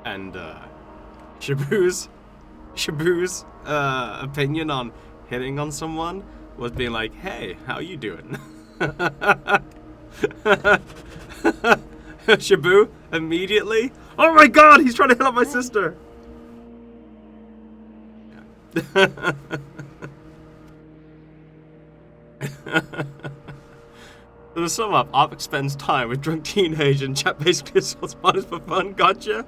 And Shabu's opinion on hitting on someone was being like, "Hey, how you doing?" Shabu immediately. Oh my God, he's trying to hit on my sister. To sum up, Arvik spends time with drunk teenage and chat basically assaults partners for fun. Gotcha.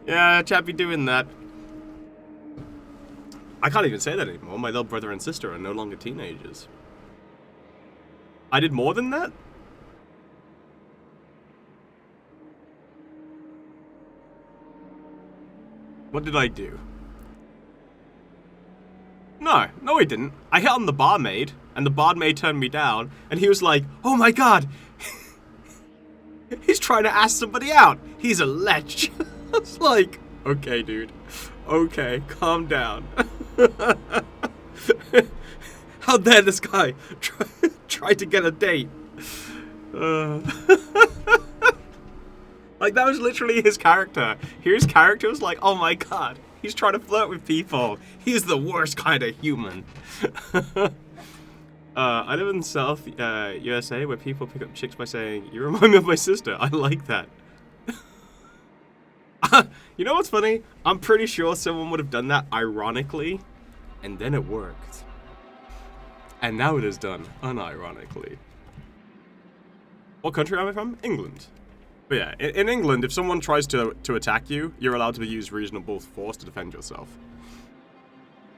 Yeah, chat be doing that. I can't even say that anymore. My little brother and sister are no longer teenagers. I did more than that? What did I do? No I didn't. I hit on the barmaid, and the barmaid turned me down, and he was like, "Oh my God, he's trying to ask somebody out. He's a lech." I was like, "Okay, dude. Okay, calm down." How dare this guy try to get a date? Like, that was literally his character. His character was like, "Oh my God, he's trying to flirt with people. He's the worst kind of human." I live in South USA where people pick up chicks by saying, "You remind me of my sister." I like that. You know what's funny? I'm pretty sure someone would have done that ironically, and then it worked. And now it is done unironically. What country am I from? England. But yeah, in England, if someone tries to attack you, you're allowed to use reasonable force to defend yourself.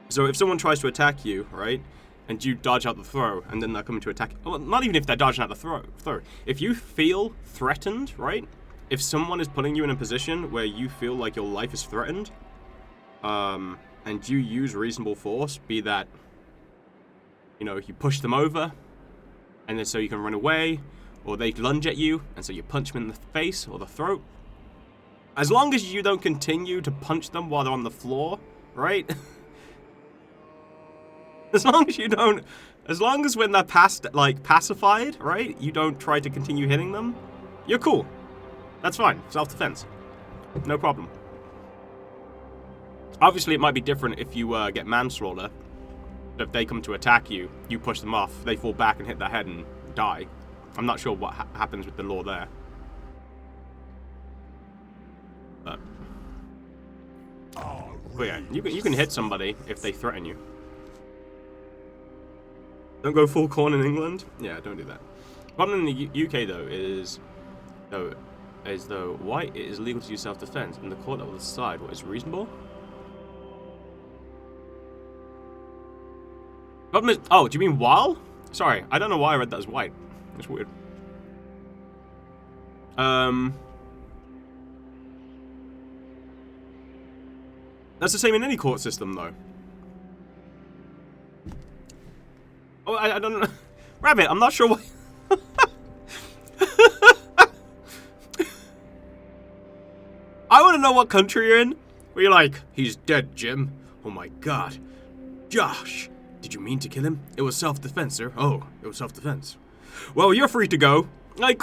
So if someone tries to attack you, right, and you dodge out the throw, and then they're coming to attack, well, not even if they're dodging out the throw. If you feel threatened, right, if someone is putting you in a position where you feel like your life is threatened, and you use reasonable force, be that, you know, you push them over, and then so you can run away, or they lunge at you, and so you punch them in the face or the throat. As long as you don't continue to punch them while they're on the floor, right? As long as when they're pacified, right, you don't try to continue hitting them, you're cool. That's fine. Self-defense. No problem. Obviously, it might be different if you get manslaughter. If they come to attack you, you push them off, they fall back and hit their head and die. I'm not sure what happens with the law there. But yeah, you can hit somebody if they threaten you. Don't go full corn in England. Yeah, don't do that. The problem in the UK though is though why it is legal to use self-defense, and the court that will decide what is reasonable. Problem is, oh, do you mean while? Sorry, I don't know why I read that as white. It's weird. That's the same in any court system, though. Oh, I don't know. Rabbit, I'm not sure why. I want to know what country you're in. Where you're like, "He's dead, Jim. Oh my God. Josh, did you mean to kill him? It was self-defense, sir. Oh, it was self-defense. Well, you're free to go." Like,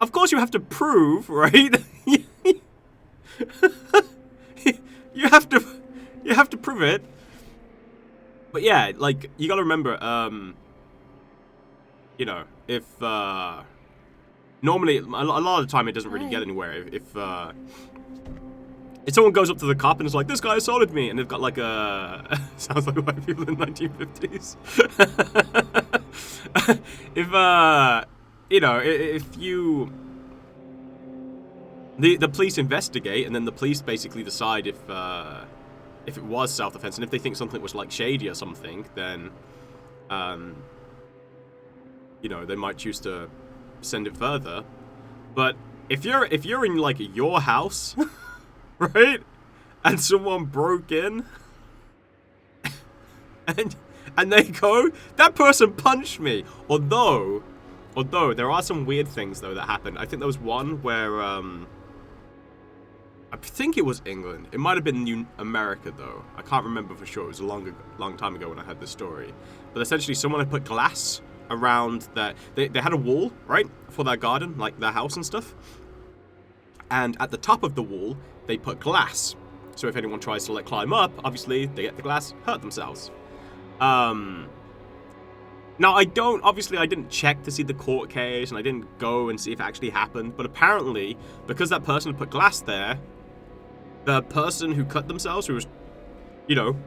of course you have to prove, right? you have to prove it. But yeah, like, you gotta remember, you know, if normally a lot of the time it doesn't really get anywhere. If someone goes up to the cop and is like, "This guy assaulted me," and they've got like a sounds like white people in the 1950s. If you know, if you the police investigate, and then the police basically decide if it was self-defense, and if they think something was like shady or something, then you know, they might choose to send it further. But if you're in like your house, right, and someone broke in, and they go, "That person punched me," although there are some weird things though that happened. I think there was one where I think it was England. It might have been New America though. I can't remember for sure. It was a long time ago when I heard this story. But essentially, someone had put glass around that. They had a wall, right, for their garden, like their house and stuff. And at the top of the wall, they put glass. So if anyone tries to like climb up, obviously they get the glass, hurt themselves. Now I didn't check to see the court case, and I didn't go and see if it actually happened, but apparently, because that person put glass there, the person who cut themselves, who was, you know,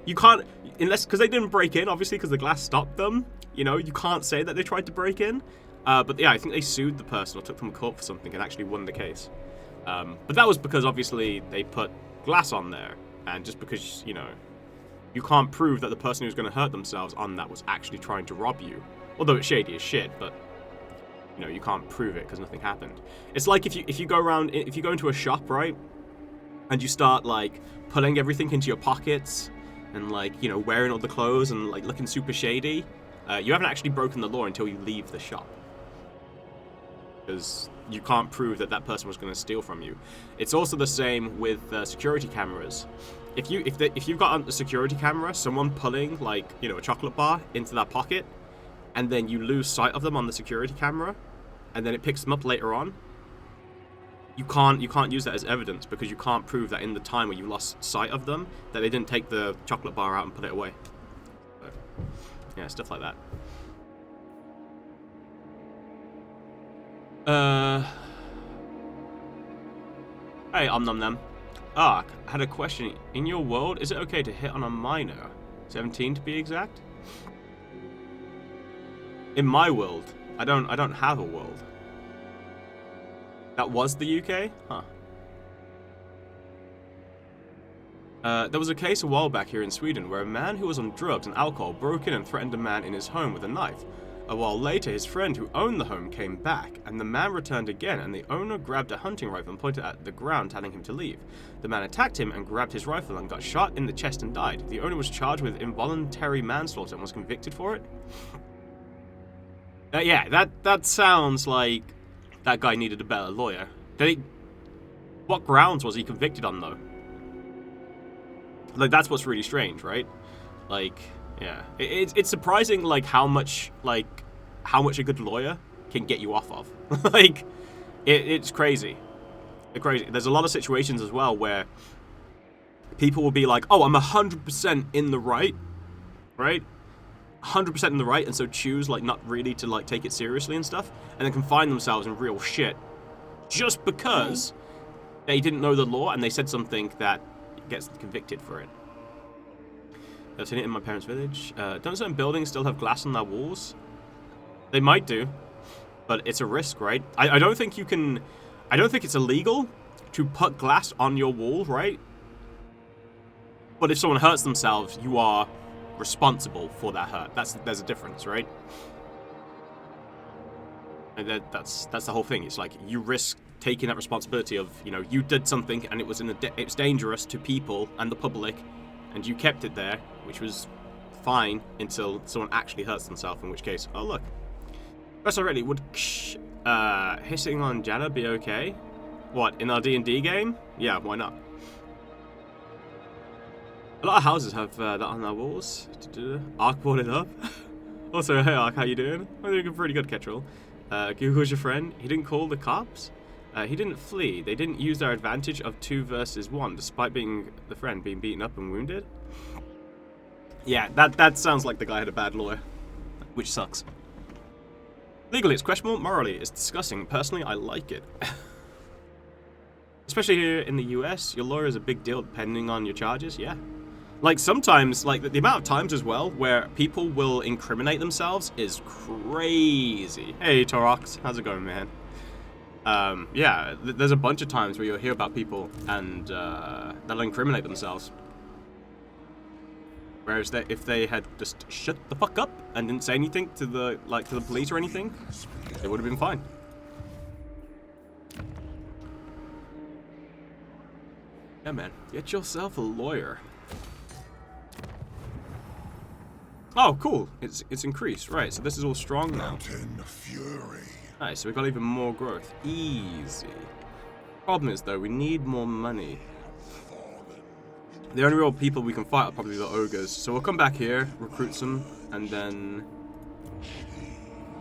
you can't, unless, because they didn't break in, obviously, because the glass stopped them, you know, you can't say that they tried to break in, but yeah, I think they sued the person or took them to court for something and actually won the case. But that was because, obviously, they put glass on there, and just because, you know, you can't prove that the person who's going to hurt themselves on that was actually trying to rob you. Although it's shady as shit, but, you know, you can't prove it because nothing happened. It's like if you go into a shop, right, and you start, like, pulling everything into your pockets and, like, you know, wearing all the clothes and, like, looking super shady, you haven't actually broken the law until you leave the shop. Because you can't prove that that person was going to steal from you. It's also the same with security cameras. If you've got a security camera, someone pulling, like, you know, a chocolate bar into that pocket, and then you lose sight of them on the security camera, and then it picks them up later on, you can't use that as evidence because you can't prove that in the time where you lost sight of them that they didn't take the chocolate bar out and put it away. So, yeah, stuff like that. Hey, Nom. I had a question. In your world, is it okay to hit on a minor? 17 to be exact? In my world, I don't have a world. That was the UK? Huh. There was a case a while back here in Sweden where a man who was on drugs and alcohol broke in and threatened a man in his home with a knife. A while later, his friend who owned the home came back, and the man returned again, and the owner grabbed a hunting rifle and pointed at the ground, telling him to leave. The man attacked him and grabbed his rifle and got shot in the chest and died. The owner was charged with involuntary manslaughter and was convicted for it. Yeah, that sounds like that guy needed a better lawyer. What grounds was he convicted on, though? Like, that's what's really strange, right? Like, yeah, it's surprising, like, how much a good lawyer can get you off of. Like, it's crazy. It's crazy. There's a lot of situations as well where people will be like, oh, I'm 100% in the right? 100% in the right, and so choose, like, not really to, like, take it seriously and stuff, and then can find themselves in real shit just because they didn't know the law and they said something that gets convicted for it. I've seen it in my parents' village. Don't certain buildings still have glass on their walls? They might do, but it's a risk, right? I don't think you can... I don't think it's illegal to put glass on your wall, right? But if someone hurts themselves, you are responsible for that hurt. There's a difference, right? And that's the whole thing. It's like you risk taking that responsibility of, you know, you did something and it was it's dangerous to people and the public, and you kept it there, which was fine until someone actually hurts themselves, in which case, oh look. First already, would hissing on Jana be okay? What, in our D&D game? Yeah, why not? A lot of houses have that on their walls. Ark brought it up. Also, hey Ark, how you doing? I'm doing pretty good, Ketrel. Google's your friend. He didn't call the cops. He didn't flee. They didn't use their advantage of 2 versus 1, despite being the friend being beaten up and wounded. Yeah, that sounds like the guy had a bad lawyer, which sucks. Legally, it's questionable. Morally, it's disgusting. Personally, I like it. Especially here in the US, your lawyer is a big deal depending on your charges, yeah. Like, sometimes, like, the amount of times as well where people will incriminate themselves is crazy. Hey, Torox, how's it going, man? Yeah, there's a bunch of times where you'll hear about people and they'll incriminate themselves. Whereas if they had just shut the fuck up and didn't say anything to the police or anything, they would have been fine. Yeah, man, get yourself a lawyer. Oh, cool. It's increased, right? So this is all strong now. Mountain Fury. Nice. So we've got even more growth. Easy. Problem is though, we need more money. The only real people we can fight are probably the ogres. So we'll come back here, recruit some, and then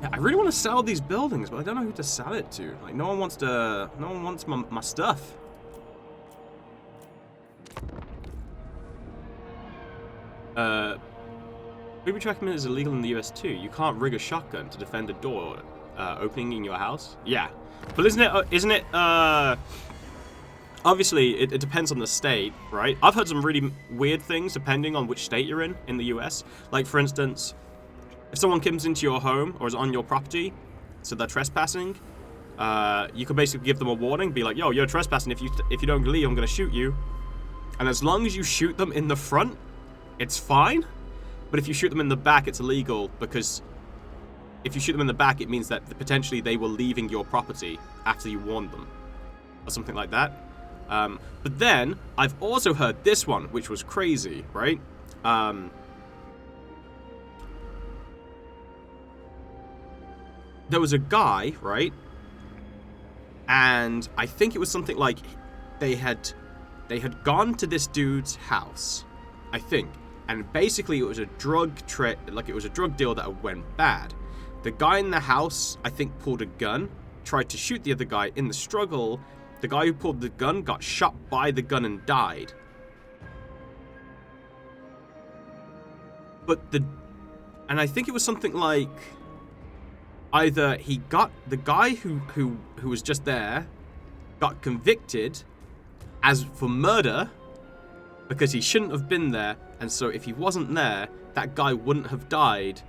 Yeah, I really want to sell these buildings, but I don't know who to sell it to. Like, no one wants my stuff. Booby tracking is illegal in the US too. You can't rig a shotgun to defend a door opening in your house. Yeah, but isn't it? Obviously, it depends on the state, right? I've heard some really weird things depending on which state you're in the US. Like, for instance, if someone comes into your home or is on your property, so they're trespassing, you can basically give them a warning, be like, yo, you're trespassing. If you don't leave, I'm gonna shoot you. And as long as you shoot them in the front, it's fine. But if you shoot them in the back, it's illegal, because if you shoot them in the back, it means that potentially they were leaving your property after you warned them, or something like that. But then, I've also heard this one, which was crazy, right? There was a guy, right? And I think it was something like they had gone to this dude's house, I think. And basically, it was a drug deal that went bad. The guy in the house, I think, pulled a gun, tried to shoot the other guy. In the struggle, the guy who pulled the gun got shot by the gun and died. And I think it was something like either the guy who was just there got convicted as for murder because he shouldn't have been there. And so if he wasn't there, that guy wouldn't have died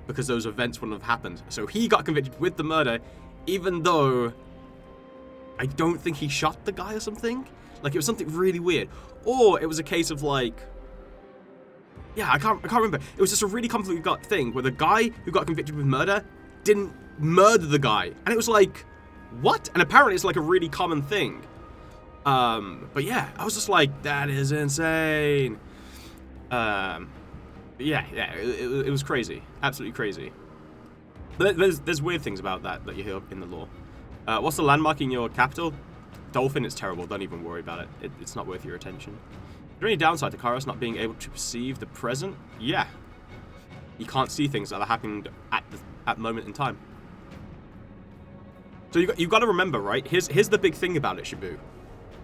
because those events wouldn't have happened. So he got convicted with the murder, even though I don't think he shot the guy or something. Like, it was something really weird. Or it was a case of like, yeah, I can't remember. It was just a really complicated thing where the guy who got convicted with murder didn't murder the guy. And it was like, what? And apparently it's like a really common thing. But yeah, I was just like, that is insane. Yeah, it was crazy, absolutely crazy. But there's weird things about that you hear in the law. What's the landmark in your capital? Dolphin. It's terrible. Don't even worry about it. It's not worth your attention. Is there any downside to Kairos not being able to perceive the present? Yeah, you can't see things that are happening at the moment in time. So you've got to remember, right? Here's the big thing about it, Shibu.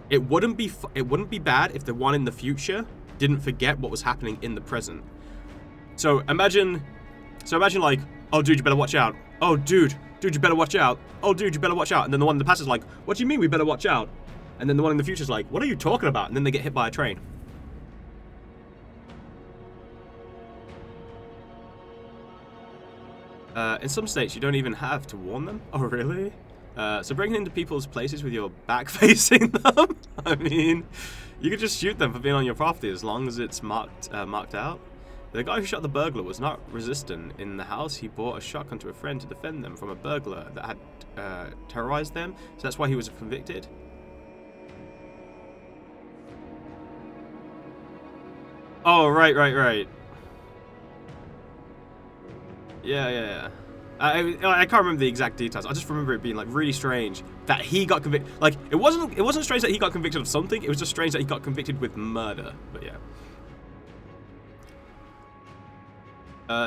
It wouldn't be bad if the one in the future didn't forget what was happening in the present. So imagine like, oh dude, you better watch out. Oh dude, you better watch out. Oh dude, you better watch out. And then the one in the past is like, what do you mean we better watch out? And then the one in the future is like, what are you talking about? And then they get hit by a train. In some states, you don't even have to warn them. Oh really? So breaking into people's places with your back facing them? I mean, you could just shoot them for being on your property as long as it's marked out. The guy who shot the burglar was not resistant in the house. He bought a shotgun to a friend to defend them from a burglar that had terrorized them. So that's why he was convicted. Oh, right. Yeah. I can't remember the exact details. I just remember it being like really strange that he got convicted. Like, it wasn't strange that he got convicted of something. It was just strange that he got convicted with murder. But yeah.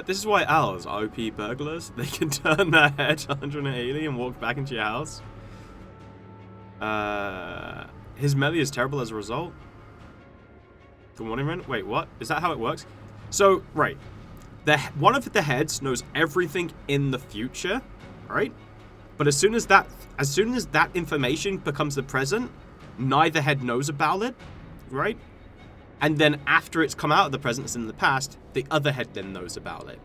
This is why owls are OP burglars. They can turn their head 180 and walk back into your house. His melee is terrible as a result. Good morning, Ren. Wait, what? Is that how it works? So, right. One of the heads knows everything in the future, right? But as soon as that information becomes the present, neither head knows about it, right? And then after it's come out of the present, it's in the past, the other head then knows about it.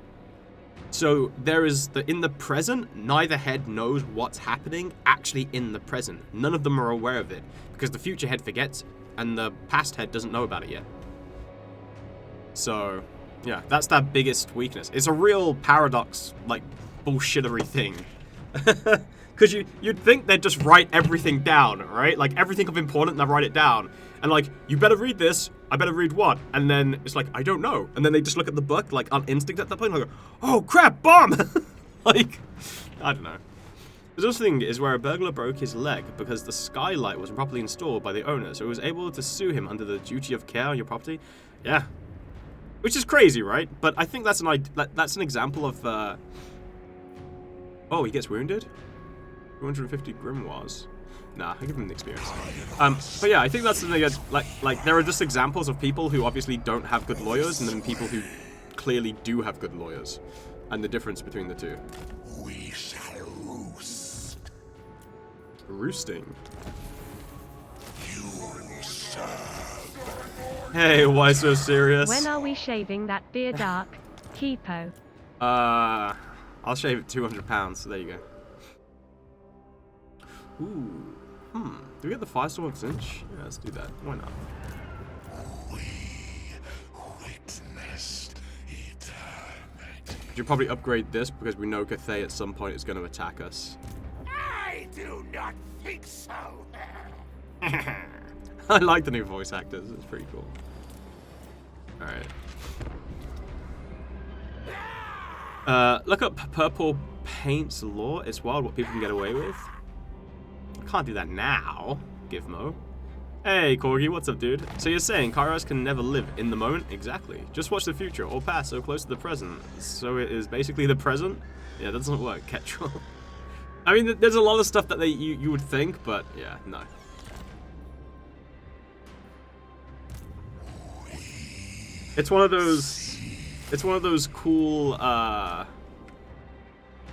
So there is in the present, neither head knows what's happening actually in the present. None of them are aware of it because the future head forgets and the past head doesn't know about it yet. So yeah, that's their biggest weakness. It's a real paradox, like, bullshittery thing. Because you'd think they'd just write everything down, right? Like, everything of importance, and they write it down. And like, you better read this. I better read what? And then it's like, I don't know. And then they just look at the book, like, on instinct at that point, and go, oh crap, bomb! Like, I don't know. There's also thing is where a burglar broke his leg because the skylight wasn't properly installed by the owner, so he was able to sue him under the duty of care on your property. Yeah. Which is crazy, right? But I think that's an example of Oh, he gets wounded? 250 grimoires. Nah, I give him the experience. But yeah, I think that's something that, like there are just examples of people who obviously don't have good lawyers, and then people who clearly do have good lawyers, and the difference between the two. We shall roost. Roosting. You will serve. Hey, why so serious? When are we shaving that beard arc, Kipo? I'll shave it £200, so there you go. Ooh. Do we get the Firestorm of Zinch? Yeah, let's do that. Why not? We witnessed eternity. We should probably upgrade this because we know Cathay at some point is going to attack us. I do not think so. I like the new voice actors. It's pretty cool. Alright. Look up Purple Paint's lore. It's wild what people can get away with. I can't do that now, Gizmo. Hey, Corgi, what's up, dude? So you're saying Kairos can never live in the moment? Exactly. Just watch the future, or past so close to the present. So it is basically the present? Yeah, that doesn't work, Ketrel. I mean, there's a lot of stuff that you would think, but yeah, no. It's one of those cool,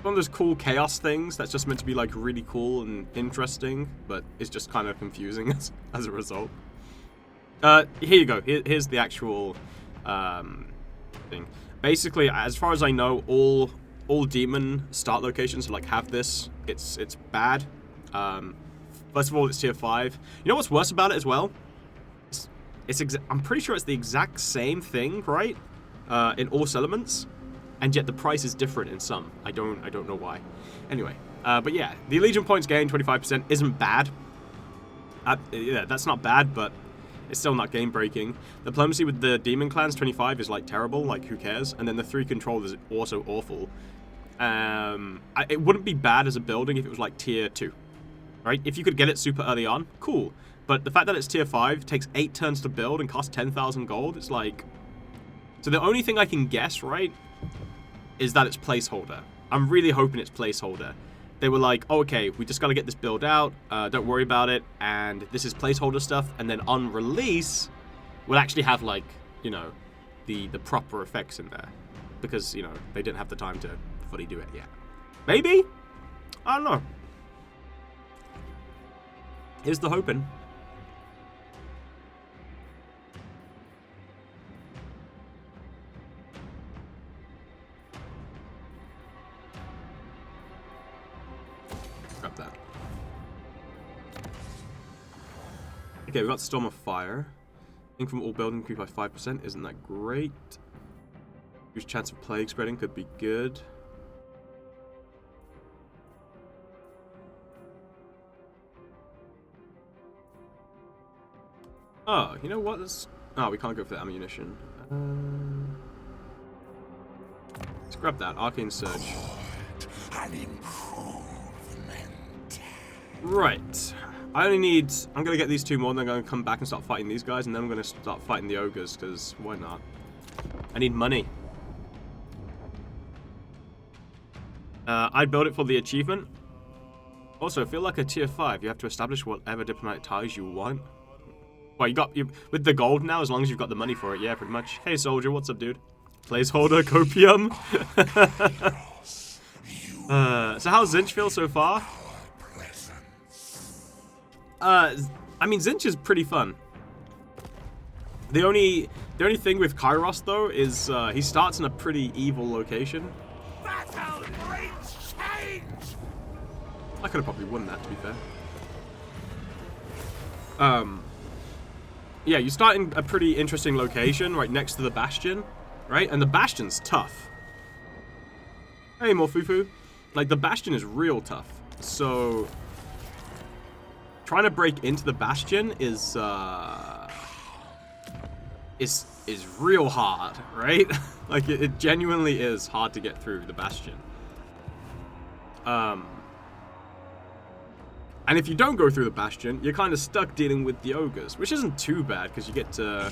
one of those cool chaos things that's just meant to be like really cool and interesting, but it's just kind of confusing as a result. Here you go. Here's the actual thing. Basically, as far as I know, all demon start locations like have this. It's bad. First of all, it's tier 5. You know what's worse about it as well? I'm pretty sure it's the exact same thing, right? In all settlements. And yet the price is different in some. I don't know why. Anyway, but yeah, the Legion points gain 25% isn't bad. Yeah, that's not bad, but it's still not game breaking. Diplomacy with the demon clans 25 is like terrible. Like who cares? And then the 3 control is also awful. It wouldn't be bad as a building if it was like tier 2, right? If you could get it super early on, cool. But the fact that it's tier 5 takes 8 turns to build and costs 10,000 gold. It's like, so the only thing I can guess, right, is that it's placeholder. I'm really hoping it's placeholder. They were like, oh, okay, we just got to get this build out. Don't worry about it. And this is placeholder stuff. And then on release, we'll actually have like, you know, the proper effects in there. Because, you know, they didn't have the time to fully do it yet. Maybe? I don't know. Here's the hoping. Grab that. Okay, we got Storm of Fire. Ink from all buildings increased by 5%. Isn't that great? Whose chance of plague spreading could be good. Oh, you know what? Oh, we can't go for the ammunition. Let's grab that. Arcane Surge. An improvement. Right. I'm going to get these 2 more, and then I'm going to come back and start fighting these guys, and then I'm going to start fighting the ogres, because why not? I need money. I'd build it for the achievement. Also, I feel like a tier 5, you have to establish whatever diplomatic ties you want. Well, you with the gold now, as long as you've got the money for it, yeah, pretty much. Hey, soldier, what's up, dude? Placeholder, copium. So how's Zinch feel so far? I mean, Zinch is pretty fun. The only thing with Kairos though is he starts in a pretty evil location. I could have probably won that, to be fair. Yeah, you start in a pretty interesting location right next to the Bastion, right? And the Bastion's tough. Hey, Morfufu. Like, the Bastion is real tough. So, trying to break into the Bastion is real hard, right? Like, it genuinely is hard to get through the Bastion. And if you don't go through the Bastion, you're kind of stuck dealing with the ogres, which isn't too bad because you get to,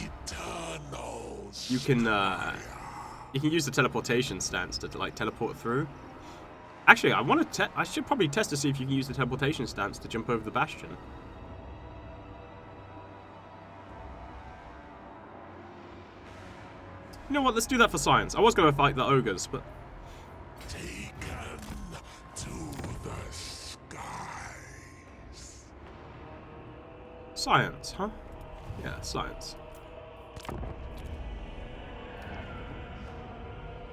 you can use the teleportation stance to like teleport through. Actually, I should probably test to see if you can use the teleportation stance to jump over the bastion. You know what? Let's do that for science. I was going to fight the ogres, but... Taken to the skies. Science, huh? Yeah, science.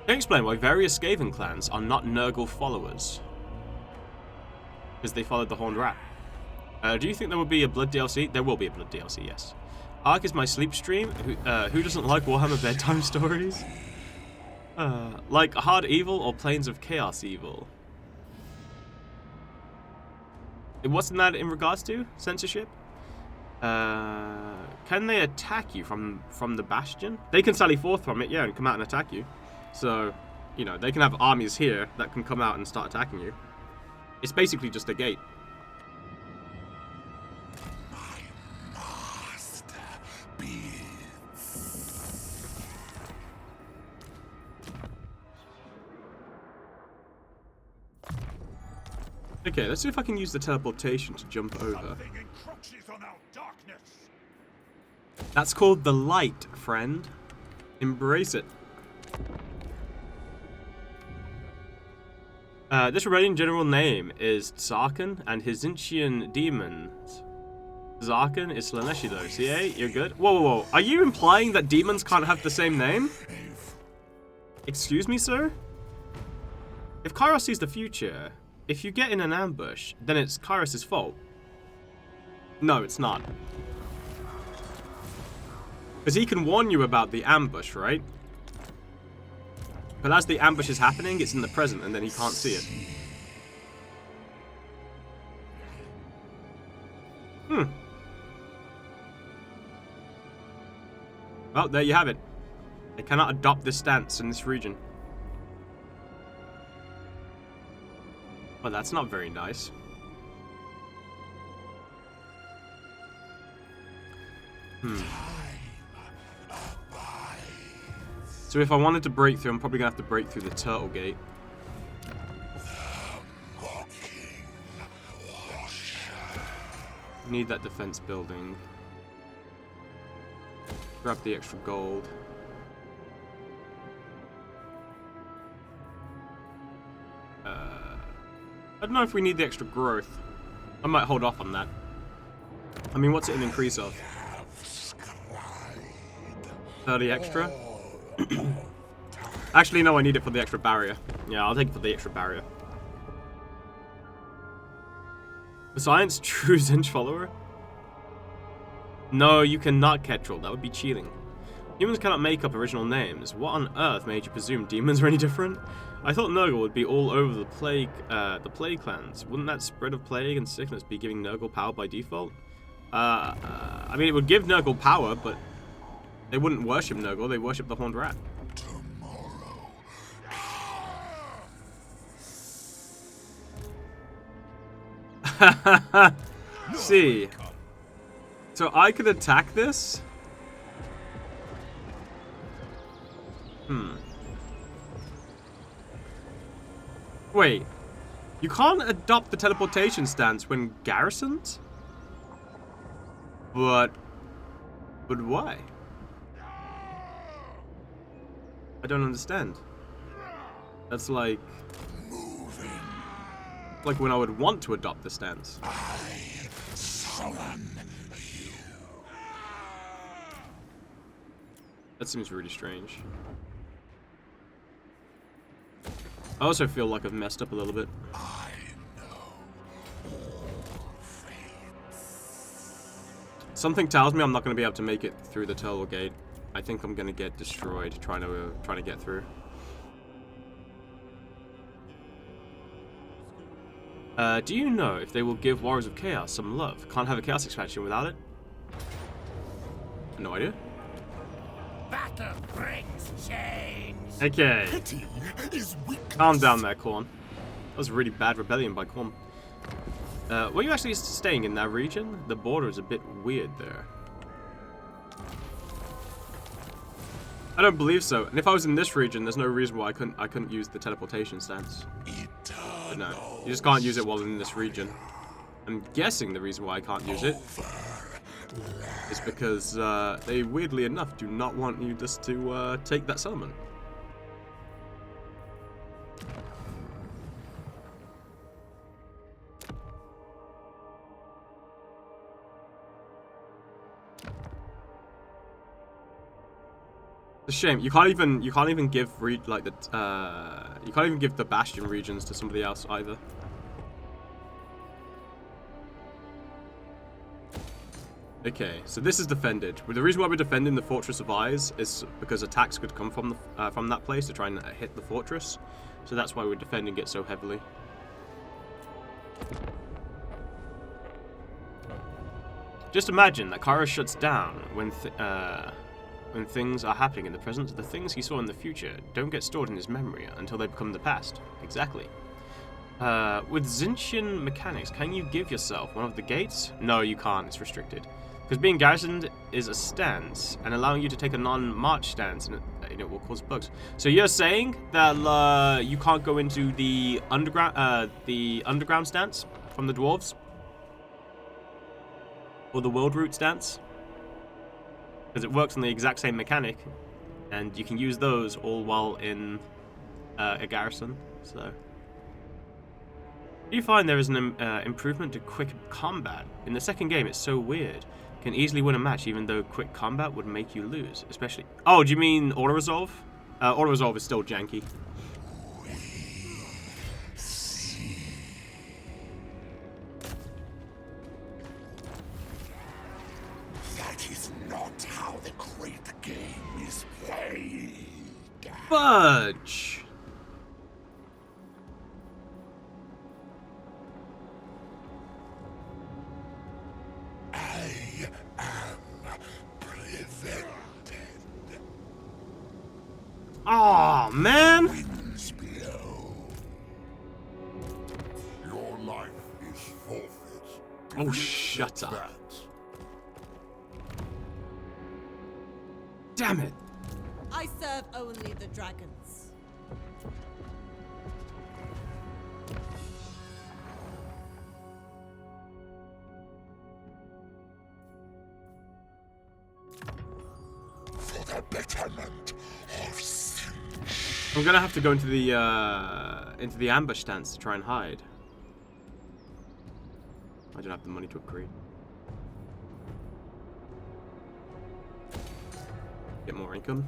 Can you explain why various Skaven clans are not Nurgle followers? Because they followed the Horned Rat. Do you think there will be a Blood DLC? There will be a Blood DLC, yes. Ark is my sleep stream. Who doesn't like Warhammer bedtime stories? Like Hard Evil or Planes of Chaos Evil? What's that in regards to? Censorship? Can they attack you from the bastion? They can sally forth from it, yeah, and come out and attack you. So, you know, they can have armies here that can come out and start attacking you. It's basically just a gate. Okay, let's see if I can use the teleportation to jump over. That's called the light, friend. Embrace it. This rebellion general name is Zarkan, and his Zinchian demons. Zarkan is Slaneshi though. CA, you're good? Whoa, whoa, whoa. Are you implying that demons can't have the same name? Excuse me, sir? If Kairos sees the future, if you get in an ambush, then it's Kairos' fault. No, it's not. Because he can warn you about the ambush, right? But as the ambush is happening, it's in the present, and then he can't see it. Well, there you have it. They cannot adopt this stance in this region. Well, that's not very nice. So if I wanted to break through, I'm probably going to have to break through the turtle gate. Need that defense building. Grab the extra gold. I don't know if we need the extra growth. I might hold off on that. I mean, what's it an increase of? 30 extra? Actually, no, I need it for the extra barrier. Yeah, I'll take it for the extra barrier. Science true Zinch follower? No, you cannot Ketrel. That would be cheating. Humans cannot make up original names. What on earth made you presume demons are any different? I thought Nurgle would be all over the plague clans. Wouldn't that spread of plague and sickness be giving Nurgle power by default? I mean, it would give Nurgle power, but they wouldn't worship Nurgle. They worship the Horned Rat. See. So I could attack this? Wait. You can't adopt the teleportation stance when garrisoned? But why? I don't understand. That's like when I would want to adopt the stance. I summon you. That seems really strange. I also feel like I've messed up a little bit. I know all fates. Something tells me I'm not going to be able to make it through the turtle gate. I think I'm going to get destroyed trying to get through. Do you know if they will give Warriors of Chaos some love? Can't have a Chaos expansion without it? No idea. Battle brings change. Okay. Pity is weakness. Calm down there, Korn. That was a really bad rebellion by Korn. Were you actually staying in that region? The border is a bit weird there. I don't believe so. And if I was in this region, there's no reason why I couldn't use the teleportation stance. Eternal. But no, you just can't use it while in this region. I'm guessing the reason why I can't use it is because they, weirdly enough, do not want you just to take that settlement. It's a shame. You can't even give you can't even give the Bastion regions to somebody else either. Okay, so this is defended. Well, the reason why we're defending the Fortress of Eyes is because attacks could come from that place to try and hit the fortress. So that's why we're defending it so heavily. Just imagine that Kairos shuts down when things are happening in the present. The things he saw in the future don't get stored in his memory until they become the past. Exactly. With Zintian mechanics, can you give yourself one of the gates? No, you can't. It's restricted. Because being garrisoned is a stance, and allowing you to take a non-march stance, and it will cause bugs. So you're saying that you can't go into the underground stance from the dwarves, or the world route stance, because it works on the exact same mechanic, and you can use those all while in a garrison. So. You find there is an improvement to quick combat. In the second game, it's so weird. Can easily win a match, even though quick combat would make you lose. Especially... Oh, do you mean auto-resolve? Auto-resolve is still janky. That is not how the great game is played. Fudge! I am prevented. Aw, man! Winds blow. Your life is forfeit. Oh, shut up. That. Damn it! I serve only the dragons. For the betterment of sin. I'm gonna have to go into the ambush stance to try and hide. I don't have the money to upgrade. Get more income.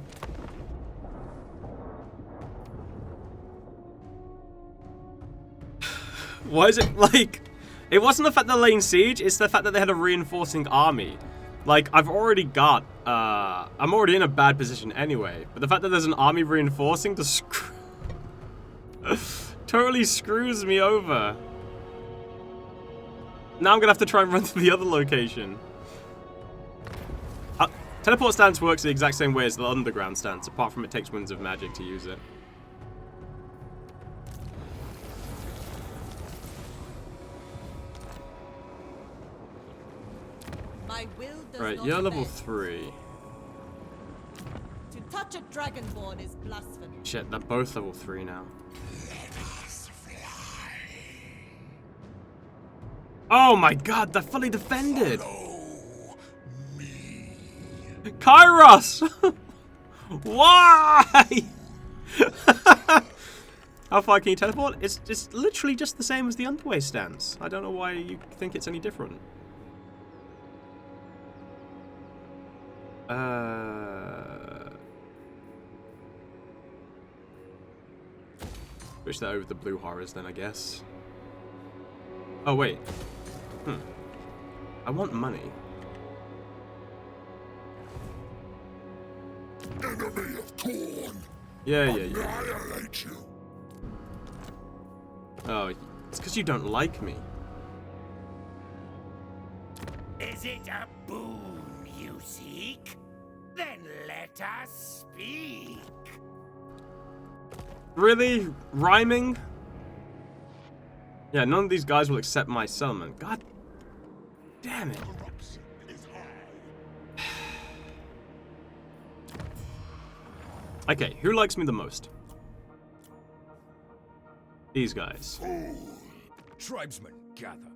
Why is it like... It wasn't the fact that they're laying siege, it's the fact that they had a reinforcing army. Like, I've already got... I'm already in a bad position anyway. But the fact that there's an army reinforcing just totally screws me over. Now I'm gonna have to try and run to the other location. Teleport stance works the exact same way as the underground stance, apart from it takes Winds of Magic to use it. My will does Right, not you're level bend. 3. To touch a dragonborn is blasphemy. Shit, they're both level 3 now. Oh my god, they're fully defended! Kairos! Why? How far can you teleport? It's literally just the same as the underway stance. I don't know why you think it's any different. Switch that over to the blue horrors then, I guess. Oh, wait. I want money. Enemy of Torn. Yeah. Annihilate you. Oh, it's because you don't like me. Is it a boon you seek? Then let us speak. Really? Rhyming? Yeah, none of these guys will accept my settlement. God damn it. Corruption is high. Okay, who likes me the most? These guys. Tribesmen, gather.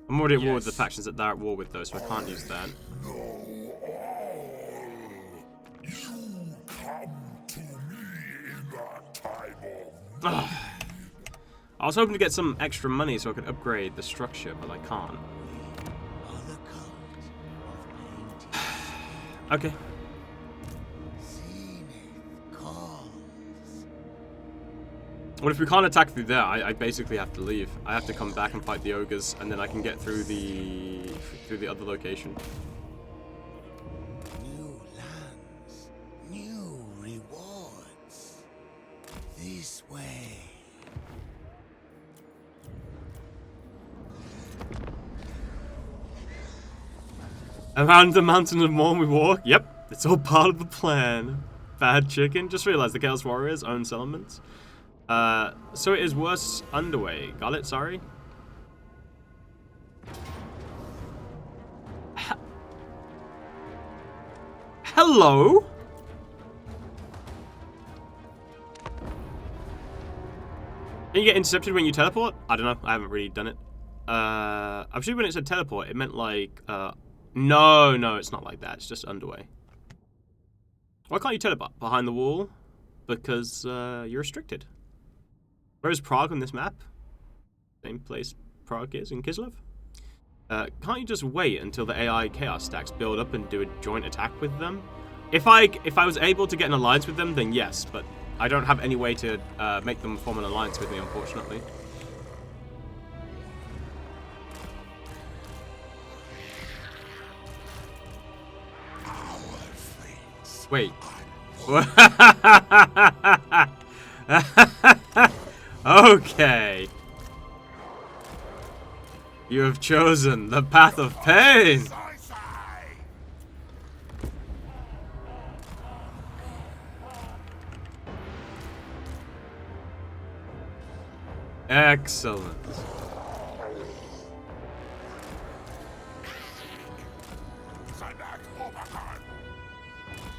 I'm already at war with the factions that they're at war with, though, so I can't use that. You come to me in the time of Ugh. I was hoping to get some extra money so I could upgrade the structure, but I can't. Okay. What if we can't attack through there? I basically have to leave. I have to come back and fight the ogres, and then I can get through the other location. new lands, new rewards. This way. Around the mountain of Morn we walk. Yep, it's all part of the plan. Bad chicken. Just realized the Chaos Warriors own settlements. So it is worse underway. Got it? Sorry. Hello? Can you get intercepted when you teleport? I don't know. I haven't really done it. I'm sure when it said teleport, it meant like, no, it's not like that. It's just underway. Why can't you teleport behind the wall? Because, you're restricted. Where is Prague on this map? Same place Prague is in Kislev. Can't you just wait until the AI chaos stacks build up and do a joint attack with them? If I was able to get an alliance with them, then yes, but I don't have any way to make them form an alliance with me, unfortunately. Wait. Okay. You have chosen the path of pain. Excellent.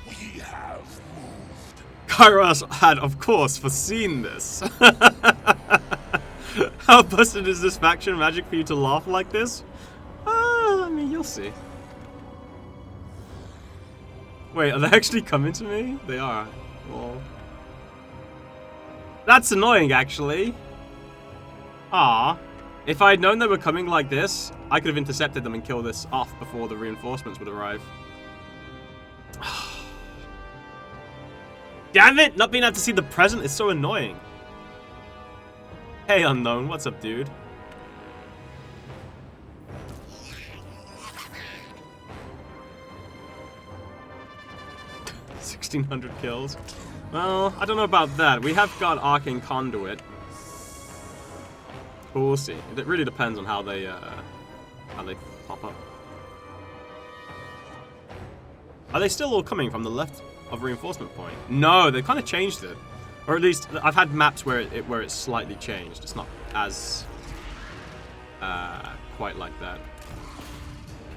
We have moved. Kairos had, of course, foreseen this. How busted is this faction magic for you to laugh like this? I mean, you'll see. Wait, are they actually coming to me? They are. Well, that's annoying, actually. Ah, if I had known they were coming like this, I could have intercepted them and killed this off before the reinforcements would arrive. Damn it! Not being able to see the present is so annoying. Hey, unknown, what's up, dude? $1,600 kills. Well, I don't know about that. We have got Arcane Conduit. But we'll see. It really depends on how they pop up. Are they still all coming from the left of reinforcement point? No, they kind of changed it. Or at least, I've had maps where it's slightly changed. It's not as quite like that.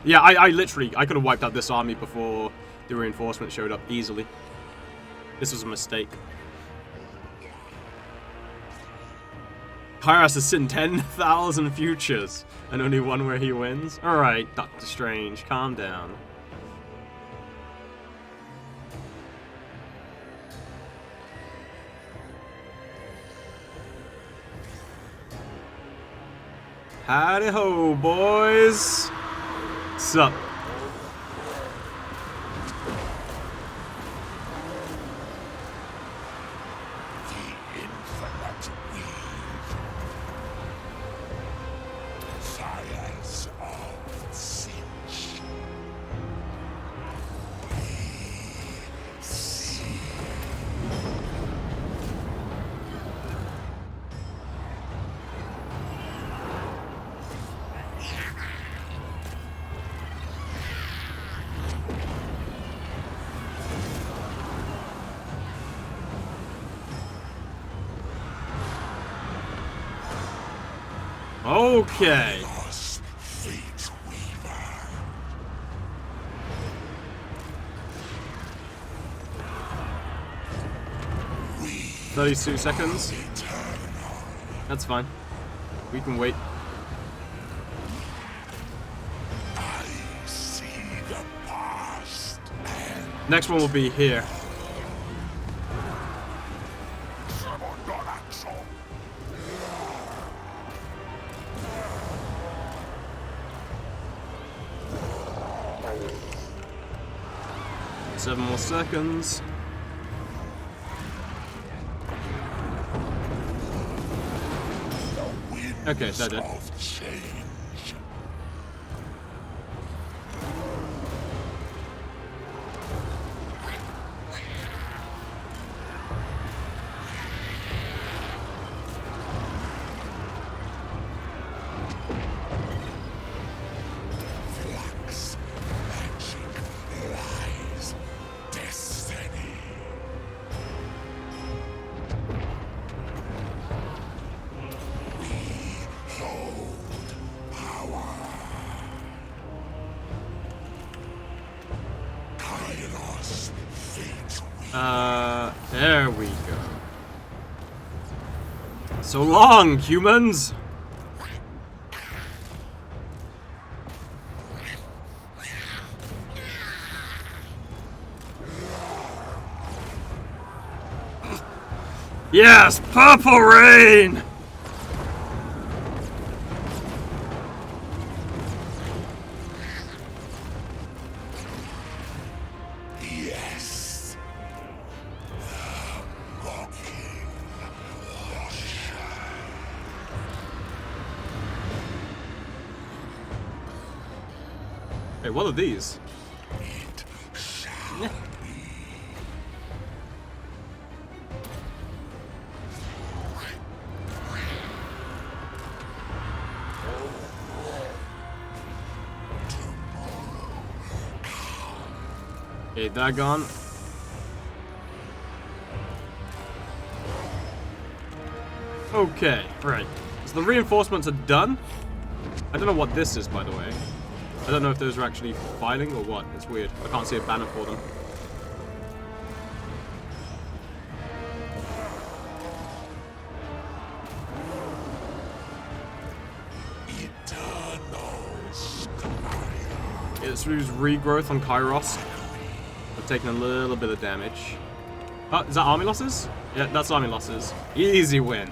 Yeah, I literally, I could have wiped out this army before the reinforcement showed up easily. This was a mistake. Kairos is sitting 10,000 futures and only one where he wins. Alright, Doctor Strange, calm down. Howdy ho, boys. Sup? The infinite weave. Science of cinch. We see. Okay. Us, Fate Weaver. 32 seconds. That's fine. We can wait. I see the past. Next one will be here. Seven more seconds. Okay, that did. There we go. So long, humans! Yes, purple rain! Hey, what are these? Yeah. Okay, that gone. Okay, right. So the reinforcements are done. I don't know what this is, by the way. I don't know if those are actually fighting or what. It's weird. I can't see a banner for them. It's regrowth on Kairos. I've taken a little bit of damage. Oh, is that army losses? Yeah, that's army losses. Easy win.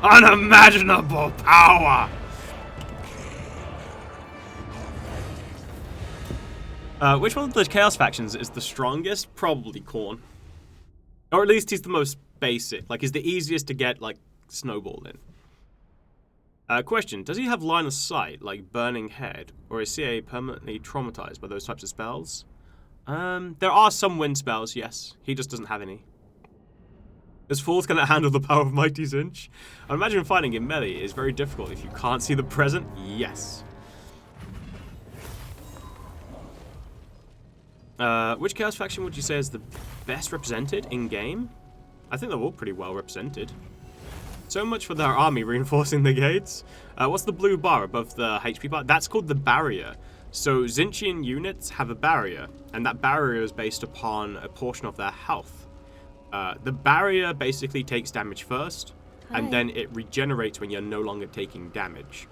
Unimaginable power! Which one of the Chaos factions is the strongest? Probably Khorne. Or at least he's the most basic. Like, he's the easiest to get, like, snowballed in. Question. Does he have line of sight, like Burning Head? Or is CA permanently traumatized by those types of spells? There are some wind spells, yes. He just doesn't have any. Is Fool's gonna handle the power of Mighty Zinch? I imagine fighting in melee is very difficult if you can't see the present. Yes. Which Chaos faction would you say is the best represented in-game? I think they're all pretty well represented. So much for their army reinforcing the gates. What's the blue bar above the HP bar? That's called the barrier. So Zinchian units have a barrier, and that barrier is based upon a portion of their health. The barrier basically takes damage first, and then it regenerates when you're no longer taking damage.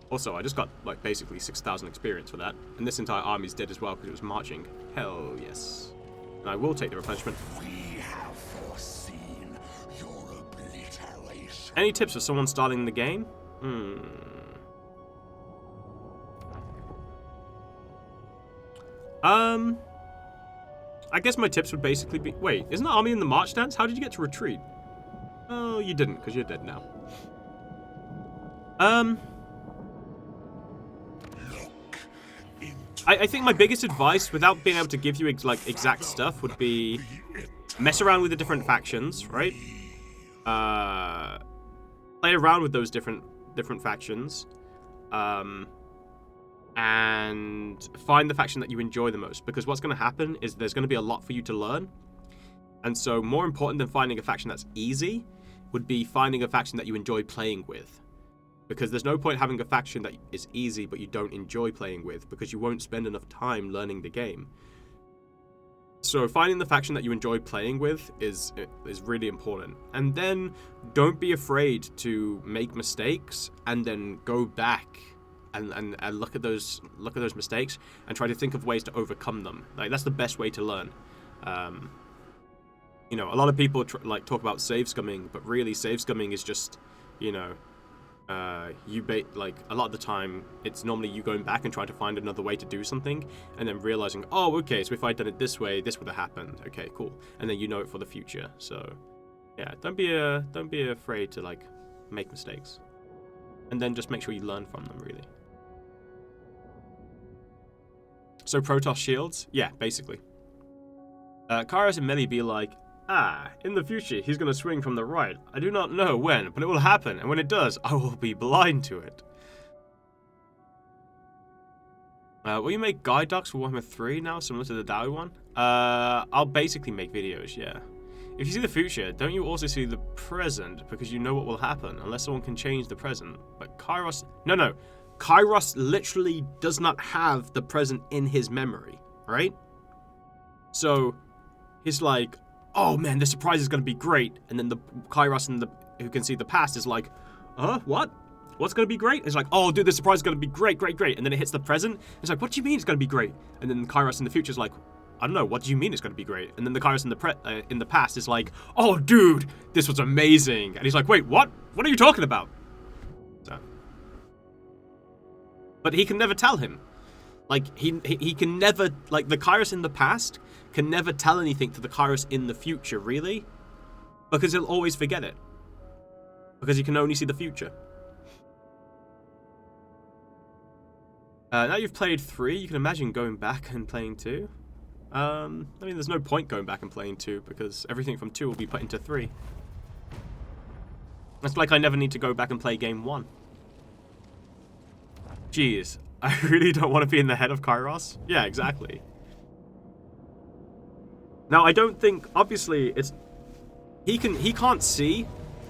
Also, I just got, like, basically 6,000 experience for that. And this entire army's dead as well because it was marching. Hell yes. And I will take the replenishment. We have foreseen your obliteration. Any tips for someone starting the game? I guess my tips would basically be... Wait, isn't the army in the march stance? How did you get to retreat? Oh, you didn't, because you're dead now. I think my biggest advice, without being able to give you exact stuff, would be mess around with the different factions, right? Play around with those different factions, and find the faction that you enjoy the most. Because what's going to happen is there's going to be a lot for you to learn, and so more important than finding a faction that's easy would be finding a faction that you enjoy playing with. Because there's no point having a faction that is easy but you don't enjoy playing with, because you won't spend enough time learning the game. So finding the faction that you enjoy playing with is really important. And then don't be afraid to make mistakes and then go back and look at those mistakes and try to think of ways to overcome them. Like, that's the best way to learn. You know, a lot of people talk about save scumming, but really save scumming is just, you know, like a lot of the time it's normally you going back and trying to find another way to do something and then realizing, oh, okay, so if I'd done it this way, this would have happened. Okay, cool. And then you know it for the future. So yeah, don't be afraid to like make mistakes, and then just make sure you learn from them, really. So Protoss shields, yeah, basically. Kairos and Melee be like, in the future, he's going to swing from the right. I do not know when, but it will happen, and when it does, I will be blind to it. Will you make guide docs for Warhammer 3 now, similar to the Dowie one? I'll basically make videos, yeah. If you see the future, don't you also see the present, because you know what will happen, unless someone can change the present. But Kairos... No. Kairos literally does not have the present in his memory, right? So, he's like, oh man, the surprise is going to be great. And then the Kairos who can see the past is like, what? What's going to be great? It's like, oh dude, the surprise is going to be great. And then it hits the present. It's like, what do you mean it's going to be great? And then Kairos in the future is like, I don't know, what do you mean it's going to be great? And then the Kairos in the past is like, oh dude, this was amazing. And he's like, wait, what? What are you talking about? So. But he can never tell him. Like, he can never, like, the Kairos in the past can never tell anything to the Kairos in the future, really. Because he'll always forget it. Because he can only see the future. Now you've played 3, you can imagine going back and playing 2. I mean, there's no point going back and playing 2, because everything from 2 will be put into 3. It's like I never need to go back and play game 1. Jeez. I really don't want to be in the head of Kairos. Yeah, exactly. Now, I don't think, obviously, it's... He can't see.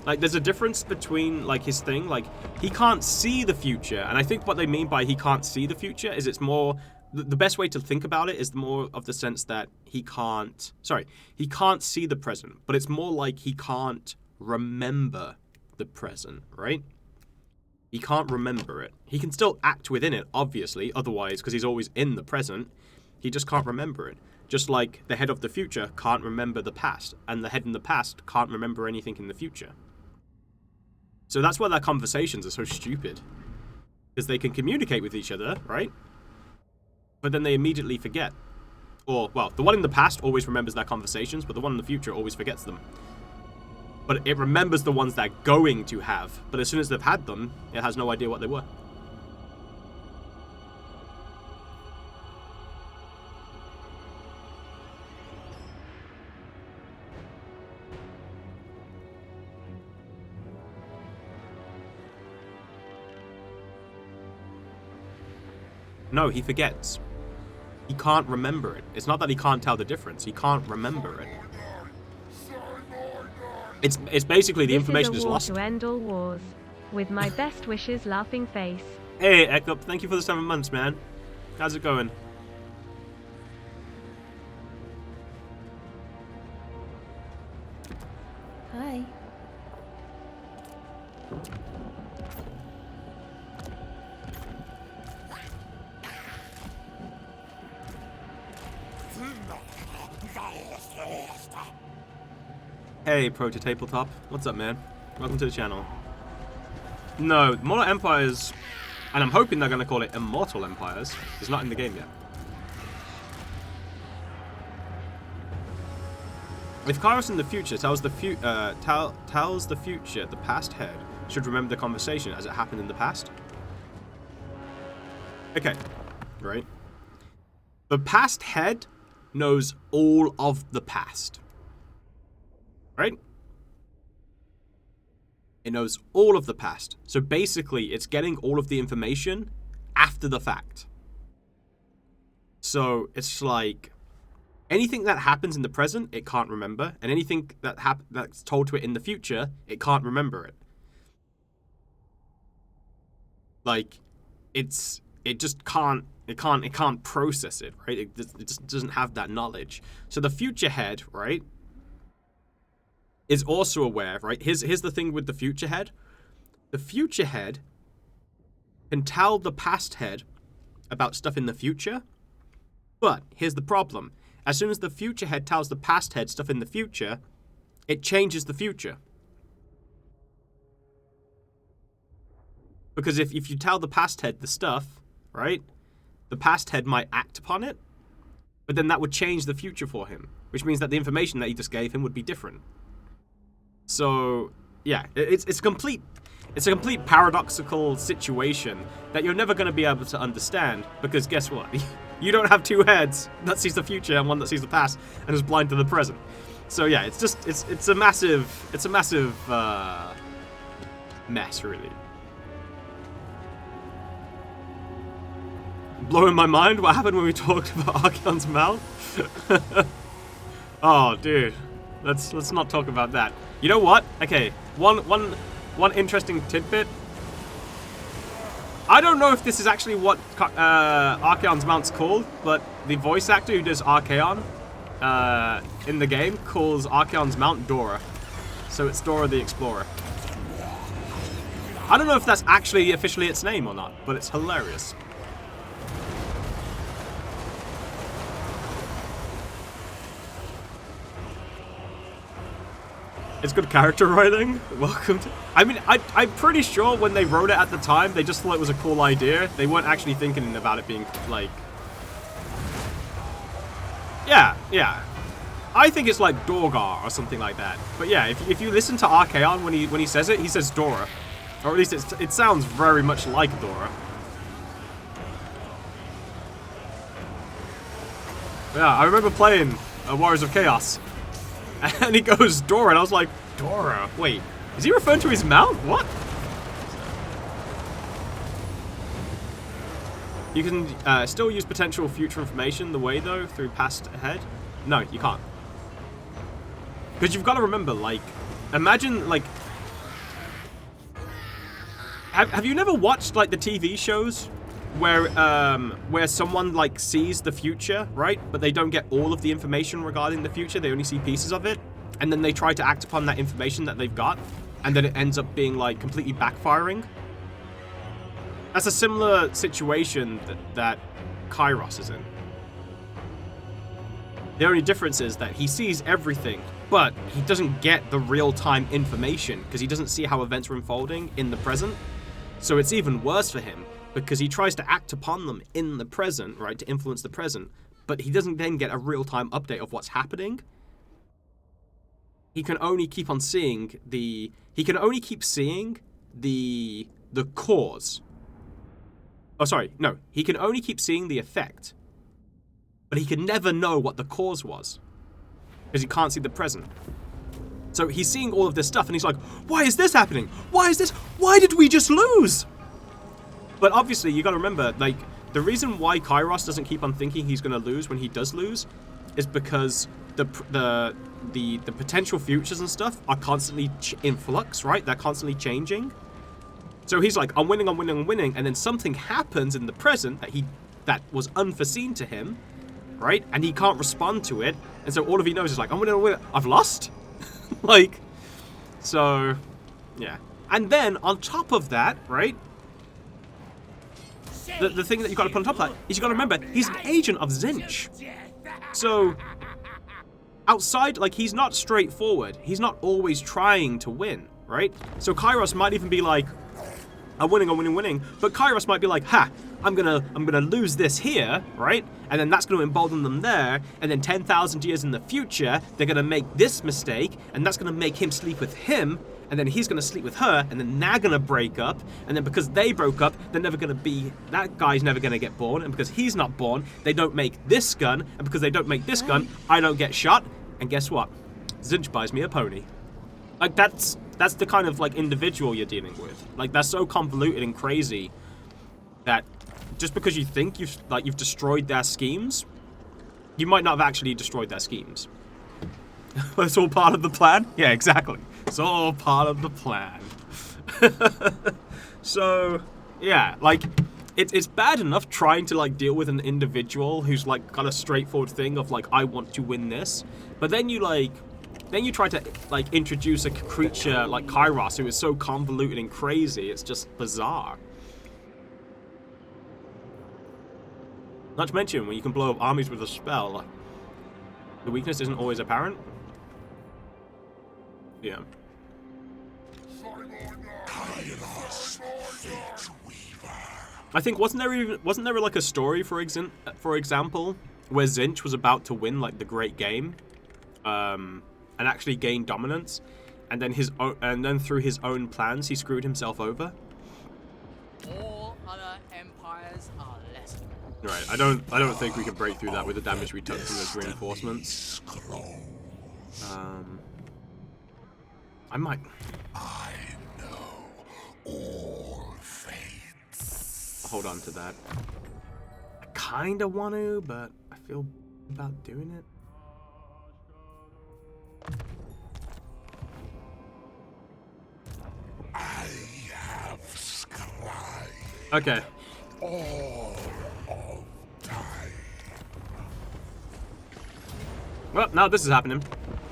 Like, there's a difference between, like, his thing. Like, he can't see the future. And I think what they mean by he can't see the future is it's more... The best way to think about it is more of the sense that he can't... Sorry, he can't see the present. But it's more like he can't remember the present, right? He can't remember it. He can still act within it, obviously, otherwise, because he's always in the present. He just can't remember it. Just like the head of the future can't remember the past, and the head in the past can't remember anything in the future. So that's why their conversations are so stupid. Because they can communicate with each other, right? But then they immediately forget. Or, well, the one in the past always remembers their conversations, but the one in the future always forgets them. But it remembers the ones they're going to have. But as soon as they've had them, it has no idea what they were. No, he forgets. He can't remember it. It's not that he can't tell the difference. He can't remember it. It's basically the information is lost. To end all wars. With my best wishes, laughing face. Hey, Ekup, thank you for the 7 months, man. How's it going? Hi. Hey, Proto Tabletop. What's up, man? Welcome to the channel. No, Mortal Empires, and I'm hoping they're going to call it Immortal Empires. It's not in the game yet. If Kairos in the future tells the future the past head should remember the conversation as it happened in the past. Okay, right. The past head knows all of the past. Right? It knows all of the past. So basically, it's getting all of the information after the fact. So it's like anything that happens in the present, it can't remember, and anything that's told to it in the future, it can't remember it. Like, it's it just can't. It can't process it, right? It just doesn't have that knowledge. So the future head, right, is also aware, right? Here's the thing with the future head. The future head can tell the past head about stuff in the future, but here's the problem. As soon as the future head tells the past head stuff in the future, it changes the future. Because if you tell the past head the stuff, right, the past head might act upon it, but then that would change the future for him, which means that the information that you just gave him would be different. So, yeah, it's a complete paradoxical situation that you're never going to be able to understand, because guess what? You don't have two heads that sees the future and one that sees the past and is blind to the present. So yeah, it's a massive mess, really. Blowing my mind. What happened when we talked about Archeon's mouth? Oh, dude, let's not talk about that. You know what? Okay, one interesting tidbit. I don't know if this is actually what Archeon's mount's called, but the voice actor who does Archeon in the game calls Archeon's mount Dora. So it's Dora the Explorer. I don't know if that's actually officially its name or not, but it's hilarious. It's good character writing. Welcome to... I mean, I'm pretty sure when they wrote it at the time, they just thought it was a cool idea. They weren't actually thinking about it being, like... Yeah. I think it's like Dorgar or something like that. But yeah, if you listen to Archeon when he says it, he says Dora. Or at least it sounds very much like Dora. Yeah, I remember playing Warriors of Chaos. And he goes, Dora, and I was like, Dora? Wait, is he referring to his mount? What? You can still use potential future information the way, though, through past ahead? No, you can't. Because you've got to remember, like, imagine, like... Have you never watched, like, the TV shows where someone like sees the future, right? But they don't get all of the information regarding the future. They only see pieces of it. And then they try to act upon that information that they've got. And then it ends up being like completely backfiring. That's a similar situation that Kairos is in. The only difference is that he sees everything, but he doesn't get the real-time information because he doesn't see how events are unfolding in the present. So it's even worse for him. Because he tries to act upon them in the present, right, to influence the present, but he doesn't then get a real-time update of what's happening. He can only keep on seeing the... He can only keep seeing the cause. Oh, sorry, no. He can only keep seeing the effect. But he can never know what the cause was. Because he can't see the present. So he's seeing all of this stuff, and he's like, why is this happening? Why is this? Why did we just lose? But obviously, you gotta remember, like, the reason why Kairos doesn't keep on thinking he's gonna lose when he does lose is because the potential futures and stuff are constantly in flux, right? They're constantly changing. So he's like, I'm winning, and then something happens in the present that was unforeseen to him, right? And he can't respond to it, and so all of he knows is like, I'm winning, I've lost? Like, so, yeah. And then, on top of that, right? The thing that you got to put on top of that is you got to remember, he's an agent of Zinch. So, outside, like, he's not straightforward. He's not always trying to win, right? So Kairos might even be like, I'm winning. But Kairos might be like, ha, I'm gonna lose this here, right? And then that's gonna embolden them there. And then 10,000 years in the future, they're gonna make this mistake, and that's gonna make him sleep with him. And then he's going to sleep with her, and then they're going to break up. And then because they broke up, they're never going to be... That guy's never going to get born. And because he's not born, they don't make this gun. And because they don't make this gun, I don't get shot. And guess what? Zinch buys me a pony. Like, that's the kind of, like, individual you're dealing with. Like, they're so convoluted and crazy that just because you think you've destroyed their schemes, you might not have actually destroyed their schemes. But it's all part of the plan? Yeah, exactly. It's all part of the plan. So, yeah, like, it's bad enough trying to like deal with an individual who's like got a straightforward thing of like I want to win this, but then you try to like introduce a creature like Kairos who is so convoluted and crazy. It's just bizarre. Not to mention when you can blow up armies with a spell, the weakness isn't always apparent. Yeah. I think wasn't there like a story for example where Zinch was about to win like the great game, and actually gain dominance, and then through his own plans he screwed himself over. All other empires are less. Right, I don't think we can break through that with the damage we took from those reinforcements. I might. I know all fates. Hold on to that. I kinda want to, but I feel about doing it. I have scribed Okay. all of time. Well, now this is happening.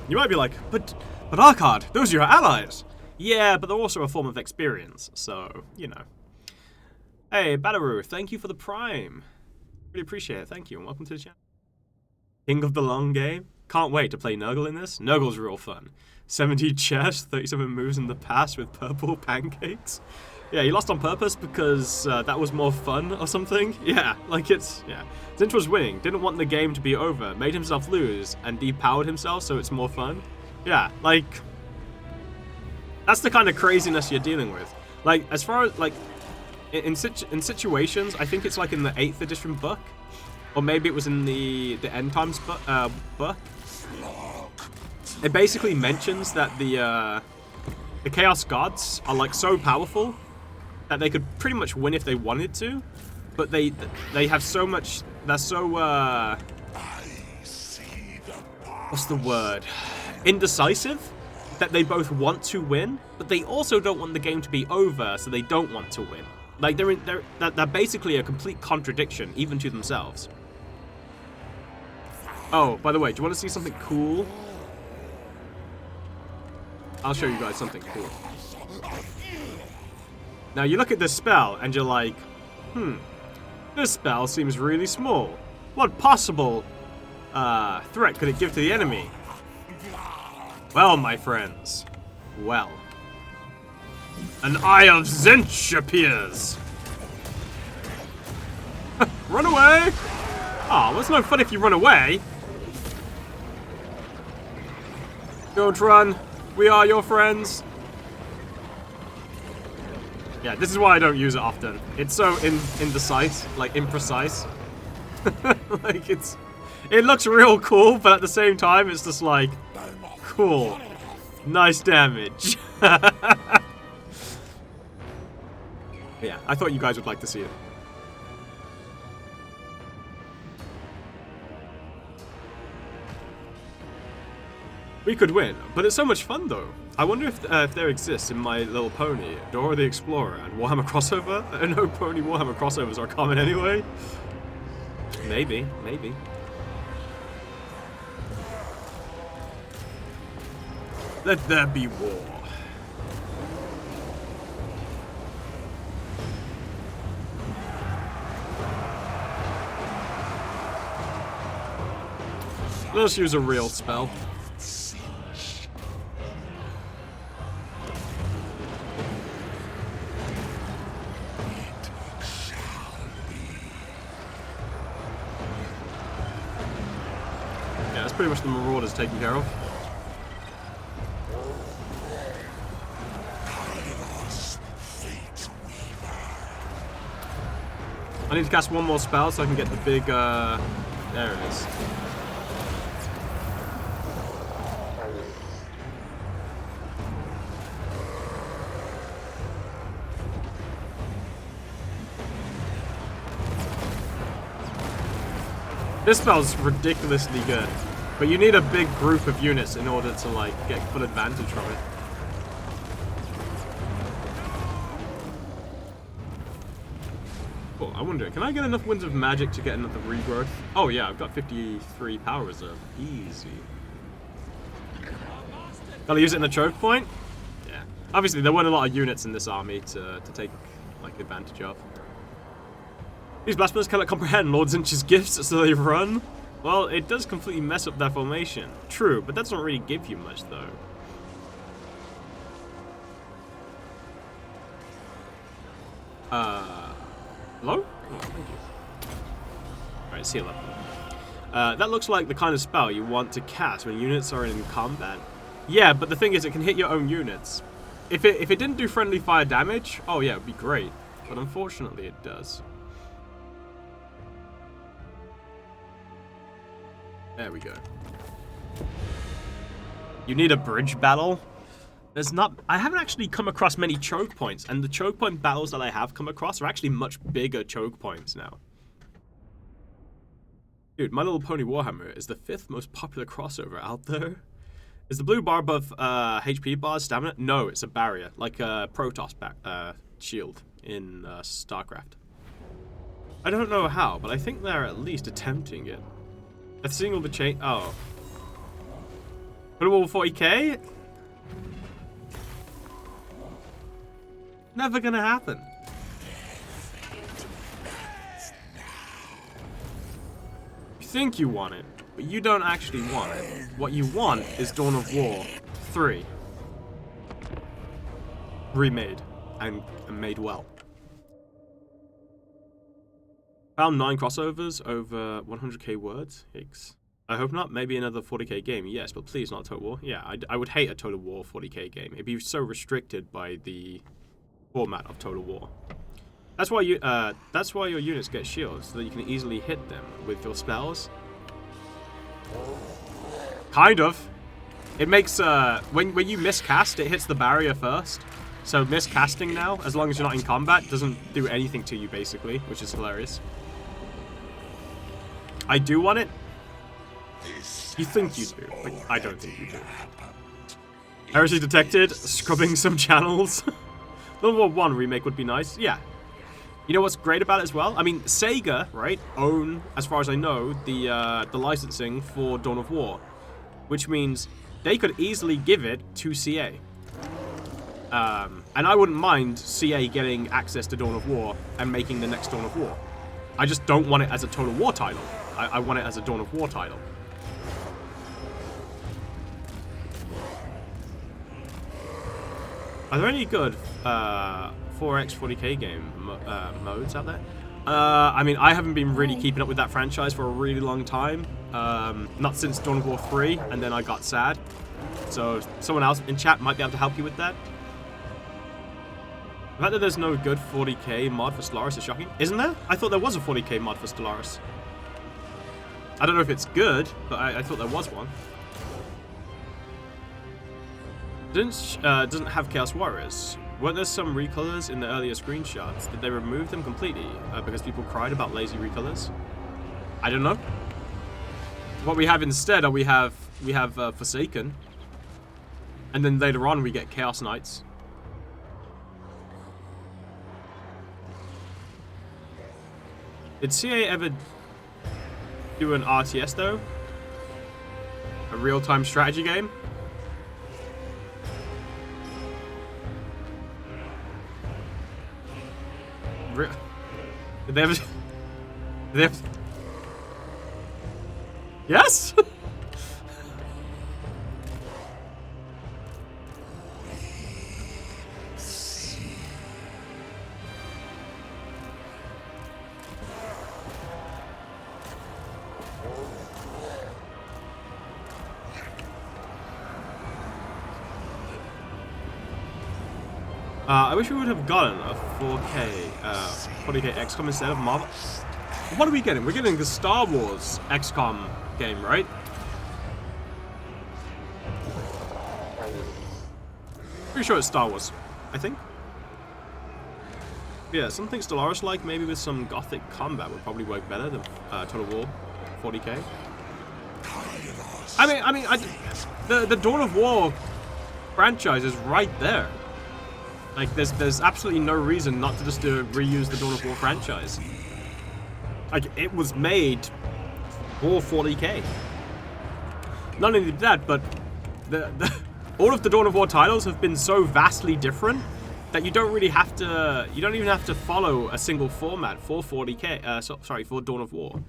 You might be like, but Arkad, those are your allies. Yeah, but they're also a form of experience, so, you know. Hey, Badaru, thank you for the Prime. Really appreciate it, thank you, and welcome to the channel. King of the long game. Can't wait to play Nurgle in this. Nurgle's real fun. 70 chess, 37 moves in the past with purple pancakes. Yeah, he lost on purpose because that was more fun or something. Yeah, like it's, yeah. Zinch was winning, didn't want the game to be over, made himself lose, and depowered himself so it's more fun. Yeah, like, that's the kind of craziness you're dealing with. Like, as far as, like, in situations, I think it's like in the 8th edition book, or maybe it was in the End Times book. It basically mentions that the Chaos Gods are like so powerful that they could pretty much win if they wanted to, but they have so much. They're so what's the word? Indecisive. That they both want to win, but they also don't want the game to be over, so they don't want to win. Like they're basically a complete contradiction, even to themselves. Oh, by the way, do you want to see something cool? I'll show you guys something cool. Now you look at this spell and you're like, this spell seems really small. What possible threat could it give to the enemy? Well, my friends, well, an Eye of Zinch appears. Run away! Oh, well, it's no fun if you run away. Don't run. We are your friends. Yeah, this is why I don't use it often. It's so indecisive, like imprecise. Like it looks real cool, but at the same time, it's just like, cool, nice damage. Yeah, I thought you guys would like to see it. We could win, but it's so much fun though. I wonder if there exists in My Little Pony, Dora the Explorer, and Warhammer crossover. No Pony Warhammer crossovers are common anyway. Maybe, maybe. Let there be war. Let's use a real spell. Yeah, that's pretty much the Marauders taken care of. I need to cast one more spell so I can get the big, there it is. This spell's ridiculously good, but you need a big group of units in order to, like, get full advantage from it. Cool, I wonder, can I get enough Winds of Magic to get another regrowth? Oh yeah, I've got 53 power reserve. Easy. Gotta use it in the choke point? Yeah. Obviously, there weren't a lot of units in this army to take, like, advantage of. These blasphemers cannot comprehend Lord Zinch's gifts, so they run. Well, it does completely mess up their formation. True, but that doesn't really give you much, though. Hello? Oh, thank you. Alright, seal up. That looks like the kind of spell you want to cast when units are in combat. Yeah, but the thing is, it can hit your own units. If it didn't do friendly fire damage, oh yeah, it'd be great. But unfortunately, it does. There we go. You need a bridge battle? There's not... I haven't actually come across many choke points, and the choke point battles that I have come across are actually much bigger choke points now. Dude, My Little Pony Warhammer is the 5th most popular crossover out there. Is the blue bar above HP bar stamina? No, it's a barrier, like a Protoss shield in StarCraft. I don't know how, but I think they're at least attempting it. A single the chain... Oh. Put a wall 40k? Never gonna happen. You think you want it, but you don't actually want it. What you want is Dawn of War 3. Remade. And made well. Found 9 crossovers over 100k words. Yikes. I hope not. Maybe another 40k game. Yes, but please not Total War. Yeah, I would hate a Total War 40k game. It'd be so restricted by the format of Total War. That's why your units get shields, so that you can easily hit them with your spells. Kind of. It makes when you miscast, it hits the barrier first. So miscasting now, as long as you're not in combat, doesn't do anything to you basically, which is hilarious. I do want it. You think you do, but I don't think you do. Heresy detected. Scrubbing some channels. World War 1 remake would be nice. Yeah. You know what's great about it as well? I mean, Sega, right, own, as far as I know, the licensing for Dawn of War, which means they could easily give it to CA. And I wouldn't mind CA getting access to Dawn of War and making the next Dawn of War. I just don't want it as a Total War title. I want it as a Dawn of War title. Are there any good 4x 40k game modes out there? I mean, I haven't been really keeping up with that franchise for a really long time. Not since Dawn of War 3, and then I got sad. So someone else in chat might be able to help you with that. The fact that there's no good 40k mod for Stellaris is shocking. Isn't there? I thought there was a 40k mod for Stellaris. I don't know if it's good, but I thought there was one. Doesn't have Chaos Warriors. Weren't there some recolors in the earlier screenshots? Did they remove them completely because people cried about lazy recolors? I don't know. What we have instead are we have Forsaken, and then later on we get Chaos Knights. Did CA ever do an RTS though? A real-time strategy game? Did they ever? Did they ever? Yes? I wish we would have gotten a 40k XCOM instead of Marvel. What are we getting? We're getting the Star Wars XCOM game, right? Pretty sure it's Star Wars, I think. Yeah, something Stellaris-like, maybe with some gothic combat would probably work better than Total War 40k. I mean, the Dawn of War franchise is right there. Like, there's absolutely no reason not to just reuse the Dawn of War franchise. Like, it was made for 40k. Not only that, but all of the Dawn of War titles have been so vastly different that you don't even have to follow a single format for 40k. For Dawn of War,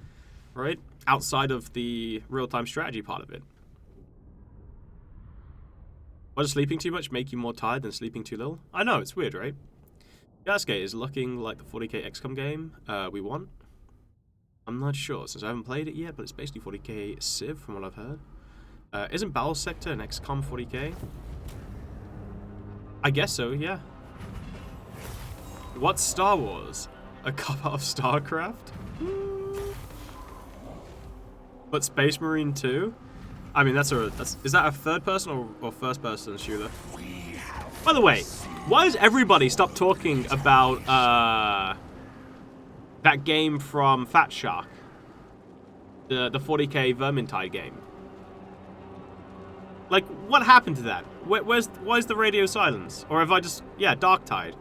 right? Outside of the real-time strategy part of it. Why does sleeping too much make you more tired than sleeping too little? I know, it's weird, right? Yasuke is looking like the 40k XCOM game we want. I'm not sure, since I haven't played it yet, but it's basically 40k Civ, from what I've heard. Isn't Battle Sector an XCOM 40k? I guess so, yeah. What's Star Wars? A cop-out of StarCraft? But Space Marine 2? I mean, is that a third person or first person shooter? By the way, why does everybody stop talking about that game from Fat Shark? The 40k Vermintide game. Like, what happened to that? Why is the radio silence? Or have I just... Yeah, Darktide.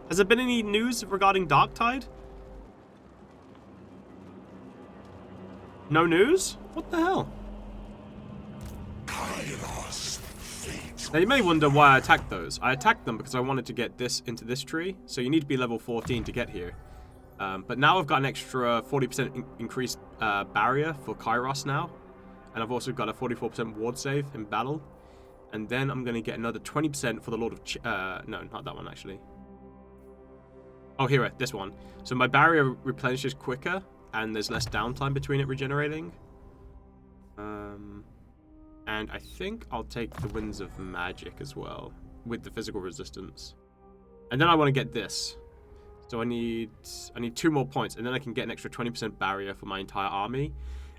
Has there been any news regarding Darktide? No news? What the hell? Kairos. Now you may wonder why I attacked those. I attacked them because I wanted to get this into this tree. So you need to be level 14 to get here. But now I've got an extra 40% increased barrier for Kairos now. And I've also got a 44% ward save in battle. And then I'm going to get another 20% for the Lord of... no, not that one, actually. Oh, here, this one. So my barrier replenishes quicker, and there's less downtime between it regenerating. And I think I'll take the Winds of Magic as well, with the physical resistance. And then I want to get this. So I need 2 more points, and then I can get an extra 20% barrier for my entire army.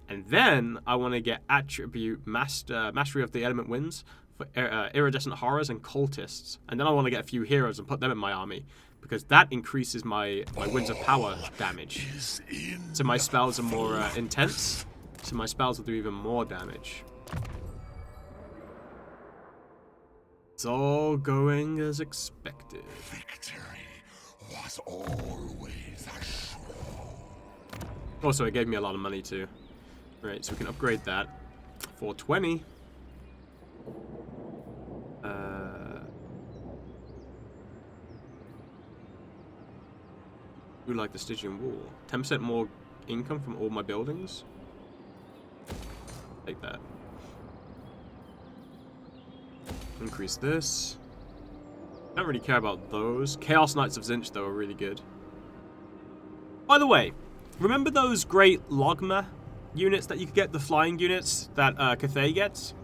And then I want to get attribute mastery of the element winds for iridescent horrors and cultists. And then I want to get a few heroes and put them in my army, because that increases my winds of power damage. So my spells are more intense. So my spells will do even more damage. It's all going as expected. Victory was always assured. Also, it gave me a lot of money too. Right, so we can upgrade that. 420. Who like the Stygian Wall? 10% more income from all my buildings. Take that. Increase this. Don't really care about those. Chaos Knights of Zinch, though, are really good. By the way, remember those great Logma units that you could get, the flying units that Cathay gets?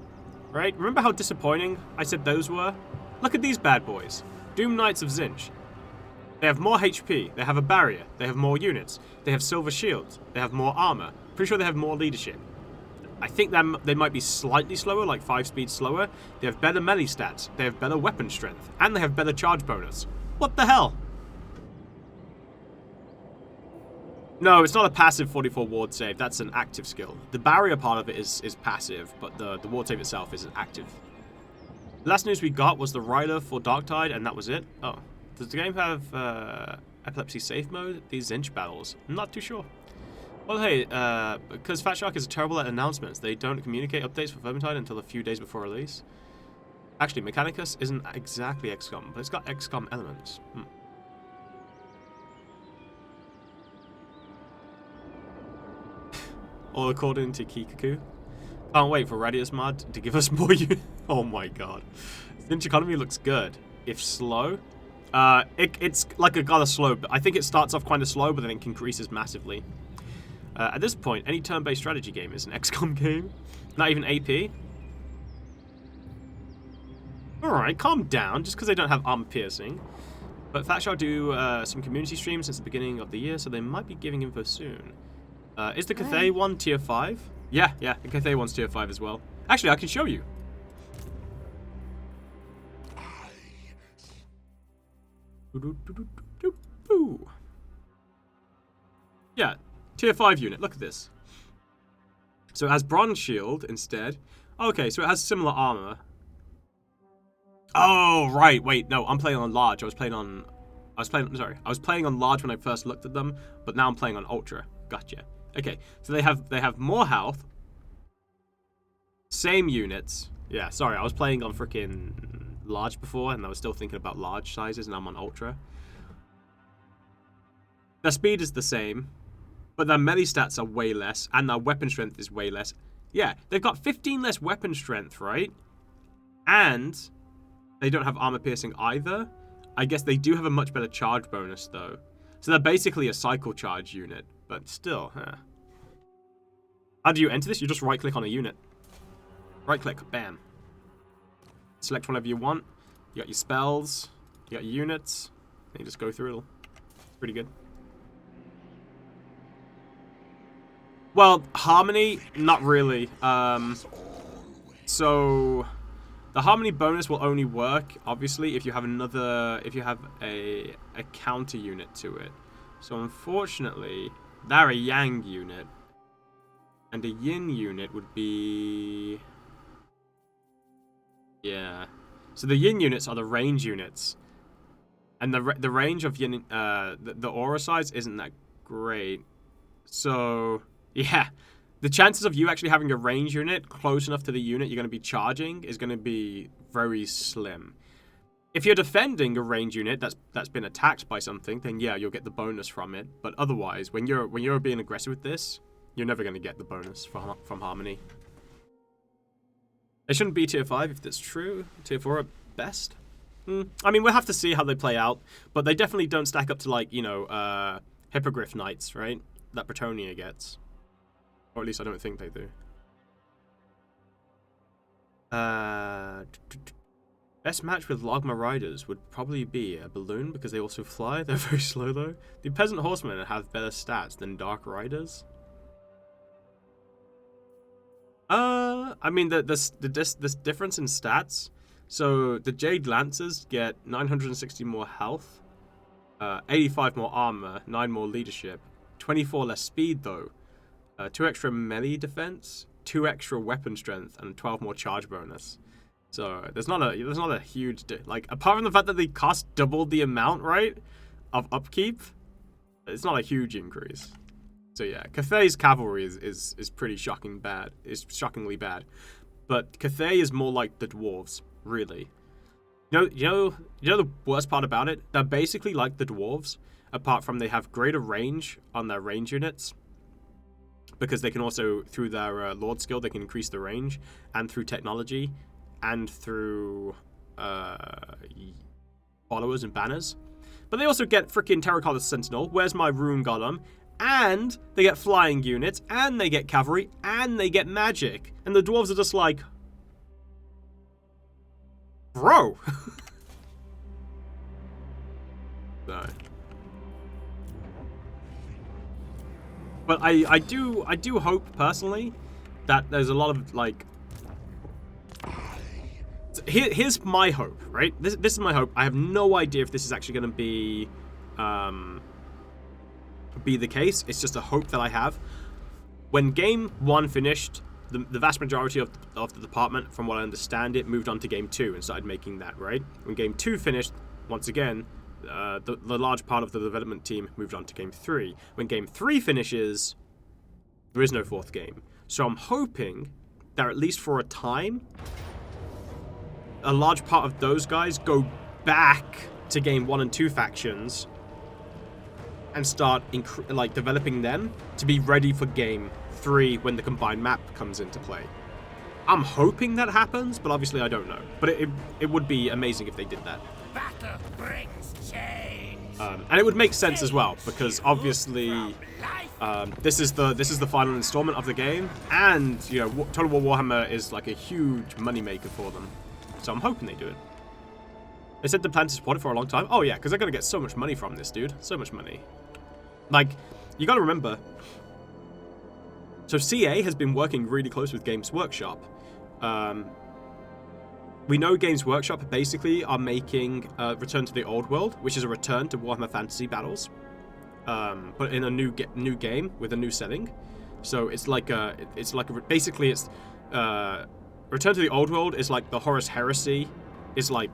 Right? Remember how disappointing I said those were? Look at these bad boys. Doom Knights of Zinch. They have more HP, they have a barrier, they have more units, they have silver shields, they have more armor. Pretty sure they have more leadership. I think they might be slightly slower, like 5 speed slower. They have better melee stats, they have better weapon strength, and they have better charge bonus. What the hell? No, it's not a passive 44 ward save, that's an active skill. The barrier part of it is passive, but the ward save itself is active. The last news we got was the rider for Darktide, and that was it. Oh. Does the game have epilepsy safe mode? These Zinch battles? I'm not too sure. Well, hey, because Fat Shark is terrible at announcements, they don't communicate updates for Vermintide until a few days before release. Actually, Mechanicus isn't exactly XCOM, but it's got XCOM elements. All according to Kikaku. Can't wait for Radius Mod to give us more units. Oh my god. Zinch economy looks good. If slow... it's like a kind of slow, but I think it starts off kind of slow, but then it increases massively. At this point, any turn-based strategy game is an XCOM game. Not even AP. Alright, calm down, just because they don't have armor piercing. But Fat Shark do some community streams since the beginning of the year, so they might be giving info soon. Is the Cathay one tier 5? Yeah, the Cathay one's tier 5 as well. Actually, I can show you. Yeah, tier 5 unit. Look at this. So it has bronze shield instead. Okay, so it has similar armor. Oh, right. Wait, no, I'm playing on large. I was playing on large when I first looked at them, but now I'm playing on ultra. Gotcha. Okay, so they have more health. Same units. Yeah, sorry, I was playing on freaking large before, and I was still thinking about large sizes, and I'm on ultra. Their speed is the same, but their melee stats are way less, and their weapon strength is way less. Yeah, they've got 15 less weapon strength, right? And they don't have armor piercing either. I guess they do have a much better charge bonus, though. So they're basically a cycle charge unit, but still, huh. How do you enter this? You just right-click on a unit. Right-click, bam. Select whatever you want. You got your spells, you got your units, and you just go through it all. Pretty good. Well, Harmony, not really. So the Harmony bonus will only work, obviously, if you have a counter unit to it. So unfortunately, they're a Yang unit, and a Yin unit would be, yeah. So the Yin units are the range units, and the range of Yin, the aura size isn't that great. So yeah, the chances of you actually having a range unit close enough to the unit you're going to be charging is going to be very slim. If you're defending a range unit that's been attacked by something, then yeah, you'll get the bonus from it. But otherwise, when you're being aggressive with this, you're never going to get the bonus from Harmony. They shouldn't be tier 5 if that's true. Tier 4 at best. I mean, we'll have to see how they play out, but they definitely don't stack up to, like, you know, Hippogriff Knights, right? That Bretonia gets. Or at least I don't think they do. Best match with Logma Riders would probably be a Balloon, because they also fly. They're very slow, though. Do Peasant Horsemen have better stats than Dark Riders? I mean, the difference in stats. So the Jade Lancers get 960 more health, 85 more armor, 9 more leadership, 24 less speed though, 2 extra melee defense, 2 extra weapon strength, and 12 more charge bonus. So there's not a huge like, apart from the fact that they cost double the amount, right, of upkeep, it's not a huge increase. So yeah, Cathay's cavalry is pretty shocking bad. Is shockingly bad, but Cathay is more like the dwarves, really. You know the worst part about it? They're basically like the dwarves, apart from they have greater range on their range units, because they can also, through their Lord skill, they can increase the range, and through technology, and through followers and banners. But they also get freaking Terracotta Sentinel. Where's my Rune Golem? And they get flying units, and they get cavalry, and they get magic. And the dwarves are just like, bro. So. But I do hope personally that there's a lot of, like, here's my hope, right? This is my hope. I have no idea if this is actually going to be the case. It's just a hope that I have. When Game 1 finished, the vast majority of the department, from what I understand it, moved on to Game 2 and started making that, right? When Game 2 finished, once again, the large part of the development team moved on to Game 3. When Game 3 finishes, there is no 4th game. So I'm hoping that at least for a time, a large part of those guys go back to Game 1 and 2 factions and start developing them to be ready for Game 3 when the combined map comes into play. I'm hoping that happens, but obviously I don't know. But it would be amazing if they did that. Battle brings change. And it would make sense as well, because obviously this is the final installment of the game, and you know, Total War Warhammer is like a huge moneymaker for them. So I'm hoping they do it. They said the plan to support it for a long time. Oh yeah, because they're gonna get so much money from this, dude. So much money. Like, you gotta remember. So CA has been working really close with Games Workshop. We know Games Workshop basically are making Return to the Old World, which is a return to Warhammer Fantasy Battles, but in a new game with a new setting. So it's like basically it's Return to the Old World is like the Horus Heresy is like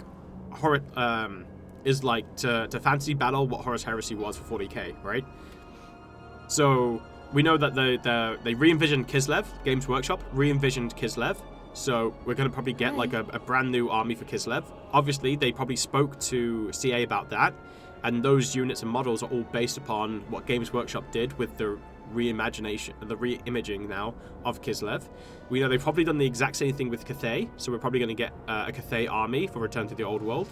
is like to fantasy battle what Horus Heresy was for 40k, right? So we know that they re-envisioned Kislev. Games Workshop re-envisioned Kislev. So we're going to probably get like a brand new army for Kislev. Obviously, they probably spoke to CA about that. And those units and models are all based upon what Games Workshop did with the re-imaging now of Kislev. We know they've probably done the exact same thing with Cathay. So we're probably going to get a Cathay army for Return to the Old World.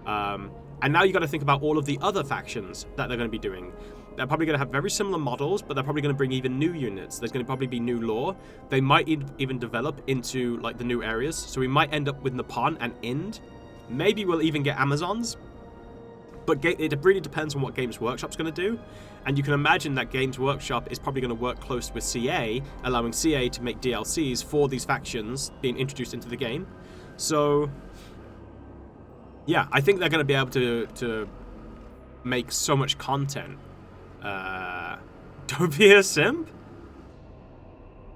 And now you got to think about all of the other factions that they're going to be doing. They're probably going to have very similar models, but they're probably going to bring even new units. There's going to probably be new lore. They might even develop into like the new areas. So we might end up with Nippon and Ind. Maybe we'll even get Amazons. But it really depends on what Games Workshop's going to do. And you can imagine that Games Workshop is probably going to work close with CA, allowing CA to make DLCs for these factions being introduced into the game. So yeah, I think they're going to be able to make so much content. Don't be a simp?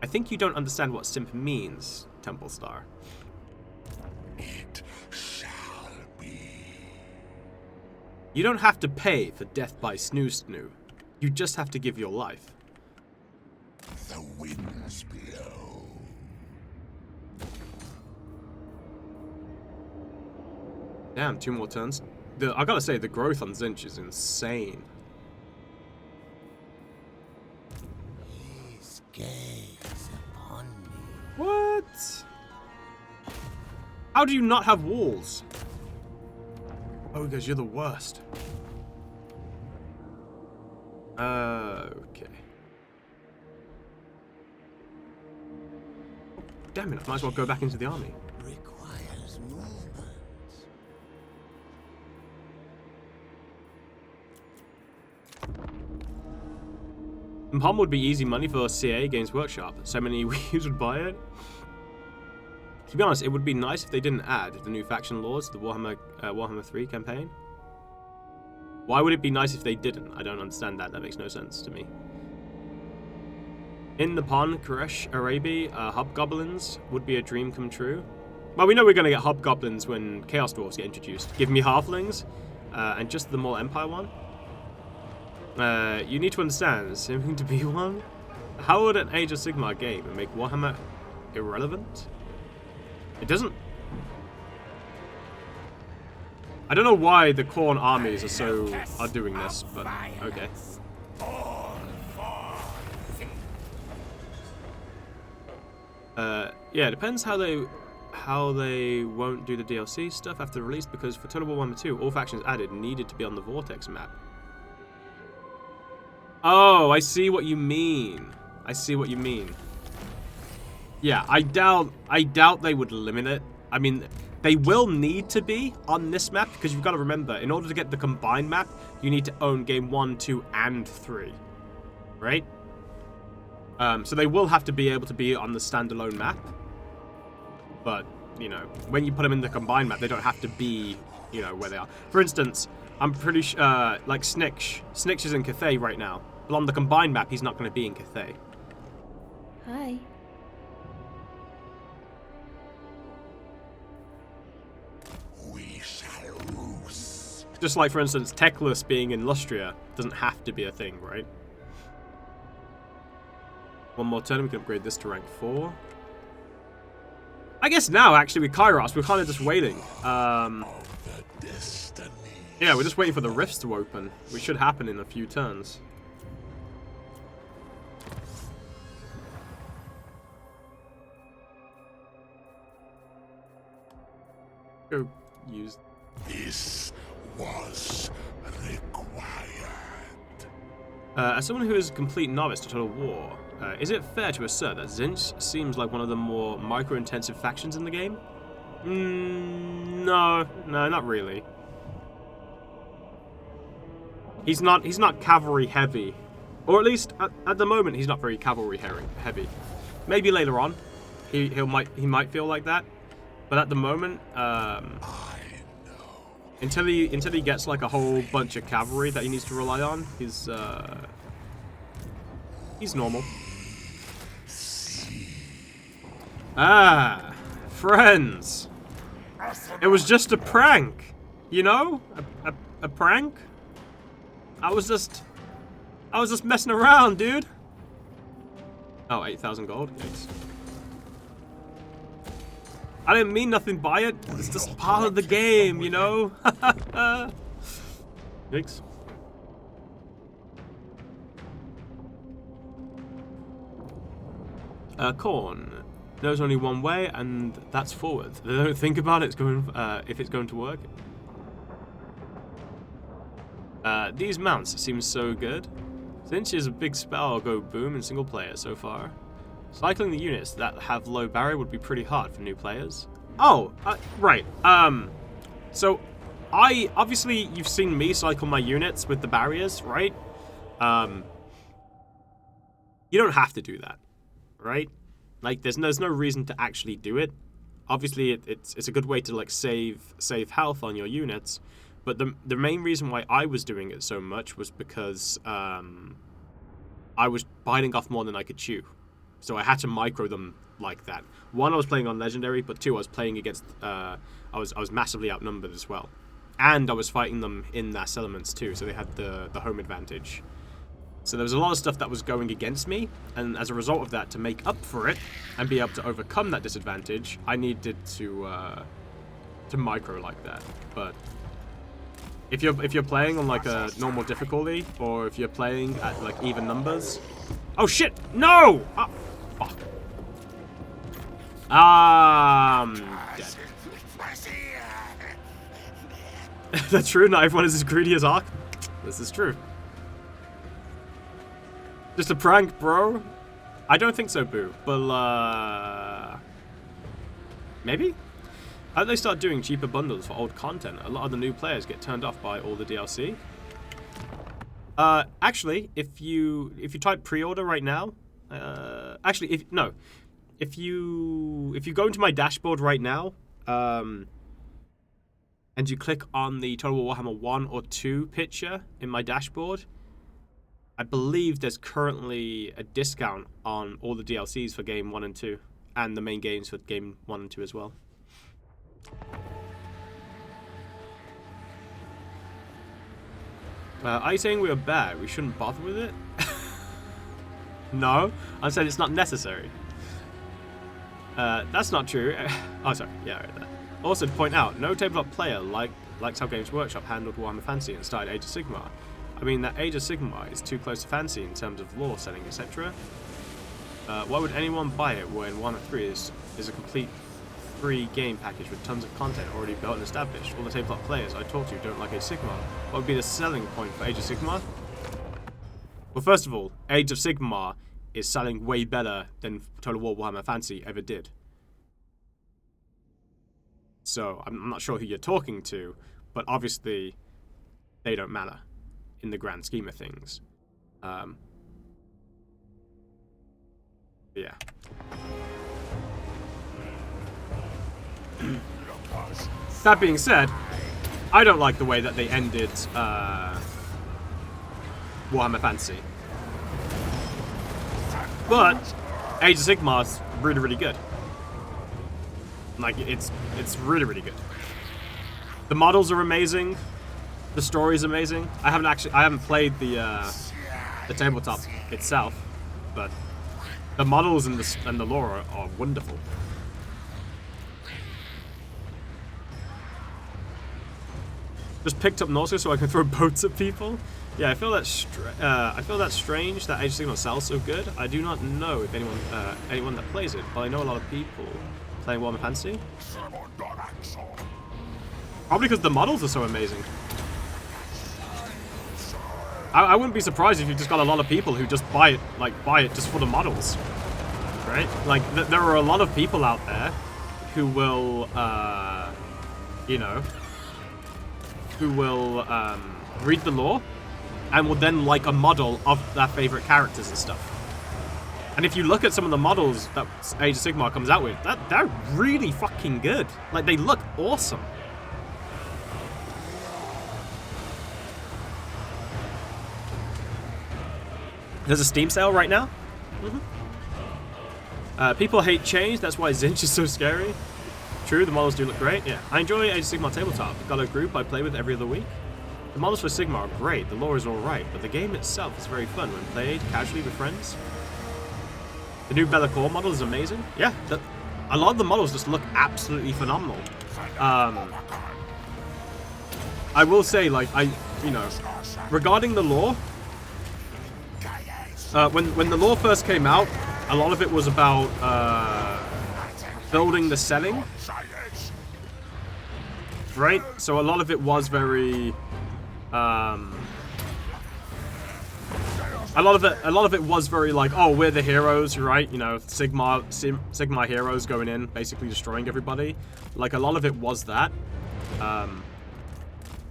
I think you don't understand what simp means, Temple Star. It shall be. You don't have to pay for death by snoo. You just have to give your life. The winds blow. Damn, 2 more turns. I gotta say, the growth on Zinch is insane. His gaze upon me. What? How do you not have walls? Oh, because you're the worst. Okay. Damn it, I might as well go back into the army. Requires movement. Palm would be easy money for CA Games Workshop. So many Wii's would buy it. To be honest, it would be nice if they didn't add the new faction laws to the Warhammer 3 campaign. Why would it be nice if they didn't? I don't understand that. That makes no sense to me. In Nippon, Koresh, Arabi, Hobgoblins would be a dream come true. Well, we know we're going to get Hobgoblins when Chaos Dwarves get introduced. Give me Halflings, and just the Mall Empire one. You need to understand, seeming to be one. How would an Age of Sigmar game and make Warhammer irrelevant? It doesn't. I don't know why the Khorne armies are doing this, but okay. Yeah, it depends how they won't do the DLC stuff after release, because for Total War 1 and 2, all factions added needed to be on the Vortex map. Oh, I see what you mean. I see what you mean. Yeah, I doubt they would limit it. I mean, they will need to be on this map, because you've got to remember, in order to get the combined map, you need to own game 1, 2, and 3. Right? So they will have to be able to be on the standalone map. But, you know, when you put them in the combined map, they don't have to be, you know, where they are. For instance, I'm pretty sure, like Snitch. Snitch is in Cathay right now. But on the combined map, he's not going to be in Cathay. Hi. We shall roost. Just like, for instance, Teclis being in Lustria doesn't have to be a thing, right? One more turn, we can upgrade this to rank 4. I guess now, actually, with Kairos, we're kind of just waiting. Yeah, we're just waiting for the rifts to open, which should happen in a few turns. Go use. This was required. As someone who is a complete novice to Total War, is it fair to assert that Zinch seems like one of the more micro-intensive factions in the game? No, not really. He's not cavalry heavy, or at least at the moment he's not very cavalry heavy. Maybe later on, he might feel like that, but at the moment, until he gets like a whole bunch of cavalry that he needs to rely on, he's normal. Ah, friends. It was just a prank. You know? A prank? I was just messing around, dude. Oh, 8,000 gold? Yikes. I didn't mean nothing by it. It's just part of the game, you know? Yikes. Corn. There's only one way, and that's forward. They don't think about it, it's going, if it's going to work. These mounts seem so good. Since is a big spell go boom in single player so far. Cycling the units that have low barrier would be pretty hard for new players. Oh, right. So obviously you've seen me cycle my units with the barriers, right? You don't have to do that, right? Like there's no reason to actually do it. Obviously it's a good way to like save health on your units. But the main reason why I was doing it so much was because I was biting off more than I could chew. So I had to micro them like that. One, I was playing on Legendary, but two, I was playing against... I was massively outnumbered as well. And I was fighting them in their settlements too, so they had the home advantage. So there was a lot of stuff that was going against me, and as a result of that, to make up for it, and be able to overcome that disadvantage, I needed to micro like that. But... If you're playing on like a normal difficulty, or if you're playing at like even numbers, oh shit, no! Oh, fuck. Dead. That's true. Not everyone is as greedy as Ark. This is true. Just a prank, bro. I don't think so, Boo. But maybe. As they start doing cheaper bundles for old content, a lot of the new players get turned off by all the DLC. Actually, if you type pre-order right now, if you go into my dashboard right now, and you click on the Total War Warhammer 1 or 2 picture in my dashboard, I believe there's currently a discount on all the DLCs for Game 1 and 2, and the main games for Game 1 and 2 as well. Are you saying we are bad? We shouldn't bother with it? No, I'm saying it's not necessary. That's not true. Oh, sorry. Yeah, right there. Also, to point out, no tabletop player likes how Games Workshop handled Warhammer Fantasy and started Age of Sigmar. I mean, that Age of Sigmar is too close to Fantasy in terms of lore setting, etc. Why would anyone buy it when Warhammer 3 is a complete free game package with tons of content already built and established? All the tabletop players I talk to don't like Age of Sigmar. What would be the selling point for Age of Sigmar? Well, first of all, Age of Sigmar is selling way better than Total War Warhammer Fantasy ever did. So, I'm not sure who you're talking to, but obviously they don't matter in the grand scheme of things. Yeah. That being said, I don't like the way that they ended Warhammer Fantasy. But Age of Sigmar's really, really good. Like, it's really, really good. The models are amazing. The story is amazing. I haven't played the tabletop itself, but the models and the lore are wonderful. Just picked up Nausea so I can throw boats at people. Yeah, I feel that's strange that Age of Sigmar sells so good. I do not know if anyone that plays it, but I know a lot of people playing Warhammer Fantasy. Probably because the models are so amazing. I wouldn't be surprised if you just got a lot of people who just buy it just for the models, right? Like there are a lot of people out there who will, read the lore and will then like a model of their favorite characters and stuff. And if you look at some of the models that Age of Sigmar comes out with, they're really fucking good. Like, they look awesome. There's a Steam sale right now. People hate change, that's why Zinch is so scary. True, the models do look great. Yeah, I enjoy Age of Sigmar Tabletop. Got a group I play with every other week. The models for Sigmar are great, the lore is alright, but the game itself is very fun when played casually with friends. The new Bella Core model is amazing. Yeah, a lot of the models just look absolutely phenomenal. I will say, like, regarding the lore, when the lore first came out, a lot of it was about building the setting, right? So a lot of it was very, a lot of it was very like, oh, we're the heroes, right? You know, Sigmar heroes going in, basically destroying everybody. Like, a lot of it was that.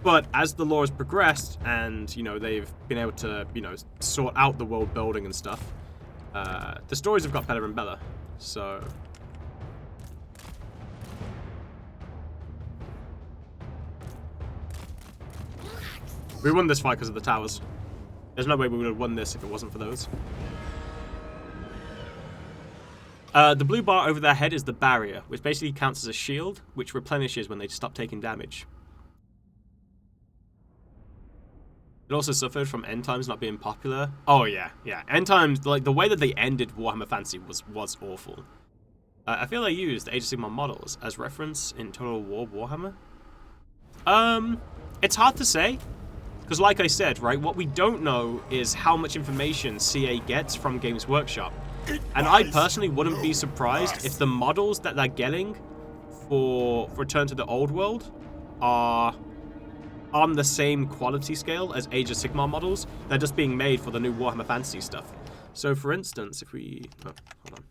But as the lore has progressed, and you know they've been able to, you know, sort out the world building and stuff, the stories have got better and better. So. We won this fight because of the towers. There's no way we would have won this if it wasn't for those. The blue bar over their head is the barrier, which basically counts as a shield, which replenishes when they stop taking damage. It also suffered from End Times not being popular. Oh yeah, yeah. End Times, like the way that they ended Warhammer Fantasy was awful. I feel they used Age of Sigmar models as reference in Total War Warhammer. It's hard to say. Because like I said, right, what we don't know is how much information CA gets from Games Workshop. And I personally wouldn't be surprised if the models that they're getting for Return to the Old World are on the same quality scale as Age of Sigmar models. They're just being made for the new Warhammer Fantasy stuff. So for instance, if we... Oh, hold on.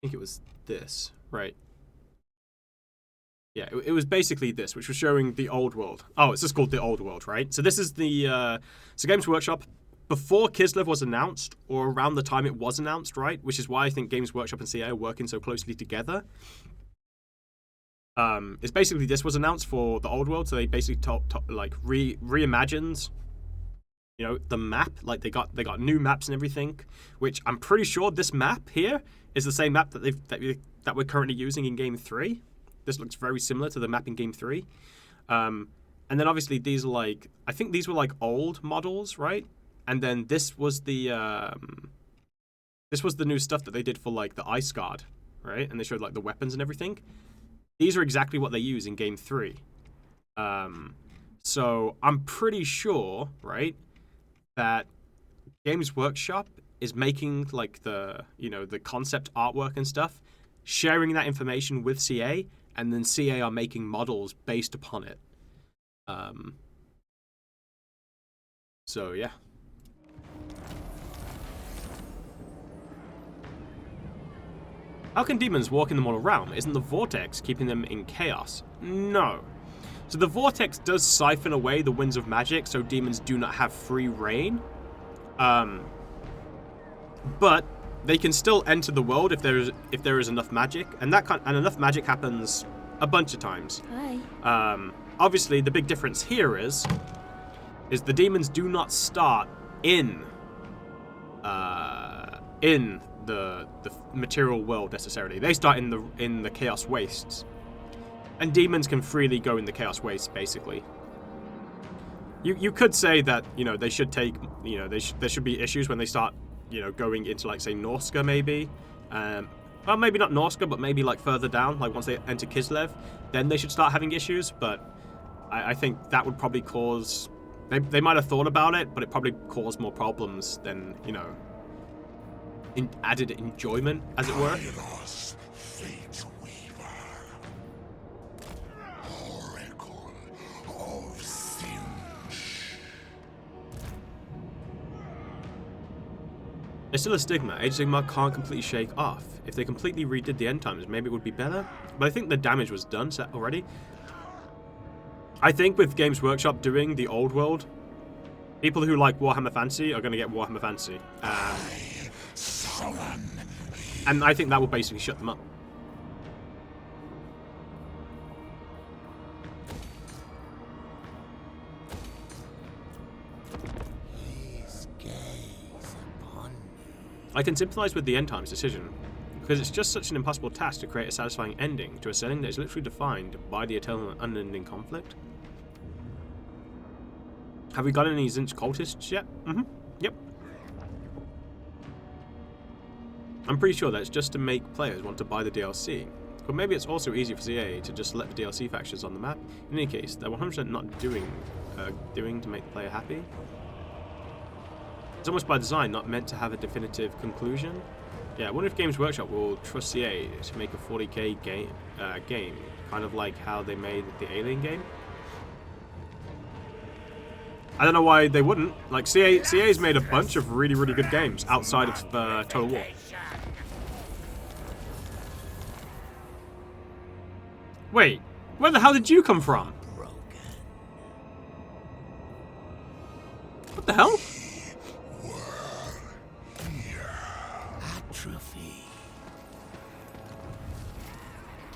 I think it was this, right? Yeah, it was basically this, which was showing the old world. Oh, it's just called the old world, right? So this is the so Games Workshop before Kislev was announced, or around the time it was announced, right? Which is why I think Games Workshop and CA are working so closely together. It's basically this was announced for the old world, so they basically reimagined, you know, the map. Like they got new maps and everything, which I'm pretty sure this map here is the same map that we're currently using in Game 3. This looks very similar to the map in Game 3. And then obviously these are like, I think these were like old models, right? And then this was the new stuff that they did for like the Ice Guard, right? And they showed like the weapons and everything. These are exactly what they use in Game 3. So I'm pretty sure, right, that Games Workshop is making like the, you know, the concept artwork and stuff, sharing that information with CA, and then CA are making models based upon it. So yeah. How can demons walk in the mortal realm? Isn't the vortex keeping them in chaos? No. So the vortex does siphon away the winds of magic, so demons do not have free reign. But they can still enter the world if there is enough magic, and enough magic happens a bunch of times. Hi. Obviously, the big difference here is the demons do not start in the material world necessarily. They start in the chaos wastes, and demons can freely go in the chaos wastes. Basically, you could say that, you know, they should take, you know, there should be issues when they start, you know, going into like say Norska maybe, well maybe not Norska, but maybe like further down, like once they enter Kislev, then they should start having issues. But I think that would probably cause, they might have thought about it, but it probably caused more problems than, you know, added enjoyment, as it were. Kairos, Fate Weaver, Oracle of Singe. There's still a stigma Age of Sigmar can't completely shake off. If they completely redid the end times, maybe it would be better. But I think the damage was done already. I think with Games Workshop doing the old world, people who like Warhammer Fantasy are going to get Warhammer Fantasy. And I think that will basically shut them up. I can sympathize with the End Times decision, because it's just such an impossible task to create a satisfying ending to a setting that is literally defined by the eternal and unending conflict. Have we got any Zinch cultists yet? Yep. I'm pretty sure that's just to make players want to buy the DLC. But maybe it's also easy for CA to just let the DLC factions on the map. In any case, they're 100% not doing to make the player happy. It's almost by design not meant to have a definitive conclusion. Yeah, I wonder if Games Workshop will trust CA to make a 40k game, kind of like how they made the Alien game. I don't know why they wouldn't. Like, CA's made a bunch of really, really good games outside of Total War. Wait, where the hell did you come from? What the hell? Atrophy.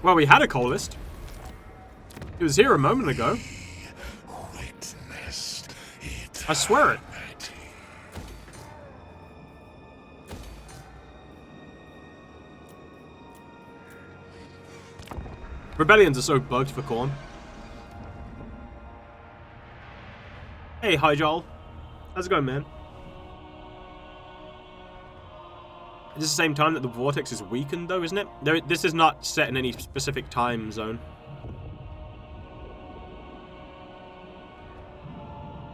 Well, we had a coalist. It was here a moment ago. I swear it. Rebellions are so bugged for corn. Hey, hi Joel. How's it going, man? It's the same time that the vortex is weakened, though, isn't it? This is not set in any specific time zone.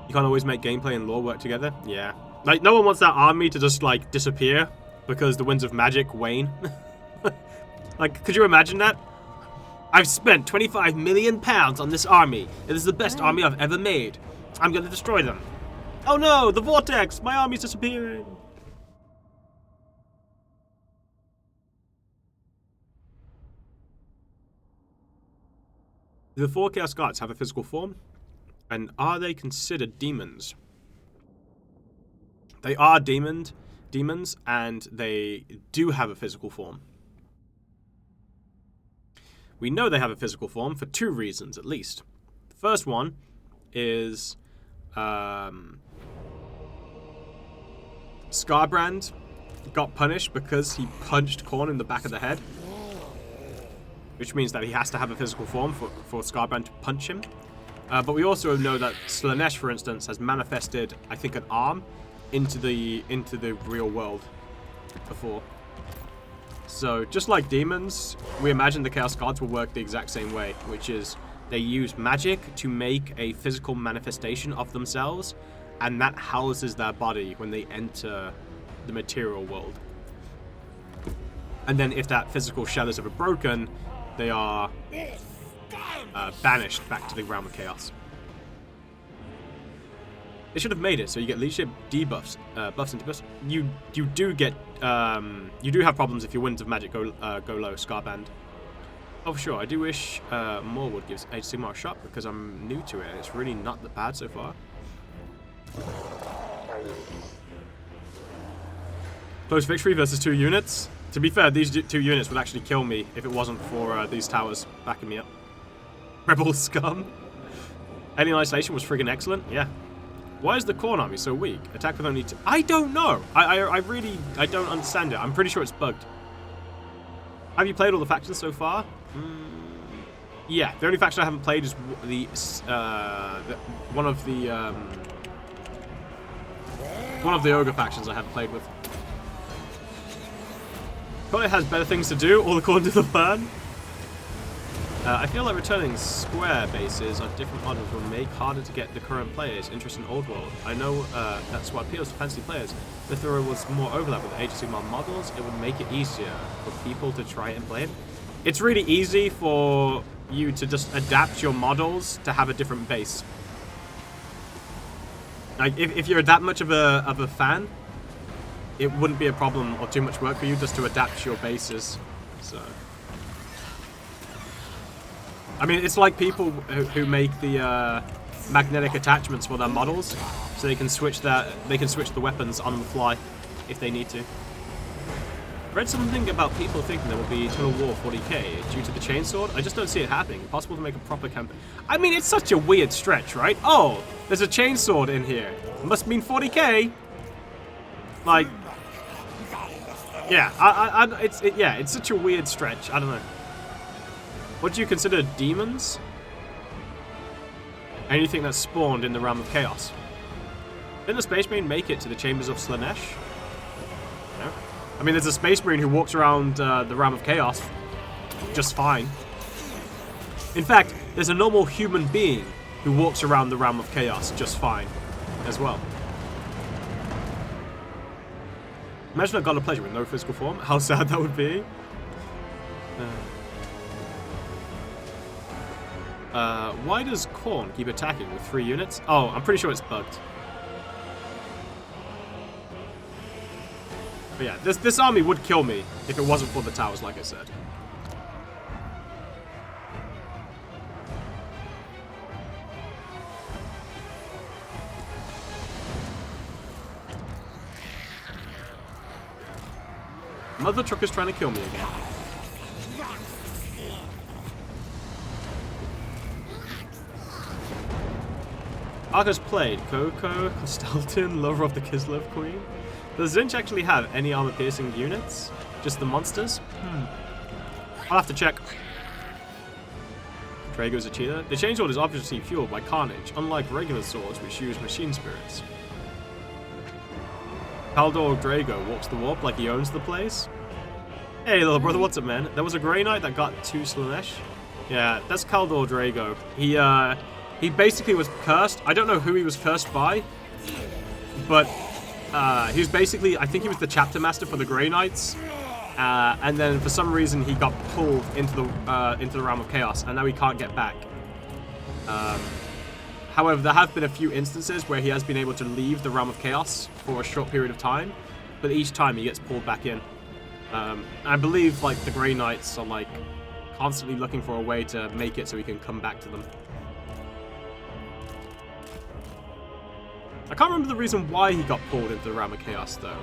You can't always make gameplay and lore work together. Yeah. Like, no one wants that army to just, like, disappear because the winds of magic wane. Like, could you imagine that? I've spent 25 million pounds on this army. It is the best army I've ever made. I'm gonna destroy them. Oh no, the vortex! My army's disappearing! Do the 4 Chaos Guards have a physical form? And are they considered demons? They are demons, and they do have a physical form. We know they have a physical form for 2 reasons, at least. The first one is Scarbrand got punished because he punched Khorne in the back of the head, which means that he has to have a physical form for Scarbrand to punch him. But we also know that Slaanesh, for instance, has manifested, I think, an arm into the real world before. So, just like demons, we imagine the Chaos Guards will work the exact same way, which is they use magic to make a physical manifestation of themselves, and that houses their body when they enter the material world. And then if that physical shell is ever broken, they are banished back to the realm of chaos. They should have made it so you get leadership debuffs, buffs and debuffs. You do get you do have problems if your winds of magic go low, Scarband. Oh sure, I do wish more would give Age of Sigmar a shot because I'm new to it. It's really not that bad so far. Close victory versus 2 units. To be fair, these 2 units would actually kill me if it wasn't for these towers backing me up. Rebel scum. Alien Isolation was friggin' excellent. Yeah. Why is the Khorne army so weak? Attack with only 2. I don't know. I really don't understand it. I'm pretty sure it's bugged. Have you played all the factions so far? Yeah. The only faction I haven't played is one of the ogre factions I haven't played with. Probably has better things to do, all according to the plan. I feel like returning square bases on different models will make harder to get the current players interested in Old World. I know that's what appeals to fantasy players. If there was more overlap with Age of Sigmar models, it would make it easier for people to try and play it. It's really easy for you to just adapt your models to have a different base. Like, if you're that much of a fan, it wouldn't be a problem or too much work for you just to adapt your bases. So, I mean, it's like people who make the magnetic attachments for their models, so they can switch the weapons on the fly if they need to. Read something about people thinking there will be Total War 40k due to the chainsword. I just don't see it happening. Impossible to make a proper campaign. I mean, it's such a weird stretch, right? Oh, there's a chainsword in here. It must mean 40k. Like, yeah, it's such a weird stretch. I don't know. What do you consider demons? Anything that's spawned in the realm of chaos. Didn't the Space Marine make it to the chambers of Slanesh? No. I mean, there's a Space Marine who walks around the realm of chaos just fine. In fact, there's a normal human being who walks around the realm of chaos just fine as well. Imagine a god of pleasure with no physical form. How sad that would be. Why does Khorne keep attacking with 3 units? Oh, I'm pretty sure it's bugged. But yeah, this army would kill me if it wasn't for the towers, like I said. Mother trucker's trying to kill me again. Arcos played Coco, Stelton, lover of the Kislev Queen. Does Zinch actually have any armor-piercing units? Just the monsters? I'll have to check. Drago's a cheater. The chainsword is obviously fueled by carnage, unlike regular swords which use machine spirits. Kaldor Drago walks the warp like he owns the place. Hey little brother, what's up man? There was a Grey Knight that got 2 Slanesh. Yeah, that's Kaldor Drago. He basically was cursed. I don't know who he was cursed by, but he was basically, I think he was the chapter master for the Grey Knights, and then for some reason he got pulled into the realm of chaos, and now he can't get back. However, there have been a few instances where he has been able to leave the realm of chaos for a short period of time, but each time he gets pulled back in. I believe like the Grey Knights are like constantly looking for a way to make it so he can come back to them. I can't remember the reason why he got pulled into the realm of chaos, though.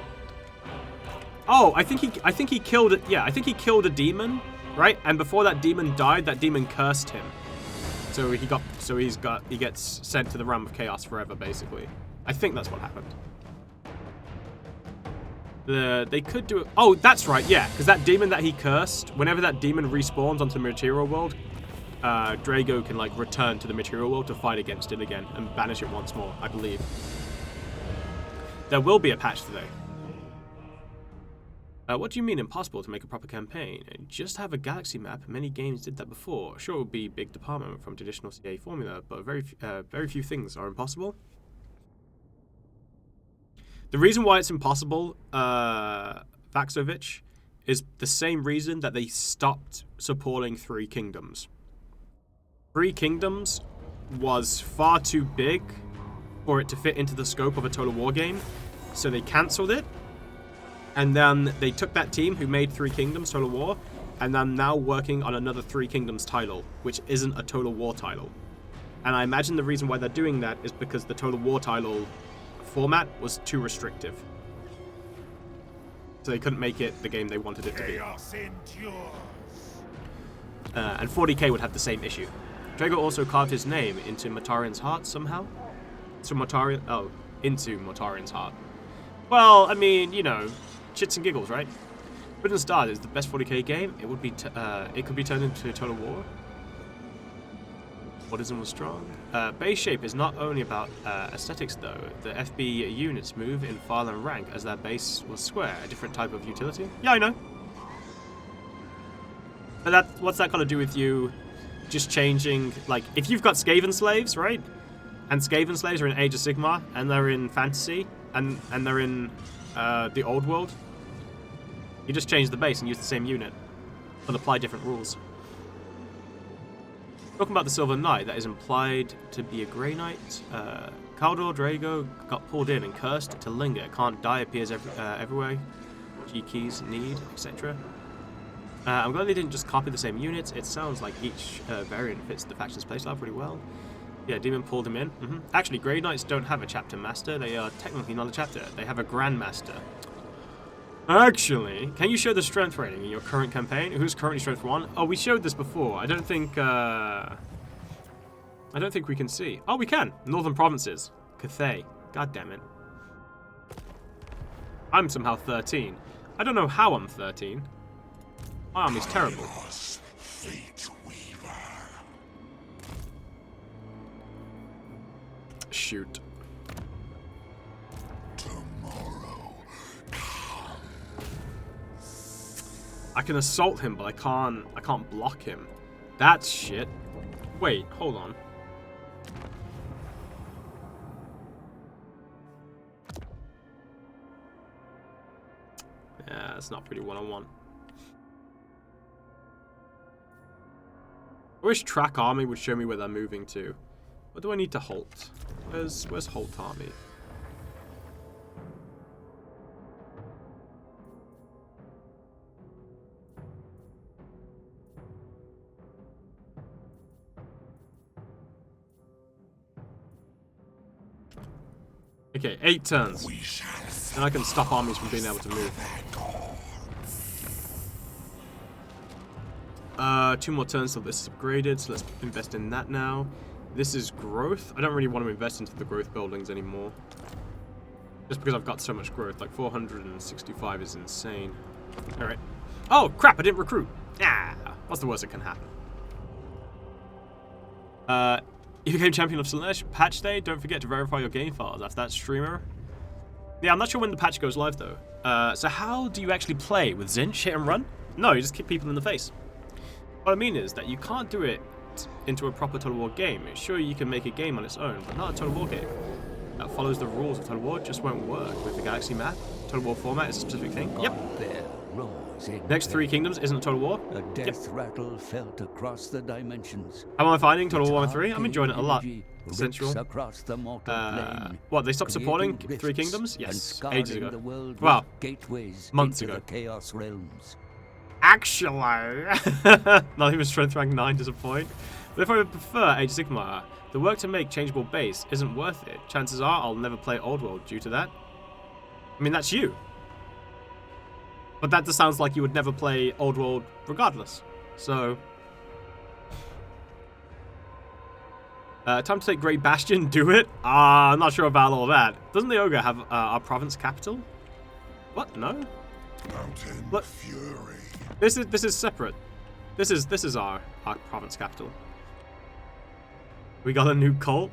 Oh, I think he killed it. Yeah, I think he killed a demon, right? And before that demon died, that demon cursed him. So he gets sent to the realm of chaos forever, basically. I think that's what happened. They could do it. Oh, that's right. Yeah, because that demon that he cursed, whenever that demon respawns onto the material world, Drago can like return to the material world to fight against it again and banish it once more, I believe. There will be a patch today. What do you mean impossible to make a proper campaign? Just have a galaxy map. Many games did that before. Sure, it would be a big department from traditional CA formula, but very few things are impossible. The reason why it's impossible, Vaxovich, is the same reason that they stopped supporting Three Kingdoms. Three Kingdoms was far too big for it to fit into the scope of a Total War game, so they cancelled it, and then they took that team who made Three Kingdoms Total War, and they're now working on another Three Kingdoms title, which isn't a Total War title. And I imagine the reason why they're doing that is because the Total War title format was too restrictive. So they couldn't make it the game they wanted it to be. And 40k would have the same issue. Drago also carved his name into Mortarian's heart somehow. So into Mortarian's heart. Well, I mean, you know, shits and giggles, right? Written Star is the best 40k game. It would be, it could be turned into Total War. Buddhism was strong. Base shape is not only about aesthetics though. The FB units move in file and rank as their base was square, a different type of utility. Yeah, I know. But what's that got to do with you just changing, like, if you've got Skaven slaves, right? And Skaven slaves are in Age of Sigmar, and they're in Fantasy, and they're in the Old World, you just change the base and use the same unit, but apply different rules. Talking about the Silver Knight, that is implied to be a Grey Knight. Kaldor Drago got pulled in and cursed to linger. Can't die, appears everywhere. G keys, need, etc. I'm glad they didn't just copy the same units. It sounds like each variant fits the faction's playstyle pretty well. Yeah, Demon pulled him in. Actually, Grey Knights don't have a chapter master. They are technically not a chapter. They have a Grand Master. Actually, can you show the strength rating in your current campaign? Who's currently strength 1? Oh, we showed this before. I don't think we can see. Oh, we can. Northern provinces. Cathay. God damn it. I'm somehow 13. I don't know how I'm 13. My army's terrible. Kairos, Fate Weaver. Shoot. Tomorrow. I can assault him, but I can't block him. That's shit. Wait, hold on. Yeah, it's not pretty one-on-one. I wish track army would show me where they're moving to. What do I need to halt? Where's halt army? Okay, 8 turns. We shall And I can stop armies from being able to move. 2 more turns till this is upgraded, so let's invest in that now. This is growth. I don't really want to invest into the growth buildings anymore. Just because I've got so much growth. Like 465 is insane. Alright. Oh, crap, I didn't recruit. Ah, what's the worst that can happen? If you became champion of Slanesh patch day, don't forget to verify your game files after that streamer. Yeah, I'm not sure when the patch goes live though. So how do you actually play? With Zinch, hit and run? No, you just kick people in the face. What I mean is that you can't do it into a proper Total War game. Sure, you can make a game on its own, but not a Total War game. That follows the rules of Total War, just won't work with the Galaxy map. Total War format is a specific thing. Yep. Next 3 Kingdoms isn't Total War. A death rattle felt across the dimensions. How am I finding Total War 3? I'm enjoying it a lot. Central. Across the mortal plane, What, they stopped supporting creating 3 rifts Kingdoms? and Yes, scarring ages ago. the world Wow, with gateways months into ago. the Chaos realms. Actually, not even strength rank 9 disappoint. But if I would prefer Age of Sigmar, the work to make changeable base isn't worth it. Chances are I'll never play Old World due to that. I mean, that's you. But that just sounds like you would never play Old World regardless. So... time to take Great Bastion, do it? I'm not sure about all that. Doesn't the Ogre have our province capital? What? No? Mountain Look. Fury. This is separate. This is our province capital. We got a new cult.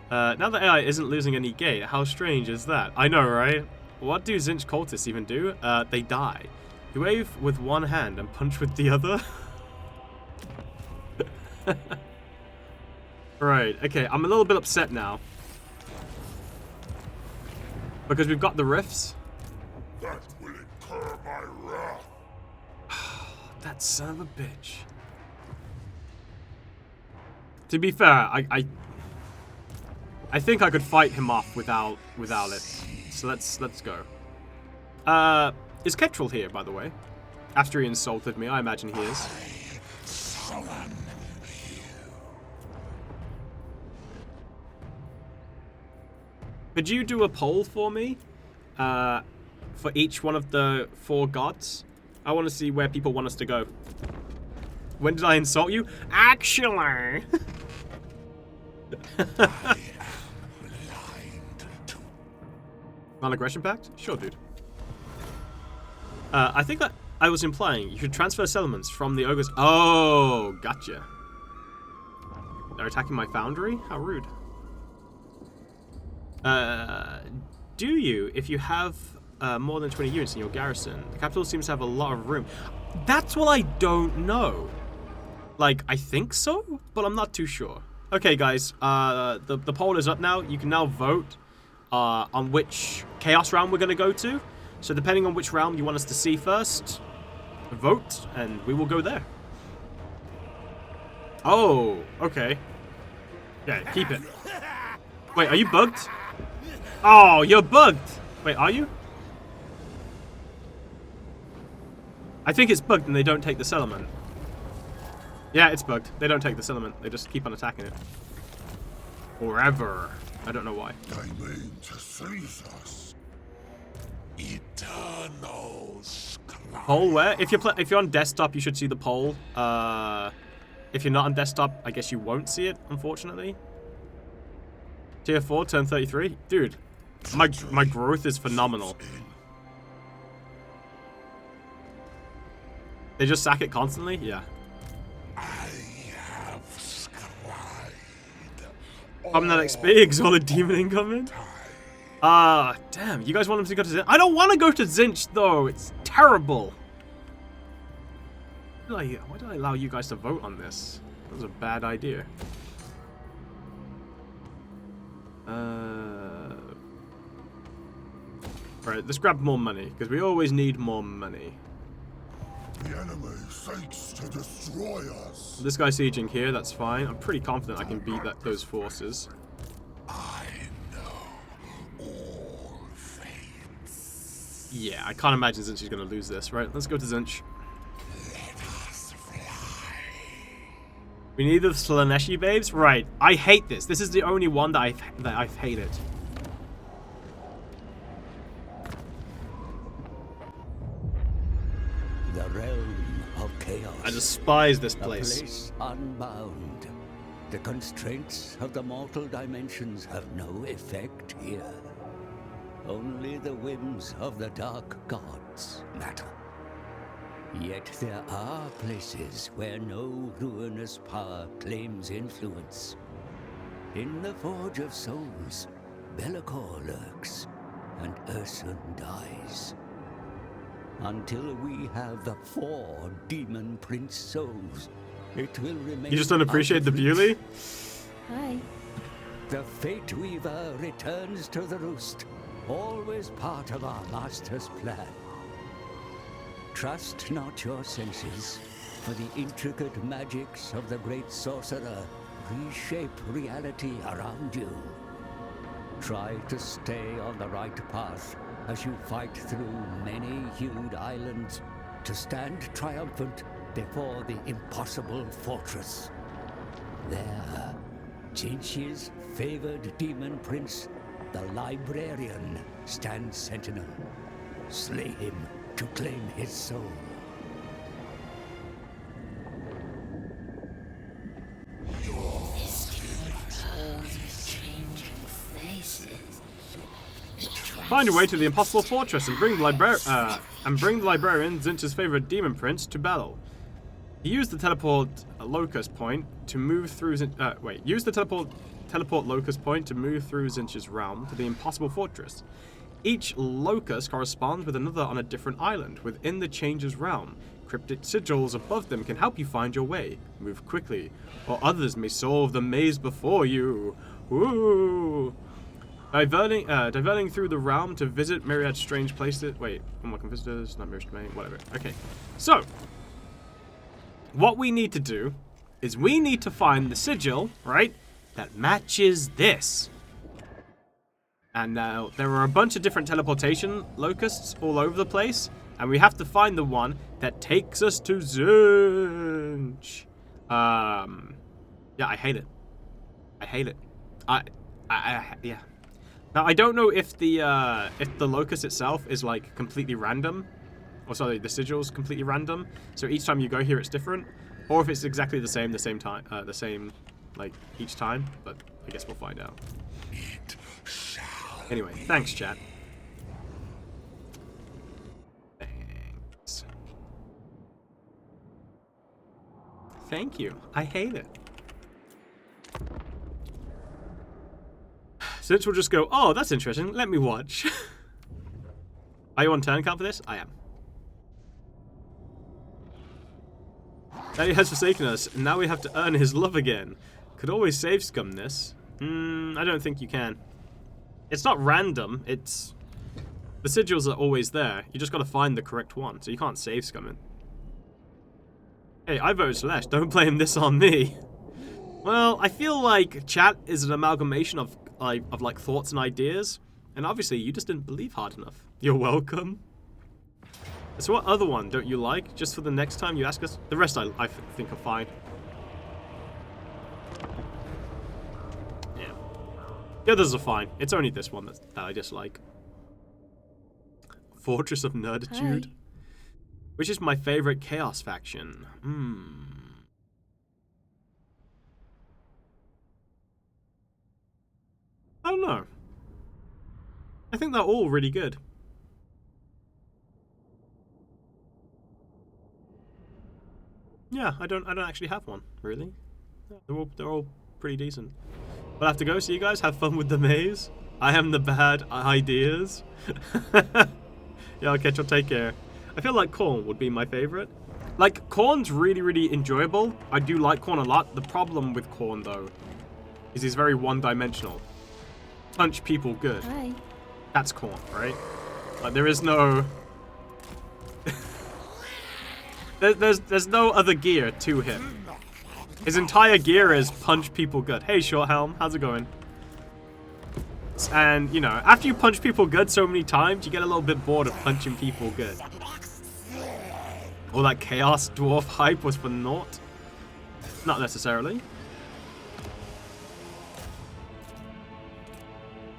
Now that AI isn't losing any gate, how strange is that? I know, right? What do Zinch cultists even do? They die. You wave with one hand and punch with the other? Right, okay, I'm a little bit upset now. Because we've got the rifts. That will incur my wrath. That son of a bitch. To be fair, I think I could fight him off without it. So let's go. Is Ketrel here, by the way? After he insulted me, I imagine he is. Could you do a poll for me? For each one of the 4 gods? I want to see where people want us to go. When did I insult you? Actually! Non-aggression pact? Sure, dude. I think that I was implying you should transfer settlements from the ogres. Oh, gotcha. They're attacking my foundry? How rude. Do you, if you have more than 20 units in your garrison? The capital seems to have a lot of room. That's what I don't know. Like, I think so, but I'm not too sure. Okay, guys, the poll is up now. You can now vote on which Chaos realm we're going to go to. So depending on which realm you want us to see first, vote, and we will go there. Oh, okay. Yeah, keep it. Wait, are you bugged? Oh, you're bugged. Wait, are you? I think it's bugged and they don't take the settlement. Yeah, it's bugged. They don't take the settlement. They just keep on attacking it. Forever. I don't know why. They mean to seize us. Eternal Poll where? If you're on desktop, you should see the poll. If you're not on desktop, I guess you won't see it, unfortunately. Tier 4, turn 33. Dude, my growth is phenomenal. They just sack it constantly? Yeah. I have scribed. From that XP, exalted demon incoming. Damn, you guys want him to go to Zinch? I don't want to go to Zinch, though. It's terrible. Why did I allow you guys to vote on this? That was a bad idea. Right, let's grab more money, because we always need more money. The enemy seeks to destroy us. This guy's sieging here, that's fine. I'm pretty confident I can beat those forces. I know all fates. Yeah, I can't imagine Zinch is going to lose this. Right, let's go to Zinch. Let us fly. We need the Slaneshi babes? Right, I hate this. This is the only one that I've hated. The realm of chaos. I despise this A place. place unbound. The constraints of the mortal dimensions have no effect here. Only the whims of the dark gods matter. Yet there are places where no ruinous power claims influence. In the Forge of Souls, Bellicor lurks, and Ursun dies. Until we have the 4 Demon Prince souls, it will remain. You just don't appreciate the out of reach. beauty? Hi. The Fate Weaver returns to the roost, always part of our master's plan. Trust not your senses, for the intricate magics of the great sorcerer reshape reality around you. Try to stay on the right path as you fight through many hued islands to stand triumphant before the impossible fortress. There, Zinch's favored demon prince, the Librarian, stands sentinel. Slay him to claim his soul. Find your way to the impossible fortress and bring the librarian, Zinch's favorite demon prince, to battle. Use the teleport locust point to move through. Use the teleport locust point to move through Zinch's realm to the impossible fortress. Each locust corresponds with another on a different island within the Changer's realm. Cryptic sigils above them can help you find your way. Move quickly, or others may solve the maze before you. Woo! Diverting through the realm to visit myriad strange places. Wait, unwelcome visitors, not mirror's domain, whatever. Okay, so what we need to do is we need to find the sigil, right, that matches this. And now there are a bunch of different teleportation locusts all over the place, and we have to find the one that takes us to Zinch. Yeah, I hate it. I hate it. Yeah. Now I don't know if the locust itself is like completely random, or sorry, the sigil's completely random. So each time you go here, it's different, or if it's exactly the same like each time. But I guess we'll find out. Anyway, thanks, chat. Thanks. Thank you. I hate it. Since we'll just go, oh, that's interesting. Let me watch. Are you on turn count for this? I am. Daddy has forsaken us, and now we have to earn his love again. Could always save scum this. I don't think you can. It's not random. It's... The sigils are always there. You just gotta find the correct one, so you can't save scum it. Hey, I voted Celeste. Don't blame this on me. Well, I feel like chat is an amalgamation of like thoughts and ideas, and obviously you just didn't believe hard enough. You're welcome. So what other one don't you like? Just for the next time you ask us? The rest I think are fine. Yeah. The others are fine. It's only this one that I dislike. Fortress of Nerditude. Hi. Which is my favorite Chaos faction? I don't know. I think they're all really good. Yeah, I don't actually have one, really. They're all pretty decent. But I have to go, see you guys, have fun with the maze. I am the bad ideas. Yeah, okay, y'all take care. I feel like Corn would be my favorite. Like, Corn's really, really enjoyable. I do like Corn a lot. The problem with Corn, though, is he's very one-dimensional. Punch people good. Hi. That's Corn, right? Like, there is no... there's no other gear to him. His entire gear is punch people good. Hey, Short Helm, how's it going? And, you know, after you punch people good so many times, you get a little bit bored of punching people good. All that Chaos Dwarf hype was for naught? Not necessarily.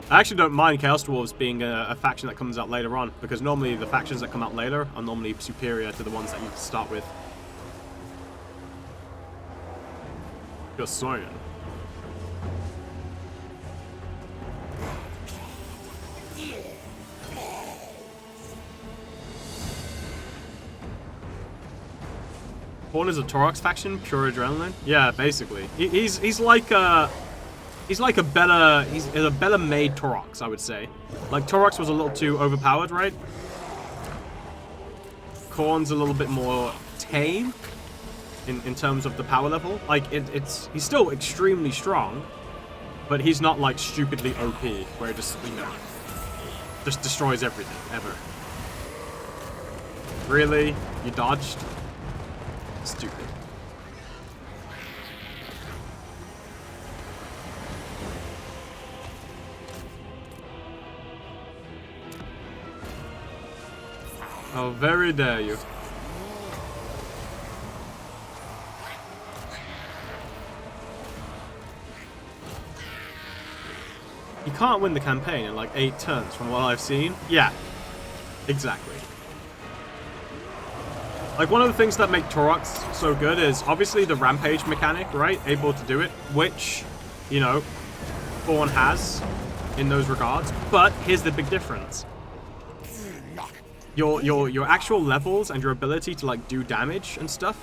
I actually don't mind Chaos Dwarves being a faction that comes out later on, because normally the factions that come out later are normally superior to the ones that you start with. Just saying. Corn is a Torox faction, pure adrenaline. Yeah, basically. He's like a better made Torox, I would say. Like Torox was a little too overpowered, right? Corn's a little bit more tame in terms of the power level. Like he's still extremely strong, but he's not like stupidly OP where it just, you know, just destroys everything ever. Really? You dodged? Stupid. How very dare you. You can't win the campaign in like 8 turns from what I've seen. Yeah, exactly. Like, one of the things that make Torox so good is obviously the rampage mechanic, right? Able to do it, which, you know, Thorn has in those regards. But here's the big difference. Your actual levels and your ability to, like, do damage and stuff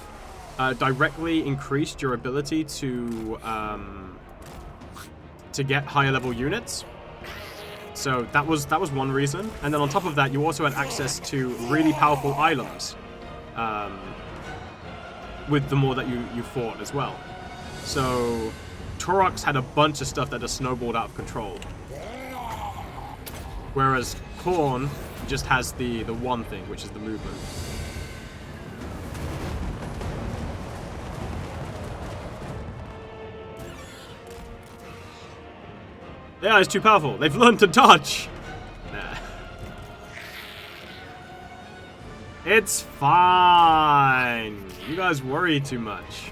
directly increased your ability to get higher level units. So that was one reason. And then on top of that, you also had access to really powerful items. With the more that you fought as well. So Torox had a bunch of stuff that just snowballed out of control. Whereas Khorne just has the one thing, which is the movement. Yeah, it's too powerful. They've learned to dodge. Nah. It's fine. You guys worry too much.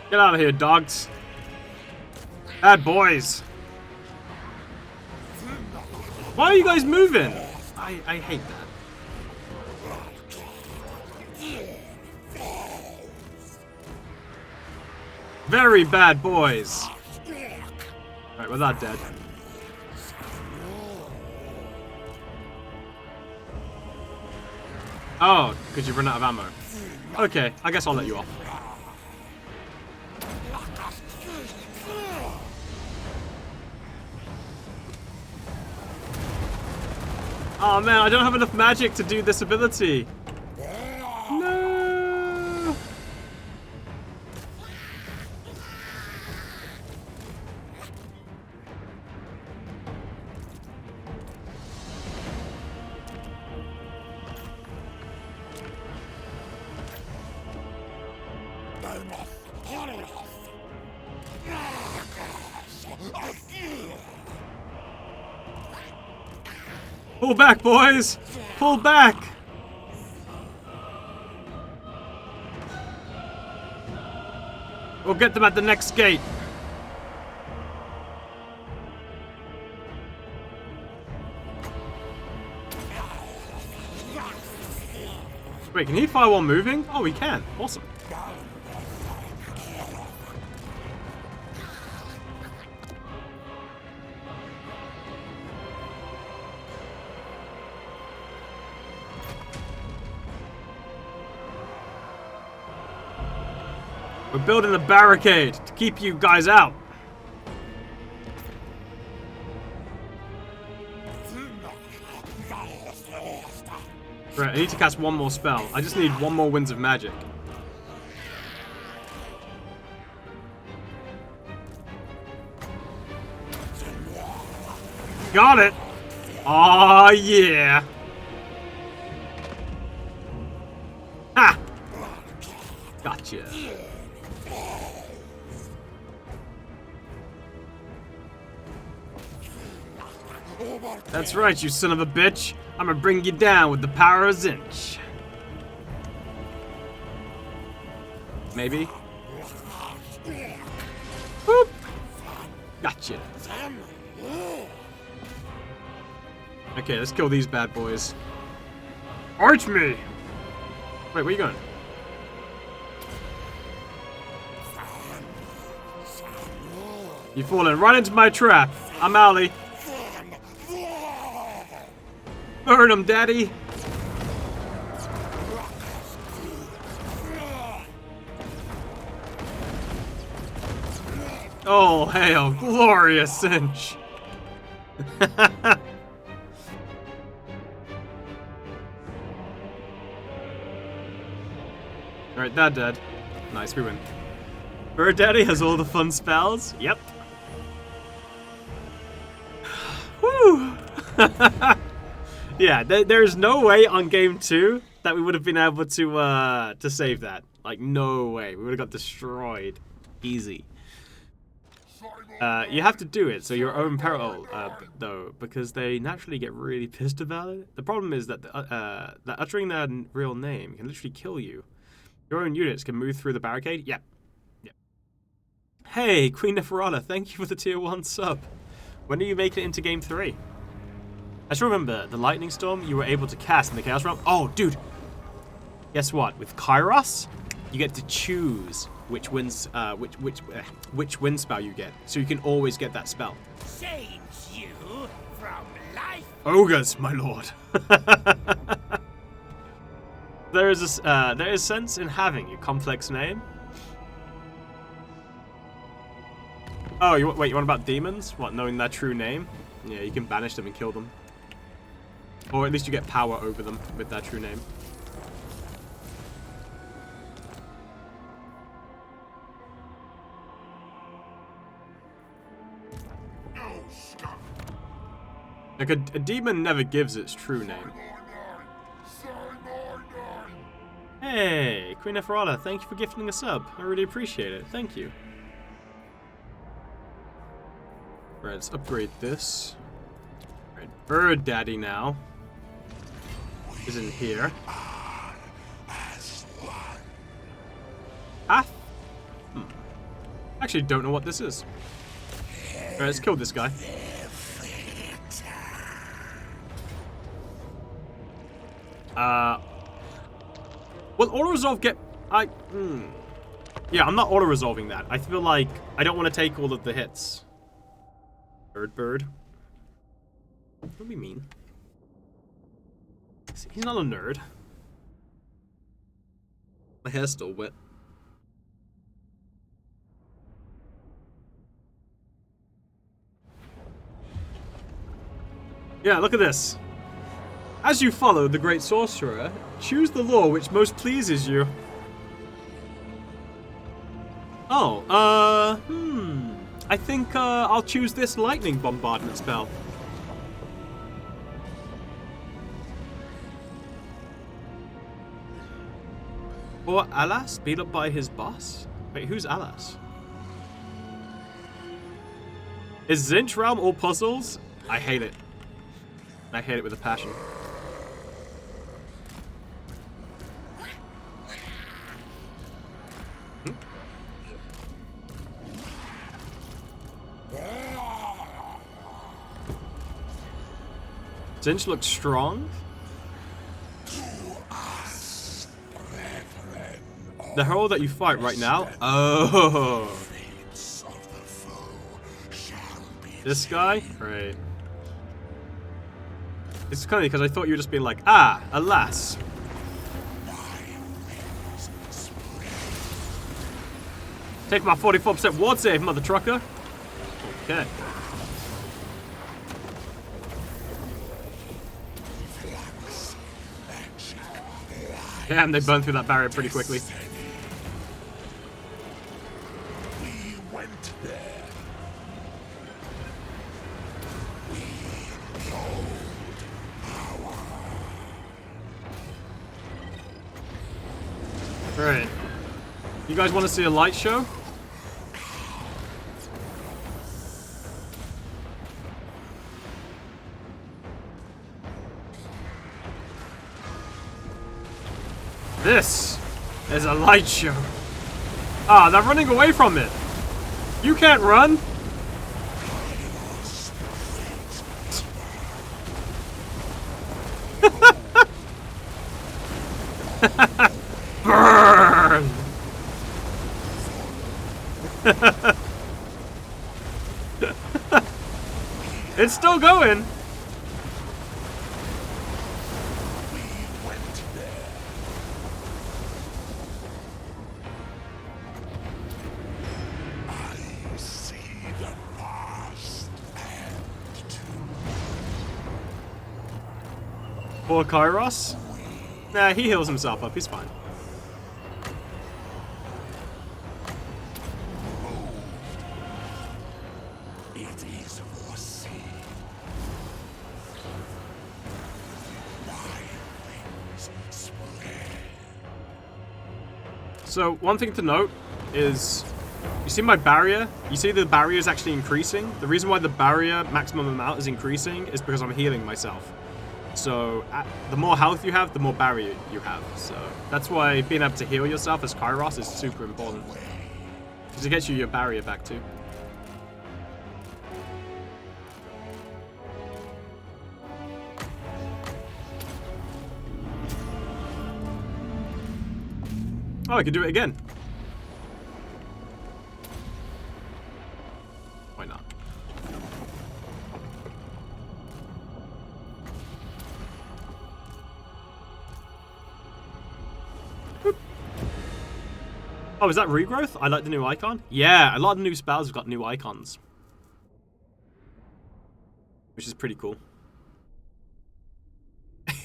Get out of here, dogs. Bad boys. Why are you guys moving? I hate that. Very bad boys. Alright, we're not dead. Oh, because you've run out of ammo. Okay, I guess I'll let you off. Oh man, I don't have enough magic to do this ability. No. Pull back, boys! Pull back! We'll get them at the next gate. Wait, can he fire while moving? Oh, he can. Awesome. We're building a barricade to keep you guys out. Right, I need to cast one more spell. I just need one more Winds of Magic. Got it! Aw, yeah! Ha! Gotcha. That's right, you son of a bitch. I'm gonna bring you down with the power of Zinch. Maybe? Boop! Gotcha. Okay, let's kill these bad boys. Arch me! Wait, where are you going? You've fallen right into my trap. I'm Owly. Burn him, Daddy! Oh, hail, glorious cinch! Alright, that dead. Nice, we win. Bird Daddy has all the fun spells? Yep. Woo! Yeah, there's no way on game 2 that we would have been able to save that. Like, no way. We would have got destroyed. Easy. You have to do it, so your own peril, though, because they naturally get really pissed about it. The problem is that that uttering their real name can literally kill you. Your own units can move through the barricade. Yep. Yep. Hey, Queen Neferata, thank you for the tier 1 sub. When are you making it into game 3? I still remember the lightning storm you were able to cast in the Chaos Realm. Oh, dude. Guess what? With Kairos, you get to choose which wind spell you get, so you can always get that spell. Change you from life. Ogres, my lord. there is sense in having a complex name. Oh, wait, you want about demons? What, knowing their true name? Yeah, you can banish them and kill them. Or at least you get power over them with their true name. Like, a demon never gives its true name. Hey, Queen Neferata, thank you for gifting a sub. I really appreciate it. Thank you. Right, let's upgrade this. Right, Bird Daddy now is in here. Ah? Actually, don't know what this is. Alright, let's kill this guy. Will auto-resolve get... Yeah, I'm not auto-resolving that. I feel like I don't want to take all of the hits. Bird. What do we mean? He's not a nerd. My hair's still wet. Yeah, look at this. As you follow the great sorcerer, choose the law which most pleases you. Oh, I think, I'll choose this lightning bombardment spell. Or Alas beat up by his boss? Wait, who's Alas? Is Zinch Realm all puzzles? I hate it. I hate it with a passion. Zinch looks strong. The hero that you fight right now? Oh. This guy? Right. It's funny because I thought you were just being like, ah, alas. Take my 44% ward save, mother trucker. Okay. Damn, they burned through that barrier pretty quickly. Alright. You guys want to see a light show? This is a light show. Ah, they're running away from it. You can't run. Burn. It's still going. Poor Kairos? Nah, he heals himself up. He's fine. It is foreseen. My wings spread. So, one thing to note is, you see my barrier? You see the barrier is actually increasing? The reason why the barrier maximum amount is increasing is because I'm healing myself. So, the more health you have, the more barrier you have. So, that's why being able to heal yourself as Kairos is super important. Because it gets you your barrier back too. Oh, I could do it again. Why not? Boop. Oh, is that regrowth? I like the new icon. Yeah, a lot of the new spells have got new icons. Which is pretty cool.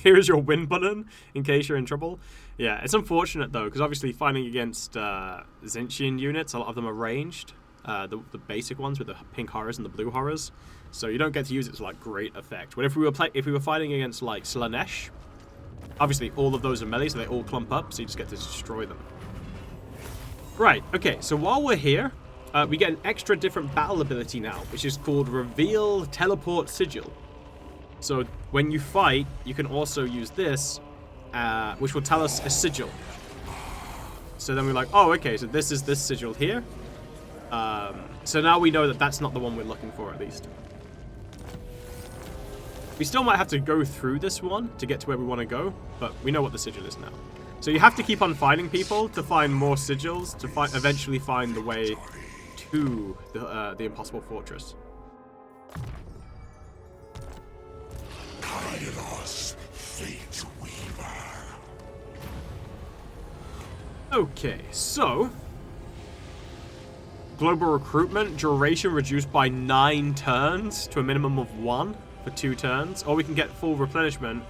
Here's your win button, in case you're in trouble. Yeah, it's unfortunate though, because obviously fighting against Zinchian units, a lot of them are ranged. The basic ones with the pink horrors and the blue horrors. So you don't get to use it to like great effect. But if we were fighting against like Slanesh, obviously all of those are melee, so they all clump up, so you just get to destroy them. Right, okay, so while we're here, we get an extra different battle ability now, which is called Reveal Teleport Sigil. So when you fight, you can also use this, which will tell us a sigil. So then we're like, oh, okay, so this is this sigil here. So now we know that that's not the one we're looking for, at least. We still might have to go through this one to get to where we want to go, but we know what the sigil is now. So you have to keep on fighting people to find more sigils, to eventually find the way to the Impossible Fortress. Kairos, Fate Weaver. Okay, so global recruitment duration reduced by 9 turns to a minimum of 1 for 2 turns, or we can get full replenishment,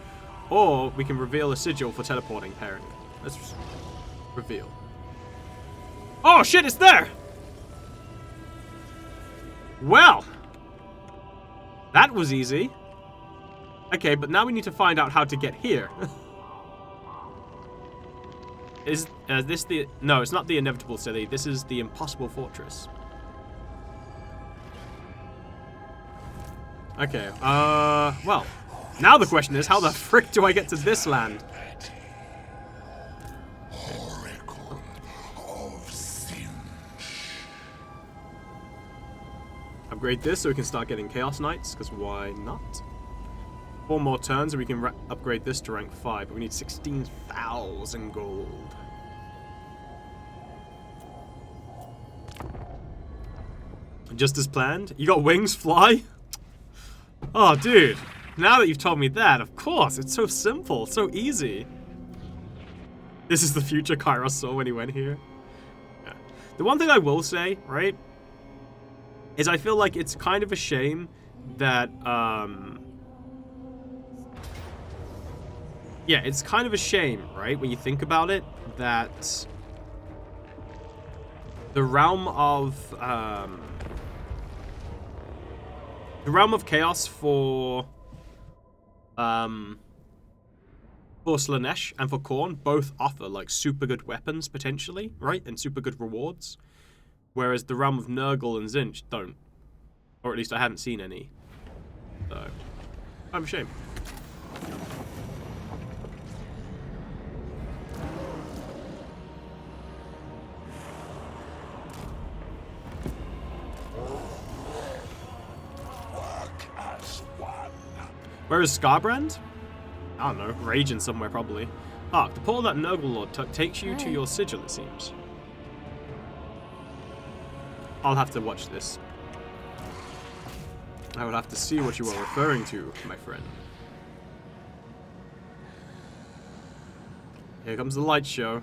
or we can reveal a sigil for teleporting pairing. Let's reveal. Oh shit, it's there! Well, that was easy. Okay, but now we need to find out how to get here. Is this the... No, it's not the inevitable city. This is the impossible fortress. Okay, well, now the question is, how the frick do I get to this land? Upgrade this so we can start getting Chaos Knights, because why not? 4 more turns and we can upgrade this to rank 5, but we need 16,000 gold. Just as planned? You got wings, fly? Oh, dude. Now that you've told me that, of course, it's so simple, so easy. This is the future Kairos saw when he went here. Yeah. The one thing I will say, right, is I feel like it's kind of a shame that, yeah, it's kind of a shame, right, when you think about it, that the realm of chaos for Slanesh and for Khorne both offer like super good weapons potentially, right, and super good rewards, whereas the realm of Nurgle and Zinch don't, or at least I haven't seen any. So, I'm ashamed. Where is Scarbrand? I don't know, raging somewhere probably. Ah, the portal that Nurgle Lord took takes you to your sigil, it seems. I'll have to watch this. I will have to see what you are referring to, my friend. Here comes the light show.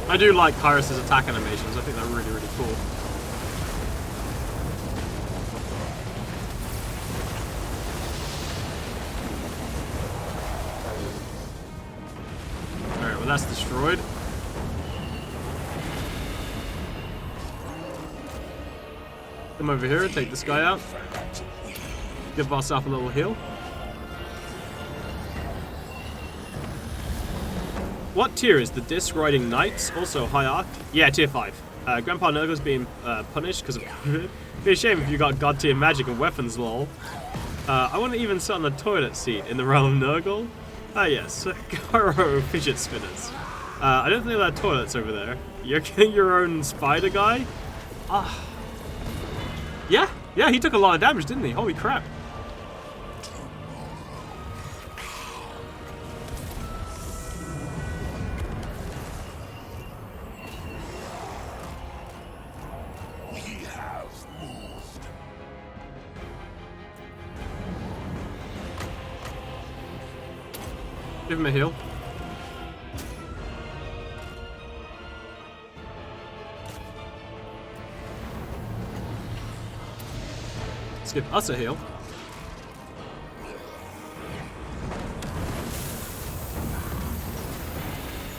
I do like Kairos' attack animations. I think they're really, really cool. Alright, well that's destroyed. Come over here and take this guy out. Give ourselves a little heal. What tier is the Disc Riding Knights? Also high arc? Yeah, tier 5. Grandpa Nurgle's being punished because of It'd be a shame if you got god tier magic and weapons, lol. I wouldn't even sit on the toilet seat in the realm of Nurgle. Ah yes, Garo fidget spinners. I don't think there are toilets over there. You're getting your own spider guy? Ah. Yeah, he took a lot of damage, didn't he? Holy crap. Give him a heal. Let's give us a heal.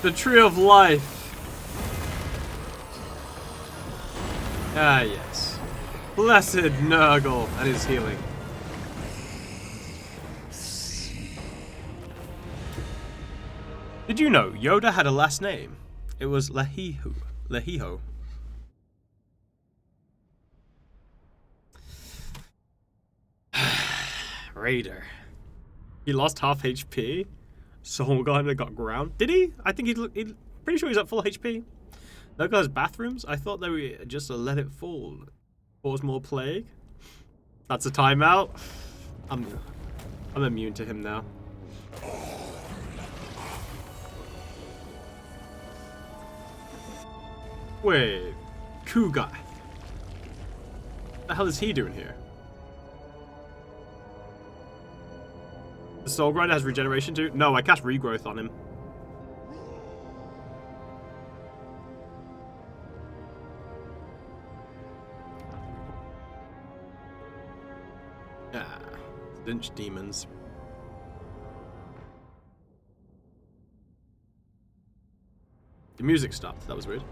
The Tree of Life. Ah, yes. Blessed Nurgle and his healing. Did you know Yoda had a last name? It was Lehiho. Raider. He lost half HP. Soulgarden got ground. Did he? I think he's pretty sure he's at full HP. That guy's bathrooms? I thought they were just to let it fall. Cause more plague. That's a timeout. I'm immune to him now. Wait. Kuga. What the hell is he doing here? The Soul Grinder has regeneration too? No, I cast Regrowth on him. Ah, Lynch demons. The music stopped. That was weird.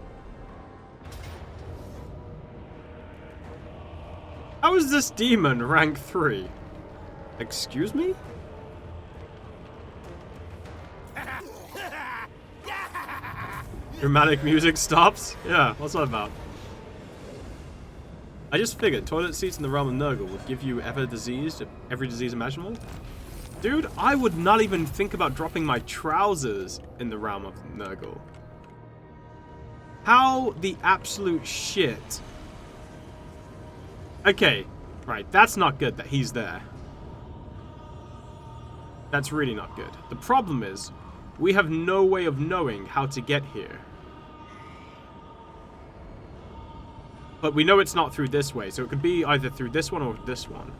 How is this demon rank 3? Excuse me? Dramatic music stops? Yeah, what's that about? I just figured toilet seats in the realm of Nurgle would give you every disease imaginable. Dude, I would not even think about dropping my trousers in the realm of Nurgle. How the absolute shit. Okay, right, that's not good that he's there. That's really not good. The problem is, we have no way of knowing how to get here. But we know it's not through this way, so it could be either through this one or this one.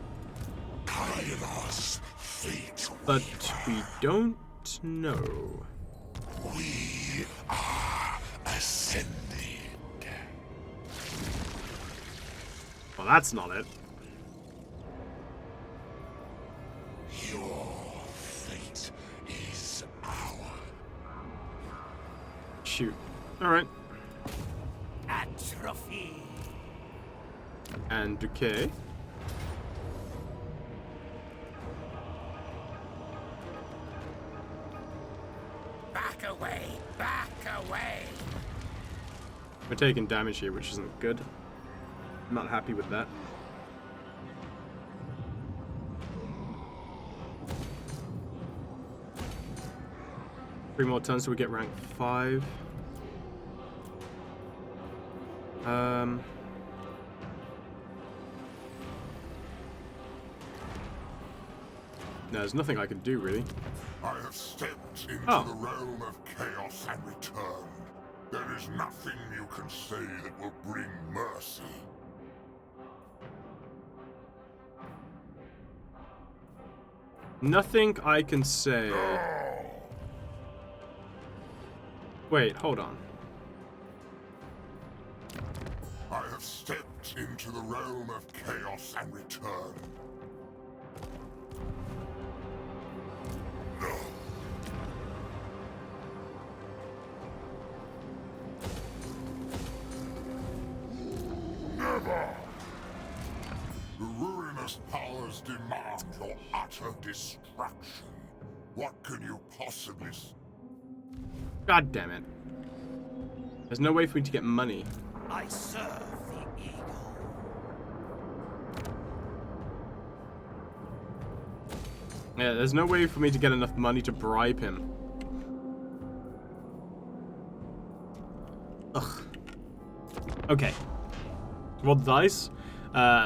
Kairos, fate. But we don't know. We are ascended. Well, that's not it. Your fate is ours. Shoot. Alright. Atrophy. And decay. Back away, back away. We're taking damage here, which isn't good. I'm not happy with that. Three more turns till we get rank 5. No, there's nothing I can do, really. I have stepped into Oh. the realm of chaos and returned. There is nothing you can say that will bring mercy. Nothing I can say. Wait, hold on. I have stepped into the realm of chaos and returned. No. Never! The ruinous powers demand your utter destruction. What can you possibly... God damn it. There's no way for me to get money. I serve the eagle. Yeah, there's no way for me to get enough money to bribe him. Ugh. Okay. Roll the dice.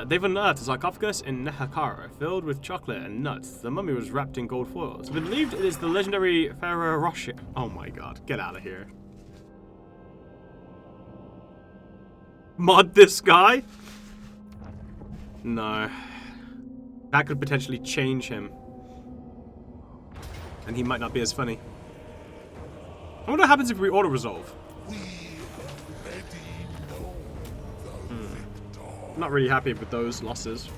They've unearthed a sarcophagus in Nehakara, filled with chocolate and nuts. The mummy was wrapped in gold foil. It's believed it is the legendary Pharaoh Roshi. Oh my god, get out of here. Mod this guy? No. That could potentially change him. And he might not be as funny. I wonder what happens if we auto-resolve. I'm not really happy with those losses.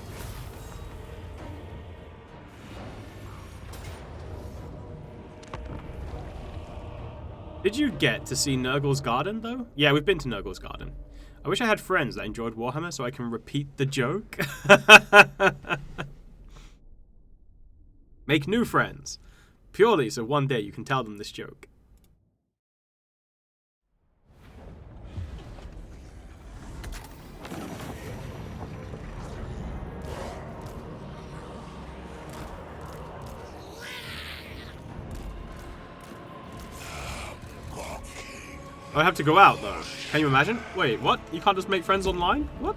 Did you get to see Nurgle's Garden, though? Yeah, we've been to Nurgle's Garden. I wish I had friends that enjoyed Warhammer so I can repeat the joke. Make new friends. Purely so one day you can tell them this joke. I have to go out, though. Can you imagine? Wait, what? You can't just make friends online? What?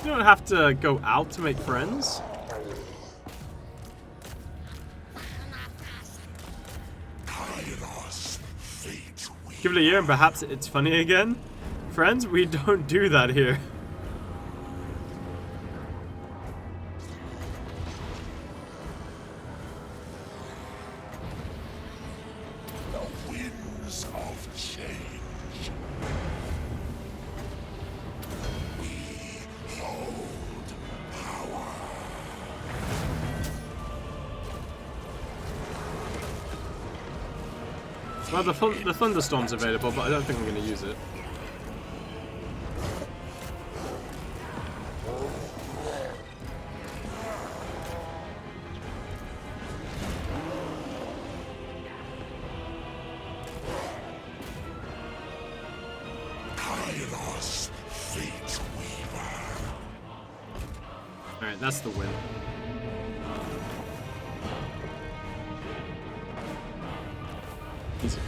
You don't have to go out to make friends. Give it a year and perhaps it's funny again. Friends, we don't do that here. The winds of change. We hold power. Well, the thunderstorm's available, but I don't think I'm going to use it. Kairos, fate weaver. Alright, that's the win. Easy.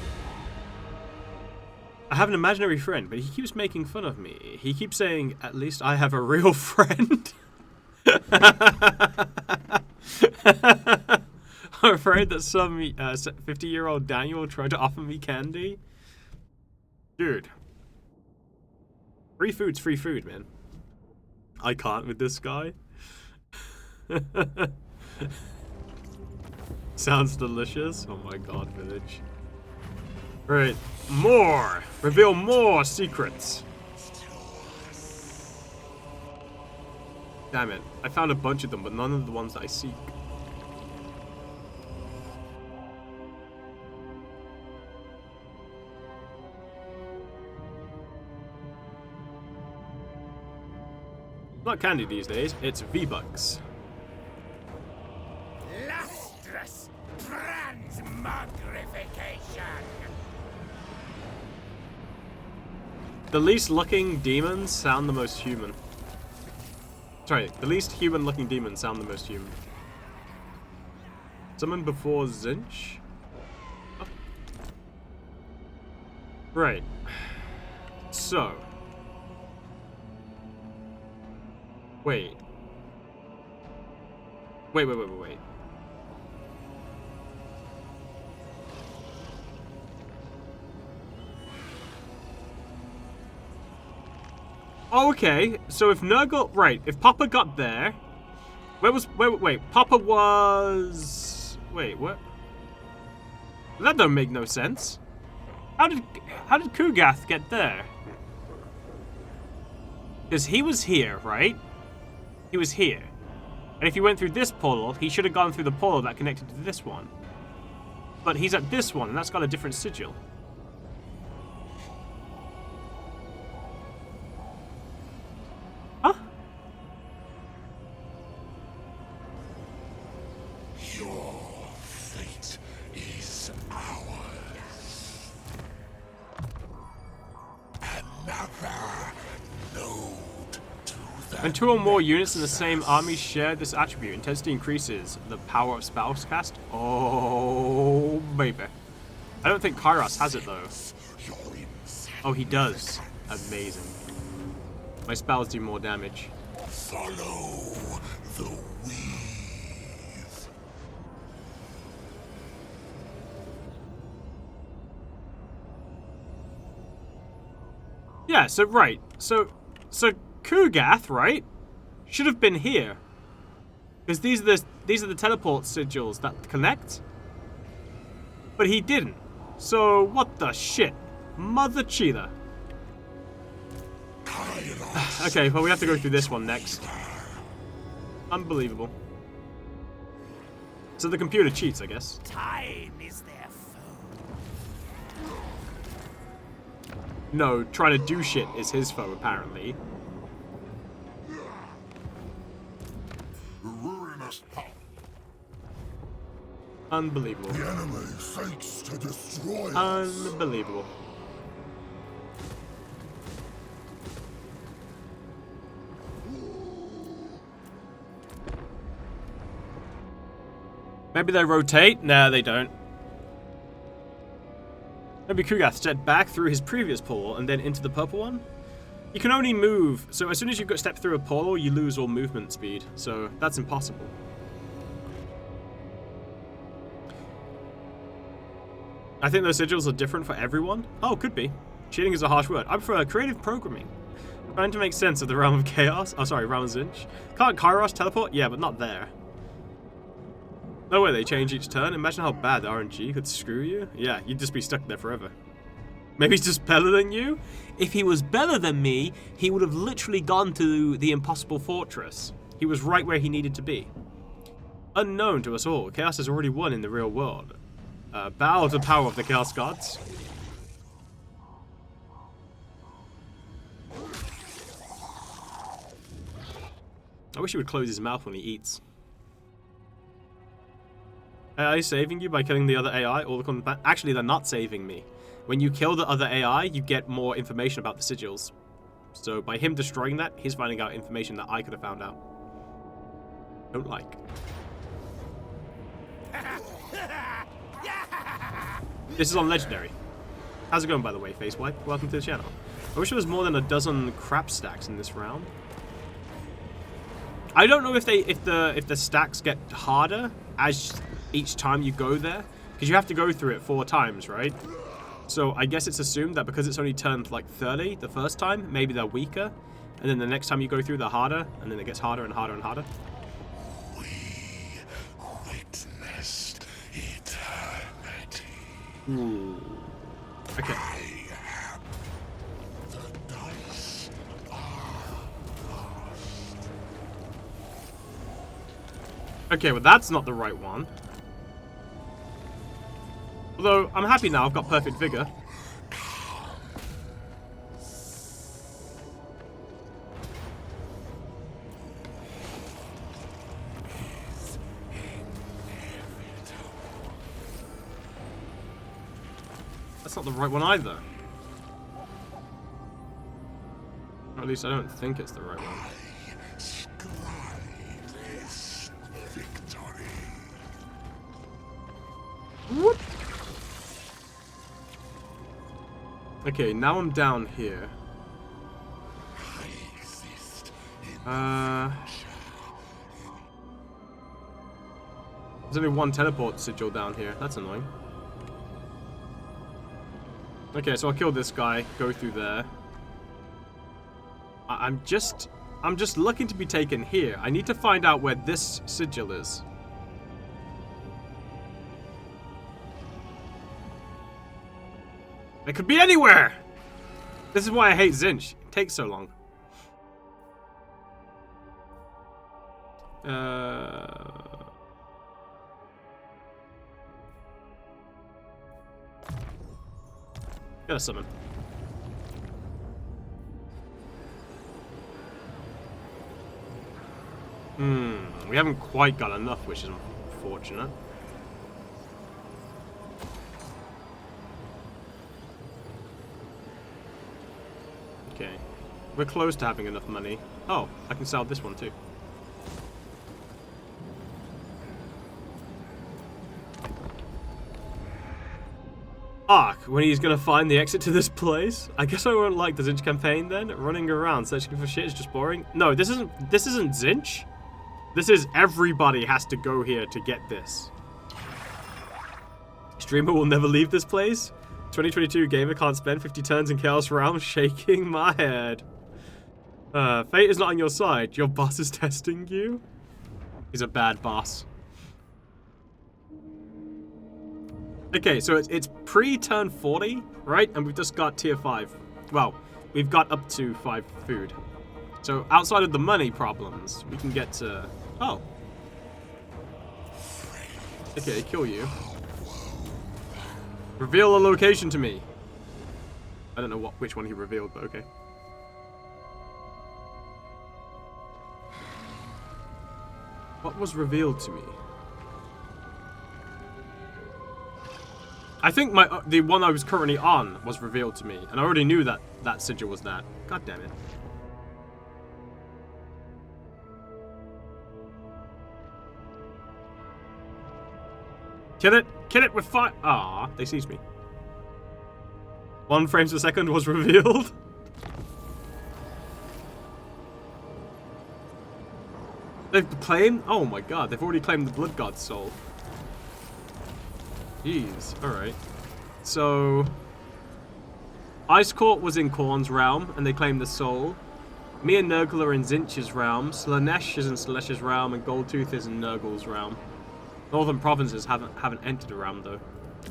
I have an imaginary friend, but he keeps making fun of me. He keeps saying, at least I have a real friend. I'm afraid that some 50-year-old Daniel tried to offer me candy. Dude. Free food's free food, man. I can't with this guy. Sounds delicious. Oh my god, village. Right, more! Reveal more secrets! Damn it. I found a bunch of them, but none of the ones that I seek. Not candy these days, it's V-Bucks. Lustrous transmogrification. The least looking demons sound the most human. Sorry, the least human looking demons sound the most human. Summon before Zinch? Oh. Right. So. Wait. Wait. Oh, okay. So if Nurgle, right, if Papa got there, wait, Papa was, wait, what? That don't make no sense. How did Kugath get there? Because he was here, right? He was here. And if he went through this portal, he should have gone through the portal that connected to this one. But he's at this one, and that's got a different sigil. Huh? Your fate is ours. Another node to the When two or more units in the same army share this attribute, intensity increases. The power of spells cast? Oh, baby. I don't think Kairos has it, though. Oh, he does. Amazing. My spells do more damage. Follow the weave. Yeah, so, right. So Kugath, right, should have been here. Because these are the teleport sigils that connect. But he didn't. So, what the shit? Mother cheetah. Okay, well, we have to go through this one next. Unbelievable. So the computer cheats, I guess. Time is their foe. No, trying to do shit is his foe, apparently. Ruinous power. Unbelievable. The enemy seeks to destroy us. Unbelievable. Maybe they rotate? Nah, they don't. Maybe Kugath stepped back through his previous portal and then into the purple one? You can only move, so as soon as you step through a portal, you lose all movement speed, so that's impossible. I think those sigils are different for everyone. Oh, could be. Cheating is a harsh word. I prefer creative programming. Trying to make sense of the realm of chaos. Oh, sorry, realm of Zinch. Can't Kairos teleport? Yeah, but not there. No way they change each turn. Imagine how bad the RNG could screw you. Yeah, you'd just be stuck there forever. Maybe he's just better than you? If he was better than me, he would have literally gone to the impossible fortress. He was right where he needed to be. Unknown to us all, Chaos has already won in the real world. Bow to the power of the Chaos Gods. I wish he would close his mouth when he eats. AI saving you by killing the other AI? Actually, they're not saving me. When you kill the other AI, you get more information about the sigils. So by him destroying that, he's finding out information that I could have found out. Don't like. This is on Legendary. How's it going, by the way, Face Wipe? Welcome to the channel. I wish there was more than a dozen crap stacks in this round. I don't know if the stacks get harder as each time you go there, because you have to go through it 4 times, right? So I guess it's assumed that because it's only turned like 30 the first time, maybe they're weaker, and then the next time you go through they're harder, and then it gets harder and harder and harder. We witnessed eternity. Ooh. Okay. The dice are lost. Okay, well that's not the right one. Although, I'm happy now, I've got perfect vigor. That's not the right one either. Or at least I don't think it's the right one. Whoop. Okay, now I'm down here. There's only one teleport sigil down here. That's annoying. Okay, so I'll kill this guy, go through there. I'm just looking to be taken here. I need to find out where this sigil is. It could be anywhere! This is why I hate Zinch. It takes so long. Gotta summon. We haven't quite got enough, which is unfortunate. Okay. We're close to having enough money. Oh, I can sell this one too. Ark, when he's gonna find the exit to this place? I guess I won't like the Zinch campaign then. Running around searching for shit is just boring. No, this isn't Zinch. This is everybody has to go here to get this. Streamer will never leave this place. 2022 gamer can't spend 50 turns in Chaos Realm. Shaking my head. Fate is not on your side. Your boss is testing you. He's a bad boss. Okay, so it's pre-turn 40, right? And we've just got tier 5. Well, we've got up to 5 food. So outside of the money problems, we can get to... Oh. Okay, kill you. Reveal a location to me. I don't know which one he revealed, but okay. What was revealed to me? I think the one I was currently on was revealed to me, and I already knew that that sigil was that. God damn it. Kill it! Kill it with fire! Ah, they seized me. 1 frames per second was revealed. They've claimed... Oh my god, they've already claimed the Blood God's soul. Jeez, alright. so Ice Court was in Khorne's realm, and they claimed the soul. Me and Nurgle are in Zinch's realm. Slanesh is in Slanesh's realm, and Goldtooth is in Nurgle's realm. Northern provinces haven't entered the realm though.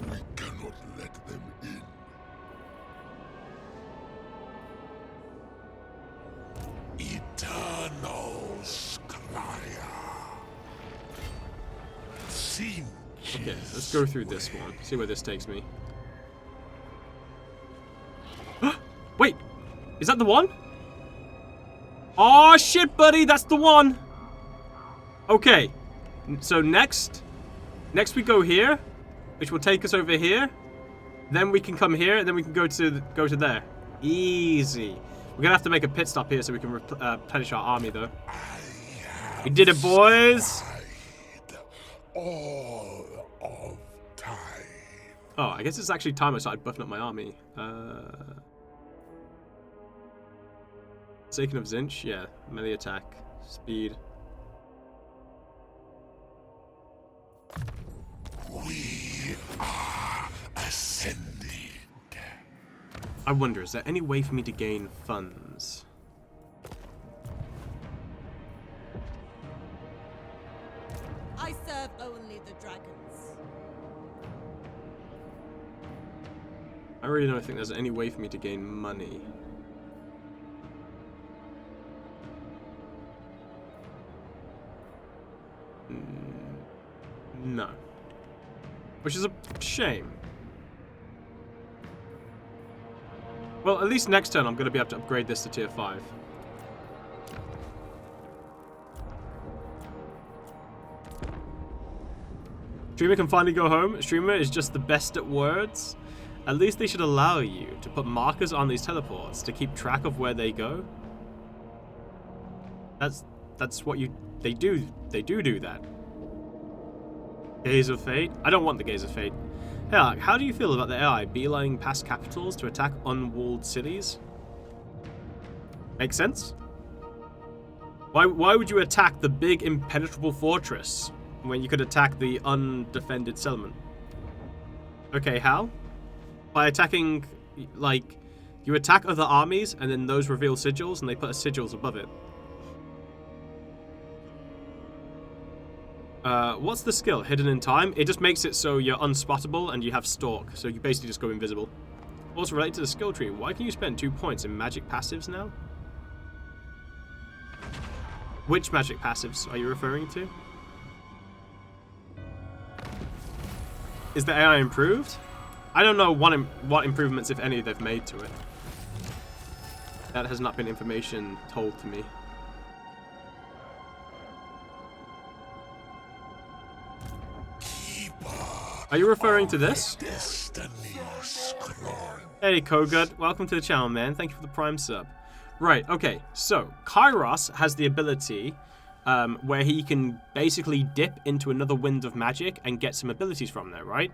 We cannot let them in. Eternal Scryer. Okay, let's go through this one. See where this takes me. Wait! Is that the one? Oh shit, buddy! That's the one! Okay. So next we go here, which will take us over here. Then we can come here, and then we can go to there. Easy. We're gonna have to make a pit stop here so we can replenish our army, though. We did it, boys! All of time. Oh, I guess it's actually time I started buffing up my army. Forsaken of Zinch, yeah. Melee attack, speed. We are ascending. I wonder, is there any way for me to gain funds? I serve only the dragons. I really don't think there's any way for me to gain money. No. Which is a shame. Well, at least next turn I'm going to be able to upgrade this to tier 5. Streamer can finally go home. Streamer is just the best at words. At least they should allow you to put markers on these teleports to keep track of where they go. That's what they do. They do that. Gaze of Fate? I don't want the Gaze of Fate. Hey, how do you feel about the AI beelining past capitals to attack unwalled cities? Makes sense? Why would you attack the big impenetrable fortress when you could attack the undefended settlement? Okay, how? By attacking, like, you attack other armies and then those reveal sigils and they put sigils above it. What's the skill? Hidden in Time? It just makes it so you're unspottable and you have Stalk, so you basically just go invisible. Also related to the skill tree, why can you spend 2 points in magic passives now? Which magic passives are you referring to? Is the AI improved? I don't know what improvements, if any, they've made to it. That has not been information told to me. Are you referring to this? Hey, Kogut. Welcome to the channel, man. Thank you for the Prime sub. Right, okay. So, Kairos has the ability where he can basically dip into another wind of magic and get some abilities from there, right?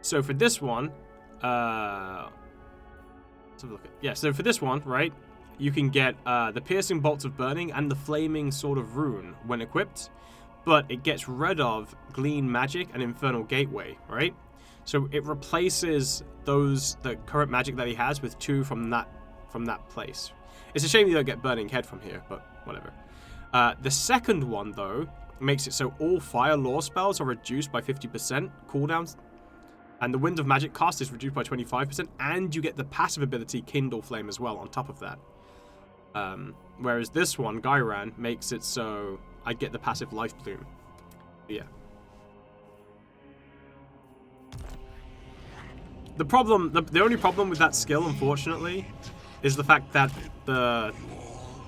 So, for this one, let's have a look at, yeah, so for this one, right, you can get the Piercing Bolts of Burning and the Flaming Sword of Rune when equipped. But it gets rid of Glean Magic and Infernal Gateway, right? So it replaces the current magic that he has with 2 from that place. It's a shame you don't get Burning Head from here, but whatever. The second one, though, makes it so all Fire Lore spells are reduced by 50% cooldowns, and the Wind of Magic cost is reduced by 25%, and you get the passive ability Kindle Flame as well on top of that. Whereas this one, Gairan, makes it so I get the passive Life Bloom. Yeah. The only problem with that skill, unfortunately, is the fact that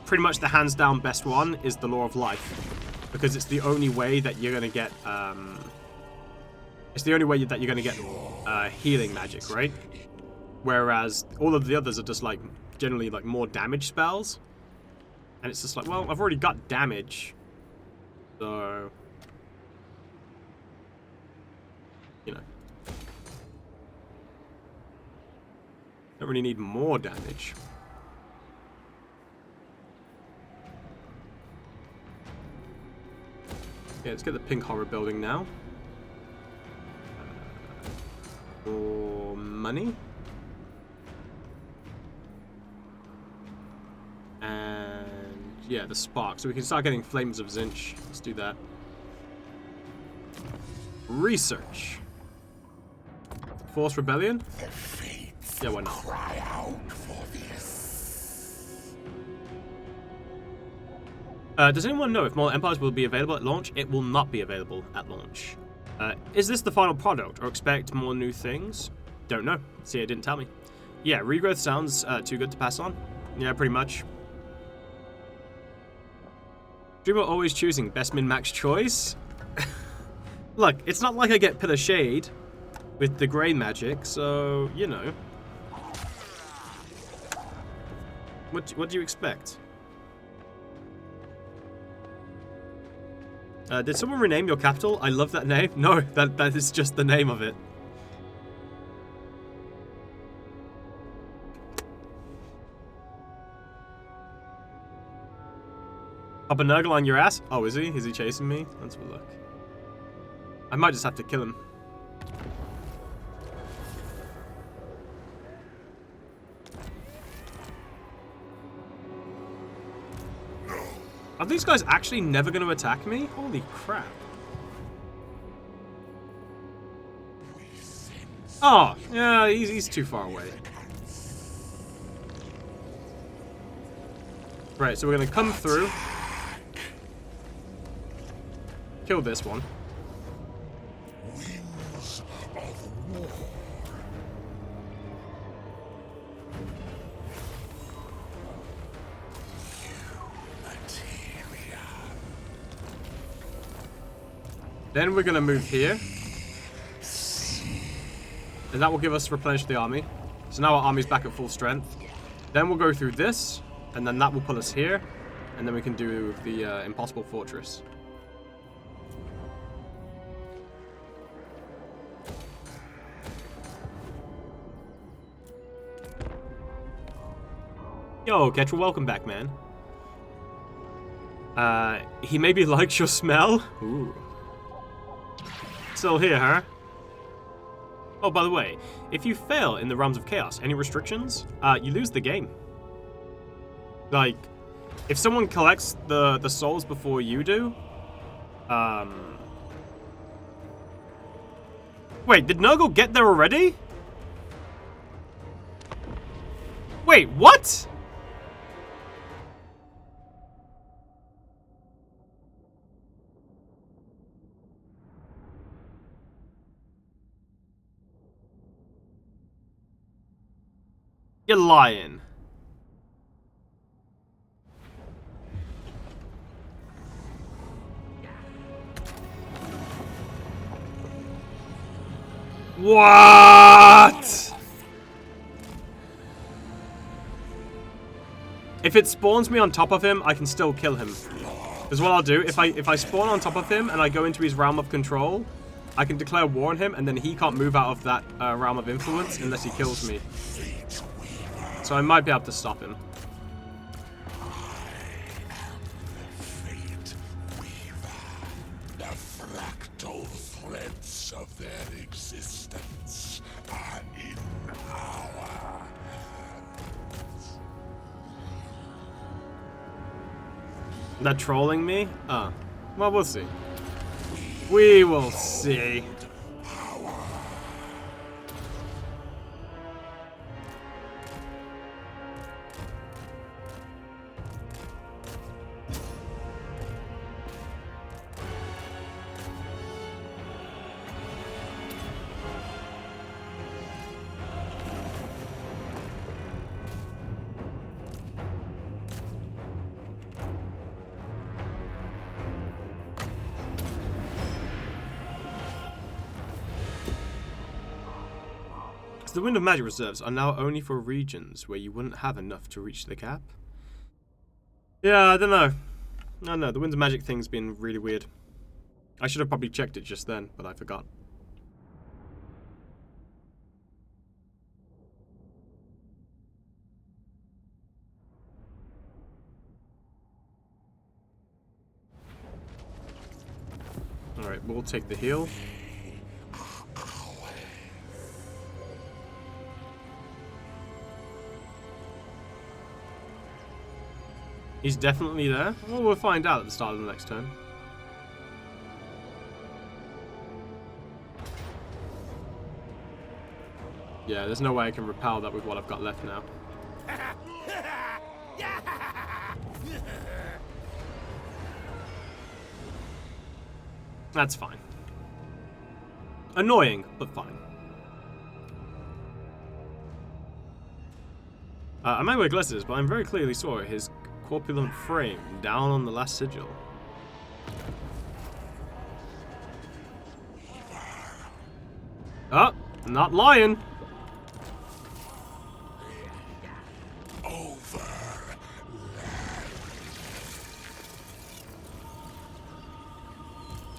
pretty much the hands down best one is the Law of Life, because it's the only way that you're gonna get healing magic, right? Whereas all of the others are just like generally like more damage spells, and it's just like, well, I've already got damage. So, you know, don't really need more damage. Okay, let's get the Pink Horror building now. More money. And yeah, the spark. So we can start getting flames of Zinch. Let's do that. Research. Force rebellion? The fates Yeah, why not? cry out for this. Does anyone know if more empires will be available at launch? It will not be available at launch. Is this the final product, or expect more new things? Don't know. See, it didn't tell me. Yeah, regrowth sounds too good to pass on. Yeah, pretty much. Dreamer always choosing best min-max choice? Look, it's not like I get Pillar Shade with the grey magic, so, you know. What do you expect? Did someone rename your capital? I love that name. No, that is just the name of it. Papa Nurgle on your ass? Oh, is he? Is he chasing me? Let's have a look. I might just have to kill him. Are these guys actually never going to attack me? Holy crap. Oh, yeah, he's too far away. Right, so we're going to come through. Kill this one. Wings of war. Then we're going to move here. And that will give us replenish the army. So now our army's back at full strength. Then we'll go through this. And then that will put us here. And then we can do the Impossible Fortress. Yo, Ketra, welcome back, man. He maybe likes your smell? Ooh. Still here, huh? Oh, by the way, if you fail in the Realms of Chaos, any restrictions? You lose the game. Like, if someone collects the souls before you do, Wait, did Nurgle get there already? Wait, what? You're lying. What? If it spawns me on top of him, I can still kill him. Because what I'll do, if I spawn on top of him and I go into his realm of control, I can declare war on him, and then he can't move out of that realm of influence unless he kills me. So I might be able to stop him. Fate Weaver. The fractal threads of their existence are in our hands. They're trolling me? Oh. Well, we'll see. We will see. The Wind of Magic reserves are now only for regions where you wouldn't have enough to reach the cap. Yeah, I don't know. I don't know. The Wind of Magic thing's been really weird. I should have probably checked it just then, but I forgot. Alright, we'll take the heal. He's definitely there. Well, we'll find out at the start of the next turn. Yeah, there's no way I can repel that with what I've got left now. That's fine. Annoying, but fine. I might wear glasses, but I very clearly saw his corpulent frame down on the last sigil. Oh, not lying.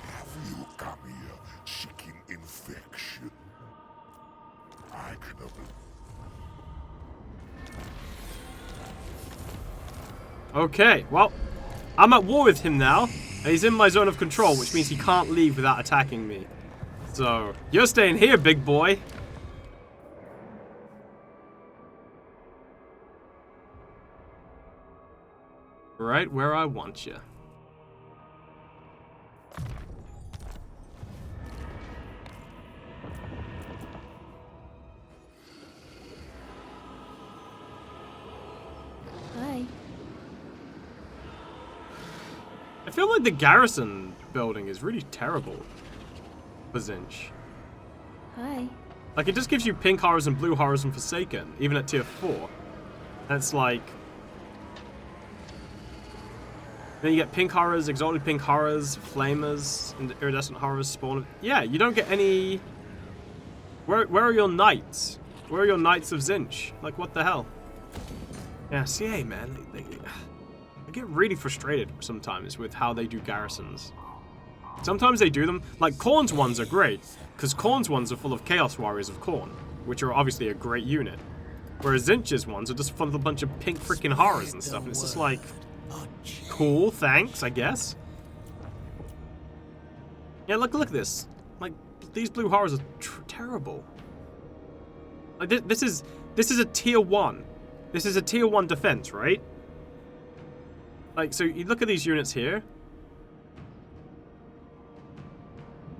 Have you come here seeking infection? I can Okay, well, I'm at war with him now, and he's in my zone of control, which means he can't leave without attacking me. So, you're staying here, big boy. Right where I want you. Hi. I feel like the garrison building is really terrible for Zinch. Hi. Like, it just gives you pink horrors and blue horrors and Forsaken, even at tier 4. And it's like... Then you get pink horrors, exalted pink horrors, flamers, and iridescent horrors spawn. Yeah, you don't get any... Where are your knights? Where are your knights of Zinch? Like, what the hell? Yeah, CA, man. I get really frustrated sometimes with how they do garrisons. Sometimes they do them... Like, Khorne's ones are great, because Khorne's ones are full of Chaos Warriors of Khorne, which are obviously a great unit. Whereas Zinch's ones are just full of a bunch of pink freaking horrors and stuff, and it's just like... Cool, thanks, I guess. Yeah, look at this. Like, these blue horrors are terrible. Like, this is a tier 1. This is a tier 1 defense, right? Like, so you look at these units here.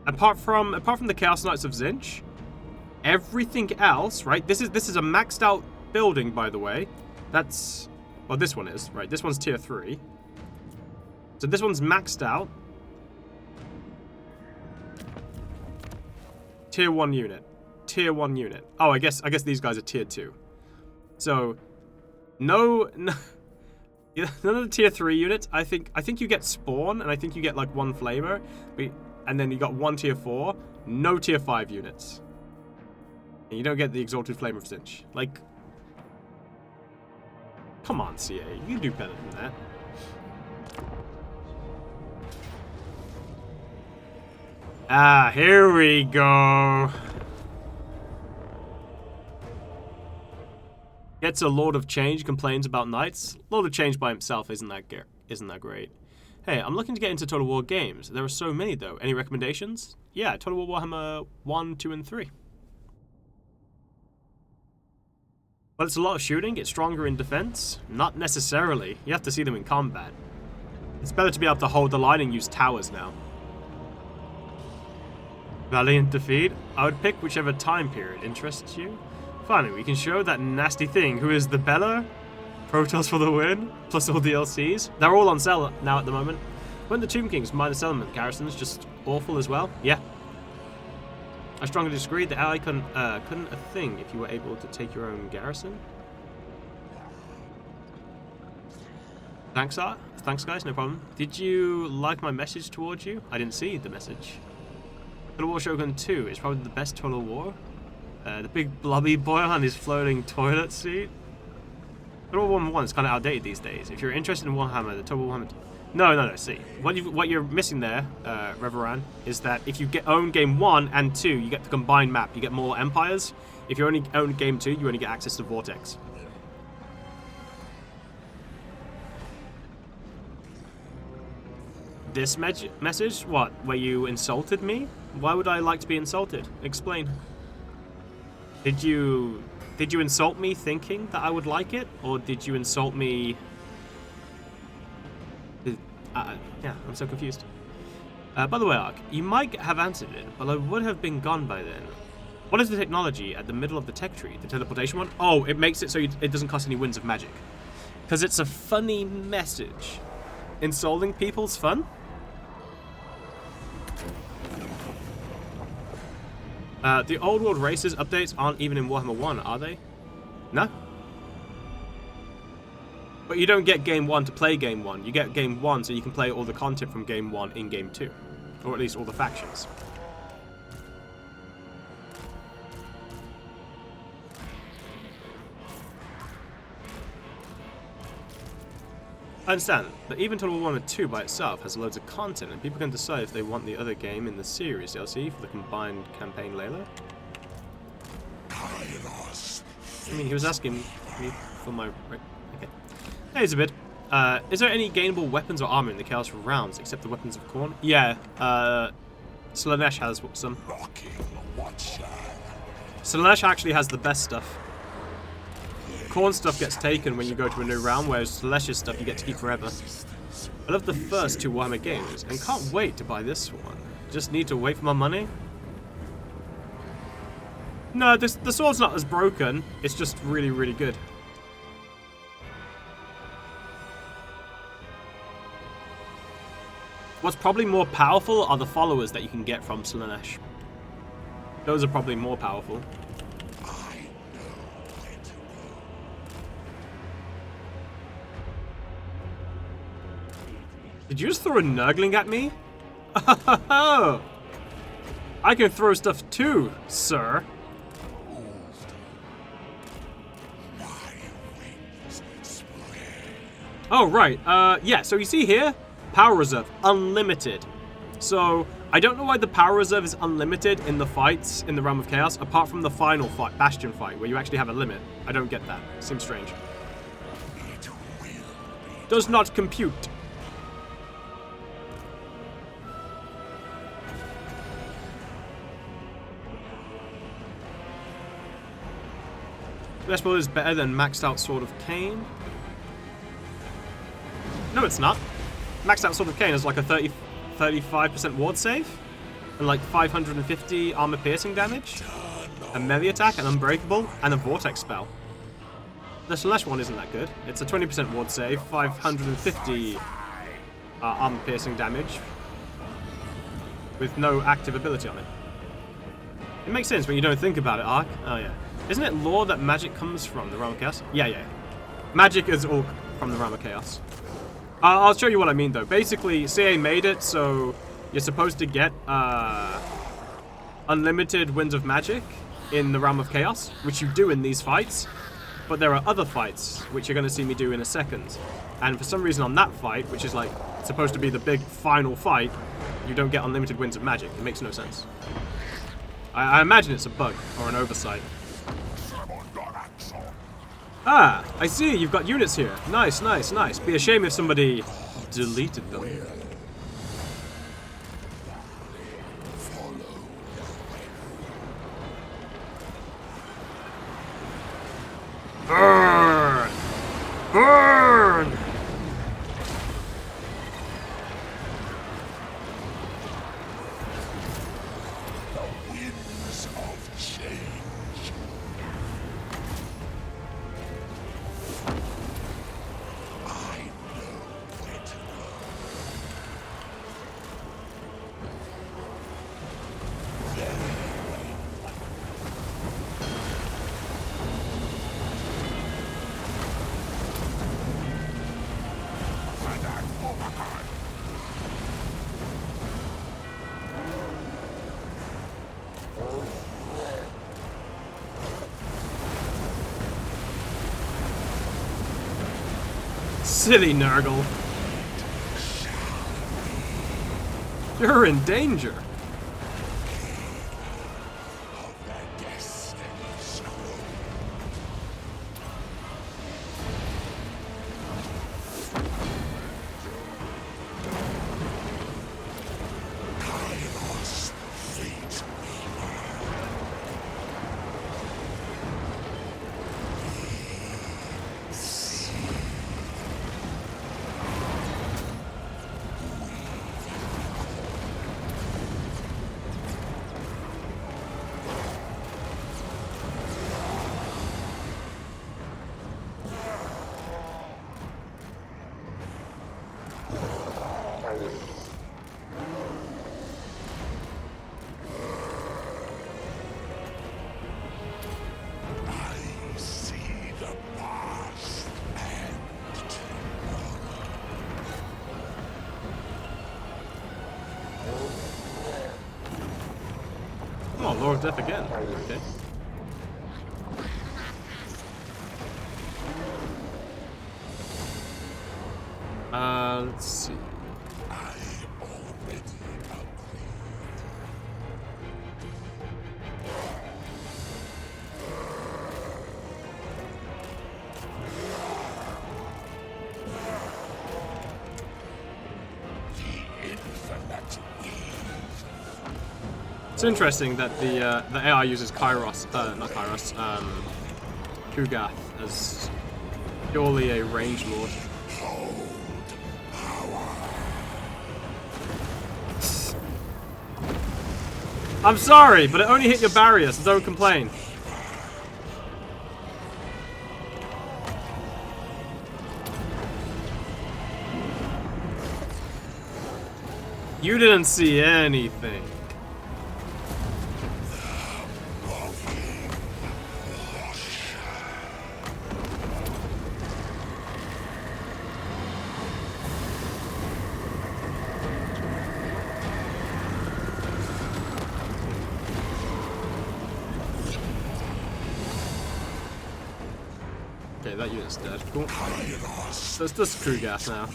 Apart from the Chaos Knights of Zinch, everything else, right? This is a maxed out building, by the way. That's... Well, this one is, right? This one's tier 3. So this one's maxed out. Tier 1 unit. Tier 1 unit. Oh, I guess these guys are tier 2. So, no none of the tier 3 units. I think you get spawn, and I think you get like 1 flavor. And then you got 1 tier 4. No tier 5 units. And you don't get the exalted flame of Zinch. Like... Come on, CA. You can do better than that. Ah, here we go. Gets a Lord of Change, complains about knights. Lord of Change by himself isn't that great. Hey, I'm looking to get into Total War games. There are so many, though. Any recommendations? Yeah, Total War Warhammer 1, 2, and 3. But it's a lot of shooting. It's stronger in defense. Not necessarily. You have to see them in combat. It's better to be able to hold the line and use towers now. Valiant defeat. I would pick whichever time period interests you. Finally, we can show that nasty thing who is the Bella. Protoss for the win, plus all DLCs. They're all on sale now at the moment. When the Tomb King's minus element garrison's just awful as well. Yeah. I strongly disagree. The ally couldn't a thing if you were able to take your own garrison. Thanks, Art. Thanks, guys. No problem. Did you like my message towards you? I didn't see the message. Total War Shogun 2 is probably the best Total War. The big blobby boy on his floating toilet seat. Total War 1 is kind of outdated these days. If you're interested in Warhammer, the Total War Warhammer... No. See, what you're missing there, Reveran, is that if you own game 1 and 2, you get the combined map. You get more empires. If you only own game 2, you only get access to Vortex. This message? What? Where you insulted me? Why would I like to be insulted? Explain. Did you insult me thinking that I would like it, or did you insult me Yeah, I'm so confused. By the way, Ark, you might have answered it, but I would have been gone by then. What is the technology at the middle of the tech tree? The teleportation one? Oh, it makes it so it doesn't cost any winds of magic. Because it's a funny message. Insulting people's fun? The old world races updates aren't even in Warhammer 1, are they? No? But you don't get Game 1 to play Game 1. You get Game 1 so you can play all the content from Game 1 in Game 2. Or at least all the factions. I understand, but even Total War 1 and 2 by itself has loads of content, and people can decide if they want the other game in the series DLC for the combined campaign later. Kairos. I mean, he was asking me for my... Okay. Hey, Zabid. Is there any gainable weapons or armor in the Chaos Realms except the weapons of Khorne? Yeah, Slaanesh has some. Slaanesh actually has the best stuff. Khorne stuff gets taken when you go to a new realm, whereas Slaanesh's stuff you get to keep forever. I love the first 2 Warhammer games, and can't wait to buy this one. Just need to wait for my money. No, the sword's not as broken, it's just really, really good. What's probably more powerful are the followers that you can get from Slaanesh. Those are probably more powerful. Did you just throw a nurgling at me? I can throw stuff too, sir. Oh, right. Yeah, so you see here, power reserve, unlimited. So, I don't know why the power reserve is unlimited in the fights in the Realm of Chaos, apart from the final fight, Bastion fight, where you actually have a limit. I don't get that. Seems strange. Does not compute. Best build is better than maxed out Sword of Cain. No, it's not. Maxed out Sword of Cain is like a 35% ward save, and like 550 armor piercing damage, a melee attack, an unbreakable, and a vortex spell. The Slaanesh one isn't that good. It's a 20% ward save, 550 armor piercing damage, with no active ability on it. It makes sense when you don't think about it, Ark. Oh yeah. Isn't it lore that magic comes from the Realm of Chaos? Yeah. Magic is all from the Realm of Chaos. I'll show you what I mean, though. Basically, CA made it so you're supposed to get unlimited winds of magic in the Realm of Chaos, which you do in these fights. But there are other fights, which you're going to see me do in a second. And for some reason on that fight, which is like supposed to be the big final fight, you don't get unlimited winds of magic. It makes no sense. I imagine it's a bug or an oversight. Ah, I see, you've got units here. Nice. Be a shame if somebody deleted them. Burn! Burn! Winds of change. I know where to go. Silly Nurgle. You're in danger. Kairos, fate Oh, Lord of Death again. Okay. Let's see. I already agreed. The infinite Eve. It's interesting that the AI uses Kairos, not Kairos, Kugath as purely a range lord. I'm sorry, but it only hit your barrier, so don't complain. You didn't see anything. Okay, that unit's dead. Cool. So it's just crew gas now.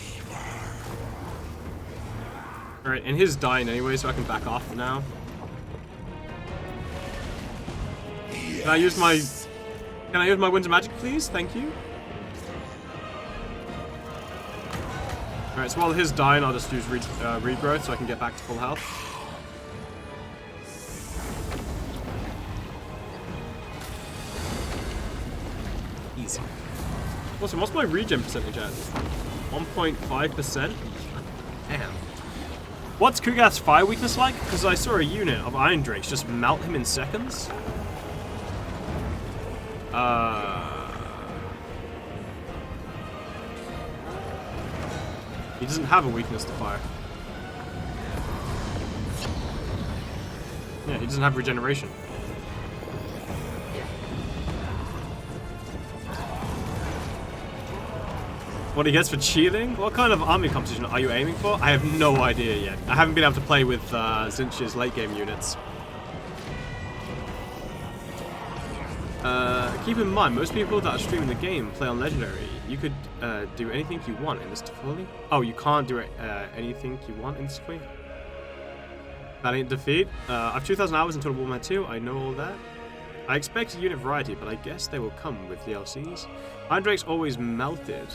Alright, and his dying anyway, so I can back off now. Can I use my Winds of Magic, please? Thank you. Alright, so while his dying, I'll just use regrowth so I can get back to full health. Easy. Awesome, what's my regen percentage at? 1.5%? Damn. What's Kugath's fire weakness like? Because I saw a unit of Iron Drakes just melt him in seconds. He doesn't have a weakness to fire. Yeah, he doesn't have regeneration. What he gets for cheating? What kind of army composition are you aiming for? I have no idea yet. I haven't been able to play with Zinch's late game units. Keep in mind, most people that are streaming the game play on Legendary. You could do anything you want in this difficulty. Oh, you can't do anything you want in this difficulty? That ain't defeat. I've 2,000 hours in Total Warhammer 2. I know all that. I expect a unit variety, but I guess they will come with DLCs. Iron Drake's always melted.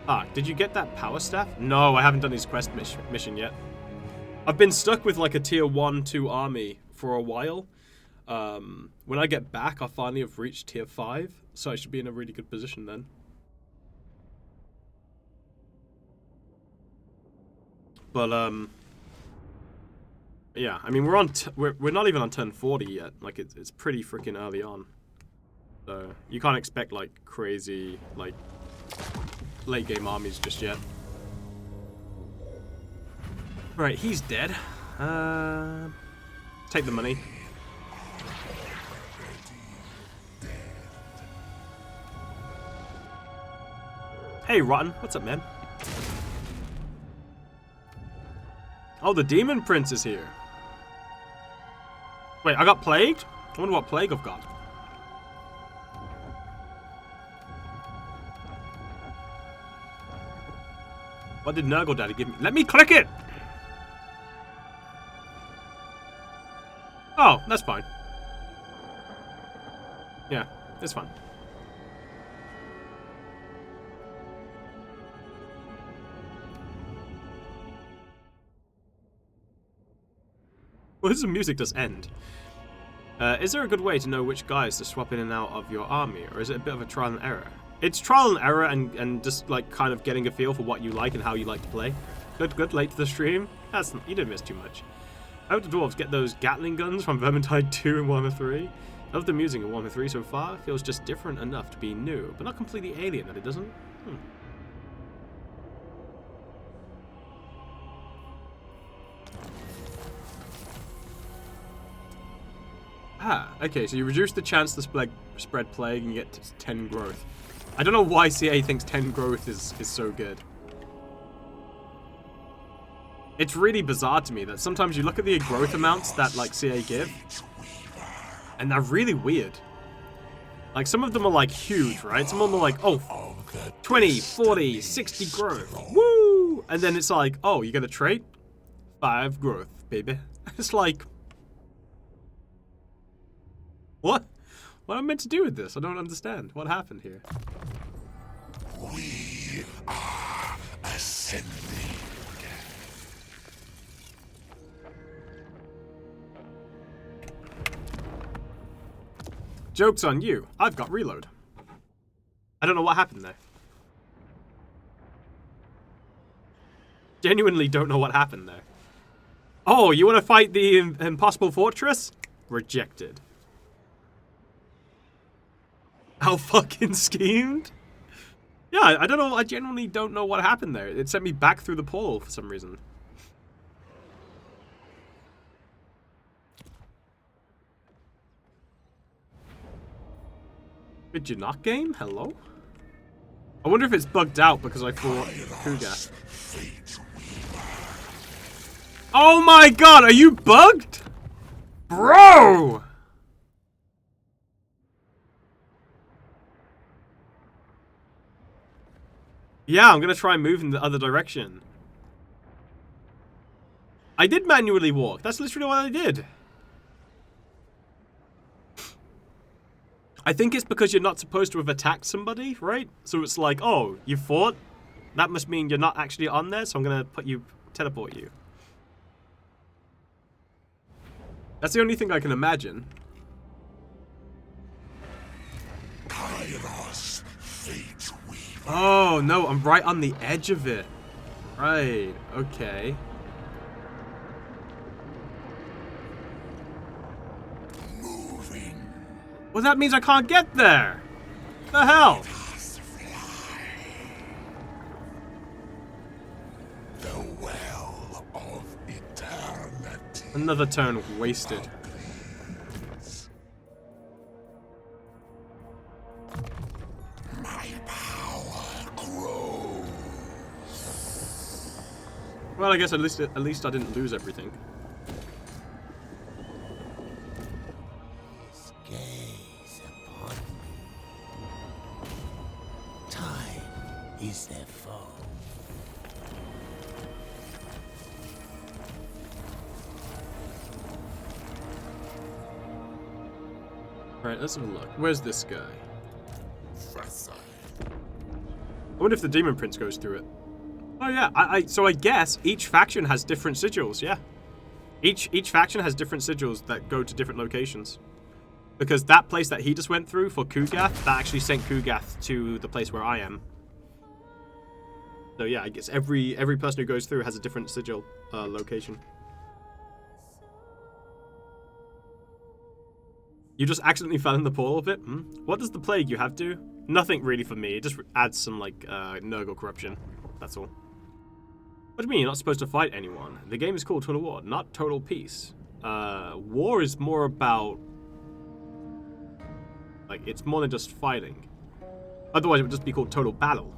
Ah, did you get that power staff? No, I haven't done his quest mission yet. I've been stuck with like a tier 1-2 army for a while. When I get back, I'll finally have reached tier 5, so I should be in a really good position then. But yeah, I mean we're not even on turn 40 yet. Like it's pretty freaking early on, so you can't expect like crazy like late game armies just yet. Right, he's dead. Take the money. Hey, Rotten. What's up, man? Oh, the Demon Prince is here. Wait, I got plagued? I wonder what plague I've got. What did Nurgle Daddy give me? Let me click it! Oh, that's fine. Yeah, it's fine. Well, the music does end. Is there a good way to know which guys to swap in and out of your army, or is it a bit of a trial and error? It's trial and error and just like kind of getting a feel for what you like and how you like to play. Good, late to the stream. You didn't miss too much. I hope the dwarves get those Gatling guns from Vermintide 2 and Warhammer 3. I love the music in Warhammer 3 so far. It feels just different enough to be new, but not completely alien that it doesn't. Ah, okay, so you reduce the chance to spread plague and get to 10 growth. I don't know why CA thinks 10 growth is so good. It's really bizarre to me that sometimes you look at the growth amounts that like CA give, and they're really weird. Like some of them are like huge, right? Some of them are like, oh, 20, 40, 60 growth. Woo! And then it's like, oh, you get a trait? 5 growth, baby. It's like, what? What am I meant to do with this? I don't understand. What happened here? We are ascending. Joke's on you. I've got reload. I don't know what happened there. Genuinely don't know what happened there. Oh, you want to fight the impossible fortress? Rejected. How fucking schemed? Yeah, I don't know. I genuinely don't know what happened there. It sent me back through the portal for some reason. Did you not game? Hello? I wonder if it's bugged out because I fought Cougar. Oh my god, are you bugged? Bro! Yeah, I'm gonna try and move in the other direction. I did manually walk. That's literally what I did. I think it's because you're not supposed to have attacked somebody, right? So it's like, oh, you fought? That must mean you're not actually on there, so I'm gonna teleport you. That's the only thing I can imagine. Kairos, fate weaver. Oh, no, I'm right on the edge of it. Right, okay. Moving. Well, that means I can't get there. The hell? The well of eternity. Another turn wasted. My power grows. Well, I guess at least I didn't lose everything. Gaze upon me. Time is their foe. Right, let's have a look. Where's this guy? Professor. I wonder if the Demon Prince goes through it. Oh yeah, so I guess each faction has different sigils, yeah. Each faction has different sigils that go to different locations. Because that place that he just went through for Kugath, that actually sent Kugath to the place where I am. So yeah, I guess every person who goes through has a different sigil location. You just accidentally fell in the portal a bit? Hmm? What does the plague you have do? Nothing really for me. It just adds some, like, Nurgle corruption. That's all. What do you mean you're not supposed to fight anyone? The game is called Total War, not Total Peace. War is more about... like, it's more than just fighting. Otherwise it would just be called Total Battle.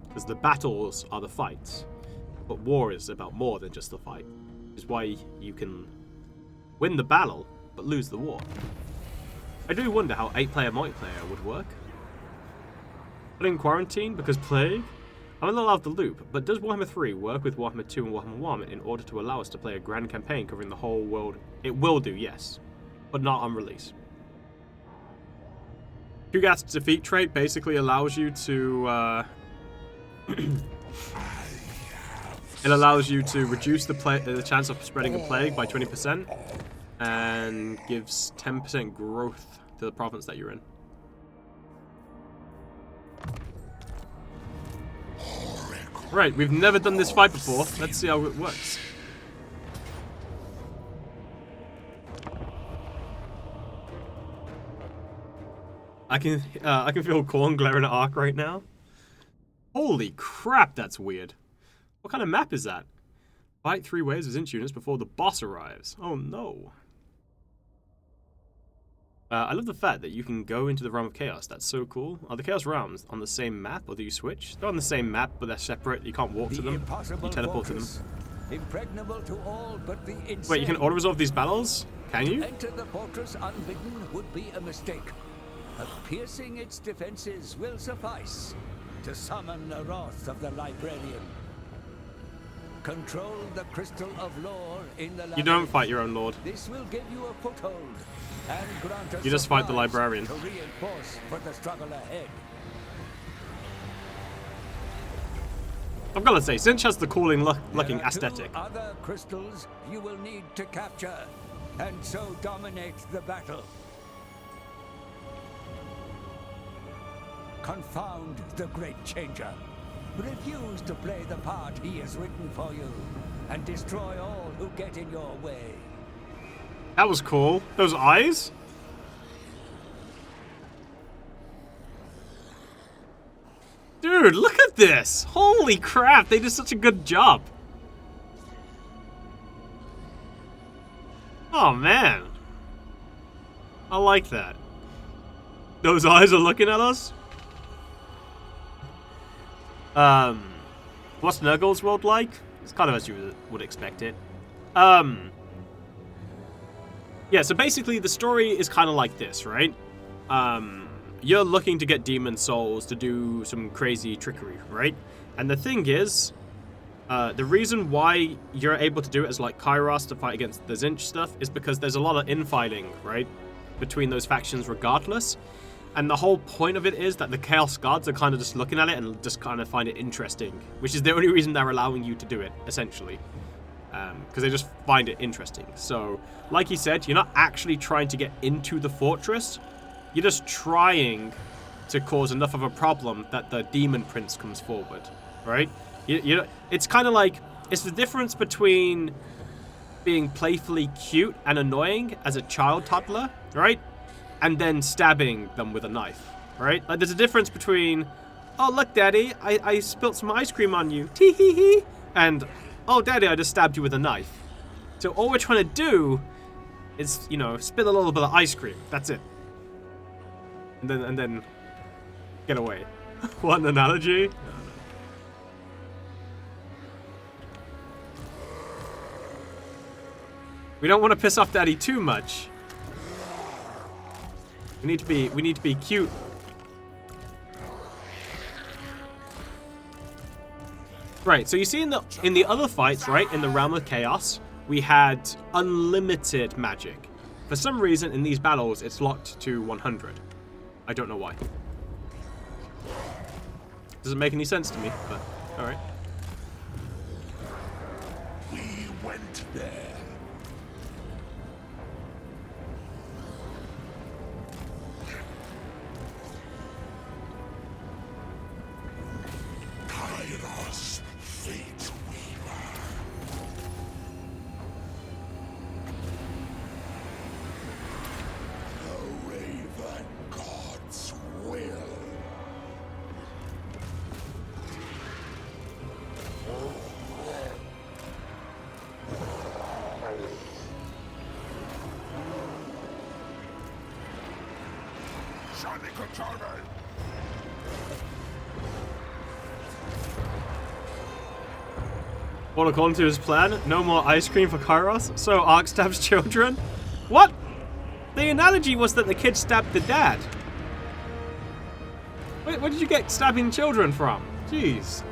Because the battles are the fights. But war is about more than just the fight. Which is why you can win the battle, but lose the war. I do wonder how 8-player multiplayer would work. Put in quarantine because plague? I'm not allowed the loop, but does Warhammer 3 work with Warhammer 2 and Warhammer 1 in order to allow us to play a grand campaign covering the whole world? It will do, yes. But not on release. Kugath's defeat trait basically allows you to, it allows you to reduce the chance of spreading a plague by 20%. And gives 10% growth to the province that you're in. Right, we've never done this fight before. Let's see how it works. I can feel Korn glaring at Ark right now. Holy crap, that's weird. What kind of map is that? Fight 3 waves of Zinch units before the boss arrives. Oh no. I love the fact that you can go into the Realm of Chaos. That's so cool. Are the Chaos Realms on the same map, or do you switch? They're on the same map, but they're separate. You can't walk to them. You teleport to them. impregnable to all but the insane. Wait, you can auto-resolve these battles? Can you? Enter the fortress unbidden would be a mistake. But piercing its defenses will suffice to summon the wrath of the librarian. Control the crystal of lore in the You don't fight your own lord. This will give you a foothold and grant us You just fight the supplies librarian. to reinforce for the struggle ahead. I've got to say, Cinch has the cooling looking There are aesthetic. 2 other crystals you will need to capture, and so dominate the battle. Confound the Great Changer. Refuse to play the part he has written for you, and destroy all who get in your way. That was cool. Those eyes? Dude, look at this! Holy crap, they did such a good job. Oh, man. I like that. Those eyes are looking at us? What's Nurgle's world like? It's kind of as you would expect it. Yeah, so basically the story is kind of like this, right? You're looking to get demon souls to do some crazy trickery, right? And the thing is, the reason why you're able to do it as like Kairos to fight against the Zinch stuff is because there's a lot of infighting, right? Between those factions regardless. And the whole point of it is that the Chaos Guards are kind of just looking at it and just kind of find it interesting. Which is the only reason they're allowing you to do it, essentially. Because they just find it interesting. So, like he said, you're not actually trying to get into the fortress. You're just trying to cause enough of a problem that the Demon Prince comes forward, right? It's kind of like, it's the difference between being playfully cute and annoying as a child toddler, right? And then stabbing them with a knife, right? Like, there's a difference between, oh, look, Daddy, I spilt some ice cream on you, tee-hee-hee, and, oh, Daddy, I just stabbed you with a knife. So all we're trying to do is, you know, spill a little bit of ice cream. That's it. And then get away. What an analogy. We don't want to piss off Daddy too much. We need to be cute. Right, so you see in the other fights, right, in the Realm of Chaos, we had unlimited magic. For some reason, in these battles, it's locked to 100. I don't know why. Doesn't make any sense to me, but alright. We went there. Kairos, fate weaver. The Raven God's will. Shani Katana. Well, according to his plan, no more ice cream for Kairos, so Ark stabs children? What? The analogy was that the kid stabbed the dad. Wait, where did you get stabbing children from? Jeez.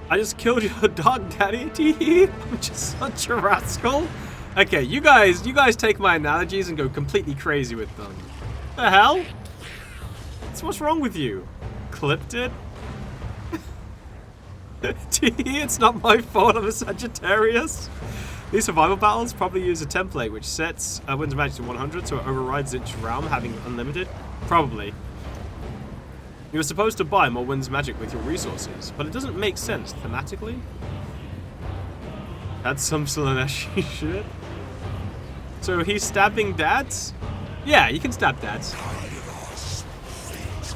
I just killed your dog, Daddy. Tee. I'm just such a rascal. Okay, you guys take my analogies and go completely crazy with them. The hell? What's wrong with you? Clipped it? It's not my fault, I'm a Sagittarius. These survival battles probably use a template which sets Winds of Magic to 100 so it overrides each realm having unlimited. Probably. You were supposed to buy more Winds of Magic with your resources, but it doesn't make sense thematically. That's some Slaneshi shit. So he's stabbing dads? Yeah, you can stab dads. Kairos, fate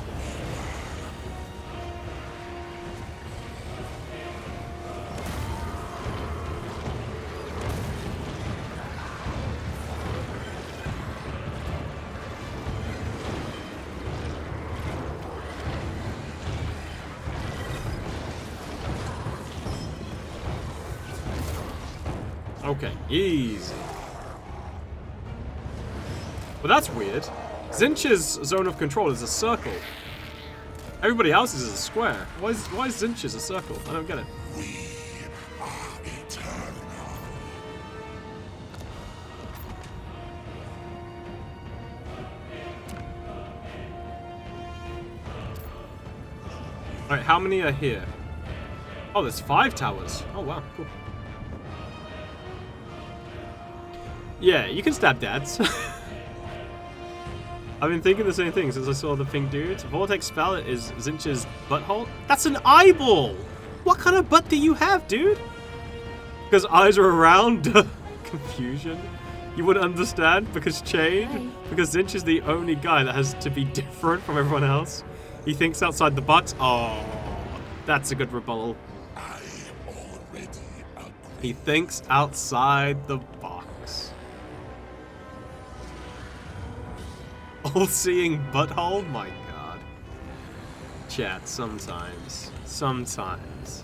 Okay, easy. Well, that's weird. Zinch's zone of control is a circle. Everybody else's is a square. Why is Zinch's a circle? I don't get it. We are eternal. Alright, how many are here? Oh, there's 5 towers. Oh, wow, cool. Yeah, you can stab dads. I've been thinking the same thing since I saw the pink dudes. Vortex spell is Zinch's butthole. That's an eyeball! What kind of butt do you have, dude? Because eyes are around? Confusion. You wouldn't understand because change? Hi. Because Zinch is the only guy that has to be different from everyone else. He thinks outside the box. Oh, that's a good rebuttal. I already agree. He thinks outside the box. All-seeing butthole? My god. Chat, sometimes. Sometimes.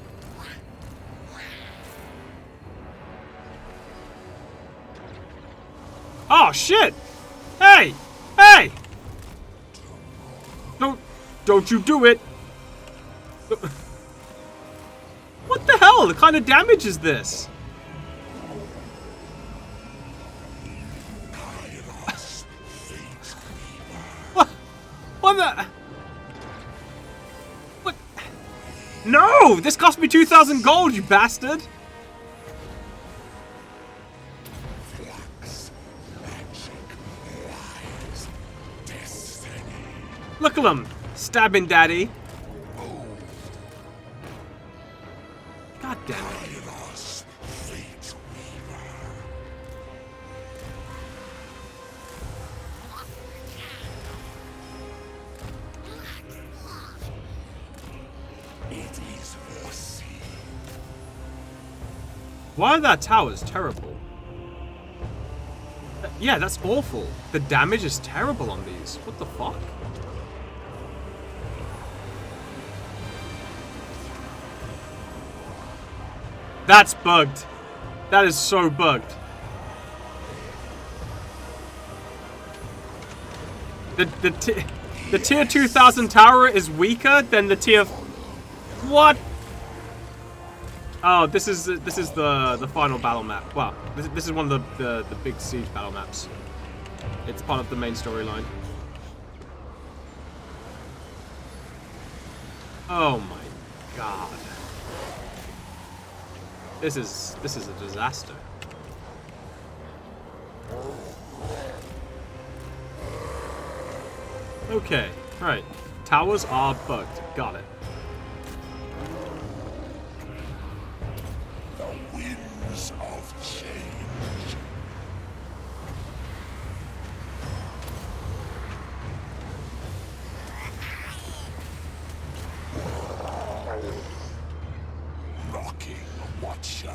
Oh, shit! Hey! Hey! Don't you do it! What the hell? What kind of damage is this? Kairos, fate What? What the? What? No! This cost me 2,000 gold, you bastard! flux, magic, rise, destiny. Look at him! Stabbing daddy. God damn it. Kairos, fate weaver. It is foreseen. Why are that towers terrible? Yeah, that's awful. The damage is terrible on these. What the fuck? That's bugged. That is so bugged. The tier 2000 tower is weaker than the tier. What? Oh, this is the final battle map. Wow, this is one of the big siege battle maps. It's part of the main storyline. Oh my god. This is a disaster. Okay, right. Towers are bugged. Got it. The winds of change. Rocking Watcher.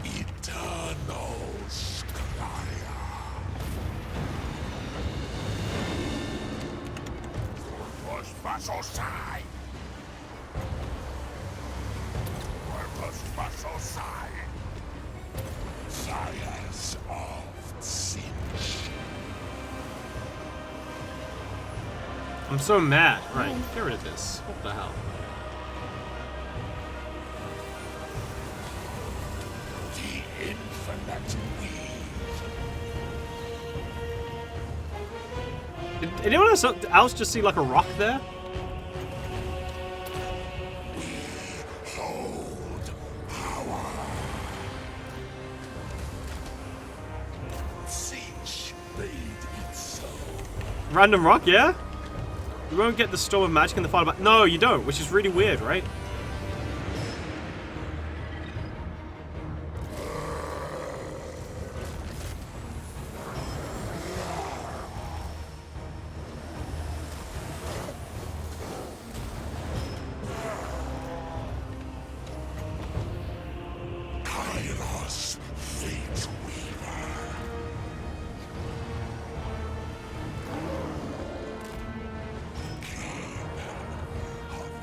Eternal Scryer. Purpose Vasosai. Purpose Vasosai. Sires of Sinch. I'm so mad. Right, get rid of this. What the hell? The infinite weave. Did anyone else just see like a rock there? Hold power. Sinch made it so. Random rock, yeah? You won't get the storm of magic in the final battle. No, you don't, which is really weird, right? Kairos, fate weaver. King of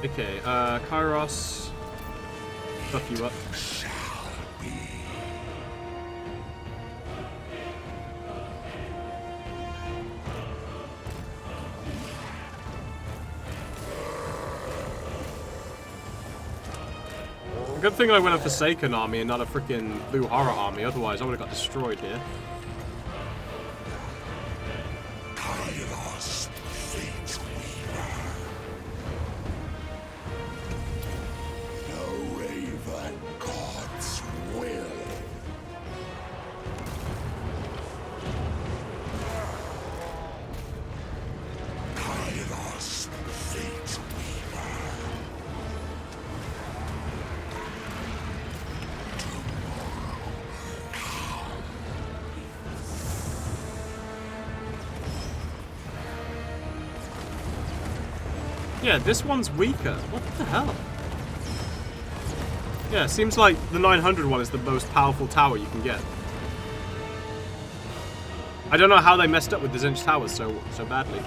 Okay, Kairos. Fuck you up. Shall be. Good thing I went a Forsaken army and not a freaking Blue Horror army, otherwise I would have got destroyed here. Kairos, fate weaver. The raven god's will. Kairos, fate weaver. Yeah, this one's weaker. What the hell? Yeah, seems like the 900 one is the most powerful tower you can get. I don't know how they messed up with the Zinch towers so badly.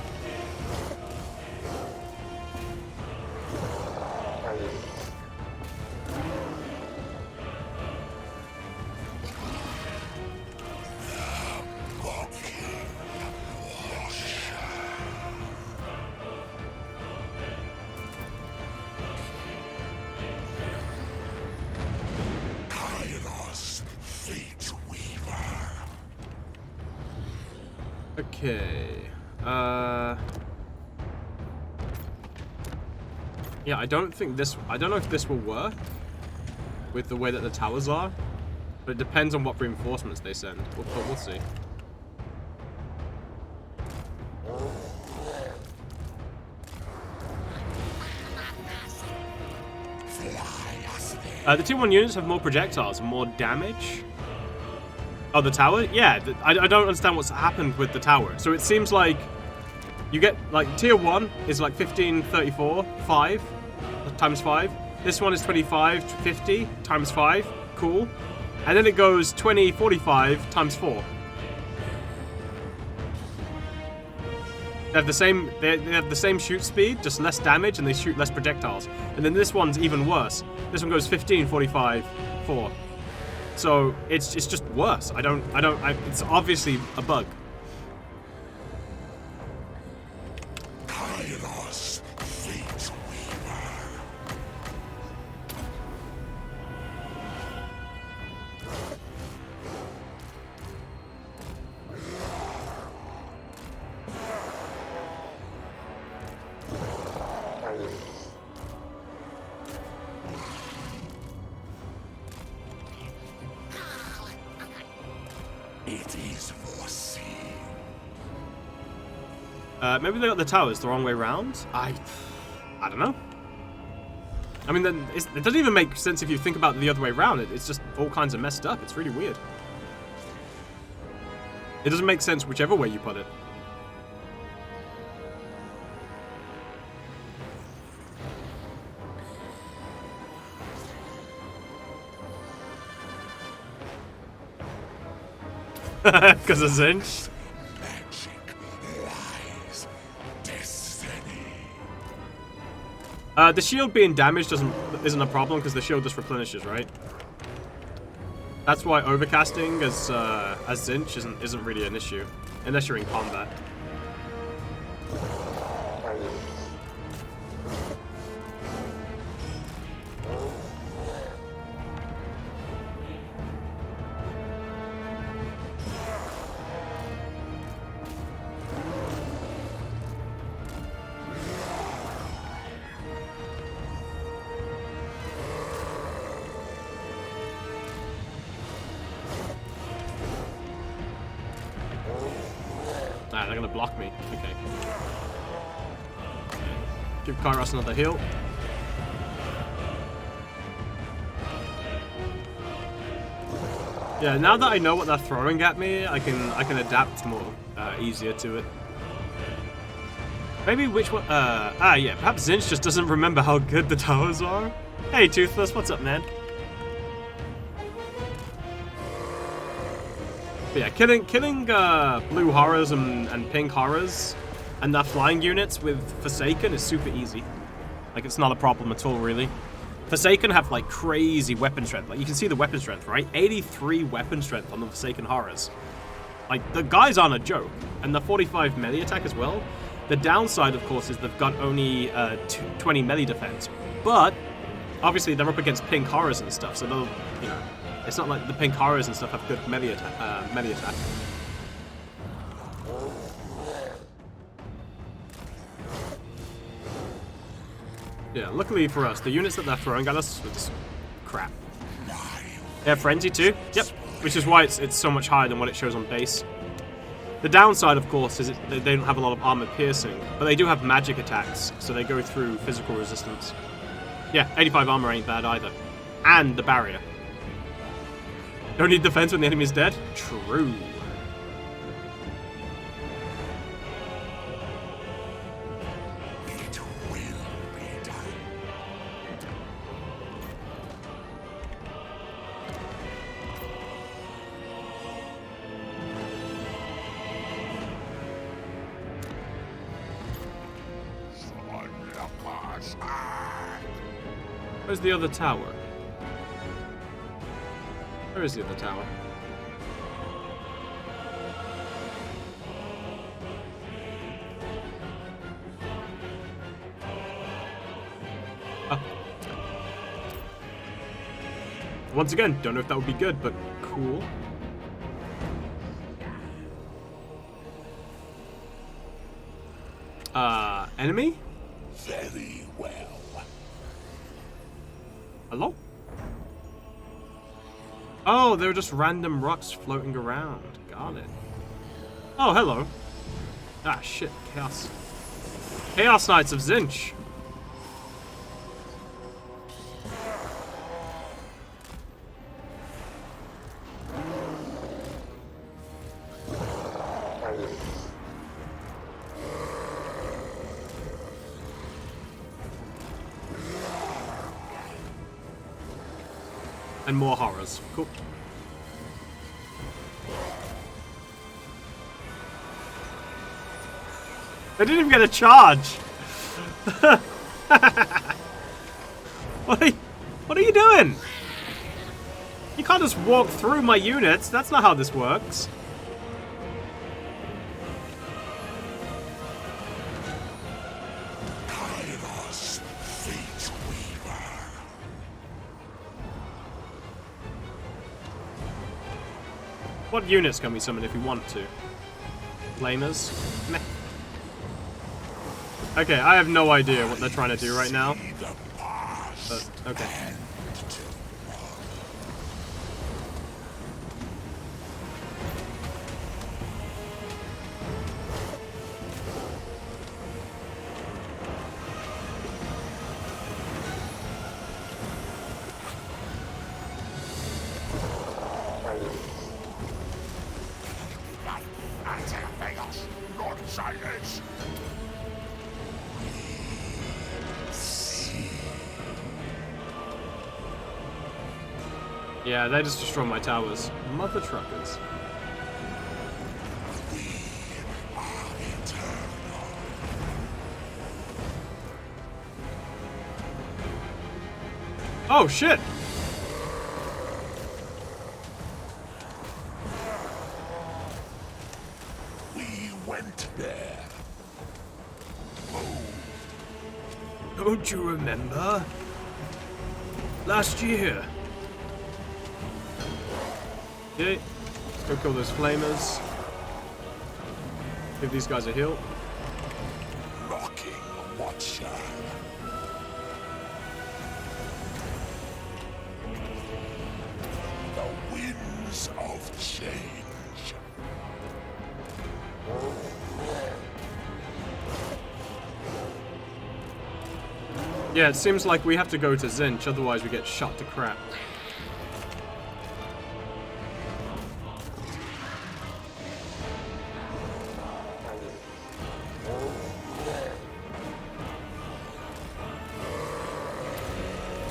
Kairos, fate weaver. Okay. Yeah, I don't know if this will work with the way that the towers are, but it depends on what reinforcements they send. But we'll see. The tier 1 units have more projectiles and more damage. Oh, the tower? Yeah, I don't understand what's happened with the tower. So it seems like you get, like, tier 1 is like 1534, 5, times 5. This one is 2550 times 5. Cool. And then it goes 2045 times 4. They have the same shoot speed, just less damage, and they shoot less projectiles. And then this one's even worse. This one goes 15, 45, 4. So it's just worse. It's obviously a bug. Kairos, fate weaver. It is foreseen. Maybe they got the towers the wrong way around? I don't know. I mean, it doesn't even make sense if you think about it the other way around. It's just all kinds of messed up. It's really weird. It doesn't make sense whichever way you put it. Because of Zinch. Magic lies. Destiny. The shield being damaged isn't a problem because the shield just replenishes, right? That's why overcasting as Zinch isn't really an issue unless you're in combat. Ah, they're gonna block me. Okay. Give Kairos another heal. Yeah, now that I know what they're throwing at me, I can adapt more easier to it. Maybe which one? Yeah. Perhaps Zinch just doesn't remember how good the towers are. Hey, Toothless, what's up, man? But yeah, killing blue horrors and pink horrors and their flying units with Forsaken is super easy. Like, it's not a problem at all, really. Forsaken have, like, crazy weapon strength. Like, you can see the weapon strength, right? 83 weapon strength on the Forsaken Horrors. Like, the guys aren't a joke. And the 45 melee attack as well. The downside, of course, is they've got only 20 melee defense. But, obviously, they're up against pink horrors and stuff, so they'll, you know... It's not like the pink horrors and stuff have good melee attack. Yeah, luckily for us, the units that they're throwing at us are just crap. Yeah, Frenzy too. Yep, which is why it's so much higher than what it shows on base. The downside, of course, is they don't have a lot of armor piercing, but they do have magic attacks, so they go through physical resistance. Yeah, 85 armor ain't bad either. And the barrier. Don't need defense when the enemy is dead? True. It will be done. Where's the other tower? Where is the other tower? Oh. Once again, don't know if that would be good, but cool. Enemy? Very well. Hello? Oh, they were just random rocks floating around. Got it. Oh, hello. Ah, shit. Chaos. Chaos Knights of Zinch. And more horrors. Cool. I didn't even get a charge. What are you doing? You can't just walk through my units. That's not how this works. Kairos, Fate Weaver. What units can we summon if we want to? Flamers? Meh. Okay, I have no idea what they're trying to do right now. But, okay. Silence. Yeah, they just destroy my towers. Mother truckers. Oh shit! We went there. Don't you remember? Last year. Okay, let's go kill those flamers. Give these guys a heal. Rocking Watcher. The winds of change. Yeah, it seems like we have to go to Zinch, otherwise we get shot to crap.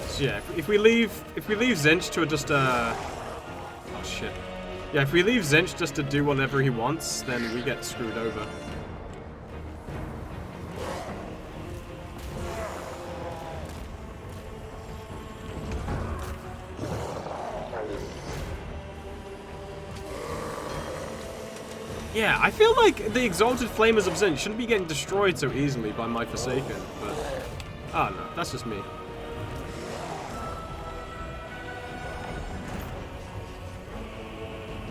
So yeah, if we leave Zinch to just oh shit. Yeah, if we leave Zinch just to do whatever he wants, then we get screwed over. Yeah, I feel like the Exalted Flamers of Zinch shouldn't be getting destroyed so easily by my Forsaken, but... I don't know, that's just me.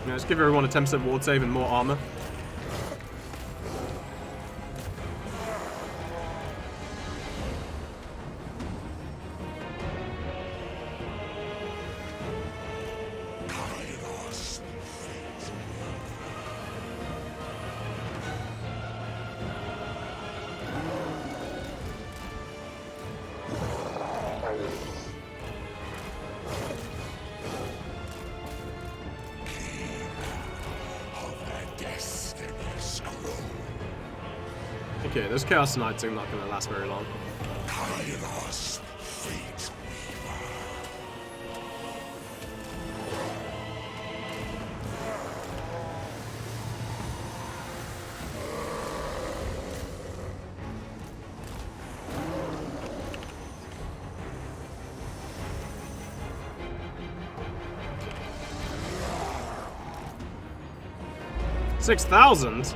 Let's give everyone a 10% ward save and more armor. Kairos. Okay, those Chaos Knights are not going to last very long. Kairos, fate weaver. 6,000?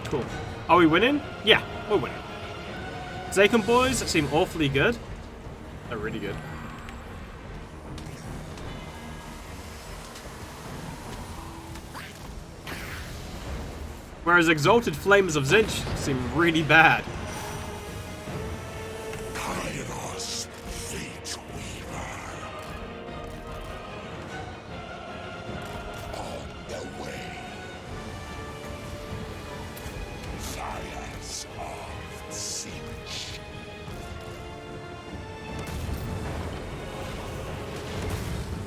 Cool. Are we winning? Yeah, we're winning. Zaken boys seem awfully good. They're really good. Whereas Exalted Flames of Zinch seem really bad. Kairos, fate weaver. On the way. Fires of Zinch.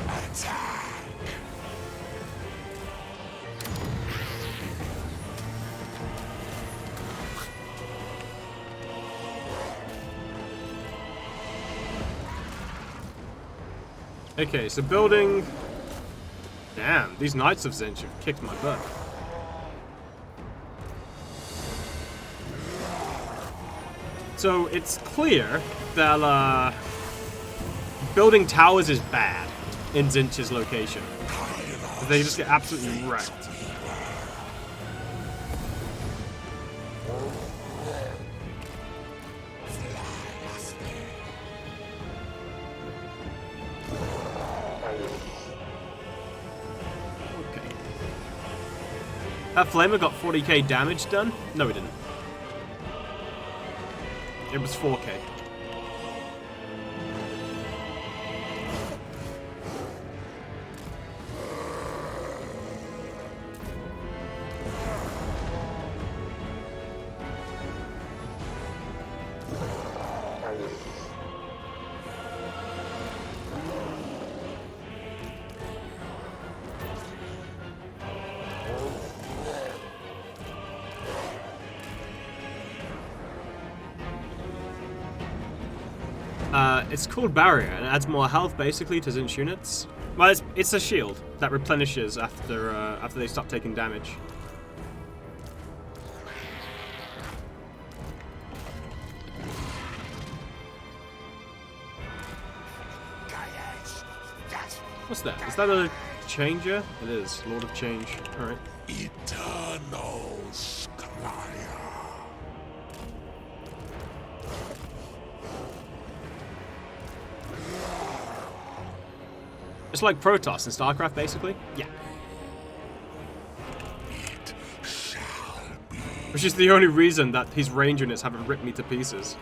Attack. Okay, so building... Damn, these Knights of Zinch have kicked my butt. So it's clear that building towers is bad in Zinch's location. They just get absolutely wrecked. Okay. That Flamer got 40k damage done? No, it didn't. It was 4k. It's called Barrier, and it adds more health basically to Zinch units. Well, it's a shield that replenishes after after they stop taking damage. What's that? Is that a changer? It is. Lord of Change. Alright. Eternal Sclaya. It's like Protoss in StarCraft, basically. Yeah. It shall be. Which is the only reason that his range units haven't ripped me to pieces.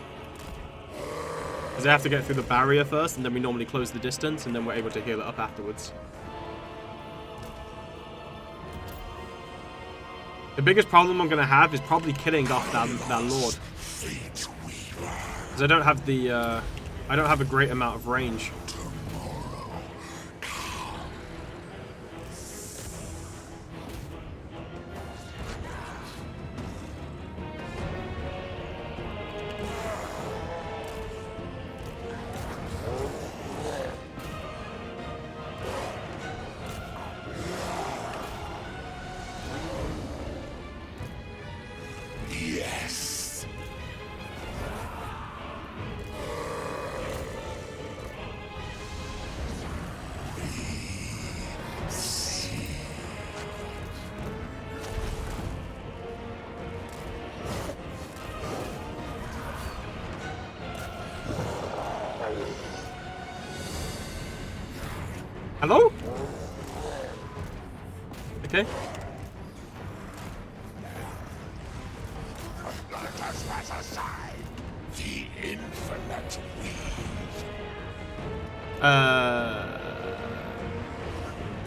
Because they have to get through the barrier first, and then we normally close the distance, and then we're able to heal it up afterwards. The biggest problem I'm going to have is probably killing off that Lord. Because I don't have the, I don't have a great amount of range. Yes. Hello? Okay. Let us pass aside the infinite weave.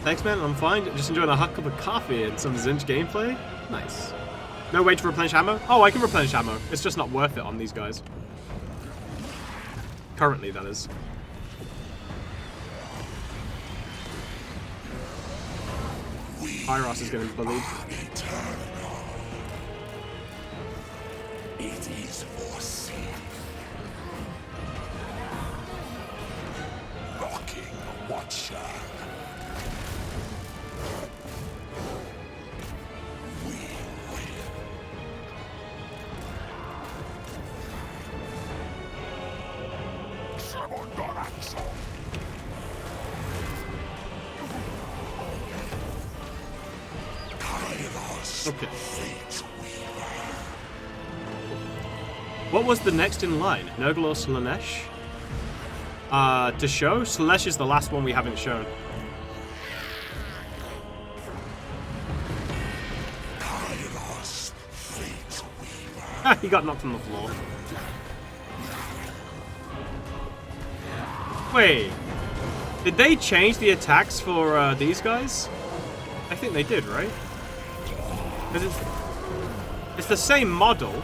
Thanks, man. I'm fine. Just enjoying a hot cup of coffee and some Zinch gameplay. Nice. No way to replenish ammo? Oh, I can replenish ammo. It's just not worth it on these guys. Currently, that is. Kairos is getting bullied. Eternal. It is foreseen. Rocking Watcher. We win. Tremondoraxo. Kairos. Okay. Fate Weaver. What was the next in line? Nurgle or Slanesh? To show? Slanesh is the last one we haven't shown. Kairos. Fate Weaver. He got knocked on the floor. Wait. Did they change the attacks for these guys? I think they did, right? Because it's the same model.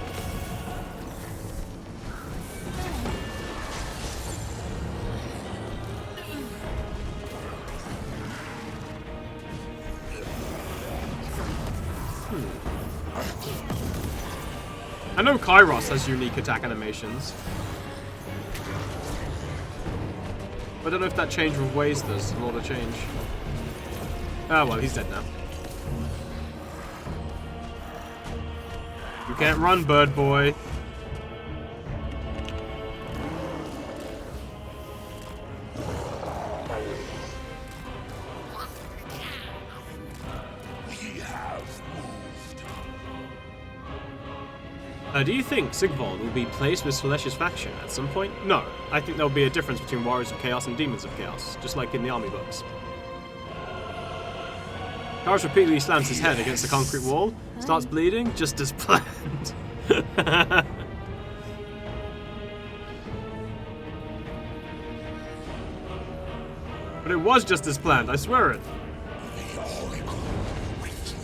I know Kairos has unique attack animations. I don't know if that change with Waze does a lot of change. Ah, well, he's dead now. You can't run, bird boy. We have moved. Do you think Sigvald will be placed with Celestia's faction at some point? No. I think there'll be a difference between Warriors of Chaos and Demons of Chaos, just like in the army books. Kairos repeatedly slams his head against the concrete wall, starts bleeding, just as planned. But it was just as planned, I swear it. The Oracle withdraw.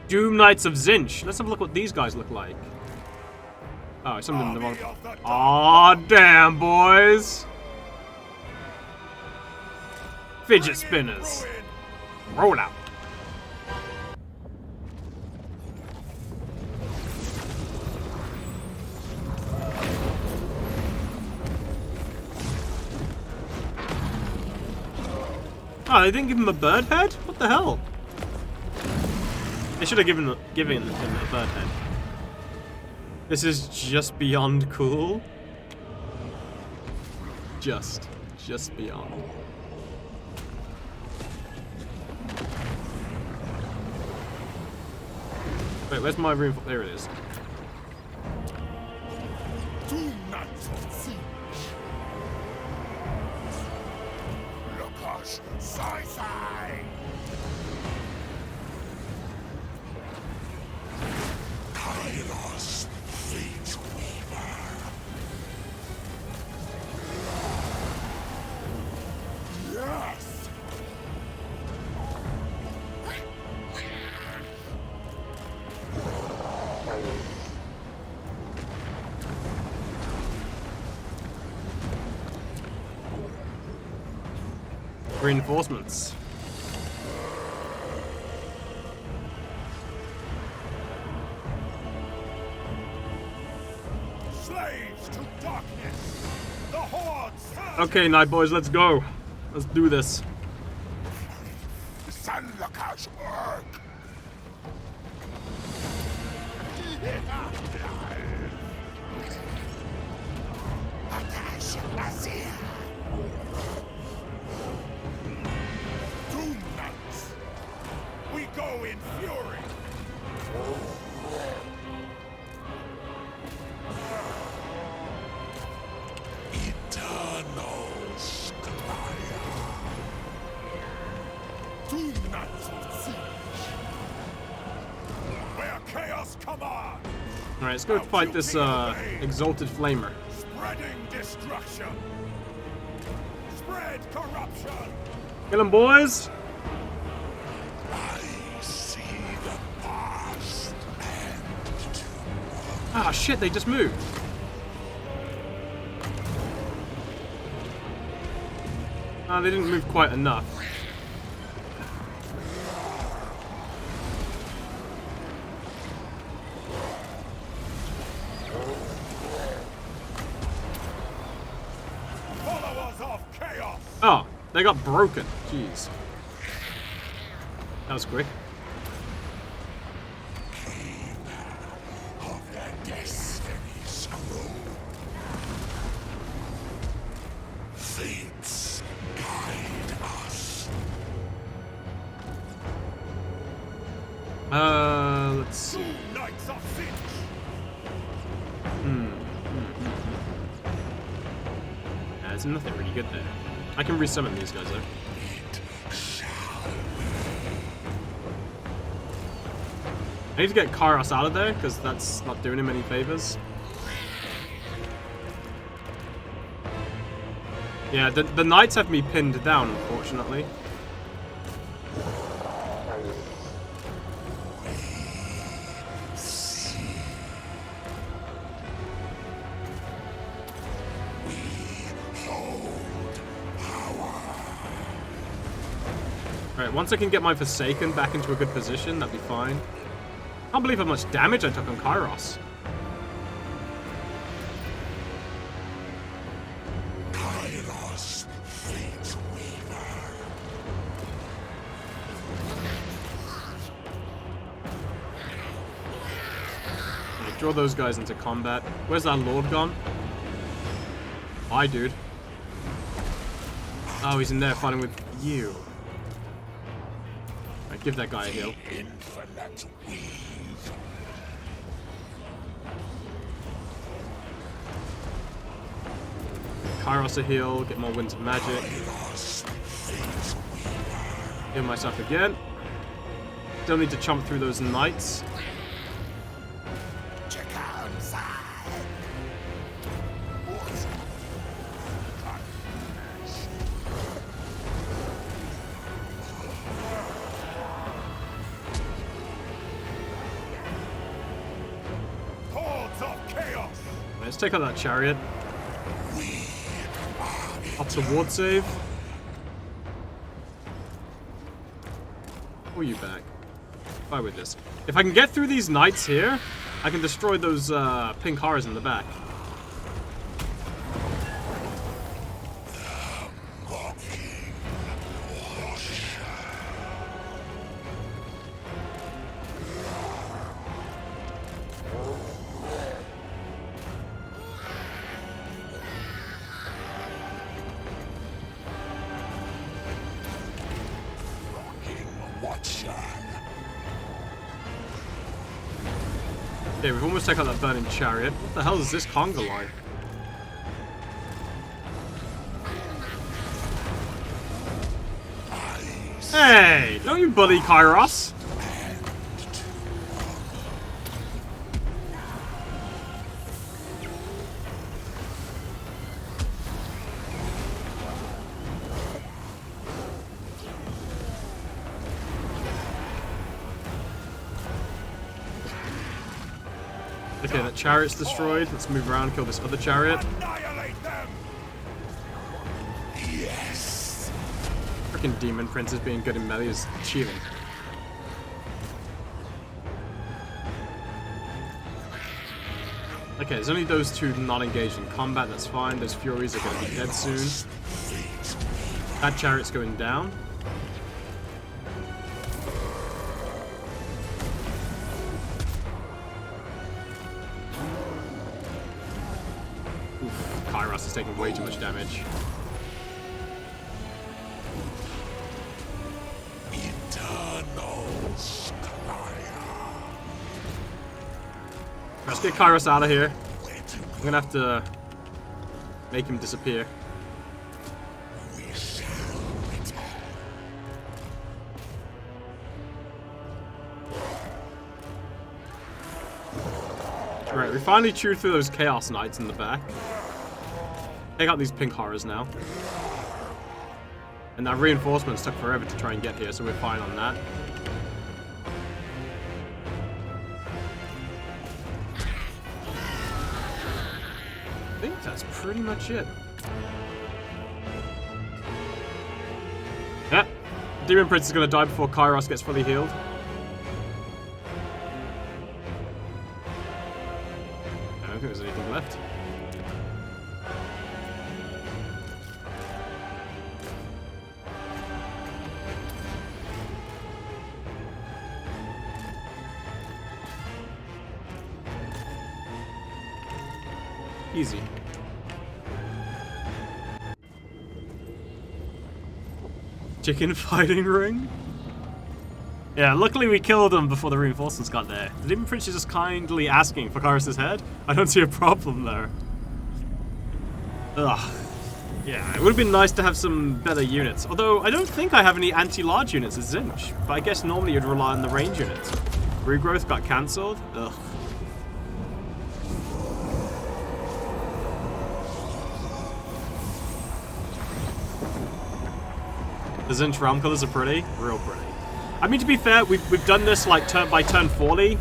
Doom Knights of Zinch. Let's have a look what these guys look like. Oh, some of them are on. Aw, damn, boys. Fidget spinners. Roll out. Oh, they didn't give him a bird head? What the hell? They should have given him a bird head. This is just beyond cool. Just beyond. Wait, where's my room? There it is. Do not concede. Lucas, Sai-Sai. Kairos, Fate Weaver. Yes. Reinforcements. Slaves to darkness. The hordes. Okay, night boys, let's go. Let's do this. Send Lucas work. Alright, let's go fight this exalted flamer. Spreading destruction. Spread corruption. Kill him, boys! I see the past and tomorrow. Ah, shit, they just moved. Ah, they didn't move quite enough. Followers of chaos. Oh, they got broken. Jeez. That was quick. Of the destiny scroll. Fates guide us. Let's see. Knights of Finch. There's nothing really good there. I can resummon these guys though. It shall I need to get Kairos out of there because that's not doing him any favors. Yeah, the knights have me pinned down, unfortunately. Alright, once I can get my Forsaken back into a good position, that'd be fine. Can't believe how much damage I took on Kairos. Kairos, Fate Weaver. Alright, draw those guys into combat. Where's that Lord gone? Hi, dude. Oh, he's in there fighting with you. Alright, give that guy a heal. Infinite weave. Kairos a heal, get more Winds of Magic. Kairos, Fate Weaver. Heal myself again. Still need to chomp through those knights. Hordes of chaos. Let's take out that chariot. Up to ward save. Pull you back. Fight with this. If I can get through these knights here, I can destroy those pink horrors in the back. Watcher. Okay, we've almost taken out that burning chariot. What the hell is this conga line? Hey! Don't you bully Kairos! Okay, that chariot's destroyed. Let's move around and kill this other chariot. Annihilate them. Yes. Freaking Demon Prince is being good in melee is cheating. Okay, there's only those two not engaged in combat, that's fine. Those Furies are going to be dead soon. That chariot's going down. Oof, Kairos is taking way too much damage. Eternals cry. Let's get Kairos out of here. I'm gonna have to make him disappear. We shall return. Right, we finally chewed through those Chaos Knights in the back. Take out these pink horrors now. And that reinforcements took forever to try and get here, so we're fine on that. I think that's pretty much it. Yeah, Demon Prince is going to die before Kairos gets fully healed. I don't think there's anything left. Easy. Chicken fighting ring? Yeah, luckily we killed him before the reinforcements got there. The Demon Prince is just kindly asking for Kairos' head. I don't see a problem there. Ugh. Yeah, it would have been nice to have some better units. Although, I don't think I have any anti-large units as Zinch. But I guess normally you'd rely on the range units. Regrowth got cancelled. Ugh. The Zinch realm colors are pretty. Real pretty. I mean, to be fair, we've done this like turn by turn 40,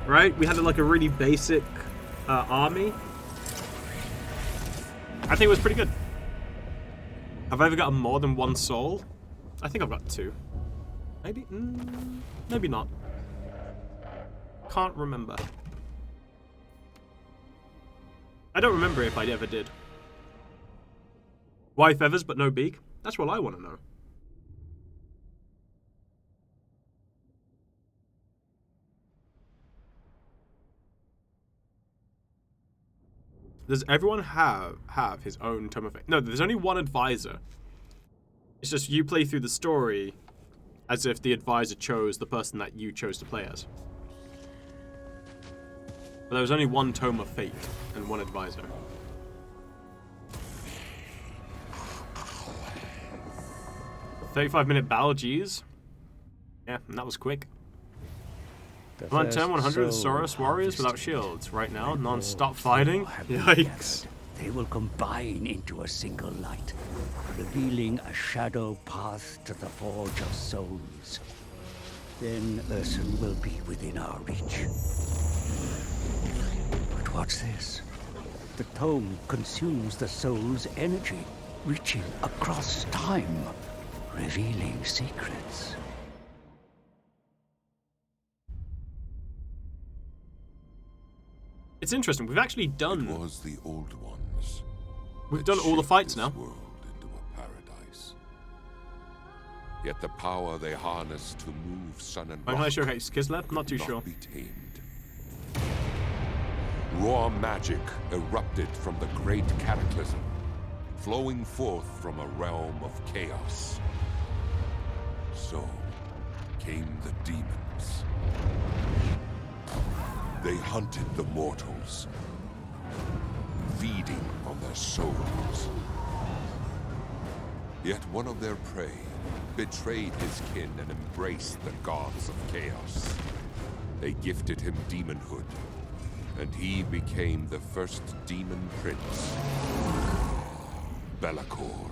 right? We had like a really basic army. I think it was pretty good. Have I ever gotten more than one soul? I think I've got 2. Maybe? Maybe not. Can't remember. I don't remember if I ever did. Why feathers but no beak? That's what I want to know. Does everyone have his own tome of fate? No, there's only one advisor. It's just you play through the story as if the advisor chose the person that you chose to play as. But there was only one tome of fate and one advisor. "35-minute battle, geez." Yeah, and that was quick. I'm on turn 100 Soros warriors without shields. Right now, non-stop fighting. Yikes. They will combine into a single light, revealing a shadow path to the Forge of Souls. Then Ursun will be within our reach. But what's this? The tome consumes the soul's energy, reaching across time, revealing secrets. It's interesting. We've actually done. It was the old ones. We've done all the fights now. World into a paradise. Yet the power they harness to move sun and I'm rock not sure how Kislev. Not too could sure. not be tamed. Raw magic erupted from the great cataclysm, flowing forth from a realm of chaos. So came the demons. They hunted the mortals, feeding on their souls. Yet one of their prey betrayed his kin and embraced the gods of chaos. They gifted him demonhood, and he became the first demon prince, Be'lakor.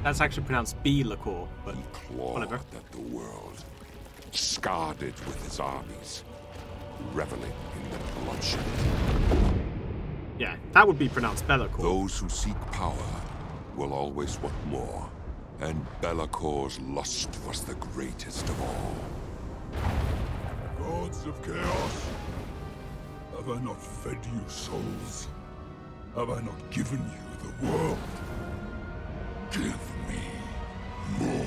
That's actually pronounced Be'lakor, but He clawed whatever. at the world, scarred it with his armies, reveling in the bloodshed. Yeah, that would be pronounced Be'lakor. Those who seek power will always want more, and Be'lakor's lust was the greatest of all. Gods of chaos, have I not fed you souls? Have I not given you the world? Give me more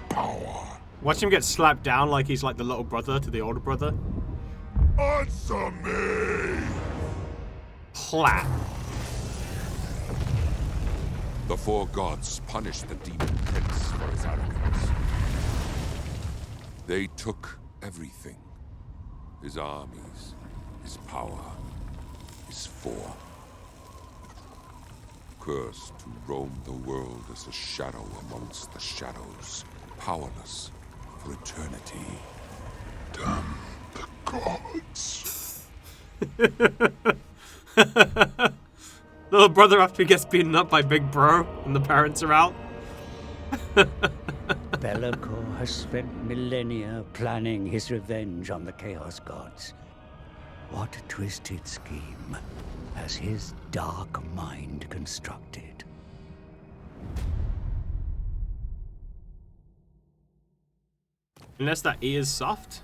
power. Watch him get slapped down like he's like the little brother to the older brother. Answer me! Clap. The four gods punished the demon prince for his arrogance. They took everything. His armies, his power, his form. Cursed to roam the world as a shadow amongst the shadows, powerless for eternity. Damn the gods. Little brother after he gets beaten up by big bro and the parents are out. Bellicor has spent millennia planning his revenge on the Chaos Gods. What twisted scheme has his dark mind constructed? Unless that E is soft?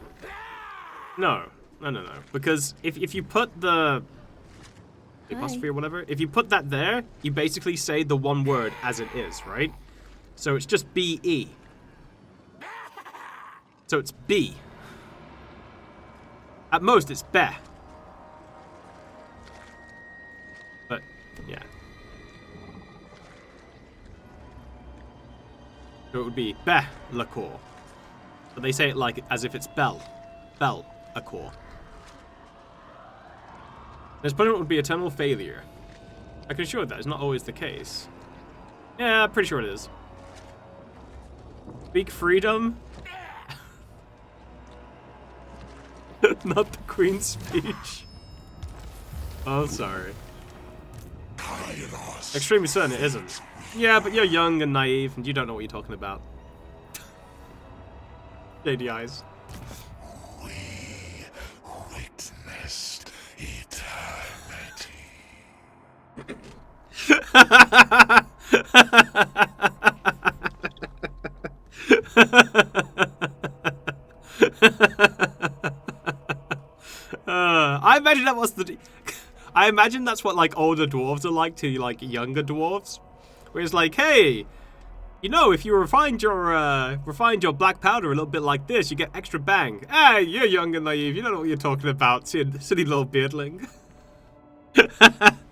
No. Because if you put the apostrophe or whatever, if you put that there, you basically say the one word as it is, right? So it's just B-E. So it's B. At most, it's be. But, yeah. So it would be Bellicor. But they say it like as if it's Bellicor. His punishment would be eternal failure. I can assure that is not always the case. Yeah, pretty sure it is. Speak freedom? Not the Queen's speech. Oh, sorry. Kairos. Extremely certain it isn't. Yeah, but you're young and naive, and you don't know what you're talking about. Shady eyes. We witnessed eternity. I imagine that was the. I imagine that's what like older dwarves are like to like younger dwarves, where it's like, hey, you know, if you refined your black powder a little bit like this, you get extra bang. Hey, you're young and naive. You don't know what you're talking about, silly little beardling.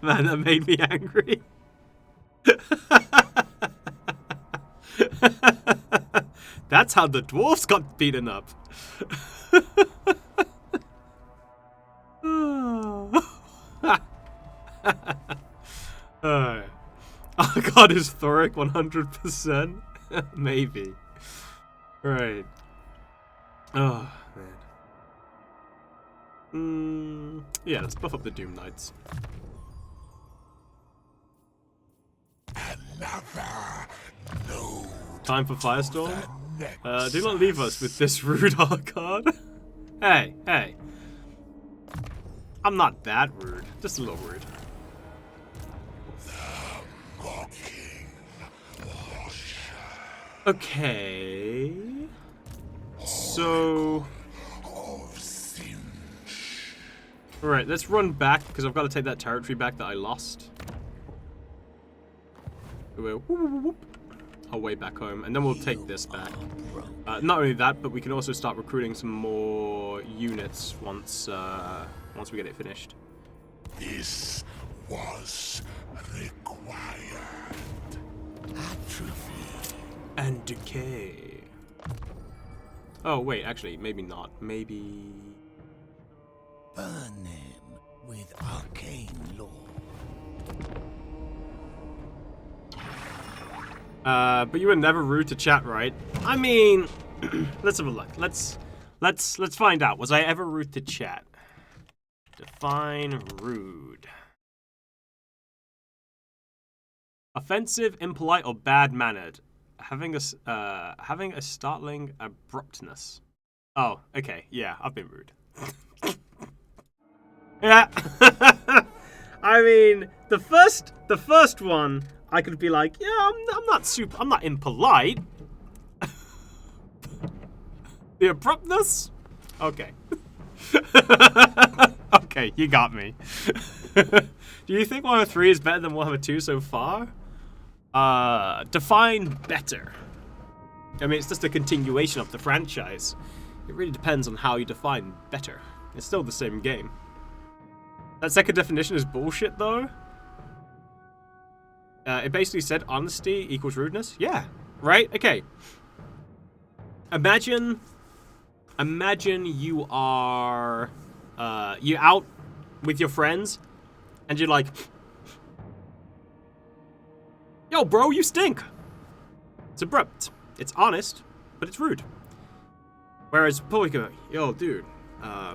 Man, that made me angry. That's how the dwarves got beaten up. Oh god, is Thoric 100%? Maybe. Right. Oh, man. Yeah, let's buff up the Doom Knights. Another no. Time for Firestorm? Do not leave us with this rude card. Hey. I'm not that rude. Just a little rude. Okay. So. Alright, let's run back because I've got to take that territory back that I lost. Our way back home, and then we'll take this back. Not only that, but we can also start recruiting some more units once we get it finished. This was required. Atrophy. And decay. Oh wait, actually, maybe not. Maybe. Burn them with arcane law. But you were never rude to chat, right? I mean, let's have a look. Let's find out. Was I ever rude to chat? Define rude. Offensive, impolite, or bad-mannered. Having a startling abruptness. Oh, okay. Yeah, I've been rude. Yeah. I mean, the first one, I could be like, yeah, I'm not impolite. The abruptness? Okay. Okay, you got me. Do you think Warhammer 3 is better than Warhammer 2 so far? Define better. I mean, it's just a continuation of the franchise. It really depends on how you define better. It's still the same game. That second definition is bullshit, though. It basically said honesty equals rudeness. Yeah, right? Okay. Imagine you are, you're out with your friends, and you're like, yo, bro, you stink. It's abrupt. It's honest, but it's rude. Whereas before we go, yo, dude,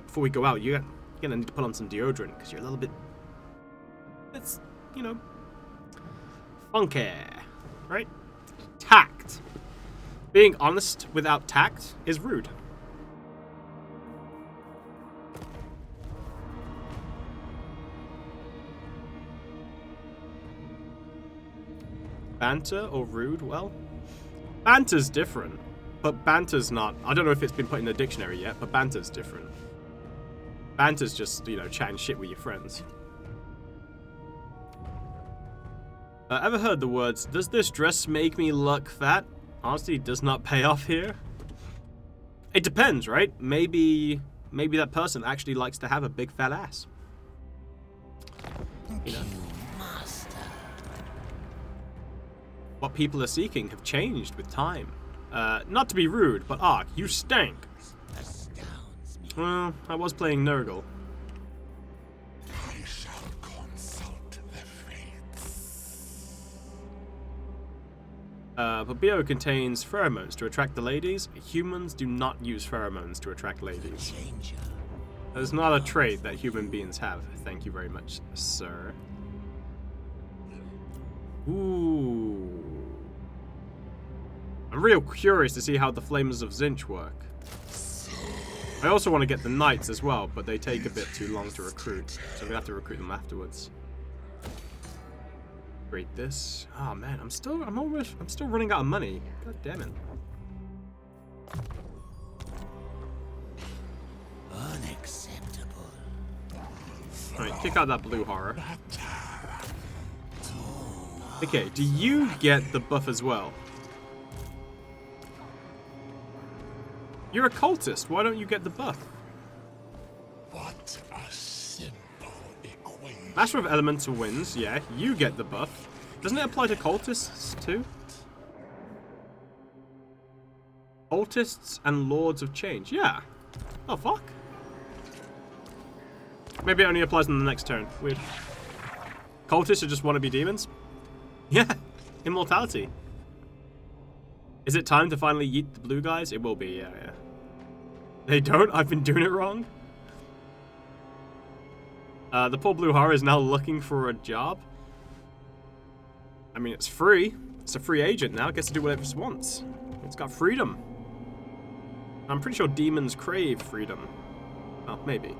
before we go out, you You're gonna need to put on some deodorant because you're a little bit. It's, you know, funky, right? Tact. Being honest without tact is rude. Banter or rude? Well, banter's different, but banter's not. I don't know if it's been put in the dictionary yet, but banter's different. Banter's just, you know, chatting shit with your friends. Ever heard the words, "Does this dress make me look fat?" Honestly, it does not pay off here. It depends, right? Maybe that person actually likes to have a big fat ass. You know? What people are seeking have changed with time. Not to be rude, but Ark, you stink. Well, I was playing Nurgle. I shall consult the fates. Papilio contains pheromones to attract the ladies. Humans do not use pheromones to attract ladies. That's not a trait that human beings have. Thank you very much, sir. Ooh. I'm real curious to see how the Flamers of Zinch work. I also want to get the Knights as well, but they take a bit too long to recruit, so we have to recruit them afterwards. Great this. Oh man, I'm still running out of money. God damn it. Unacceptable. Alright, kick out that blue horror. Okay, do you get the buff as well? You're a cultist. Why don't you get the buff? What a simple equation. Master of Elemental wins. Yeah, you get the buff. Doesn't it apply to cultists too? Cultists and Lords of Change. Yeah. Oh, fuck. Maybe it only applies on the next turn. Weird. Cultists who just want to be demons? Yeah. Immortality. Is it time to finally yeet the blue guys? It will be, yeah. They don't? I've been doing it wrong? The poor blue horror is now looking for a job. I mean, it's free. It's a free agent now. It gets to do whatever it wants. It's got freedom. I'm pretty sure demons crave freedom. Oh, maybe.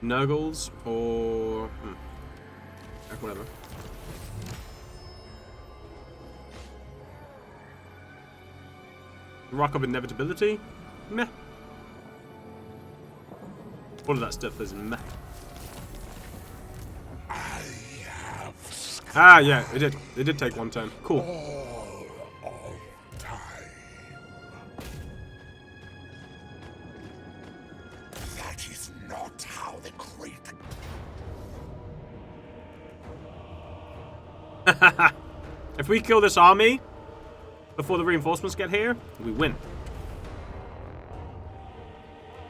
Nurgles or whatever. Rock of Inevitability? Meh. All of that stuff is meh. I have Ah, yeah, it did. It did take one turn. Cool. all of time. That is not how the great If we kill this army before the reinforcements get here, we win.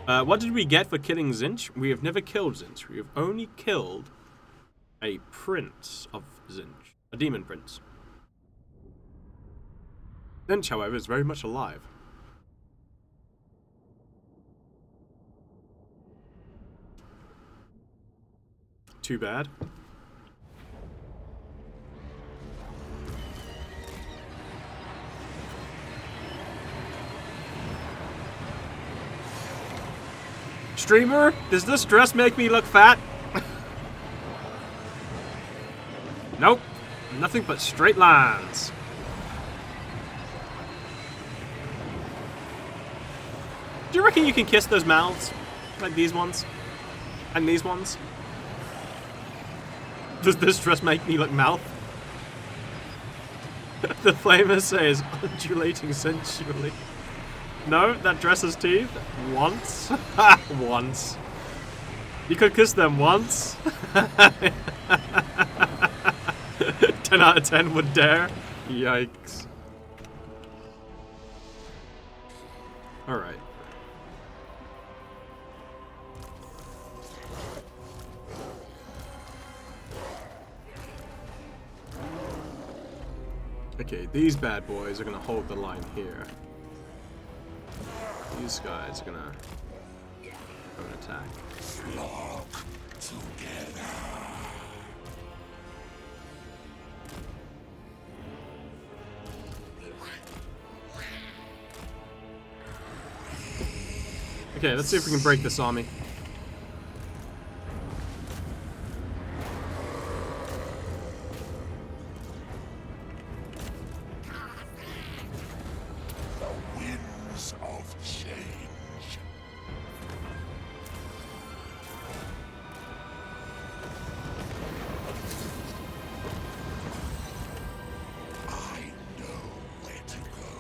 What did we get for killing Zinch? We have never killed Zinch. We have only killed a prince of Zinch. A demon prince. Zinch, however, is very much alive. Too bad. Streamer, does this dress make me look fat? Nope. Nothing but straight lines. Do you reckon you can kiss those mouths? Like these ones? And these ones? Does this dress make me look mouth? The flamer says, undulating sensually. No, that dress has teeth. Once. Once. You could kiss them once. 10 out of 10 would dare. Yikes. Alright. Okay, these bad boys are gonna hold the line here. These guys are gonna go and attack. Flock together. Okay, let's see if we can break this army. Winds of change. I know where to go.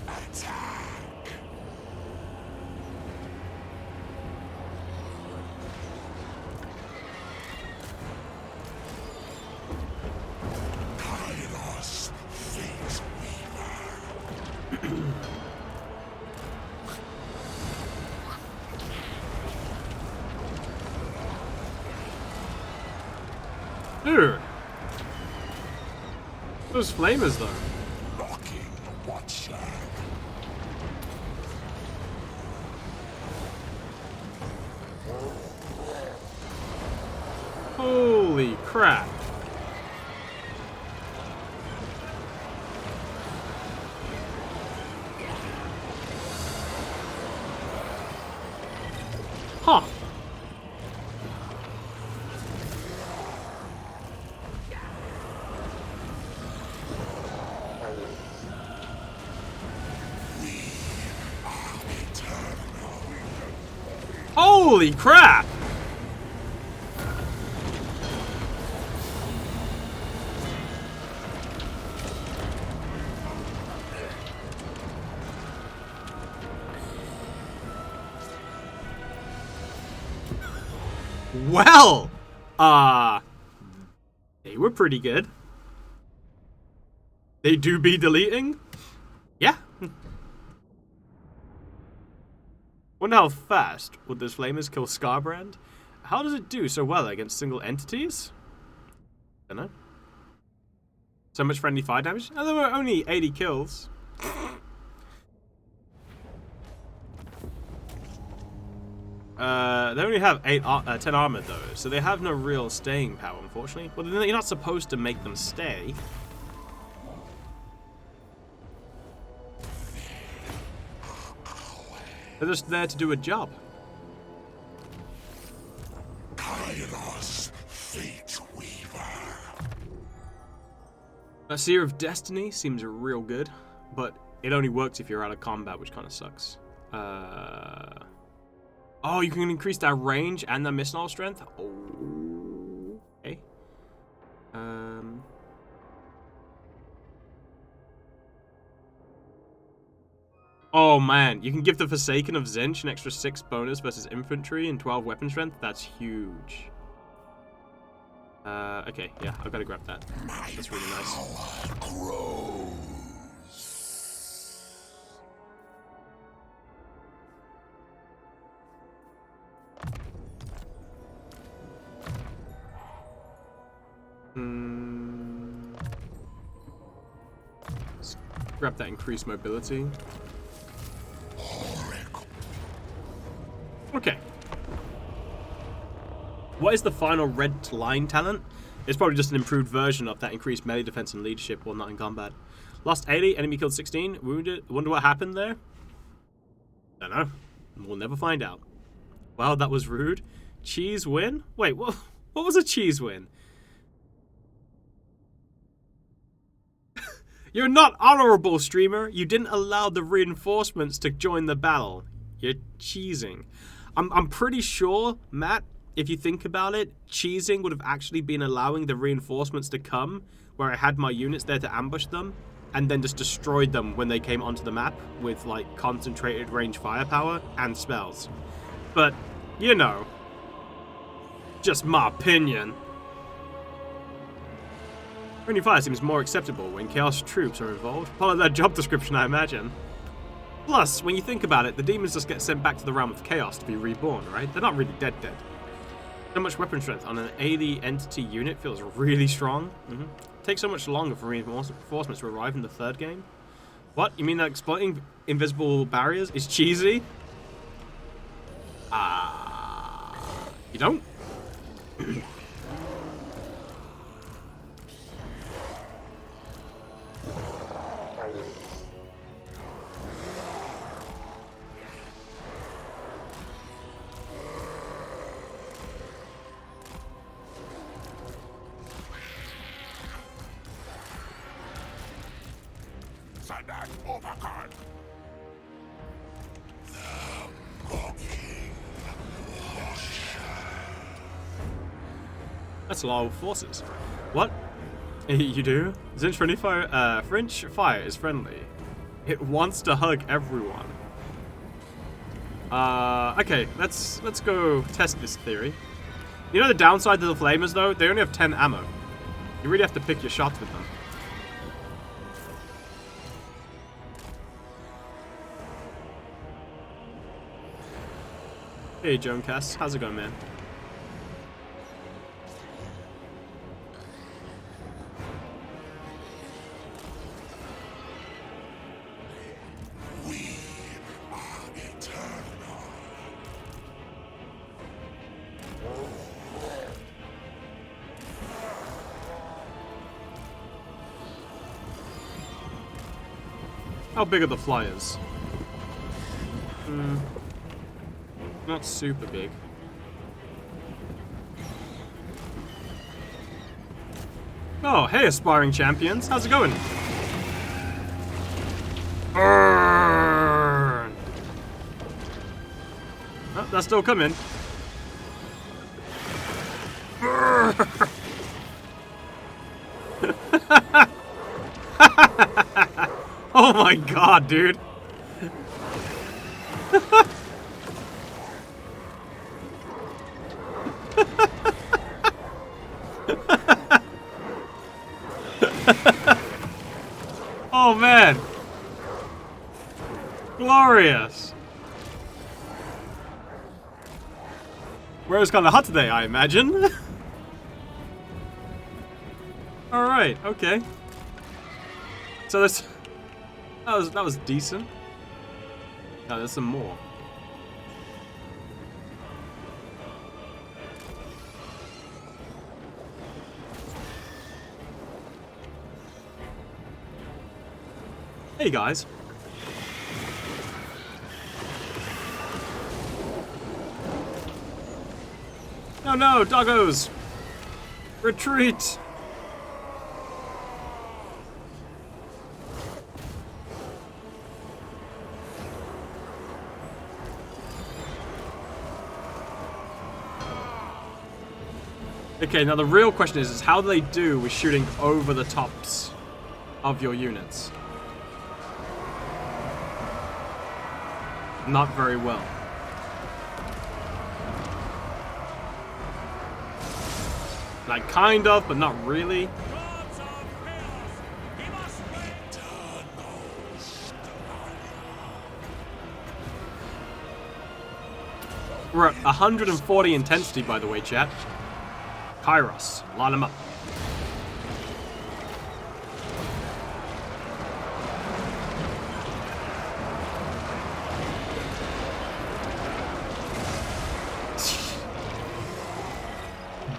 Attack. Kairos, Fate Weaver. Dude! Those flamers, though. Locking Watcher. Holy crap. Huh. Holy crap! Well, they were pretty good. They do be deleting? Yeah. Wonder how fast would those flamers kill Scarbrand? How does it do so well against single entities? Dunno. So much friendly fire damage? Oh, there were only 80 kills. They only have 10 armor though, so they have no real staying power, unfortunately. Well, you're not supposed to make them stay. They're just there to do a job. Kairos, Fate Weaver. A Seer of Destiny seems real good, but it only works if you're out of combat, which kind of sucks. Oh, you can increase that range and the missile strength? Oh, okay. Oh man, you can give the Forsaken of Zinch an extra 6 bonus versus infantry and 12 weapon strength. That's huge. Okay, yeah, I've got to grab that. That's really nice. Grows. Let's grab that increased mobility. Okay. What is the final red line talent? It's probably just an improved version of that increased melee defense and leadership while not in combat. Lost 80, enemy killed 16, wounded. Wonder what happened there? Don't know. We'll never find out. Wow, that was rude. Cheese win? Wait, what was a cheese win? You're not honorable, streamer. You didn't allow the reinforcements to join the battle. You're cheesing. I'm pretty sure, Matt, if you think about it, cheesing would have actually been allowing the reinforcements to come where I had my units there to ambush them and then just destroyed them when they came onto the map with, like, concentrated range firepower and spells. But, you know, just my opinion. Friendly fire seems more acceptable when Chaos troops are involved. Follow their job description, I imagine. Plus, when you think about it, the demons just get sent back to the realm of Chaos to be reborn, right? They're not really dead. So much weapon strength on an alien entity unit feels really strong. Takes so much longer for reinforcements to arrive in the third game. What? You mean that exploiting invisible barriers is cheesy? You don't? Sadak Overcard. The mocking That's a lot of forces. What? You do? Zinch friendly fire, French fire is friendly. It wants to hug everyone. Okay, let's go test this theory. You know the downside to the flamers though? They only have 10 ammo. You really have to pick your shots with them. Hey, Joan Cass. How's it going, man? We are eternal. How big are the flyers? Not super big. Oh, hey, aspiring champions. How's it going? Burn! Oh, that's still coming. Burn! Oh my god, dude. Oh man! Glorious! Wearer's kinda hot today, I imagine. Alright, okay. So that was decent. No, there's some more. Hey guys. No, no, doggos! Retreat! Okay, now the real question is how do they do with shooting over the tops of your units? Not very well. Like, kind of, but not really. We're at 140 intensity, by the way, chat. Kairos, line them up.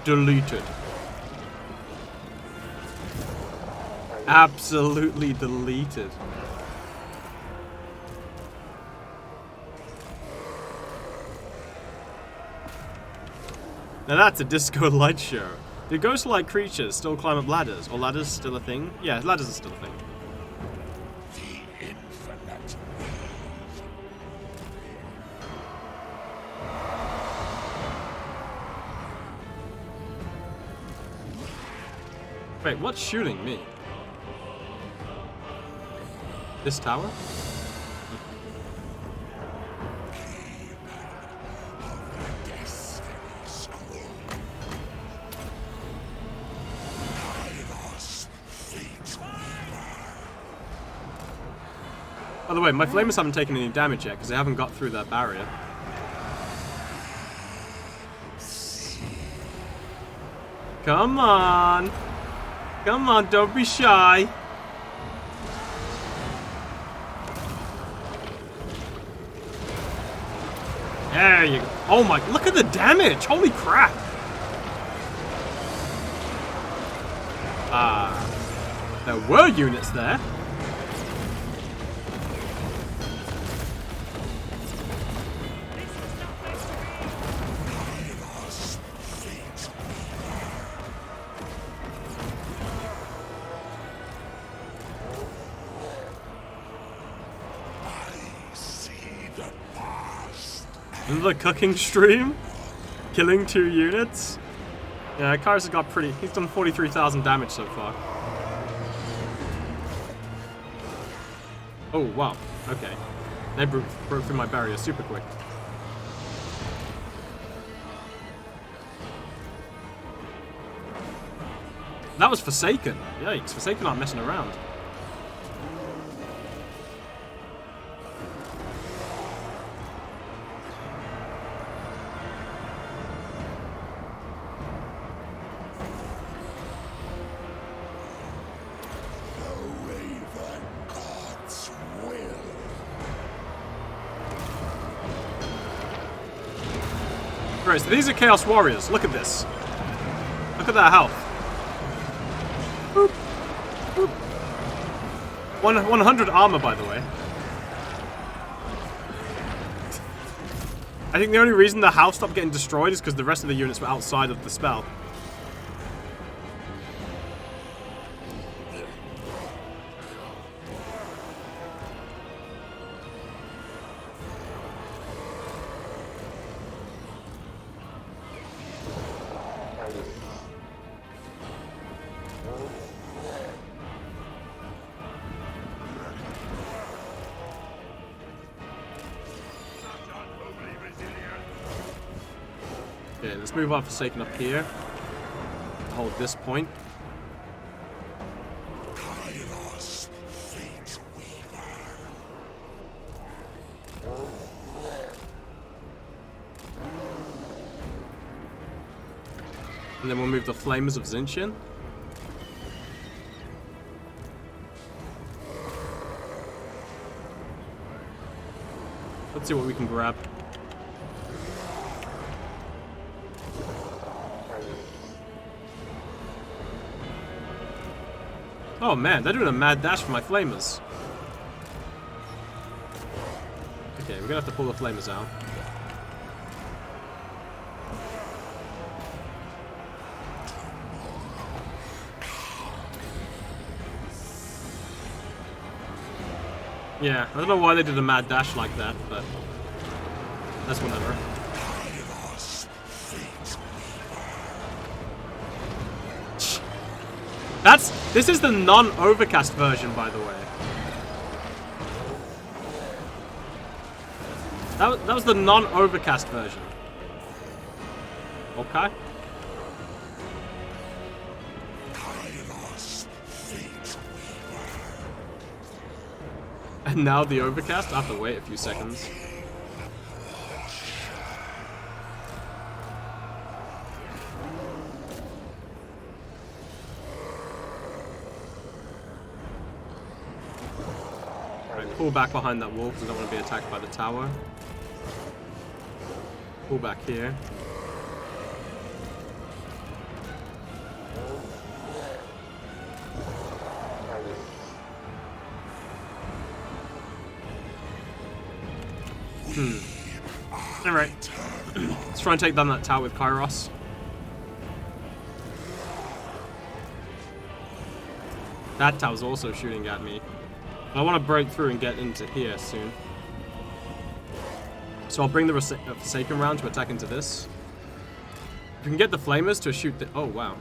Deleted. Absolutely deleted. Now that's a disco light show. Do ghost-like creatures still climb up ladders? Or ladders still a thing? Yeah, ladders are still a thing. The infinite. Wait, what's shooting me? This tower? By the way, my flamers haven't taken any damage yet because they haven't got through that barrier. Come on. Come on, don't be shy. There you go. Oh my, look at the damage. Holy crap. There were units there. Another cooking stream? Killing 2 units? Yeah, Kairos has got pretty... He's done 43,000 damage so far. Oh, wow. Okay. They broke through my barrier super quick. That was Forsaken. Yikes, Forsaken aren't messing around. Right, so these are Chaos Warriors. Look at this. Look at that health. Boop. Boop. 100 armor, by the way. I think the only reason the house stopped getting destroyed is because the rest of the units were outside of the spell. Okay, let's move our Forsaken up here. Hold this point. Kairos, Fate Weaver. And then we'll move the Flamers of Zinchen. Let's see what we can grab. Oh man, they're doing a mad dash for my Flamers. Okay, we're gonna have to pull the Flamers out. Yeah, I don't know why they did a mad dash like that, but that's whatever. This is the non-overcast version, by the way. That was the non-overcast version. Okay. And now the overcast? I have to wait a few seconds. Right, pull back behind that wall because I don't want to be attacked by the tower. Pull back here. Alright. Let's try and take down that tower with Kairos. That tower's also shooting at me. I want to break through and get into here soon. So I'll bring the Forsaken round to attack into this. If we can get the Flamers to shoot the... Oh, wow.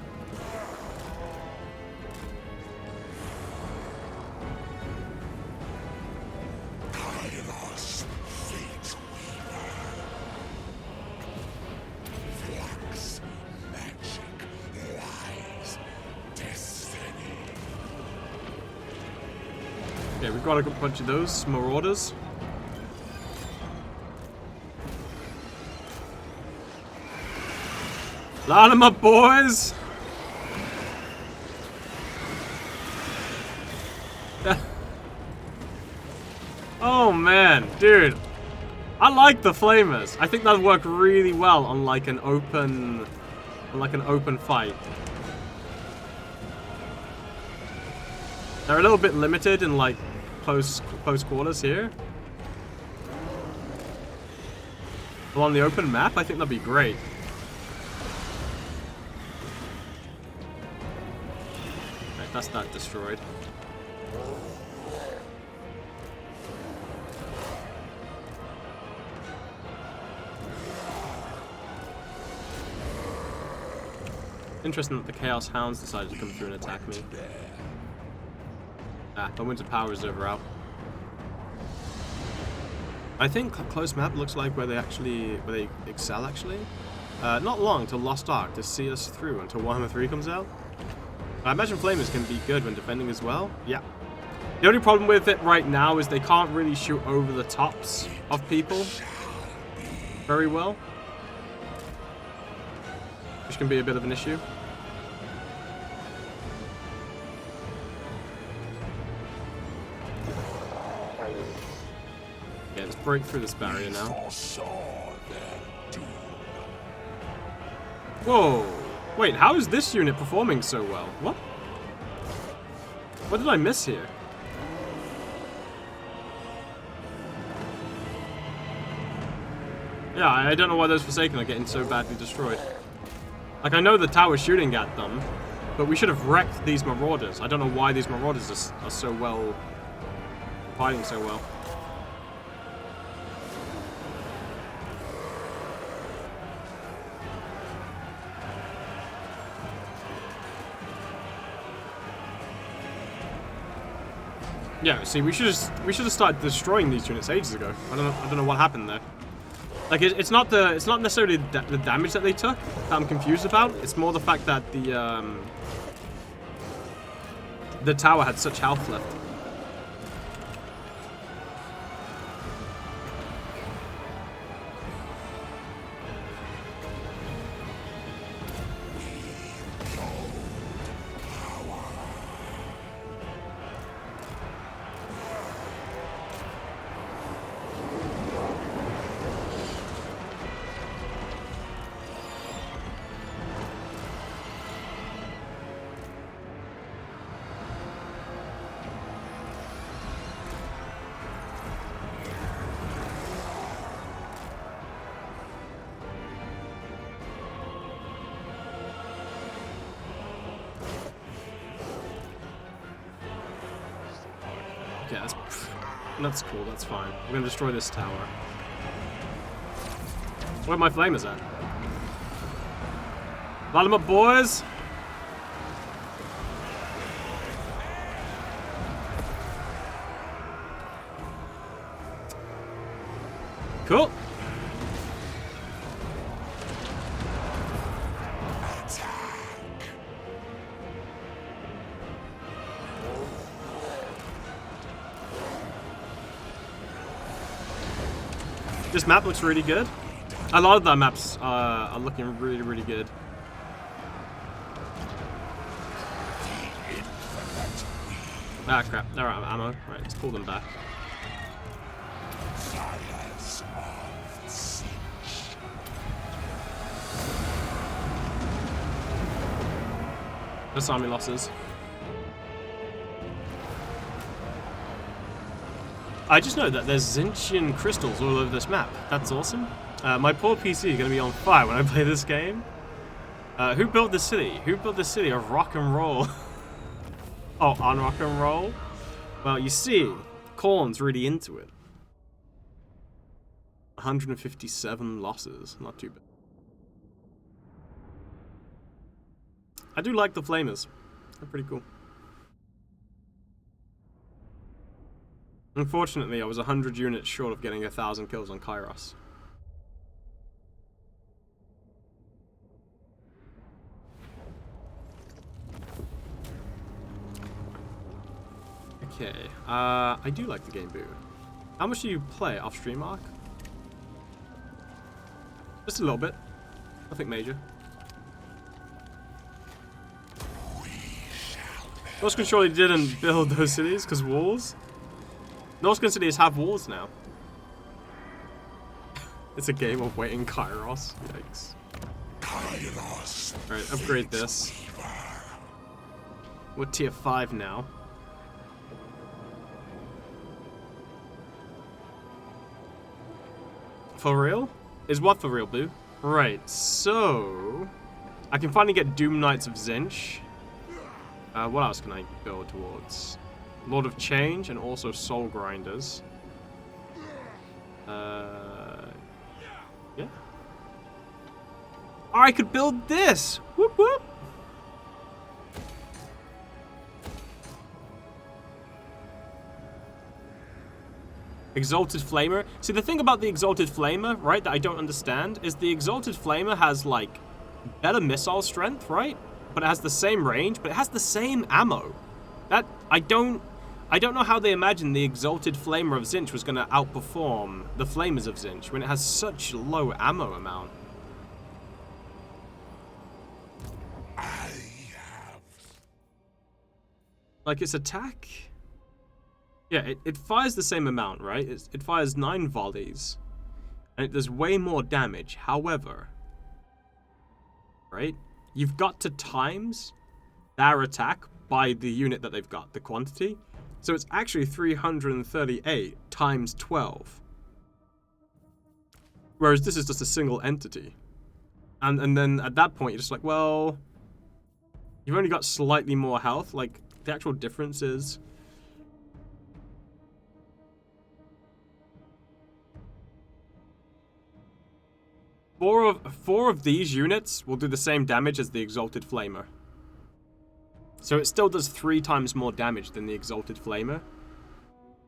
Okay, we've got a bunch of those Marauders. Line them up, boys! Oh man, dude. I like the flamers. I think that'll work really well on like an open fight. They're a little bit limited in like close quarters here. But on the open map, I think that'd be great. Right, that's that destroyed. Interesting that the Chaos Hounds decided to come through and attack me. Ah, my Winter Power Reserve out. I think close map looks like where they excel actually. Not long till Lost Ark to see us through until Warhammer 3 comes out. I imagine Flamers can be good when defending as well. Yeah. The only problem with it right now is they can't really shoot over the tops of people very well, which can be a bit of an issue. Yeah, let's break through this barrier now. Whoa! Wait, how is this unit performing so well? What? What did I miss here? Yeah, I don't know why those Forsaken are getting so badly destroyed. Like, I know the tower's shooting at them, but we should have wrecked these Marauders. I don't know why these Marauders are so well... fighting so well. Yeah, see, we should have started destroying these units ages ago. I don't know what happened there. Like, it's not necessarily the damage that they took that I'm confused about. It's more the fact that the tower had such health left. Okay, that's cool, that's fine. We're gonna destroy this tower. Where my flamers at? Light them up, boys! Cool. This map looks really good. A lot of the maps are looking really, really good. Ah, crap. They're out of ammo. Right, let's pull them back. Just army losses. I just know that there's Zinchian crystals all over this map. That's awesome. My poor PC is going to be on fire when I play this game. Who built this city? Who built this city of rock and roll? Oh, on rock and roll? Well, you see, Khorne's really into it. 157 losses. Not too bad. I do like the Flamers. They're pretty cool. Unfortunately, I was 100 units short of getting 1,000 kills on Kairos. Okay, I do like the game boot. How much do you play off stream, Mark? Just a little bit. Nothing major. Norscan surely didn't build those cities because walls. Norscan cities have walls now. It's a game of waiting Kairos. Yikes. Kairos. Alright, upgrade this. We're tier 5 now. For real? Is what for real, Boo? Right, so... I can finally get Doom Knights of Zinch. What else can I build towards? Lord of Change and also Soul Grinders. Yeah. I could build this! Whoop whoop! Exalted Flamer. See, the thing about the Exalted Flamer, right, that I don't understand, is the Exalted Flamer has, like, better missile strength, right? But it has the same range, but it has the same ammo. That, I don't know how they imagined the Exalted Flamer of Zinch was going to outperform the Flamers of Zinch when it has such low ammo amount. Like, its attack... Yeah, it fires the same amount, right? It fires 9 volleys. And it does way more damage. However... Right? You've got to times their attack by the unit that they've got, the quantity. So it's actually 338 times 12. Whereas this is just a single entity. And then at that point, you're just like, well... You've only got slightly more health. Like, the actual difference is... Four of these units will do the same damage as the Exalted Flamer. So it still does 3 times more damage than the Exalted Flamer.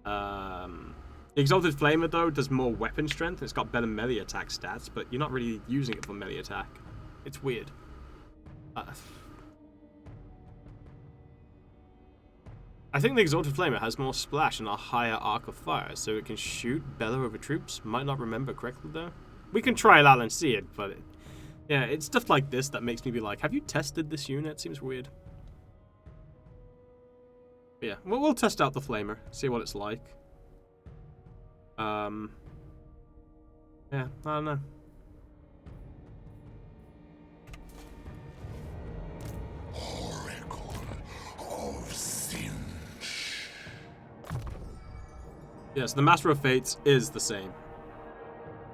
The Exalted Flamer, though, does more weapon strength. It's got better melee attack stats, but you're not really using it for melee attack. It's weird. I think the Exalted Flamer has more splash and a higher arc of fire, so it can shoot better over troops. Might not remember correctly, though. We can try it out and see it, but... yeah, it's stuff like this that makes me be like, have you tested this unit? Seems weird. But yeah, we'll test out the Flamer, see what it's like. Yeah, I don't know. Oracle of Zinch. Yeah, so the Master of Fates is the same.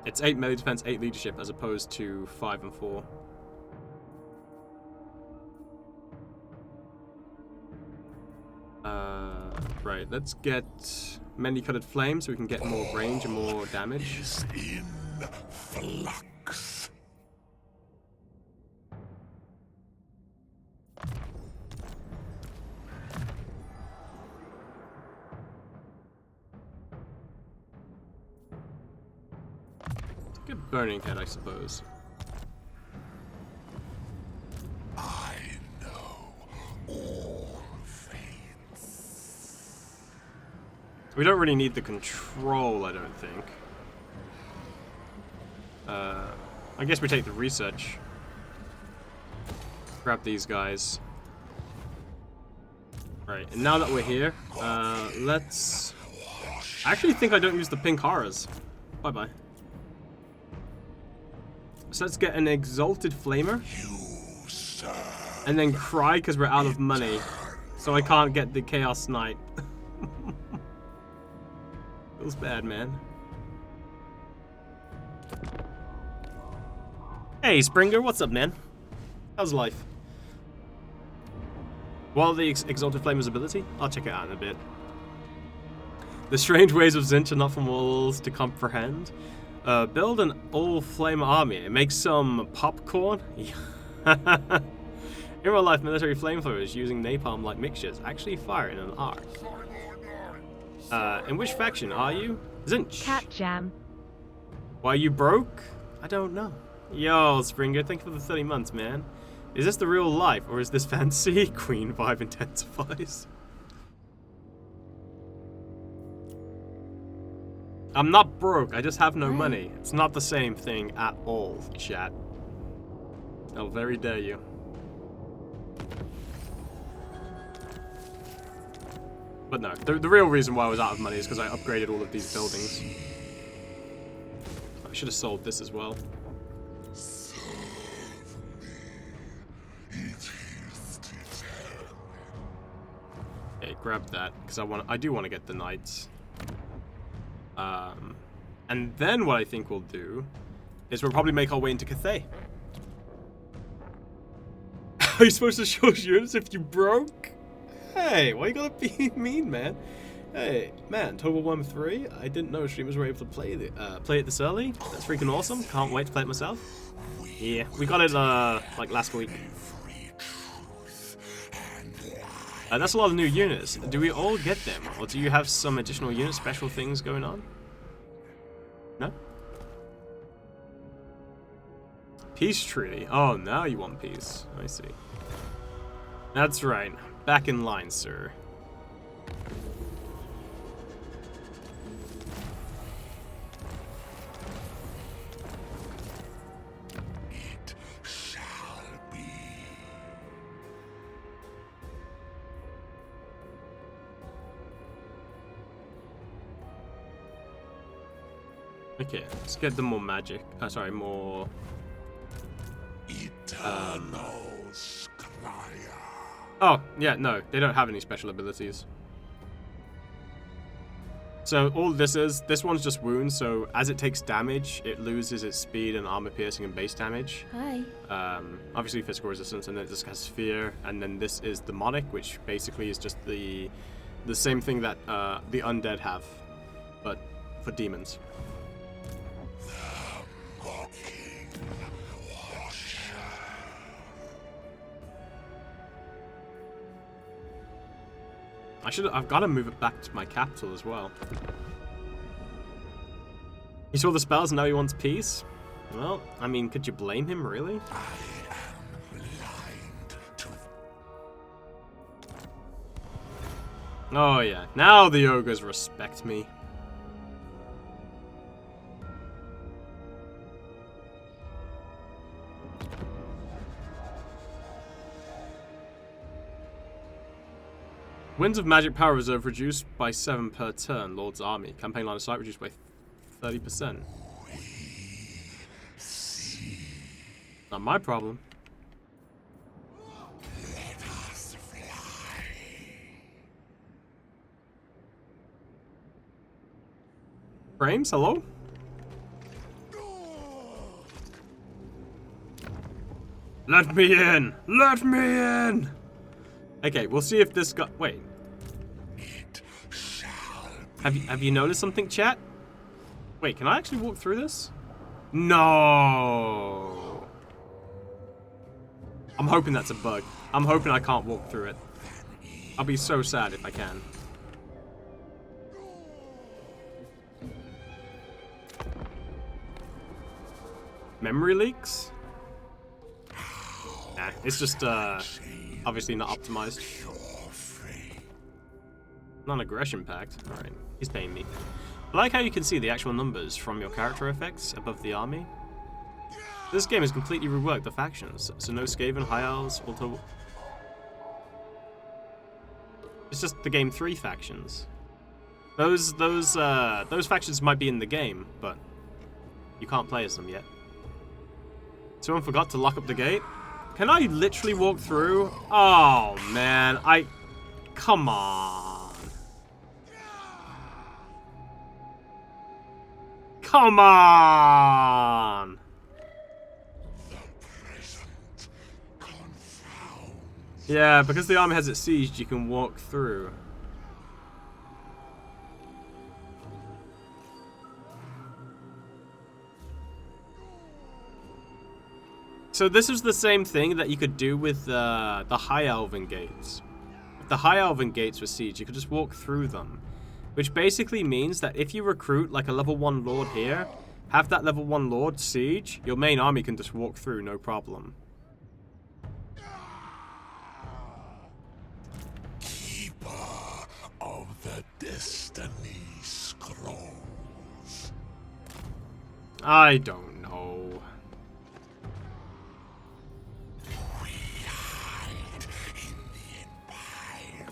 It's 8 melee defense, 8 leadership, as opposed to 5 and 4. Right, let's get many-colored flames so we can get more range and more damage. Is in flux. Good burning head, I suppose. I know all fates. We don't really need the control, I don't think. I guess we take the research. Grab these guys. Right, and now that we're here, let's... I actually think I don't use the pink horrors. Bye-bye. So let's get an Exalted Flamer. And then cry because we're out of money. So I can't get the Chaos Knight. Feels bad, man. Hey, Springer, what's up, man? How's life? Well, the Exalted Flamer's ability? I'll check it out in a bit. The strange ways of Zinch are not for mortals to comprehend. Build an all-flame army. It makes some popcorn. In real life, military flamethrowers using napalm-like mixtures actually fire in an arc. In which faction are you? Zinch. Cat Jam. Why you broke? I don't know. Yo, Springer, thank you for the 30 months, man. Is this the real life, or is this fancy? Queen vibe intensifies. I'm not broke, I just have no money. It's not the same thing at all, chat. How very dare you. But no, the real reason why I was out of money is because I upgraded all of these buildings. I should have sold this as well. Okay, grab that because I do want to get the knights. And then what I think we'll do is we'll probably make our way into Cathay. Are you supposed to show units if you broke? Hey, why you gotta be mean, man? Hey, man, Total Worm 3? I didn't know streamers were able to play it this early. That's freaking awesome. Can't wait to play it myself. Yeah, we got it, like last week. That's a lot of new units. Do we all get them? Or do you have some additional unit special things going on? No? Peace treaty. Oh, now you want peace. I see. That's right. Back in line, sir. It shall be. Okay, let's get them more magic. Sorry, more... Eternal Scryer. Oh, yeah, no, they don't have any special abilities. So all this one's just wounds, so as it takes damage, it loses its speed and armor piercing and base damage. Hi. Obviously physical resistance, and then it just has fear, and then this is demonic, which basically is just the same thing that the undead have, but for demons. I've got to move it back to my capital as well. He saw the spells and now he wants peace? Well, I mean, could you blame him, really? Oh yeah, now the ogres respect me. Winds of magic power reserve reduced by 7 per turn. Lord's army. Campaign line of sight reduced by 30%. Not my problem. Let us fly. Frames, hello? Let me in! Let me in! Okay, we'll see if this got... Wait. It shall Have you noticed something, chat? Wait, can I actually walk through this? No! I'm hoping that's a bug. I'm hoping I can't walk through it. I'll be so sad if I can. Memory leaks? Nah, it's just, obviously not optimized. Non-aggression pact. Alright, he's paying me. I like how you can see the actual numbers from your character effects above the army. This game has completely reworked the factions, so no Skaven, High Elves, Auto... It's just the game 3 factions. Those factions might be in the game, but you can't play as them yet. Someone forgot to lock up the gate? Can I literally walk through? Oh, man. Come on. Come on! Yeah, because the army has it sieged, you can walk through. So this is the same thing that you could do with the High Elven gates. If the High Elven gates were sieged, you could just walk through them. Which basically means that if you recruit like a level 1 lord here, have that level 1 lord siege, your main army can just walk through, no problem. Keeper of the Destiny Scrolls. I don't know. We hide in the Empire.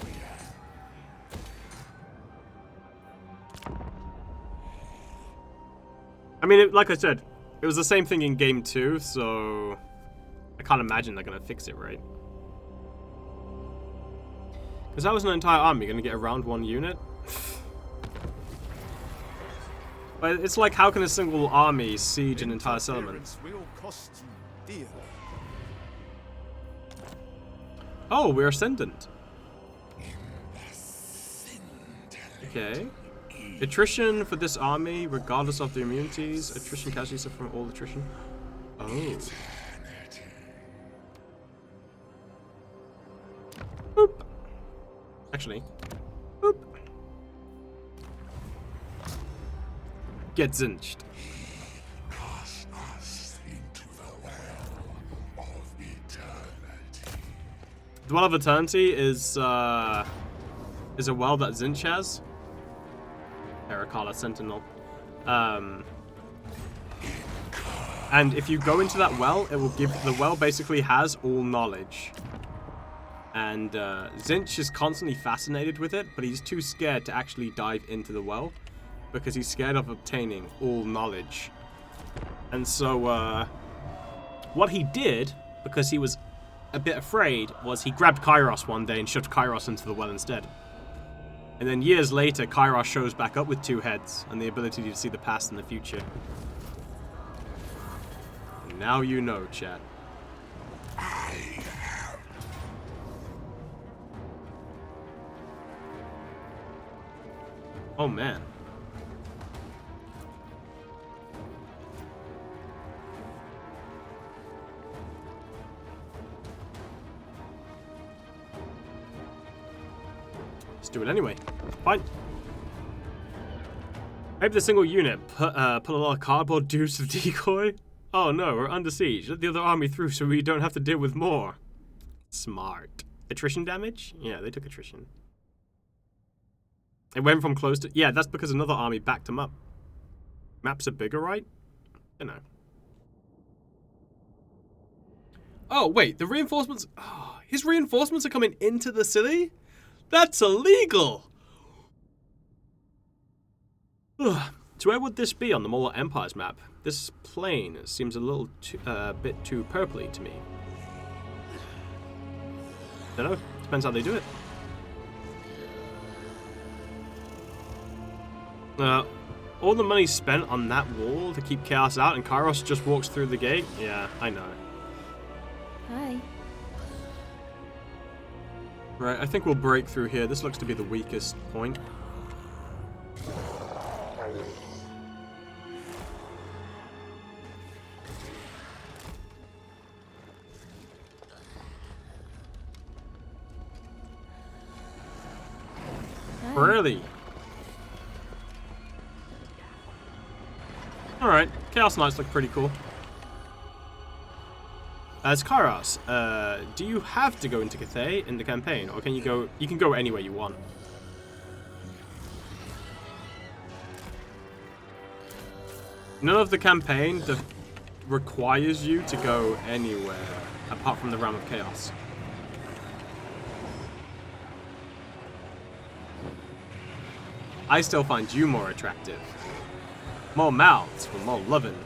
mean, like I said, it was the same thing in game 2, so I can't imagine they're gonna fix it, right? Because that was an entire army gonna get around one unit. But it's like, how can a single army siege an entire settlement? Oh, we're ascendant. Okay. Attrition for this army, regardless of the immunities. Attrition casualties are from all attrition. Oh. Boop. Actually. Boop. Get zinched. The Well of Eternity is a well that Zinch has. Heracala Sentinel. And if you go into that well, it will give... The well basically has all knowledge. And Zinch is constantly fascinated with it, but he's too scared to actually dive into the well, because he's scared of obtaining all knowledge. And so, what he did, because he was a bit afraid, was he grabbed Kairos one day and shoved Kairos into the well instead. And then years later, Kairos shows back up with 2 heads and the ability to see the past and the future. And now you know, chat. Oh man. Let's do it anyway. Fine. Maybe the single unit put a lot of cardboard dudes to the decoy. Oh no, we're under siege. Let the other army through so we don't have to deal with more. Smart. Attrition damage? Yeah, they took attrition. It went from close to... Yeah, that's because another army backed them up. Maps are bigger, right? I don't know. Oh, wait. The reinforcements... Oh, his reinforcements are coming into the city? That's illegal! Ugh. So where would this be on the Molar Empire's map? This plain seems a little bit too purpley to me. Don't know. Depends how they do it. All the money spent on that wall to keep chaos out, and Kairos just walks through the gate? Yeah, I know. Hi. Right, I think we'll break through here. This looks to be the weakest point. Really? Alright, Chaos Knights look pretty cool. As Kairos, do you have to go into Cathay in the campaign, or can you go? You can go anywhere you want. None of the campaign requires you to go anywhere apart from the Realm of Chaos. I still find you more attractive. More mouths for more loving.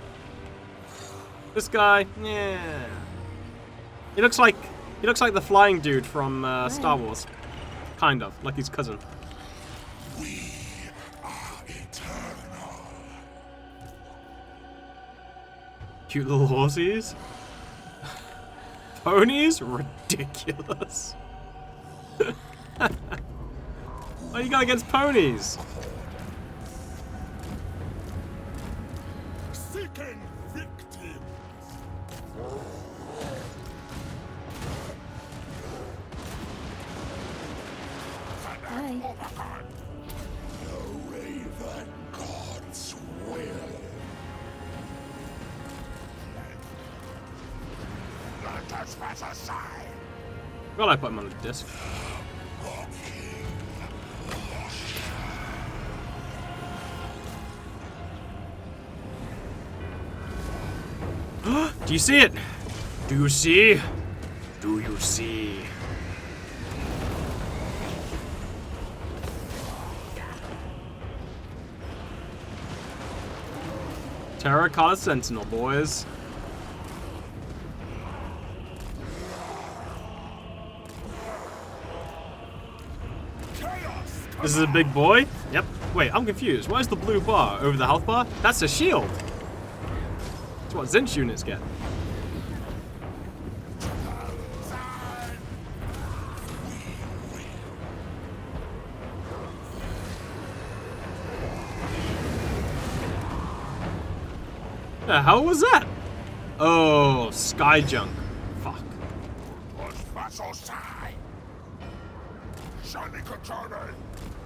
This guy, yeah. He looks like the flying dude from Star Wars. Kind of, like his cousin. We are eternal. Cute little horsies. Ponies? Ridiculous. What you got against ponies? Seeking victims. Hi. The Raven God's will. Let us pass aside. Well, I put him on the disc. Do you see it? Do you see? Do you see? Terracotta Sentinel, boys. This is a big boy? Yep. Wait, I'm confused. Why is the blue bar over the health bar? That's a shield. That's what Zinch units get. The hell was that? Oh, sky junk. Fuck.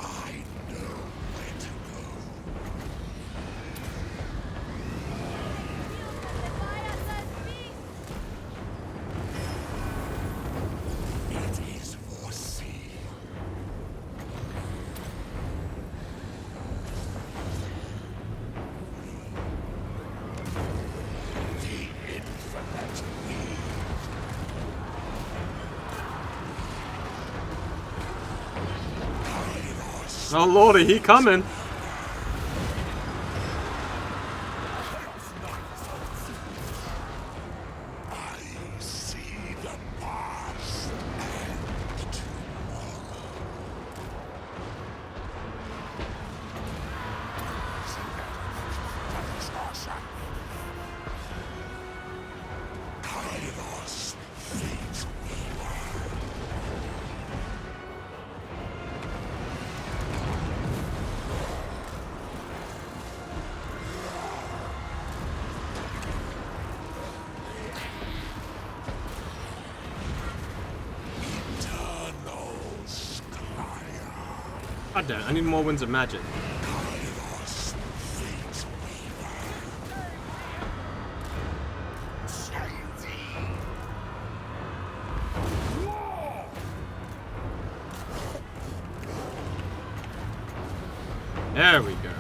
I know where to go. It is foreseen. The infinite need. Oh lordy, he coming. I see the past and tomorrow. Kairos, fate weaver. Eternal Skyre. God damn, I need more winds of magic. Kairos, fate weaver. Shady. War. There we go.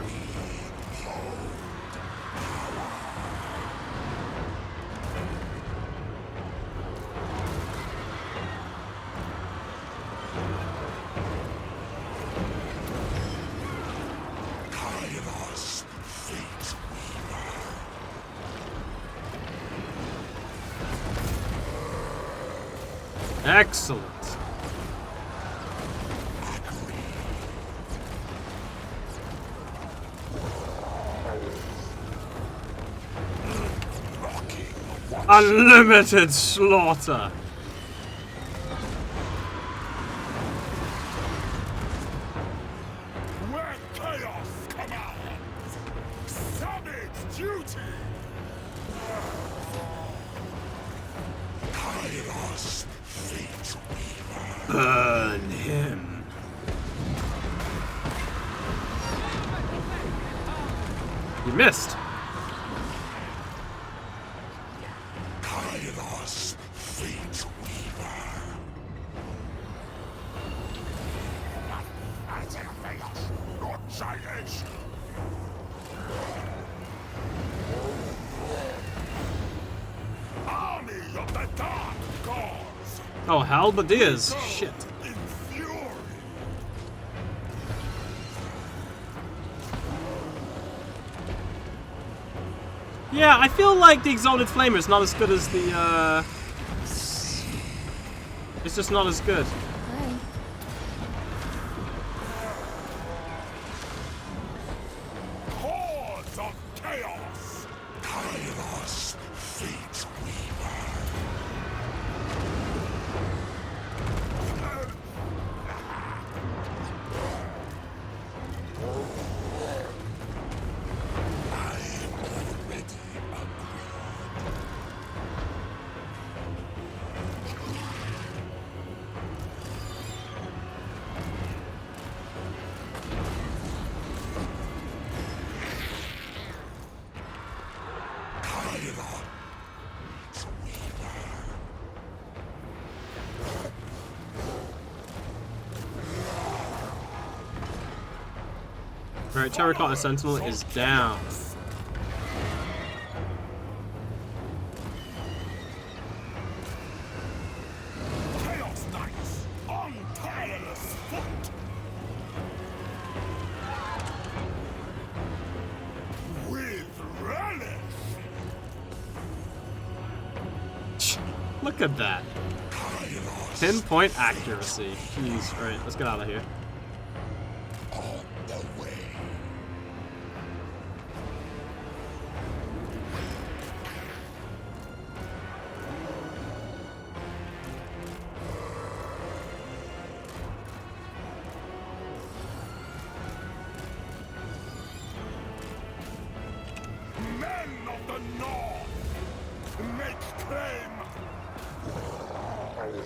Kairos, fate weaver. Excellent. Unlimited slaughter. Where chaos commands, savage duty. Kairos, fate weaver. Burn him. You missed. Kairos, fate weaver. Not giants. Army of the Dark Gods. Oh, halberdiers. Shit. In fury. Yeah, I feel like the Exalted Flamer is not as good as the, It's just not as good. Hi. Hordes of chaos. Kairos, fate weaver. I already agree. Kairos, weaver. Alright, Terracotta Sentinel is down. Chaos Knights on tireless foot. With relish. Look at that. Pinpoint accuracy. Jeez. Alright, let's get out of here. On the way. Men of the North, make claim.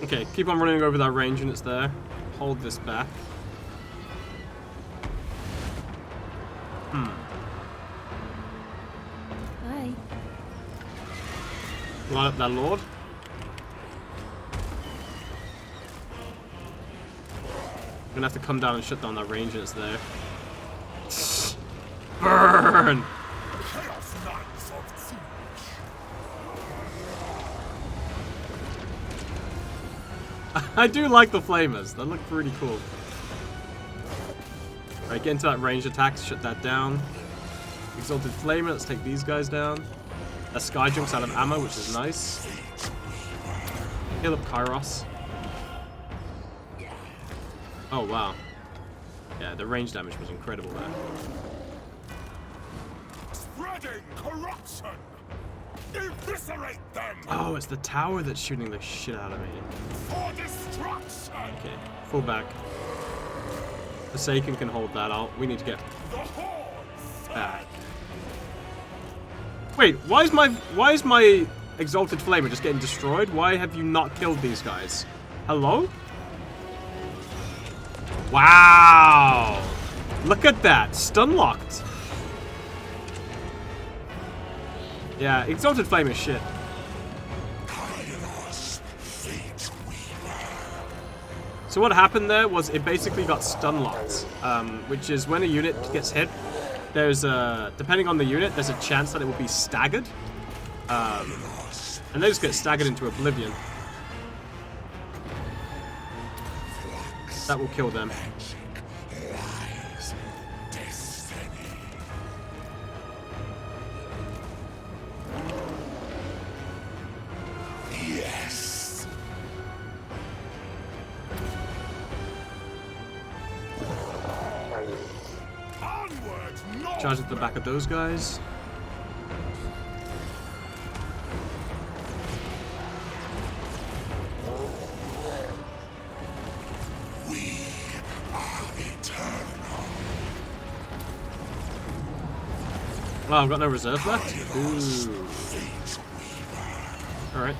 Okay, keep on running over that range and it's there. Hold this back. Hi. Light up that lord. I'm gonna have to come down and shut down that range and it's there. Burn! Chaos Knights of Siege. I do like the flamers. They look pretty cool. Right, get into that range attack, shut that down. Exalted Flamer, let's take these guys down. That Sky Junk's out of ammo, which is nice. Heal up Kairos. Oh, wow. Yeah, the range damage was incredible there. Spreading corruption. Eviscerate them. Oh, it's the tower that's shooting the shit out of me. For destruction. Okay, full back. Forsaken can hold that out. We need to get The hordes. back. Wait, why is my Exalted Flamer just getting destroyed? Why have you not killed these guys? Hello? Wow! Look at that, stun locked. Yeah, Exalted Flame is shit. Kairos, fate weaver. So what happened there was it basically got stun locked, which is when a unit gets hit, there's a, depending on the unit, there's a chance that it will be staggered. And they just get staggered into oblivion. That will kill them. Lies, destiny. Yes. Onward, north. Charge at the back of those guys. We are eternal. Oh, I've got no reserve left? Ooh. Fate weaver. Alright.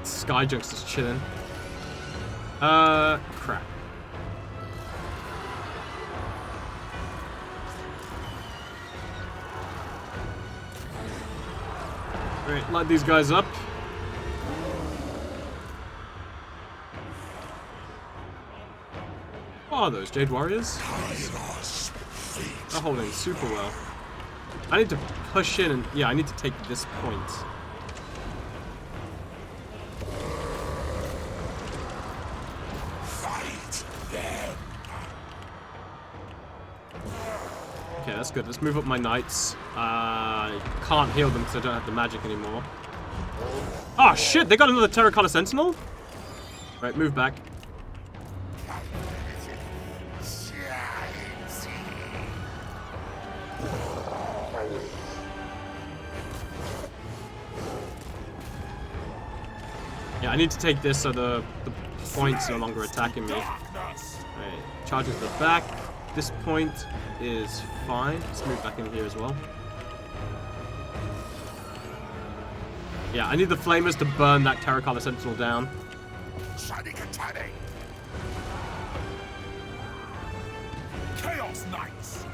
Skyjunk's just chilling. Crap. Alright, light these guys up. What are those, Jade Warriors? Kairos, fate. They're holding super well. I need to push in and, yeah, I need to take this point. Fight them. Okay, that's good. Let's move up my knights. I can't heal them because I don't have the magic anymore. Oh shit, they got another Terracotta Sentinel? Right, move back. Yeah, I need to take this so the point's no longer attacking me. Darkness. Right, charge into the back. This point is fine. Let's move back in here as well. Yeah, I need the flamers to burn that Terracotta Sentinel down. Shanikatani. Chaos Knights.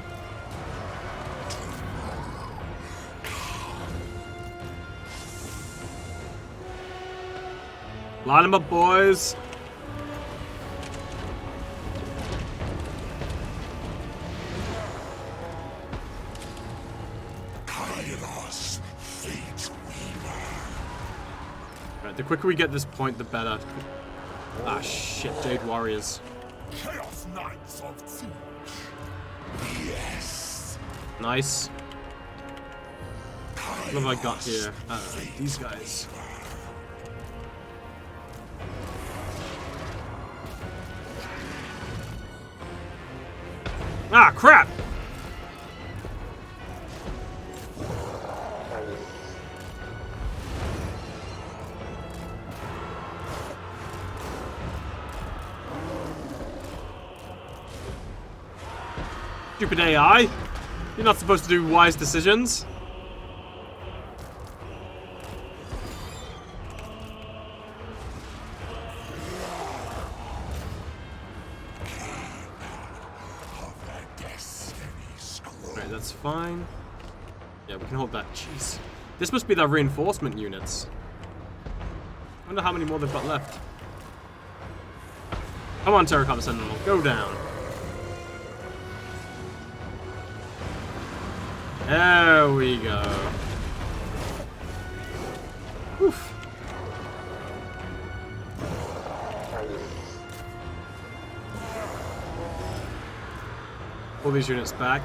Line them up, boys. Kairos, fate weaver. The quicker we get this point, the better. Ah, shit. Jade Warriors. Chaos Knights of Siege. Yes. Nice. What have I got here? These guys. Ah, crap! Stupid AI! You're not supposed to do wise decisions. Right, that's fine. Yeah, we can hold that. Jeez. This must be their reinforcement units. I wonder how many more they've got left. Come on, Terracotta Sentinel, go down. There we go. Oof. Pull these units back.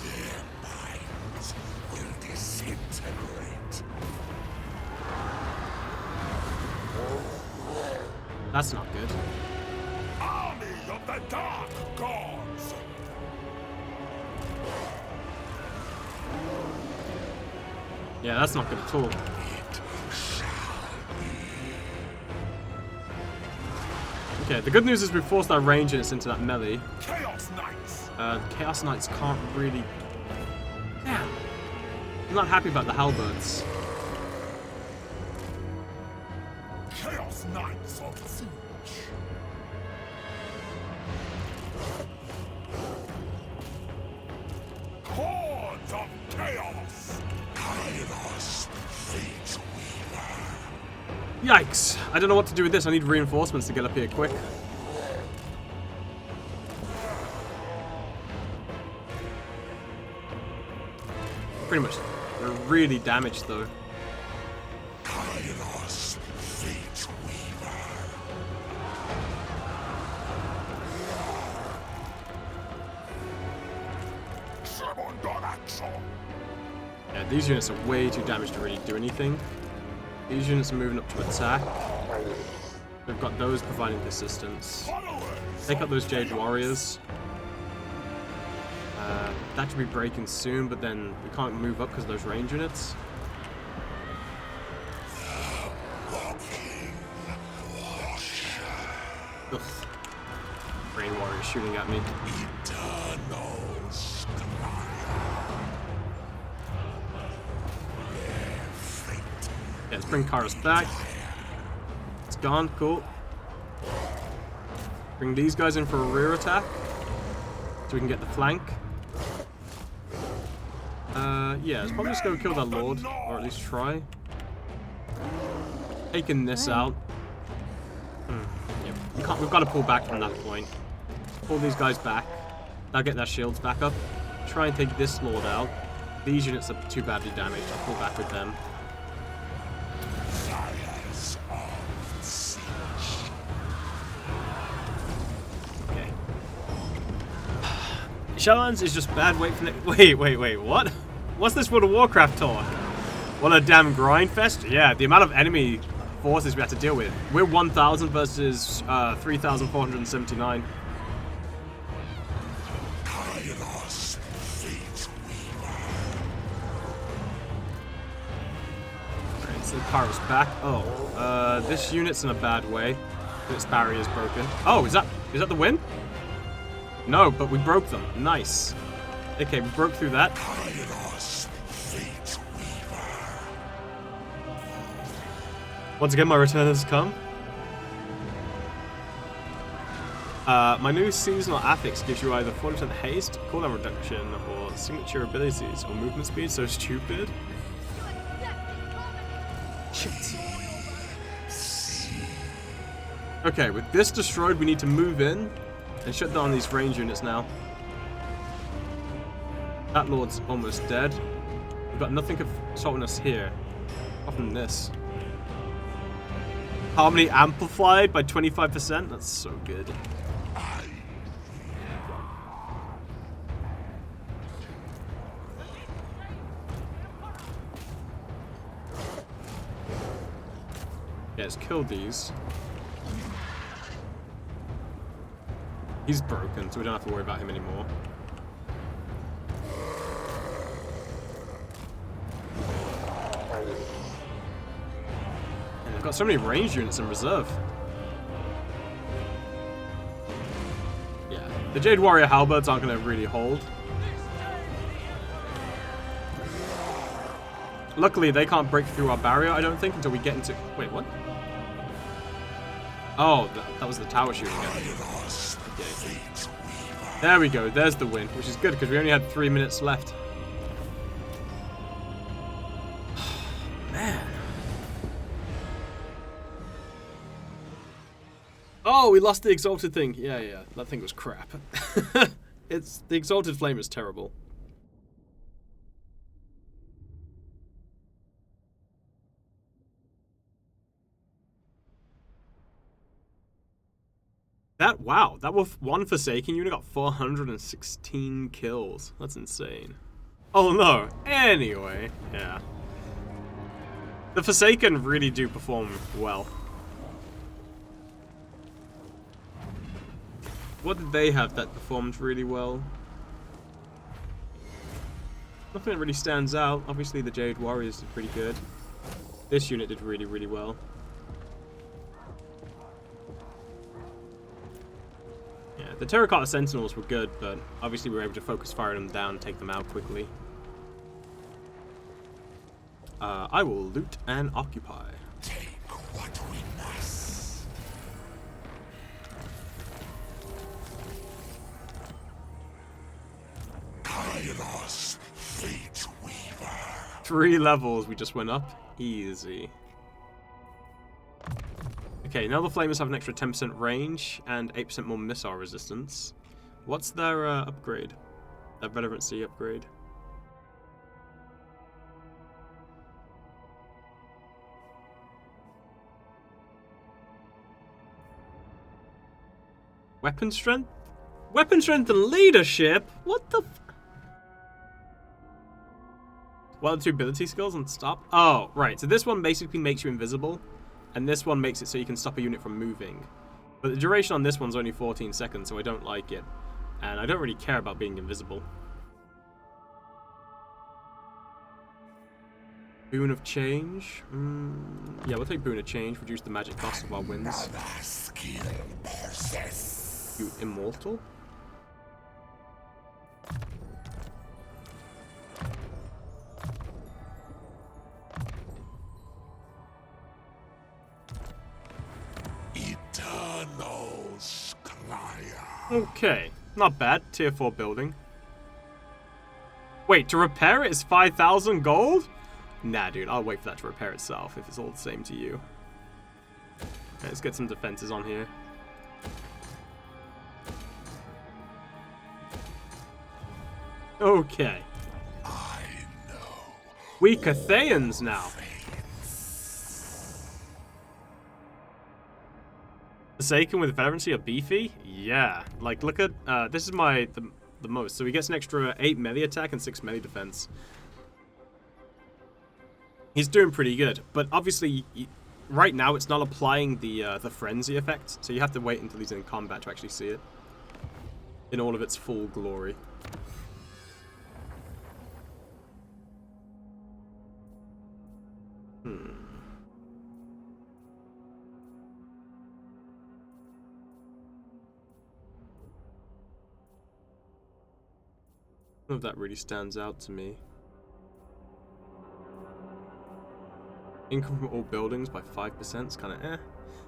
Their minds will disintegrate. That's not good. Army of the Dark Gods. Yeah, that's not good at all. Okay, the good news is we've forced our range units into that melee. Chaos Knights. The Chaos Knights can't really... Damn. I'm not happy about the halberds. Chaos Knights of Siege. Hordes of Chaos. Kairos, Fate Weaver. Yikes! I don't know what to do with this. I need reinforcements to get up here quick. Pretty much. They're really damaged though. Kairos, Fate Weaver. Summoned on action. Yeah, these units are way too damaged to really do anything. These units are moving up to attack. We've got those providing assistance. Take out those Jade Warriors. That should be breaking soon, but then we can't move up because of those range units. Ugh. Rain Warrior shooting at me. Yeah, let's bring Kairos back. It's gone, cool. Bring these guys in for a rear attack. So we can get the flank. Yeah, let's probably just go kill that Lord. Or at least try. Taking this out. Yeah, we've got to pull back from that point. Pull these guys back. They'll get their shields back up. Try and take this Lord out. These units are too badly damaged. I'll pull back with them. Okay. Shadowlands is just bad wait for wait, what? What's this World of Warcraft talk? What a damn grind fest? Yeah, the amount of enemy forces we have to deal with. We're 1,000 versus 3,479. Kairos, Fate Weaver. Alright, so Kairos back. Oh, this unit's in a bad way. Its barrier's broken. Oh, is that the win? No, but we broke them. Nice. Okay, we broke through that. Kairos, Fate Weaver. Once again, my return has come. My new seasonal affix gives you either 40% haste, cooldown reduction, or signature abilities, or movement speed. So stupid. Shit. Okay, with this destroyed, we need to move in and shut down these range units now. That Lord's almost dead. We've got nothing stopping us here. Apart from this. Harmony amplified by 25%? That's so good. Yeah, let's kill these. He's broken, so we don't have to worry about him anymore. And they've got so many ranged units in reserve. Yeah, the Jade Warrior halberds aren't going to really hold. Luckily, they can't break through our barrier, I don't think, until we get into... Wait, what? Oh, that was the tower shooting again. Okay. There we go. There's the win, which is good, because we only had 3 minutes left. Man. Oh, we lost the Exalted thing. Yeah. That thing was crap. The Exalted Flame is terrible. Wow, that was one Forsaken unit got 416 kills. That's insane. Oh no. Anyway, yeah. The Forsaken really do perform well. What did they have that performed really well? Nothing that really stands out. Obviously the Jade Warriors did pretty good. This unit did really, really well. The Terracotta Sentinels were good, but obviously we were able to focus fire them down and take them out quickly. I will loot and occupy. Take what we must. Kairos, Fate Weaver. 3 levels we just went up. Easy. Okay, now the Flamers have an extra 10% range and 8% more missile resistance. What's their upgrade? Their relevancy upgrade? Weapon strength? Weapon strength and leadership? What the f... What are the 2 ability skills on stop? Oh, right. So this one basically makes you invisible. And this one makes it so you can stop a unit from moving. But the duration on this one's only 14 seconds, so I don't like it. And I don't really care about being invisible. Boon of Change? Yeah, we'll take Boon of Change. Reduce the magic cost of our wins. You immortal? Okay, not bad. Tier 4 building. Wait, to repair it is 5,000 gold? Nah, dude, I'll wait for that to repair itself if it's all the same to you. Okay, let's get some defenses on here. Okay. We Cathayans now. Forsaken with veterancy are beefy? Yeah. Like, look at, this is the most. So he gets an extra 8 melee attack and 6 melee defense. He's doing pretty good. But obviously, right now it's not applying the frenzy effect. So you have to wait until he's in combat to actually see it. In all of its full glory. None of that really stands out to me. Income from all buildings by 5% is kind of eh.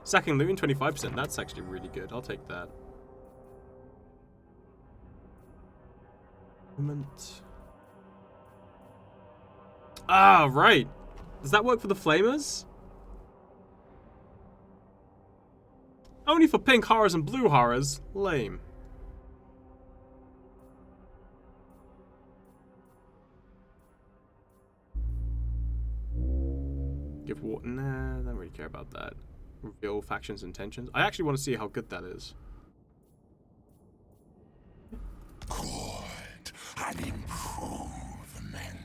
Sacking looting 25%, that's actually really good. I'll take that. Moment. Ah, right. Does that work for the Flamers? Only for pink horrors and blue horrors? Lame. Give water. Nah, I don't really care about that. Reveal factions' intentions. I actually want to see how good that is. Good. An improvement.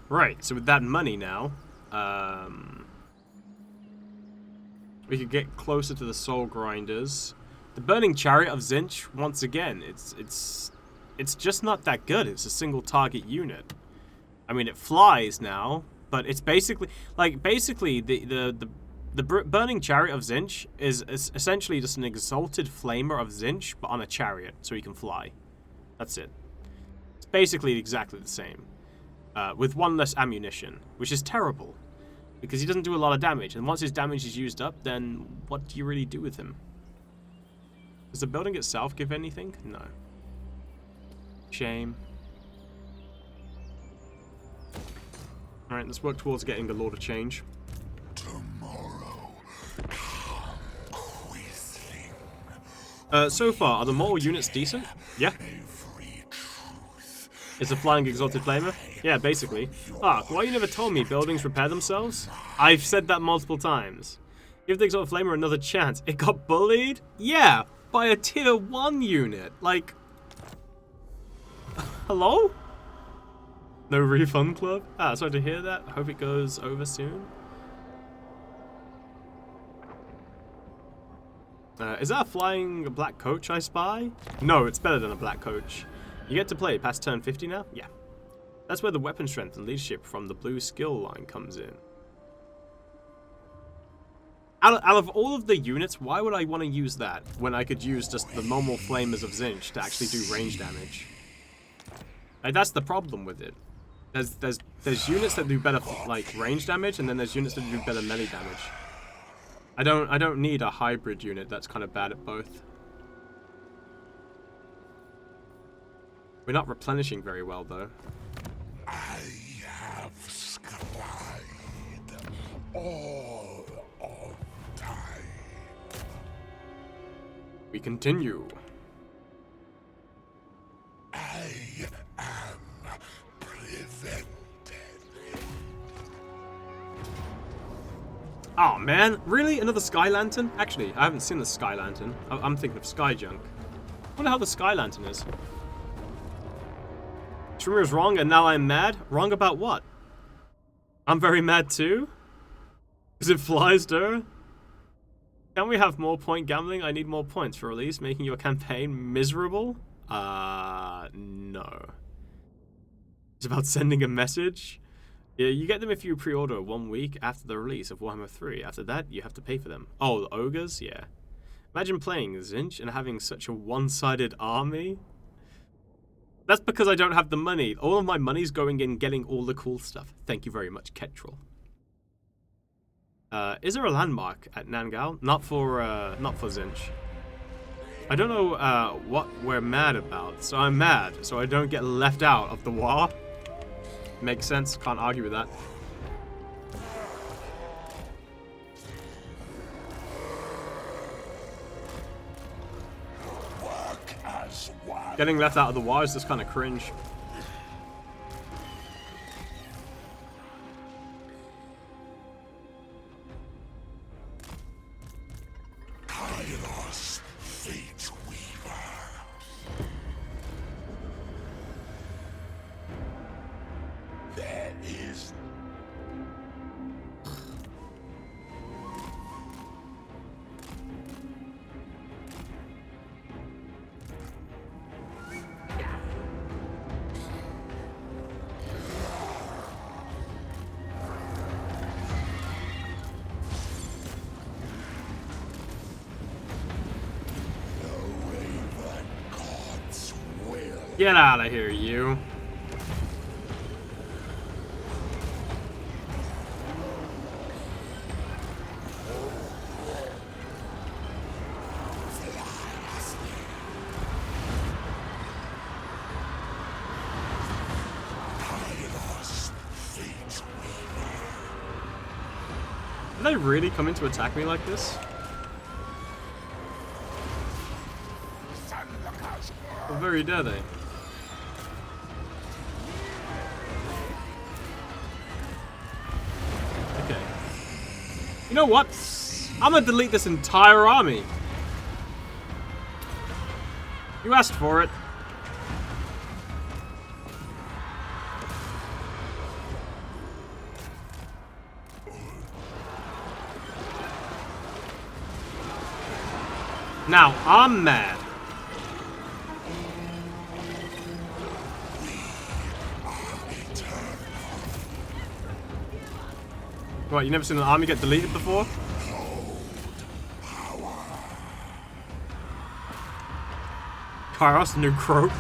Right, so with that money now, we could get closer to the soul grinders. The burning chariot of Zinch, once again, it's just not that good. It's a single target unit. I mean, it flies now, but it's basically the burning chariot of Zinch is essentially just an exalted flamer of Zinch, but on a chariot, so he can fly. That's it. It's basically exactly the same. With one less ammunition, which is terrible, because he doesn't do a lot of damage, and once his damage is used up, then what do you really do with him? Does the building itself give anything? No. Shame. Alright, let's work towards getting the Lord of Change. Tomorrow, whistling. So far, are the mortal units decent? Yeah. Is the flying exalted flamer? Yeah, basically. Ah, why you never told me buildings repair themselves? I've said that multiple times. Give the exalted flamer another chance. It got bullied? Yeah, by a tier 1 unit. Like, hello? No refund club? Ah, sorry to hear that. I hope it goes over soon. Is that a flying black coach I spy? No, it's better than a black coach. You get to play past turn 50 now? Yeah. That's where the weapon strength and leadership from the blue skill line comes in. Out of all of the units, why would I want to use that when I could use just the normal flamers of Zinch to actually do range damage? Like, that's the problem with it. There's units that do better like range damage, and then there's units that do better melee damage. I don't need a hybrid unit that's kind of bad at both. We're not replenishing very well, though. I have scried all of time. We continue. I am prevented. Oh man, really? Another Sky Lantern? Actually, I haven't seen the Sky Lantern. I'm thinking of Sky Junk. I wonder how the Sky Lantern is. Shrimmer is wrong and now I'm mad? Wrong about what? I'm very mad too? Because it flies, duh? Can we have more point gambling? I need more points for release, making your campaign miserable? No. It's about sending a message? Yeah, you get them if you pre-order 1 week after the release of Warhammer 3. After that, you have to pay for them. Oh, the ogres? Yeah. Imagine playing Zinch and having such a one-sided army. That's because I don't have the money. All of my money's going in getting all the cool stuff. Thank you very much, Ketrel. Is there a landmark at Nangal? Not for Zinch. I don't know what we're mad about, so I'm mad, so I don't get left out of the war. Makes sense, can't argue with that. Getting left out of the war is just kind of cringe. Kairos, Fate Weaver. There is Get out of here, you. Did they really come in to attack me like this? How very dare they? You know what? I'm gonna delete this entire army. You asked for it. Now, I'm mad. What, you never seen an army get deleted before? Kairos, new croak.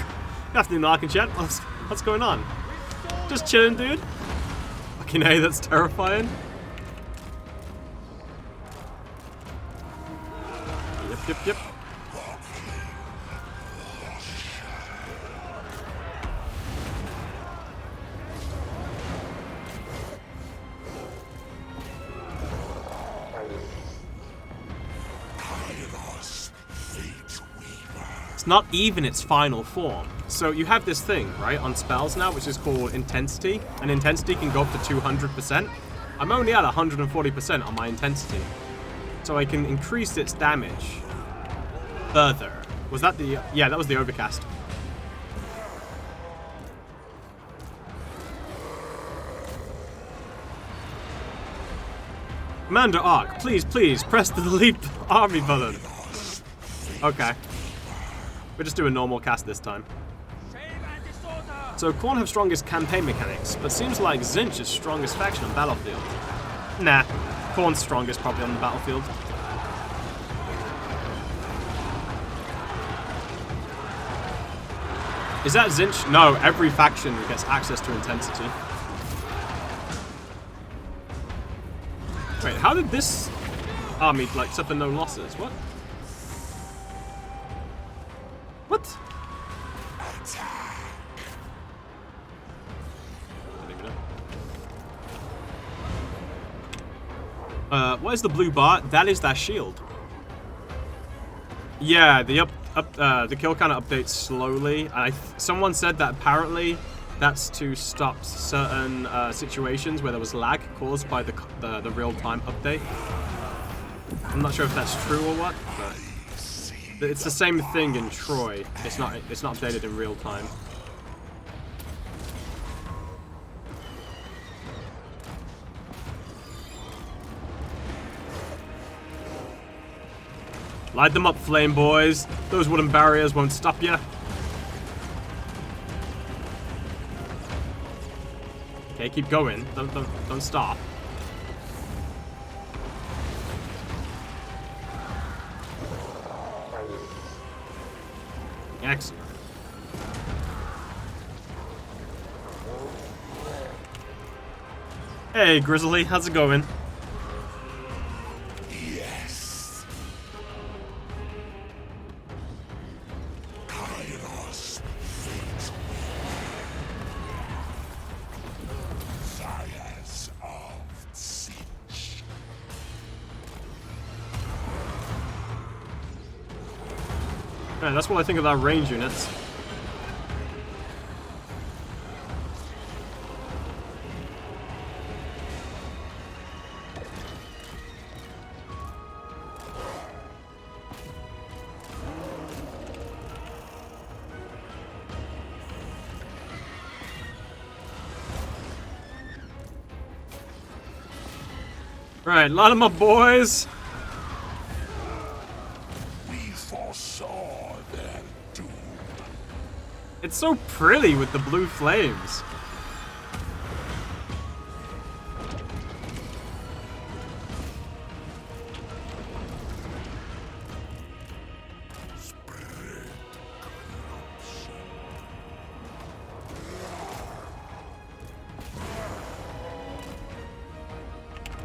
Good afternoon, Ark and chat. What's going on? Just chilling, dude. Fucking A, that's terrifying. Yep. It's not even its final form. So you have this thing, right, on spells now, which is called Intensity, and Intensity can go up to 200%. I'm only at 140% on my Intensity, so I can increase its damage further. Was that the... yeah, that was the Overcast. Commander Ark, please, press the delete army button. Okay. We'll just do a normal cast this time. So Khorne have strongest campaign mechanics, but seems like Tzeentch is strongest faction on battlefield. Nah, Khorne's strongest probably on the battlefield. Is that Tzeentch? No, every faction gets access to Intensity. Wait, how did this army, like, suffer no losses? What? What? What is the blue bar? That is their shield. Yeah, the kill counter updates slowly. Someone said that apparently that's to stop certain situations where there was lag caused by the real-time update. I'm not sure if that's true or what, but it's the same thing in Troy. It's not updated in real time. Light them up, flame boys. Those wooden barriers won't stop you. Okay, keep going. Don't stop. Excellent. Hey, Grizzly, how's it going? Yes. Kairos. Sires of Tzeentch. Man, that's what I think of our range units. Right, line them up, boys. We foresaw their doom. It's so pretty with the blue flames.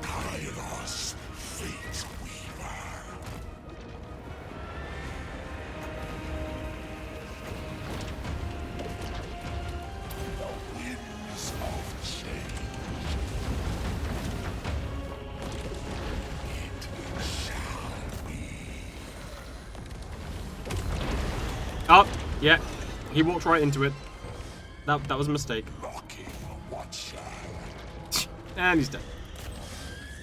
Kairos, Fate Weaver. The winds of change. It shall be. Oh, yeah. He walked right into it. That was a mistake. Locking Watcher. And he's dead.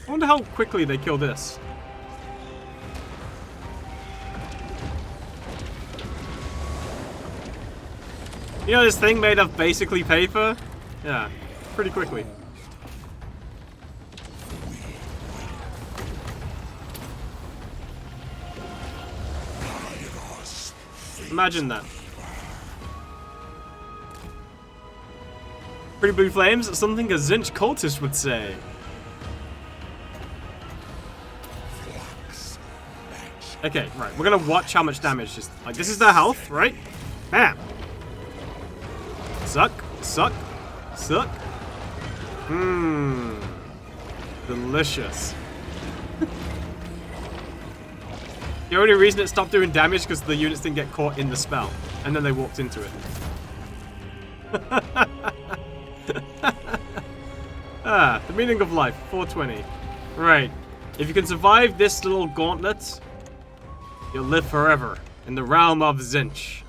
I wonder how quickly they kill this. You know this thing made of basically paper? Yeah, pretty quickly. Imagine that. Pretty blue flames, something a Zinch cultist would say. Okay, right, we're gonna watch how much damage just like this is their health, right? Bam! Suck, suck, suck. Mmm. Delicious. The only reason it stopped doing damage because the units didn't get caught in the spell. And then they walked into it. The meaning of life, 420. Right. If you can survive this little gauntlet, you'll live forever in the realm of Zinch.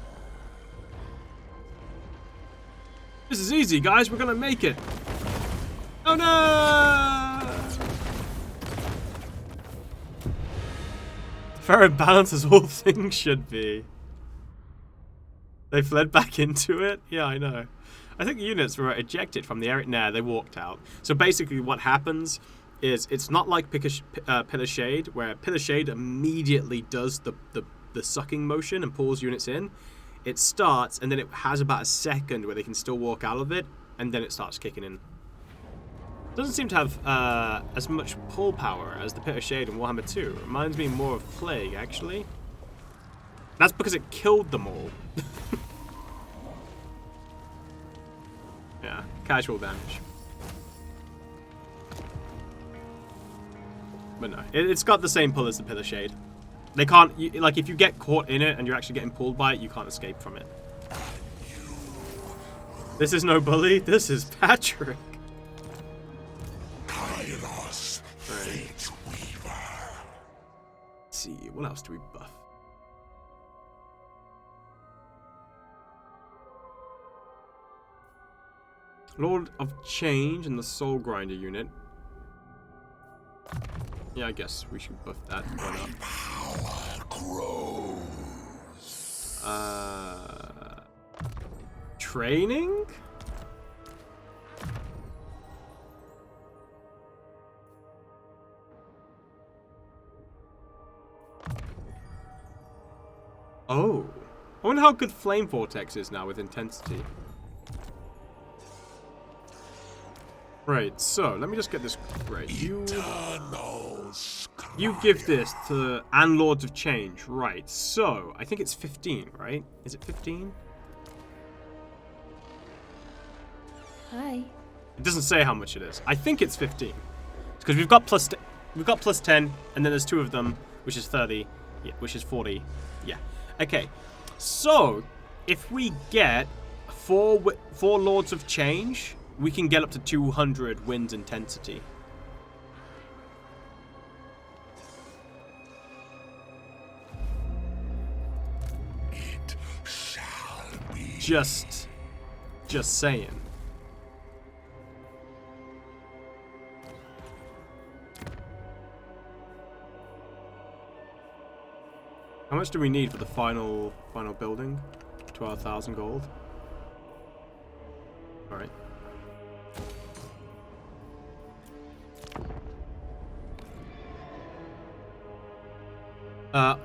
This is easy, guys. We're gonna make it. Oh no! Fair and balanced as all things should be. They fled back into it? Yeah, I know. I think units were ejected from the area. Nah, they walked out. So basically what happens is it's not like Pillar Shade, where Pillar Shade immediately does the sucking motion and pulls units in. It starts, and then it has about a second where they can still walk out of it, and then it starts kicking in. Doesn't seem to have as much pull power as the Pit of Shade in Warhammer 2. Reminds me more of Plague, actually. That's because it killed them all. Yeah, casual damage. But no, it's got the same pull as the Pit of Shade. They can't, like, if you get caught in it and you're actually getting pulled by it, you can't escape from it. This is no bully, this is Patrick. Kairos, Fate Weaver. Let's see, what else do we buff? Lord of Change and the Soul Grinder unit. Yeah, I guess we should buff that. Why not? Power grows. Training? Oh. I wonder how good Flame Vortex is now with Intensity. Right, so let me just get this right. You give this to and Lords of Change, right? So I think it's 15, right? Is it 15? Hi. It doesn't say how much it is. I think it's 15 because we've got plus 10, and then there's 2 of them, which is 30, yeah, which is 40. Yeah. Okay. So if we get 4 Lords of Change, we can get up to 200 Wind's Intensity. It shall be. Just saying. How much do we need for the final building? 12,000 gold. All right. Are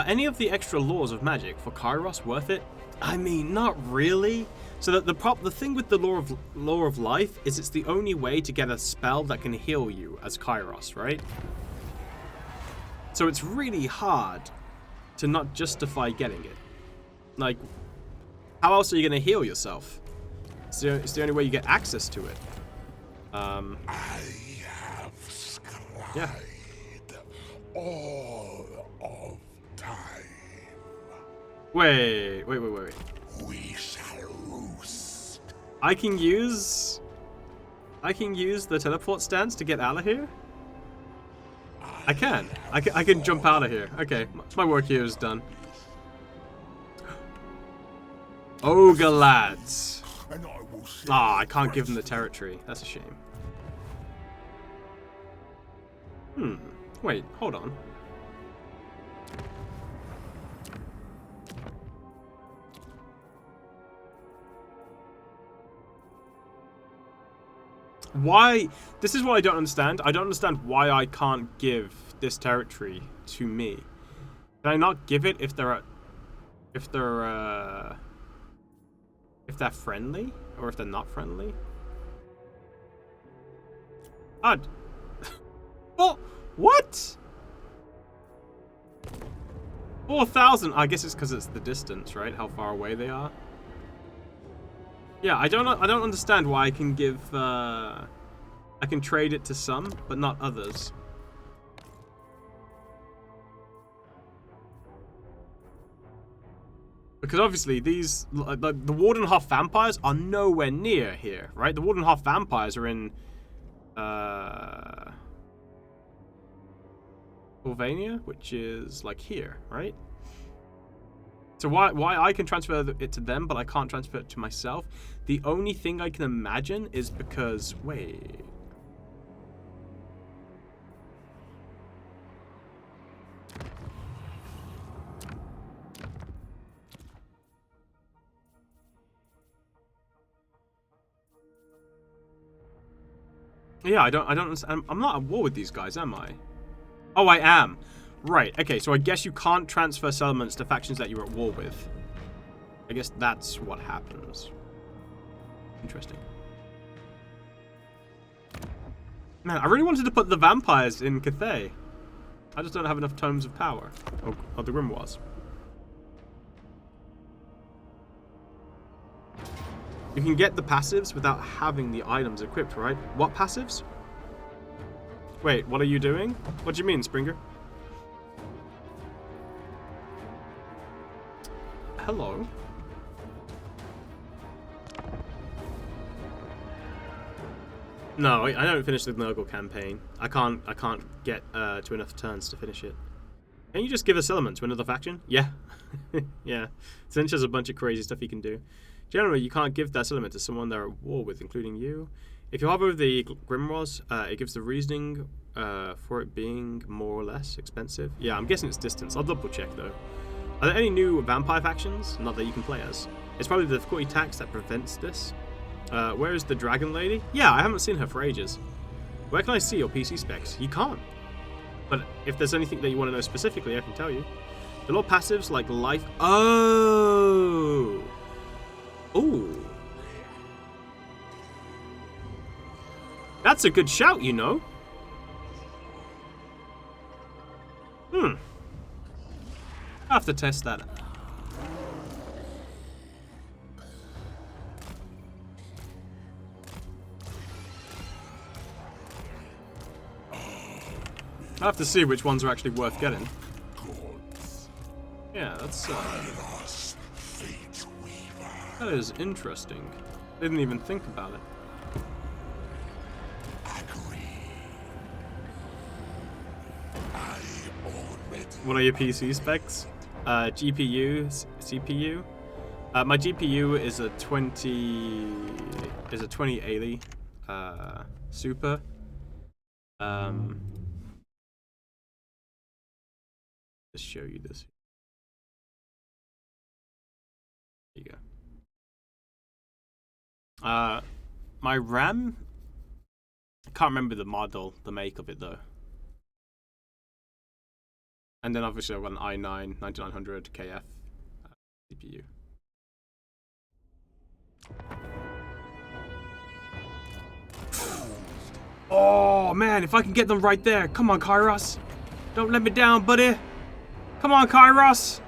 any of the extra laws of magic for Kairos worth it? I mean, not really. So that the thing with the law of life is it's the only way to get a spell that can heal you as Kairos, right? So it's really hard to not justify getting it. Like, how else are you going to heal yourself? It's the only way you get access to it. I have scribed Yeah. all of time. Wait. We shall roost. I can use the teleport stance to get out of here? I can jump out of here. Okay, my work here is done. Ogre lads. And I will see Ah, I can't give them the territory. That's a shame. Wait, hold on. Why? This is what I don't understand. I don't understand why I can't give this territory to me. Can I not give it if they're friendly, or if they're not friendly? Odd. Oh, what? 4,000. I guess it's because it's the distance, right? How far away they are. Yeah, I don't understand why I can give. I can trade it to some, but not others. Because obviously these, the Warden Half vampires are nowhere near here, right? The Warden Half vampires are in, Sylvania, which is like here, right? So why I can transfer it to them, but I can't transfer it to myself? The only thing I can imagine is because, wait. Yeah, I don't understand. I'm not at war with these guys, am I? Oh, I am. Right, okay, so I guess you can't transfer settlements to factions that you're at war with. I guess that's what happens. Interesting. Man, I really wanted to put the vampires in Cathay. I just don't have enough tomes of power. Oh, the grimoires. You can get the passives without having the items equipped, right? What passives? Wait, what are you doing? What do you mean, Springer? Hello. No, I don't finish the Nurgle campaign. I can't get to enough turns to finish it. Can you just give a settlement to another faction? Yeah. Yeah. Cinch has a bunch of crazy stuff you can do. Generally, you can't give that settlement to someone they're at war with, including you. If you hover the grimoires, it gives the reasoning for it being more or less expensive. Yeah, I'm guessing it's distance. I'll double check though. Are there any new vampire factions? Not that you can play as. It's probably the difficulty tax that prevents this. Where is the dragon lady? Yeah, I haven't seen her for ages. Where can I see your PC specs? You can't. But if there's anything that you want to know specifically, I can tell you. The little passives like life. Oh. Ooh. That's a good shout, you know. I have to test that. I have to see which ones are actually worth getting. Yeah, that's that is interesting. Didn't even think about it. What are your PC specs? GPU, CPU. My GPU is a 2080 Super. Let's show you this. There you go. My RAM, I can't remember the model, the make of it though. And then obviously I've got an i9 9900 KF CPU. Oh man, if I can get them right there. Come on, Kairos. Don't let me down, buddy. Come on, Kairos.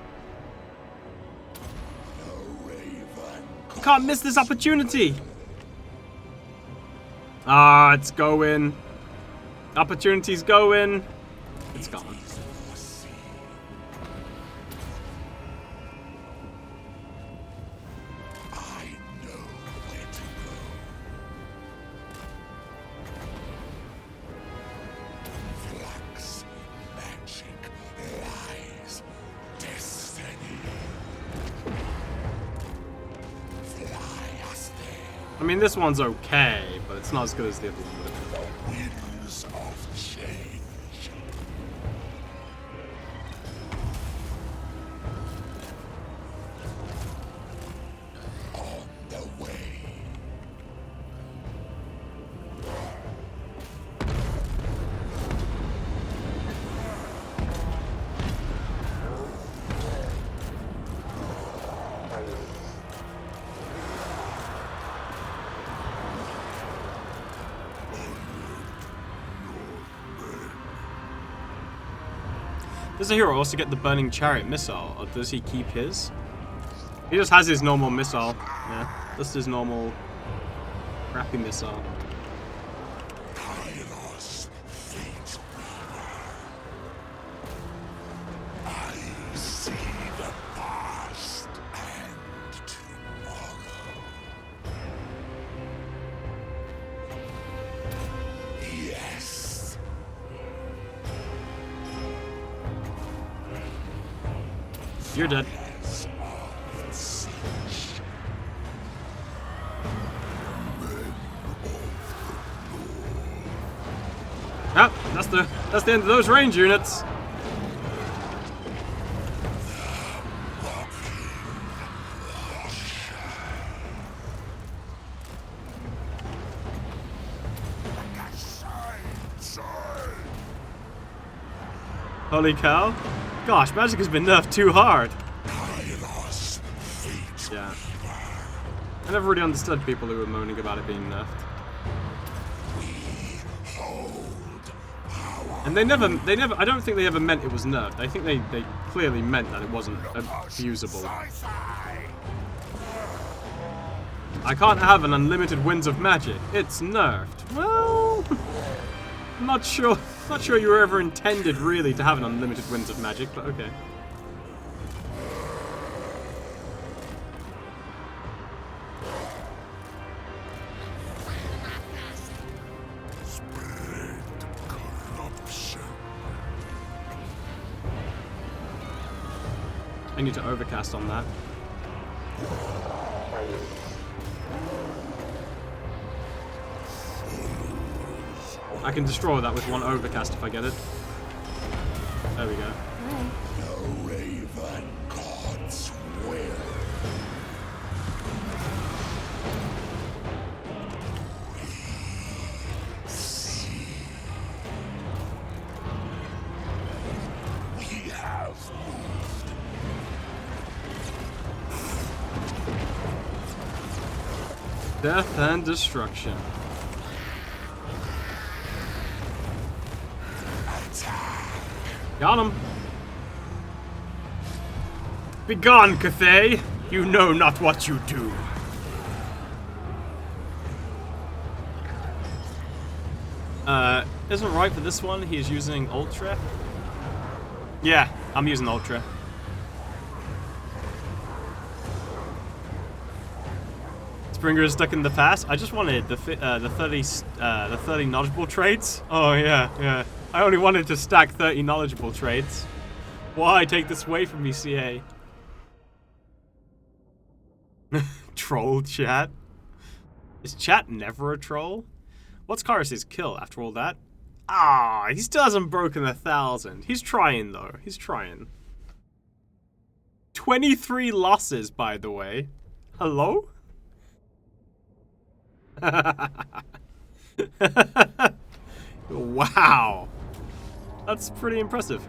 You can't miss this opportunity. Ah, it's going. Opportunity's going. It's gone. I mean, this one's okay, but it's not as good as the other one. Winds of change. Does the hero also get the burning chariot missile, or does he keep his? He just has his normal missile. Yeah, just his normal crappy missile. Kairos, fate weaver. I see the past and tomorrow. Yes. You're dead. Ah, that's the end of those range units. Holy cow. Gosh, magic has been nerfed too hard. Yeah. I never really understood people who were moaning about it being nerfed. And they never, I don't think they ever meant it was nerfed. I think they clearly meant that it wasn't abusable. I can't have an unlimited winds of magic. It's nerfed. Well, I'm not sure you were ever intended really to have an unlimited winds of magic, but okay. I need to overcast on that. I can destroy that with one overcast if I get it. There we go. The Raven God's will. We have moved. Death and destruction. Got him. Begone, Cathay! You know not what you do. Isn't it right for this one? He is using Ultra. Yeah, I'm using Ultra. Springer is stuck in the past. I just wanted the 30 knowledgeable trades. Oh yeah. I only wanted to stack 30 knowledgeable trades. Why take this away from me, CA? Troll chat. Is chat never a troll? What's Kairos' kill after all that? Ah, he still hasn't broken 1,000. He's trying though. He's trying. 23 losses, by the way. Hello? Wow. That's pretty impressive.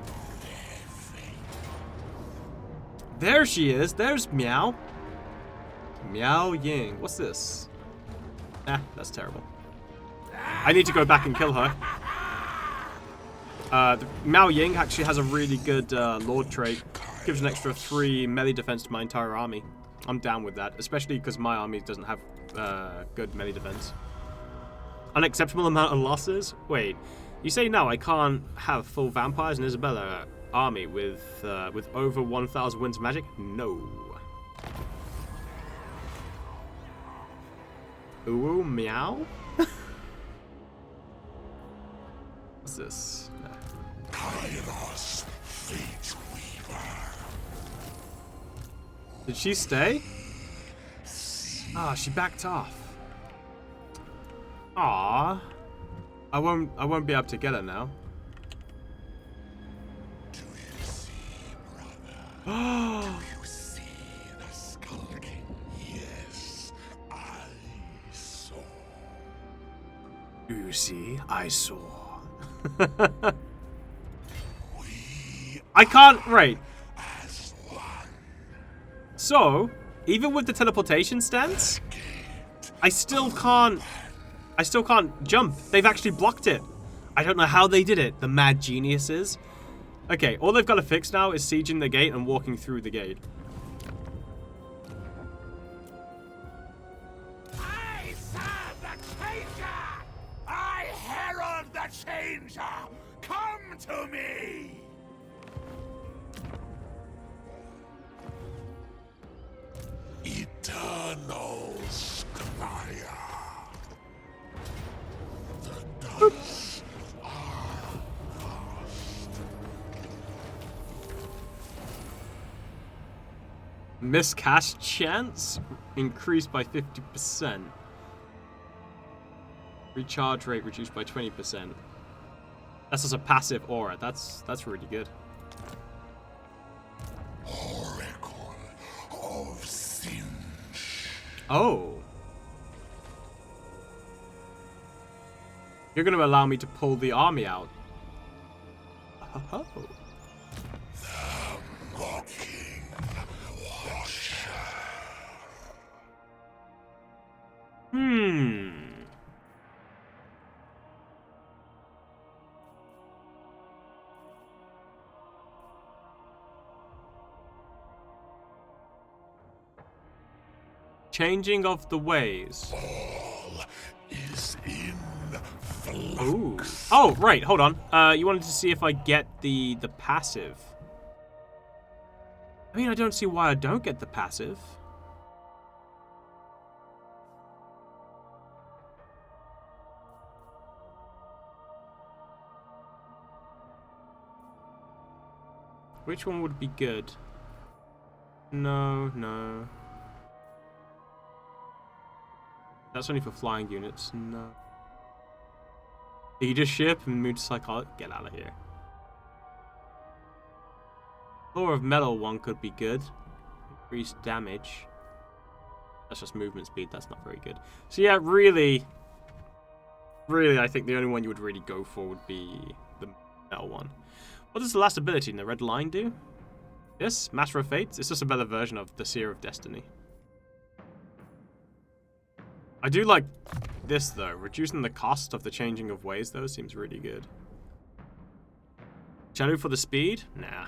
There she is. There's Meow. Miao Ying. What's this? Ah, that's terrible. I need to go back and kill her. Miao Ying actually has a really good Lord trait. Gives an extra 3 melee defense to my entire army. I'm down with that, especially because my army doesn't have good melee defense. Unacceptable amount of losses? Wait, you say now I can't have full vampires and Isabella army with over 1,000 winds of magic? No. Ooh, meow? What's this? Kairos, fate weaver. Did she stay? Ah, she backed off. Ah, I won't be able to get her now. Do you see, brother? Do you see the skulking? Yes, I saw. Do you see? I saw. I can't. Right. So, even with the teleportation stance, I still can't jump. They've actually blocked it. I don't know how they did it. The mad geniuses. Okay, all they've got to fix now is sieging the gate and walking through the gate. I serve the Changer! I herald the Changer! Come to me! Eternal Squire. The dust are lost. Miscast chance increased by 50%. Recharge rate reduced by 20%. That's just a passive aura. That's really good. Oracle of Singe. Oh. You're going to allow me to pull the army out. Oh. The mocking washer. Changing of the ways. All is in flux. Ooh. Oh, right. Hold on. You wanted to see if I get the passive. I mean, I don't see why I don't get the passive. Which one would be good? No. That's only for flying units. No. Leadership and mood psychology. Get out of here. Floor of Metal one could be good. Increased damage. That's just movement speed. That's not very good. So yeah, really, I think the only one you would really go for would be the Metal one. What does the last ability in the red line do? This? Master of Fates? It's just a better version of the Seer of Destiny. I do like this, though. Reducing the cost of the changing of ways, though, seems really good. Shadow for the speed? Nah.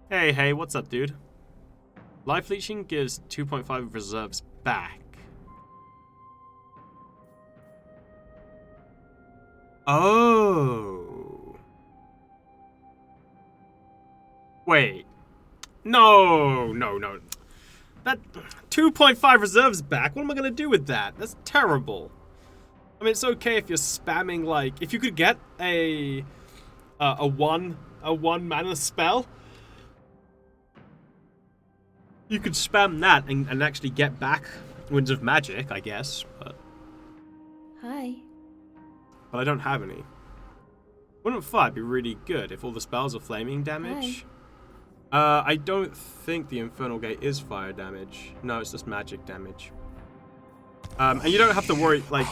Hey, what's up, dude? Life leeching gives 2.5 reserves back. Oh. Wait. No. That 2.5 reserves back. What am I gonna do with that? That's terrible. I mean, it's okay if you're spamming, like, if you could get a one mana spell, you could spam that and actually get back Winds of Magic, I guess. Hi. But I don't have any. Wouldn't fire be really good if all the spells are flaming damage? I don't think the Infernal Gate is fire damage. No, it's just magic damage. And you don't have to worry, like,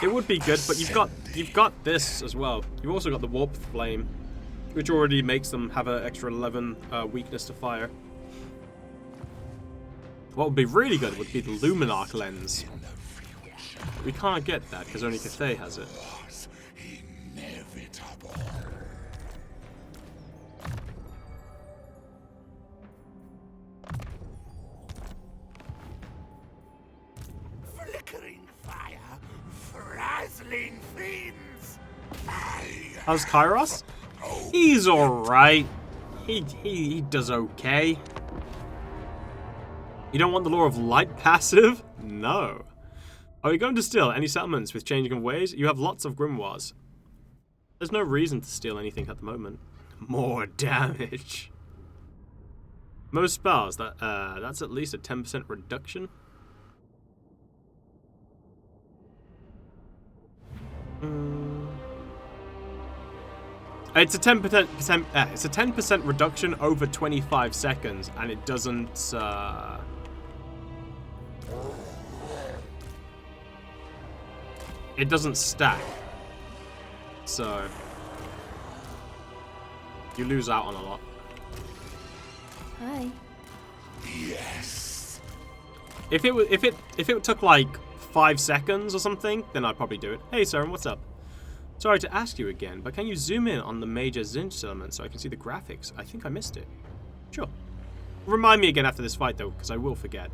it would be good, but you've got this as well. You've also got the Warp Flame, which already makes them have an extra 11 weakness to fire. What would be really good would be the Luminarch Lens. We can't get that because only Cathay has it. Flickering fire, frazzling fiends. How's Kairos? He's alright. He does okay. You don't want the Law of Light passive? No. Are you going to steal any settlements with changing of ways? You have lots of grimoires. There's no reason to steal anything at the moment. More damage. Most spells, that's at least a 10% reduction. It's a 10% reduction over 25 seconds, and it doesn't. It doesn't stack, so you lose out on a lot. Hi. Yes. If it took like 5 seconds or something, then I'd probably do it. Hey, Saren, what's up? Sorry to ask you again, but can you zoom in on the major Zinch settlement so I can see the graphics? I think I missed it. Sure. Remind me again after this fight, though, because I will forget.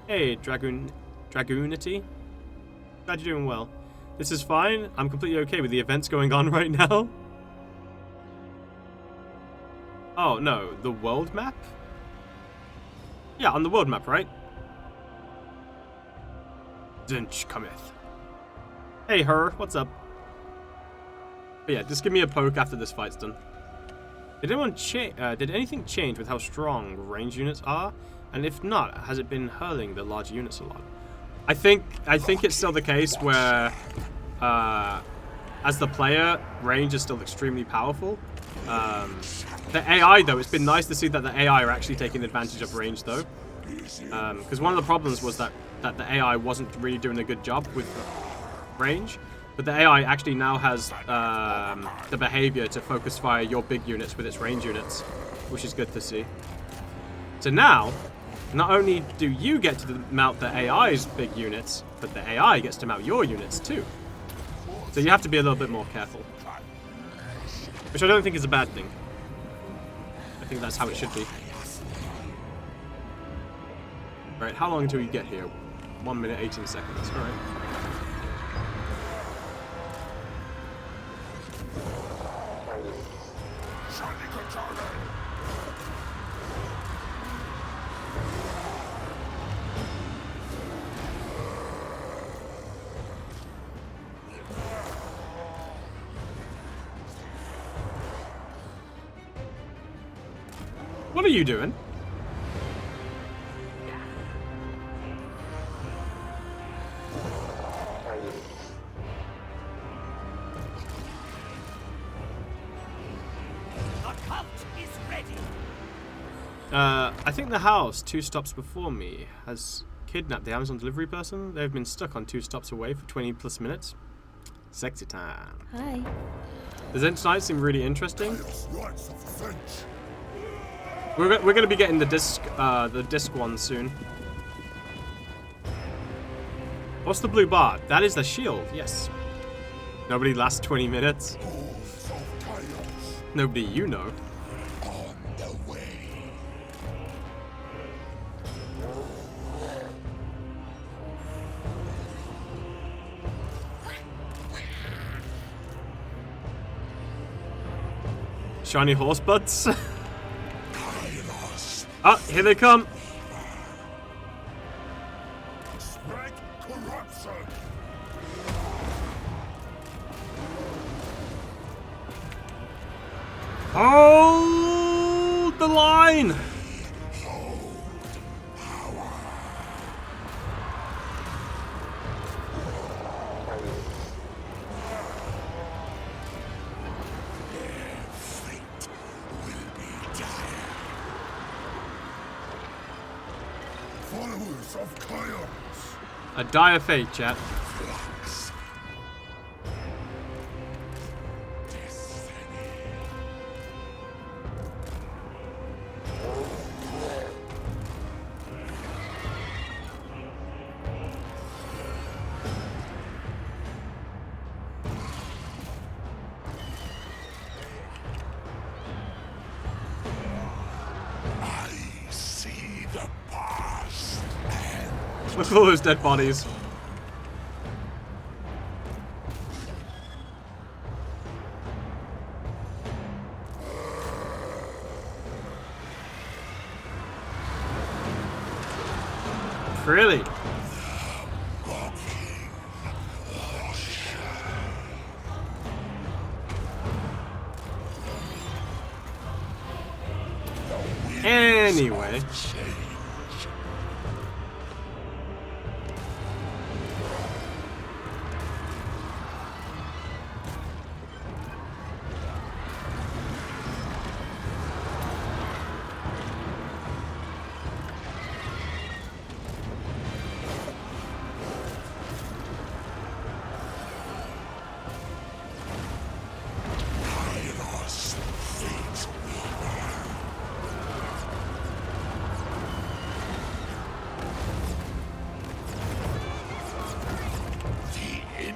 Hey, Dragoonity. Glad you're doing well. This is fine. I'm completely okay with the events going on right now. Oh, no. The world map? Yeah, on the world map, right? Zinch cometh. Hey, her. What's up? But yeah, just give me a poke after this fight's done. Did anything change with how strong range units are? And if not, has it been hurling the larger units a lot? I think it's still the case where, as the player, range is still extremely powerful. The AI, though, it's been nice to see that the AI are actually taking advantage of range, though. Because one of the problems was that the AI wasn't really doing a good job with range. But the AI actually now has the behavior to focus fire your big units with its range units, which is good to see. So now, not only do you get to mount the AI's big units, but the AI gets to mount your units too. So you have to be a little bit more careful. Which I don't think is a bad thing. I think that's how it should be. Right, how long until you get here? 1 minute, 18 seconds. Alright. What are you doing? The cult is ready. I think the house 2 stops before me has kidnapped the Amazon delivery person. They've been stuck on 2 stops away for 20+ minutes. Sexy time. Hi. The Zinch Knights seem really interesting. We're going to be getting the disc one soon. What's the blue bar? That is the shield, yes. Nobody lasts 20 minutes. Nobody you know. On the way. Shiny horse butts. Kairos. Ah, here they come. Spread corruption. Hold the line. Followers of Kairos. A dire fate, chat. I see the past. Look at all those dead bodies. Really? Anyway.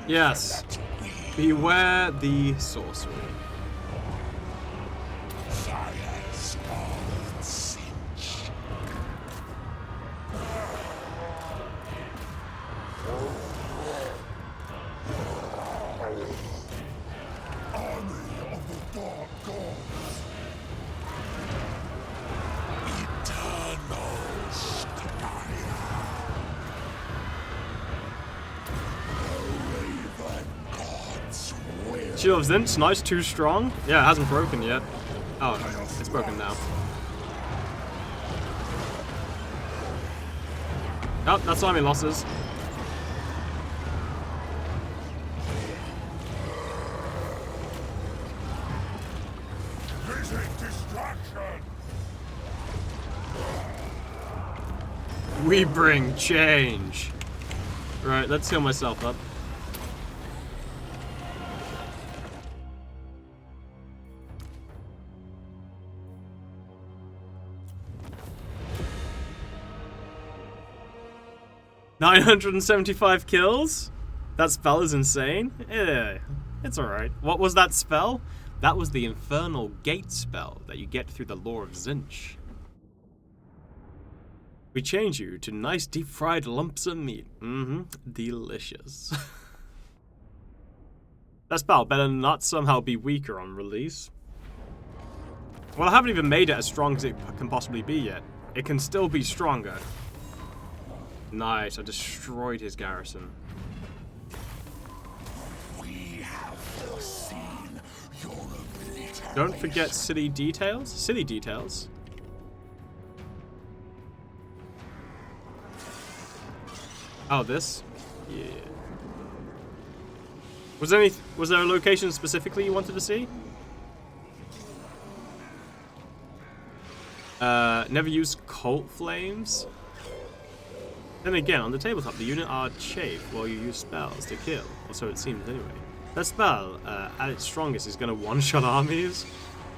Yes. Beware the sorcery. Fires of Sinch. Army of the Dark Gods. Eternal Scribe. The Raven God's will. Shield of Zinch, nice, too strong. Yeah, it hasn't broken yet. Oh, it's broken now. Oh, that's army losses. This is destruction. We bring change. Right, let's heal myself up. $975 kills? That spell is insane. Yeah, it's alright. What was that spell? That was the Infernal Gate spell that you get through the lore of Zinch. We change you to nice deep fried lumps of meat. Delicious. That spell better not somehow be weaker on release. Well, I haven't even made it as strong as it can possibly be yet. It can still be stronger. Nice, I destroyed his garrison. We have foreseen your obliteration. Don't forget city details. City details. Oh, this? Yeah. Was there a location specifically you wanted to see? Never use cult flames. Then again, on the tabletop, the unit are chafe while you use spells to kill, or so it seems anyway. That spell, at its strongest, is going to one-shot armies.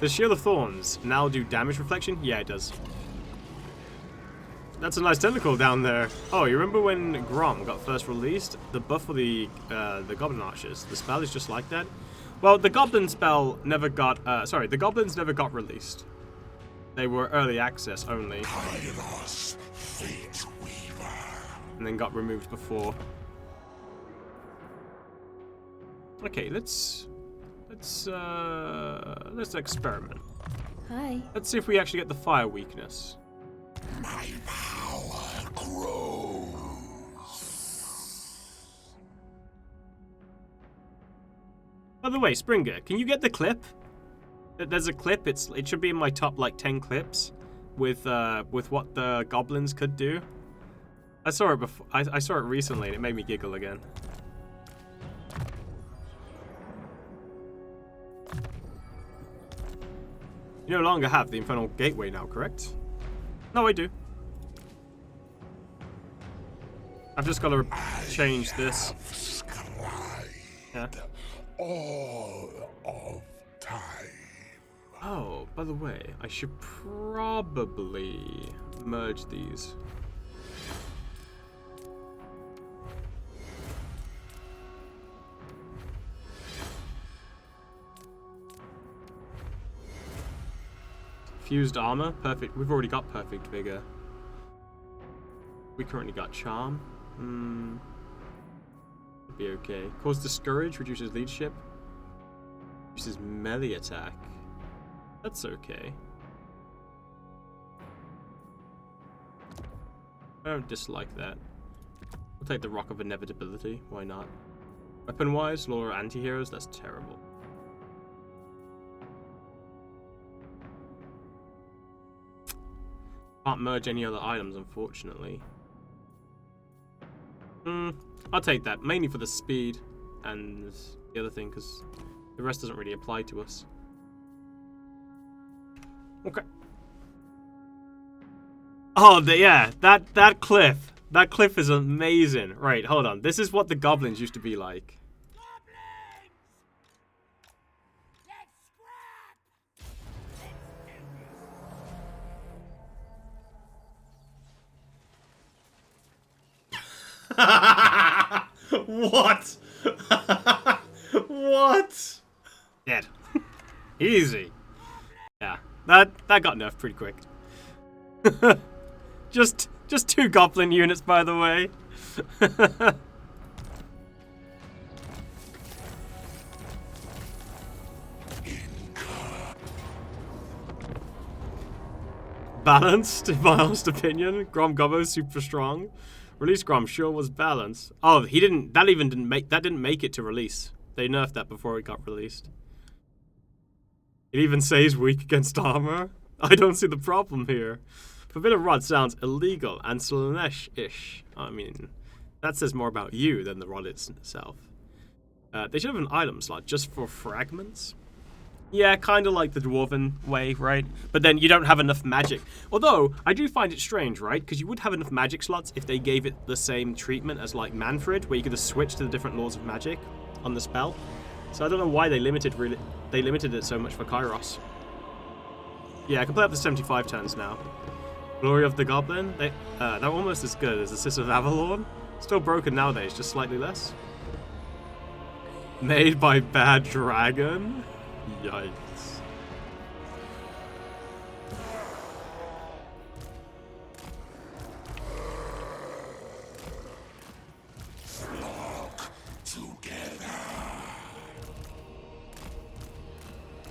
Does Shield of Thorns now do damage reflection? Yeah, it does. That's a nice tentacle down there. Oh, you remember when Grom got first released? The buff for the Goblin Archers. The spell is just like that. Well, the Goblin spell never got... the Goblins never got released. They were early access only. Kairos, Fate Weaver. And then got removed before. Okay, let's experiment. Hi. Let's see if we actually get the fire weakness. My power grows. By the way, Springer, can you get the clip? There's a clip. It should be in my top like 10 clips with what the goblins could do. I saw it before. I saw it recently, and it made me giggle again. You no longer have the Infernal Gateway now, correct? No, I do. I've just got to change this. Yeah. All of time. Oh, by the way, I should probably merge these. Fused armor, perfect. We've already got perfect vigor. We currently got charm. Be okay. Cause discourage, reduces leadership. Reduces melee attack. That's okay. I don't dislike that. We'll take the Rock of Inevitability. Why not? Weapon-wise, Law anti-heroes, that's terrible. Can't merge any other items, unfortunately. I'll take that, mainly for the speed and the other thing, because the rest doesn't really apply to us. Okay. Oh, yeah, that cliff. That cliff is amazing. Right, hold on. This is what the goblins used to be like. What? What? Dead. Easy. Yeah, that got nerfed pretty quick. just 2 goblin units, by the way. Balanced, in my honest opinion. Grom Gobbo's super strong. Release Grom sure was balanced. Oh, he didn't. That didn't make it to release. They nerfed that before it got released. It even says weak against armor. I don't see the problem here. Forbidden Rod sounds illegal and Slanesh-ish. I mean, that says more about you than the rod itself. They should have an item slot just for fragments. Yeah, kind of like the Dwarven way, right? But then you don't have enough magic. Although, I do find it strange, right? Because you would have enough magic slots if they gave it the same treatment as like Manfred, where you could just switch to the different laws of magic on the spell. So I don't know why they limited it so much for Kairos. Yeah, I can play up to 75 turns now. Glory of the Goblin, they're almost as good as the Sis of Avalon. Still broken nowadays, just slightly less. Made by Bad Dragon? Yikes. Flock together.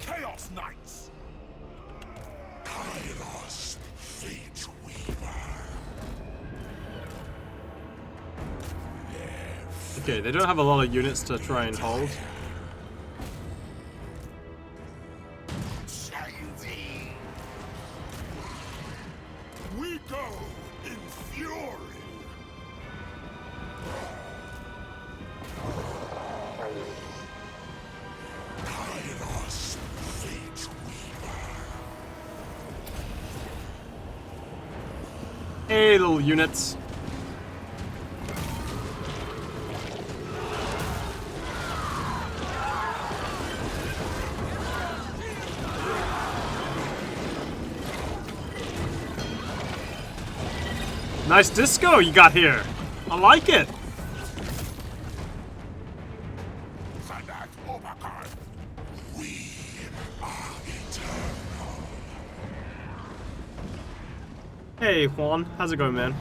Chaos Knights. Kairos, Fate Weaver. Okay, they don't have a lot of units to try and hold. We go in fury. Kairos, Fate Weaver. Hey, little units. Nice disco you got here. I like it. We are eternal. Hey, Juan. How's it going, man?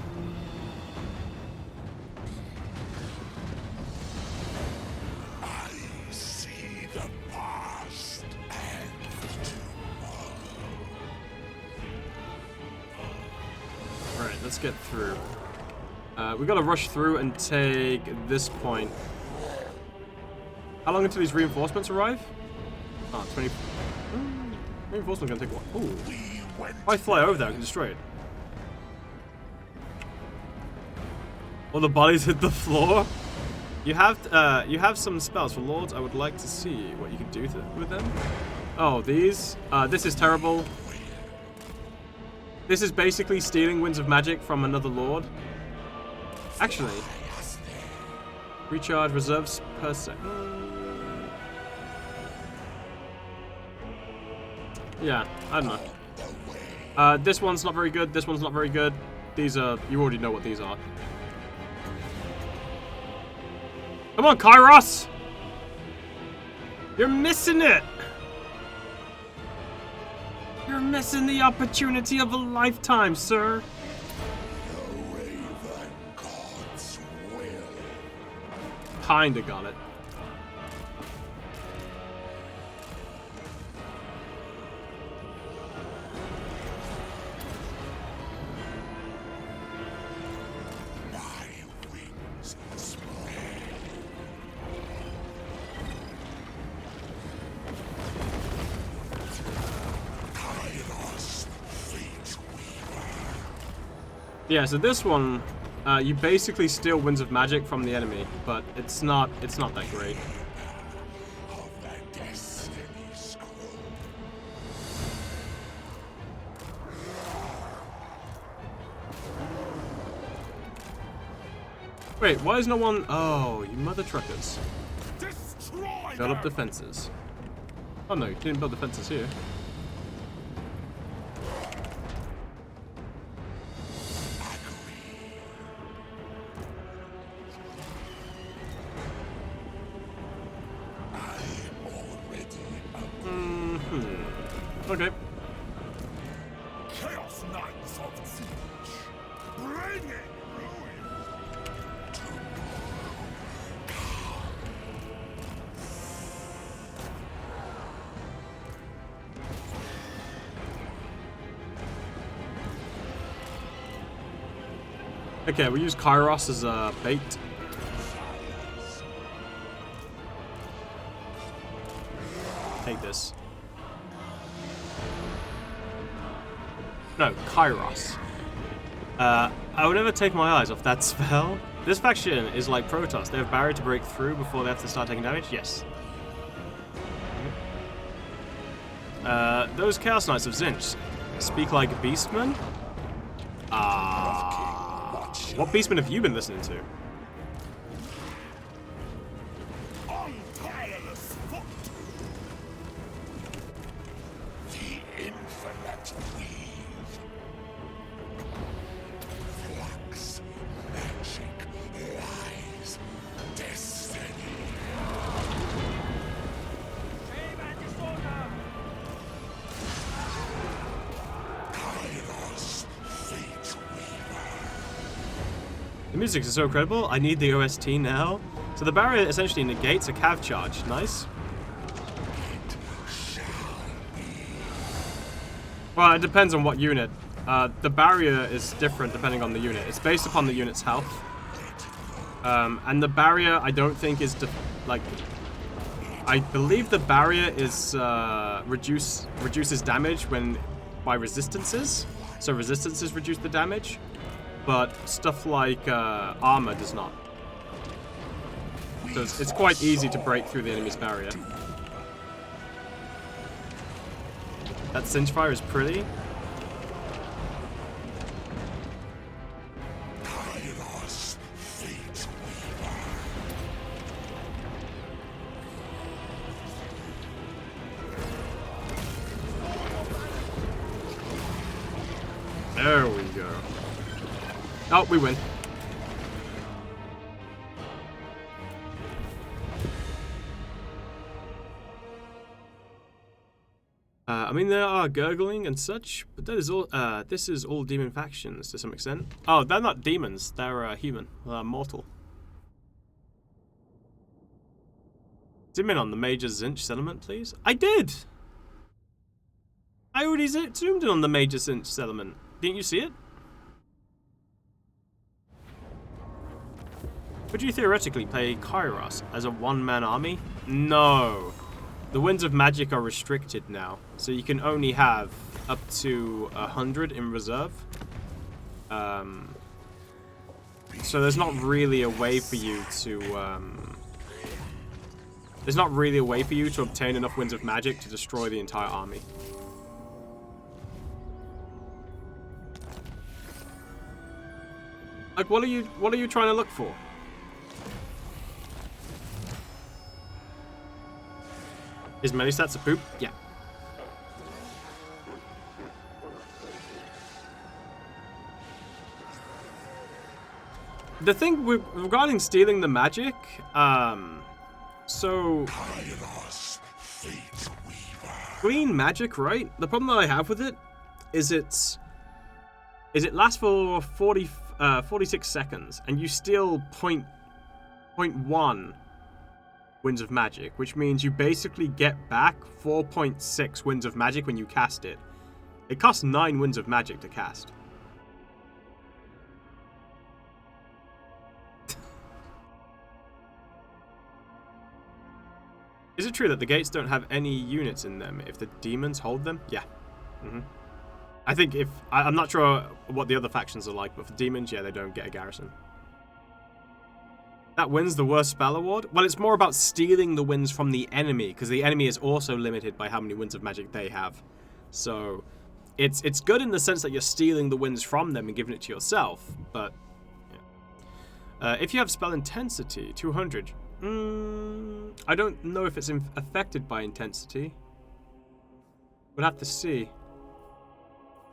I see the past and tomorrow. Alright, let's get through. We gotta rush through and take this point. How long until these reinforcements arrive? Oh, 20. Reinforcements gonna take a while. Ooh. If I fly over there, I can destroy it. All the bodies hit the floor. You have some spells for lords. I would like to see what you can do with them. Oh, these. This is terrible. This is basically stealing Winds of Magic from another lord. Actually, recharge reserves per second. Yeah, I don't know. This one's not very good. This one's not very good. These are. You already know what these are. Come on, Kairos! You're missing it! You're missing the opportunity of a lifetime, sir. The Raven God's will. Kinda got it. My wings spread. Kairos, Fate Weaver. Yeah, so this one, you basically steal Winds of Magic from the enemy, but it's not that great. Of the Destiny Scroll. Wait, why is no one? Oh, you mother truckers! Destroy Build up them. defenses. Oh no, you didn't build defenses here. Okay. Chaos Knights of Siege, bringing ruin. Okay, we use Kairos as a bait. Take this. No, Kairos. I would never take my eyes off that spell. This faction is like Protoss. They have barrier to break through before they have to start taking damage. Yes. Those Chaos Knights of Zinch speak like Beastmen. What Beastmen have you been listening to? On tireless foot. The infinite weave. Flux, magic, lies, destiny. Kairos, fate weaver. The music is so incredible. I need the OST now. So the barrier essentially negates a cav charge. Nice. Well, it depends on what unit. The barrier is different depending on the unit. It's based upon the unit's health. And the barrier, I don't think is I believe the barrier is reduces damage by resistances. So resistances reduce the damage, but stuff like armor does not. So it's quite easy to break through the enemy's barrier. That Cinchfire is pretty. Kairos, fate weaver. There we go. Oh, we win. I mean, there are gurgling and such, but that is all. This is all demon factions to some extent. Oh, they're not demons. They're human, mortal. Zoom in on the Major Zinch settlement, please. I did. I already zoomed in on the Major Zinch settlement. Didn't you see it? Could you theoretically play Kairos as a one-man army? No. The Winds of Magic are restricted now, so you can only have up to 100 in reserve. So there's not really a way for you to obtain enough Winds of Magic to destroy the entire army. Like, what are you trying to look for? Is many stats a poop? Yeah. The thing regarding stealing the magic, so green magic, right? The problem that I have with it is it lasts for 46 seconds, and you steal 0.1 Winds of Magic, which means you basically get back 4.6 Winds of Magic when you cast it. It costs 9 Winds of Magic to cast. Is it true that the gates don't have any units in them if the demons hold them? Yeah. I think I'm not sure what the other factions are like, but for demons, yeah, they don't get a garrison. That wins the worst spell award? Well, it's more about stealing the wins from the enemy, because the enemy is also limited by how many Winds of Magic they have. So, it's good in the sense that you're stealing the wins from them and giving it to yourself, but yeah. If you have spell intensity, 200. I don't know if it's affected by intensity. We'll have to see.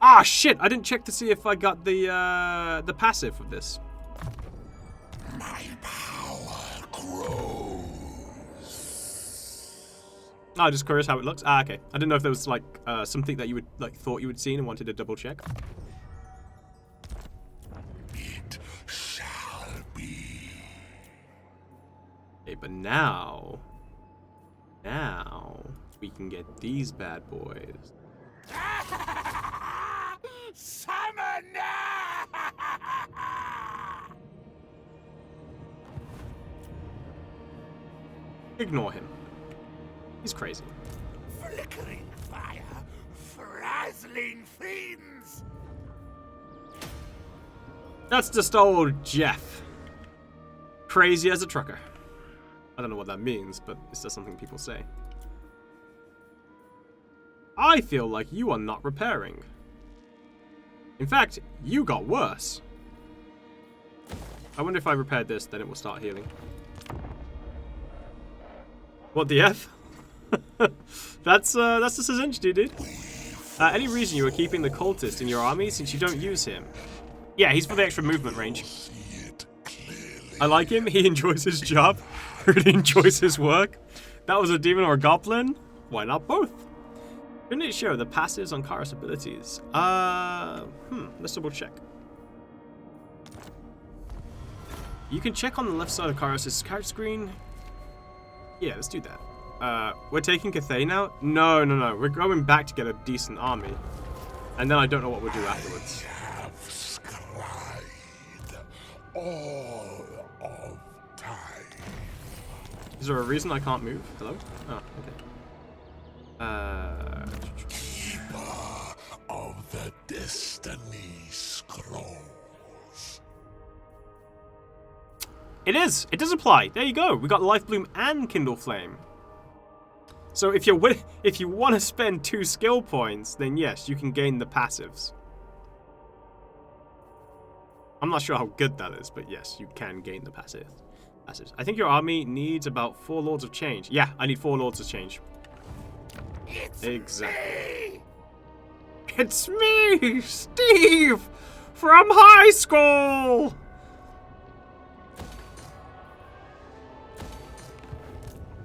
Ah, shit! I didn't check to see if I got the passive of this. My power grows. Oh, just curious how it looks. Ah, okay. I didn't know if there was like something that you would like thought you would see and wanted to double check. It shall be. Okay, but now we can get these bad boys. Summon! Ignore him. He's crazy. Flickering fire, frazzling fiends. That's just old Jeff. Crazy as a trucker. I don't know what that means, but it's just something people say. I feel like you are not repairing. In fact, you got worse. I wonder if I repaired this, then it will start healing. What the F? That's just a cinch, dude. Any reason you were keeping the cultist in your army since you don't use him? Yeah, he's for the extra movement range. I like him. He enjoys his job. Really enjoys his work. That was a demon or a goblin? Why not both? Didn't it show the passives on Kairos abilities? Let's double check. You can check on the left side of Kairos' character screen. Yeah, let's do that. We're taking Cathay now? No. We're going back to get a decent army. And then I don't know what we'll do afterwards. I have scribed all of time. Is there a reason I can't move? Hello? Oh, okay. Keeper of the Destiny Scrolls. It is! It does apply! There you go! We got Life Bloom and Kindle Flame. So if you want to spend 2 skill points, then yes, you can gain the passives. I'm not sure how good that is, but yes, you can gain the passives. I think your army needs about 4 Lords of Change. Yeah, I need 4 Lords of Change. Exactly. Me. It's me, Steve, from high school!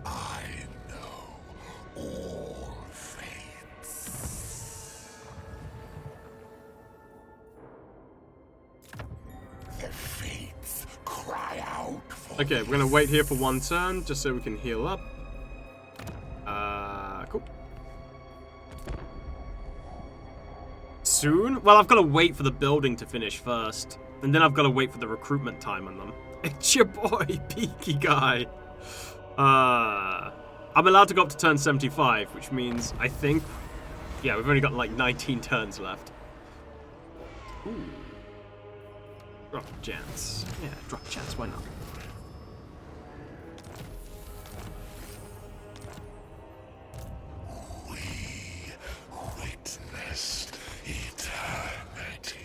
I know all fates. The fates cry out for Okay, we're gonna wait here for 1 turn, just so we can heal up. Cool. Soon? Well, I've got to wait for the building to finish first. And then I've got to wait for the recruitment time on them. It's your boy, Peaky Guy. I'm allowed to go up to turn 75, which means, I think... Yeah, we've only got like 19 turns left. Ooh. Drop chance. Yeah, drop chance, why not? witnessed eternity.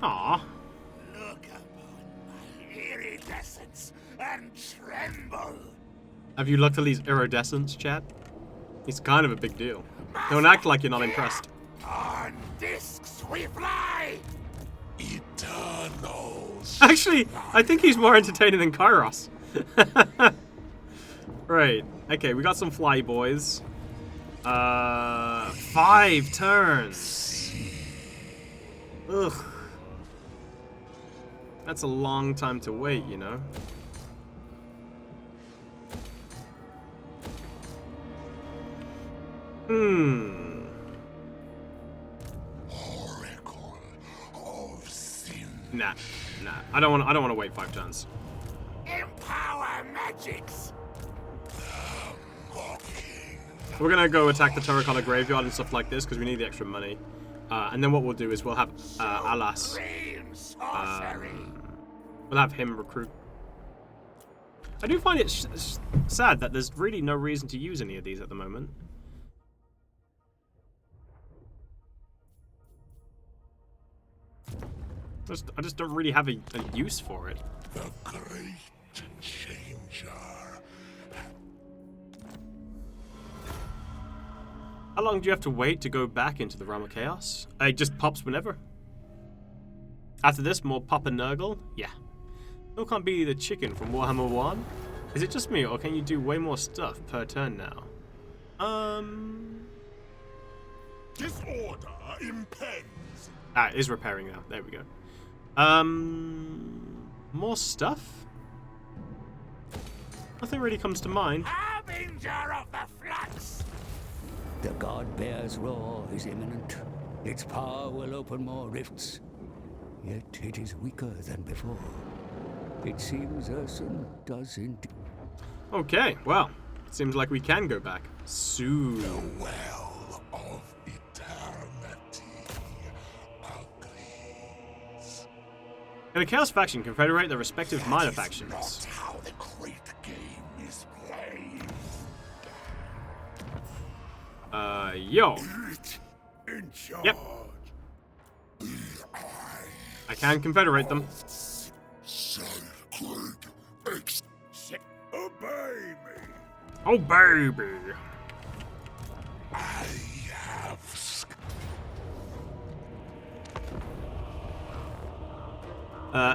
Aw. Look upon my iridescence and tremble. Have you looked at these iridescents, chat? It's kind of a big deal. Don't act like you're not impressed. On discs we fly. Eternals. Actually, I think he's more entertaining than Kairos. Right. Okay, we got some fly boys. 5 turns. Ugh. That's a long time to wait, you know? Oracle of sin. Nah. I don't want to wait 5 turns. Empower magics. We're gonna go attack the Terracotta Graveyard and stuff like this because we need the extra money. And then what we'll do is we'll have Alas. Supreme sorcery. We'll have him recruit. I do find it sad that there's really no reason to use any of these at the moment. I just don't really have a use for it. The great changer. How long do you have to wait to go back into the realm of chaos? It just pops whenever. After this, more Papa Nurgle? Yeah. Still can't be the chicken from Warhammer 1. Is it just me, or can you do way more stuff per turn now? Disorder impends. Ah, it is repairing now. There we go. More stuff? Nothing really comes to mind. Harbinger of the Floods! The God Bear's roar is imminent. Its power will open more rifts. Yet it is weaker than before. It seems Urson does indeed. Okay, well, seems like we can go back. Soon. The well of eternity agrees. Can the Chaos faction confederate their respective minor factions? Not how the great game is played. Yo. In charge. Yep. I can confederate them. Sacred obey me. Oh, baby. I have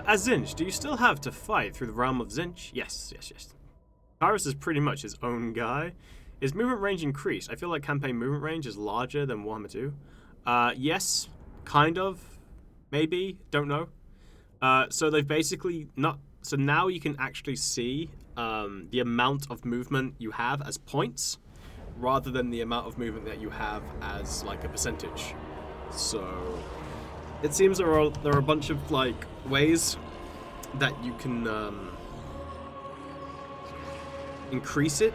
As Zinch, do you still have to fight through the realm of Zinch? Yes. Kairos is pretty much his own guy. Is movement range increased? I feel like campaign movement range is larger than Warhammer 2. Yes, kind of. Maybe, don't know. So they've basically not... So now you can actually see the amount of movement you have as points, rather than the amount of movement that you have as, like, a percentage. So... It seems there are a bunch of, like, ways that you can increase it.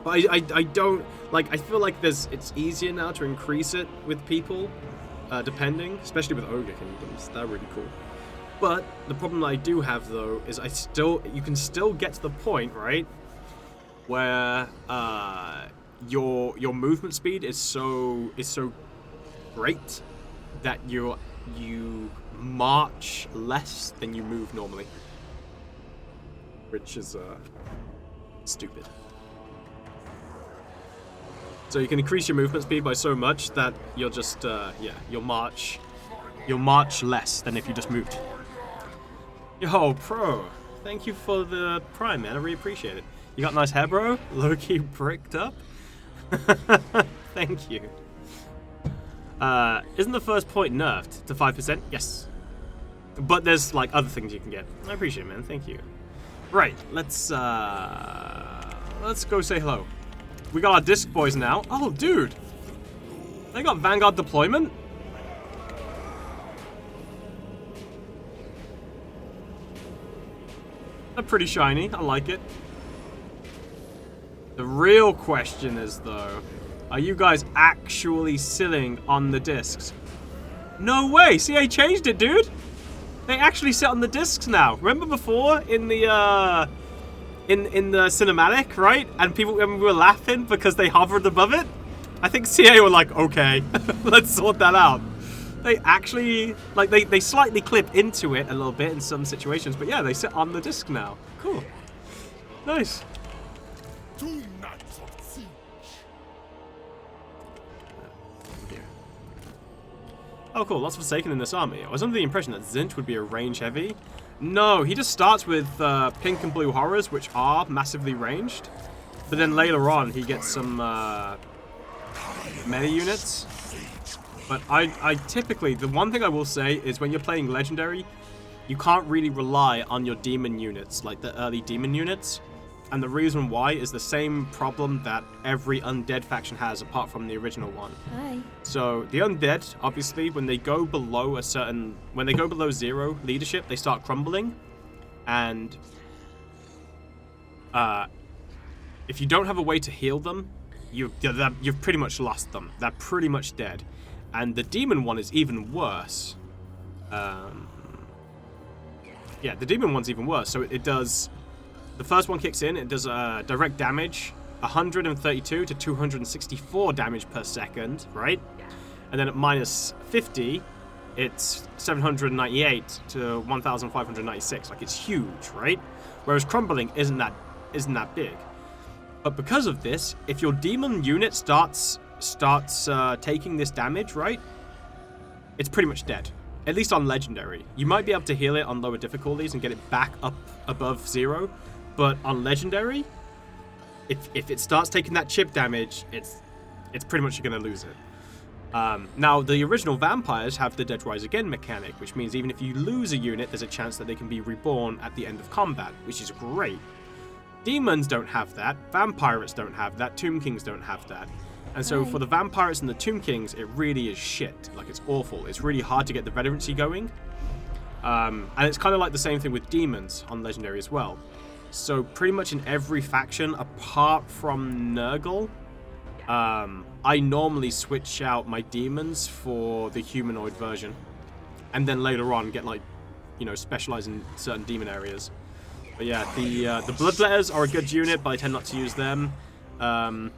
But I don't... Like, I feel like it's easier now to increase it with people. Depending, especially with Ogre Kingdoms, they're really cool. But the problem that I do have though is you can still get to the point, right, where your movement speed is so great that you march less than you move normally, which is stupid. So you can increase your movement speed by so much that you'll just, you'll march less than if you just moved. Yo, Pro, thank you for the Prime, man. I really appreciate it. You got nice hair, bro? Low-key bricked up? Thank you. Isn't the first point nerfed to 5%? Yes. But there's, like, other things you can get. I appreciate it, man. Thank you. Right, let's go say hello. We got our disc boys now. Oh, dude. They got Vanguard deployment? They're pretty shiny. I like it. The real question is, though, are you guys actually sitting on the discs? No way. See, I changed it, dude. They actually sit on the discs now. Remember before in the in the cinematic, right? And we were laughing because they hovered above it. I think CA were like, okay, let's sort that out. They actually, like, they slightly clip into it a little bit in some situations, but yeah, they sit on the disc now. Cool. Nice. 2 nights of siege. Oh, cool. Lots of Forsaken in this army. I was under the impression that Zinch would be a range heavy. No, he just starts with pink and blue horrors, which are massively ranged. But then later on, he gets some melee units. But I typically, the one thing I will say is when you're playing Legendary, you can't really rely on your demon units, like the early demon units. And the reason why is the same problem that every undead faction has, apart from the original one. Hi. So the undead, obviously, when they go below 0 leadership, they start crumbling. And if you don't have a way to heal them, you've pretty much lost them. They're pretty much dead. And the demon one is even worse. Yeah, the demon one's even worse. So it does... The first one kicks in, it does direct damage, 132 to 264 damage per second, right? And then at minus 50, it's 798 to 1,596. Like, it's huge, right? Whereas crumbling isn't that big. But because of this, if your demon unit starts taking this damage, right, it's pretty much dead. At least on legendary. You might be able to heal it on lower difficulties and get it back up above 0, but on legendary, if it starts taking that chip damage, it's pretty much you're gonna lose it. Now, the original vampires have the Dead Rise Again mechanic, which means even if you lose a unit, there's a chance that they can be reborn at the end of combat, which is great. Demons don't have that, Vampirates don't have that, Tomb Kings don't have that. And so for the Vampirates and the Tomb Kings, it really is shit. Like, it's awful. It's really hard to get the veterancy going. And it's kind of like the same thing with Demons on Legendary as well. So pretty much in every faction, apart from Nurgle, I normally switch out my Demons for the humanoid version. And then later on get, like, you know, specialize in certain demon areas. But yeah, the Bloodletters are a good unit, but I tend not to use them. I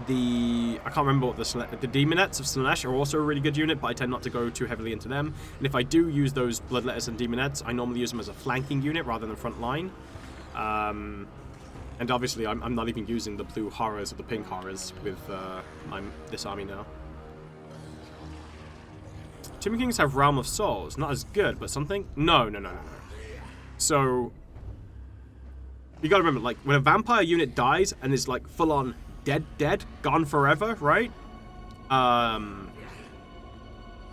can't remember what the Demonettes of Slanesh are also a really good unit, but I tend not to go too heavily into them. And if I do use those Bloodletters and Demonettes, I normally use them as a flanking unit rather than front line. And obviously, I'm not even using the blue horrors or the pink horrors with this army now. Tomb Kings have Realm of Souls. Not as good, but something? No. So, you gotta remember, like, when a vampire unit dies and is, like, full-on dead, gone forever, right?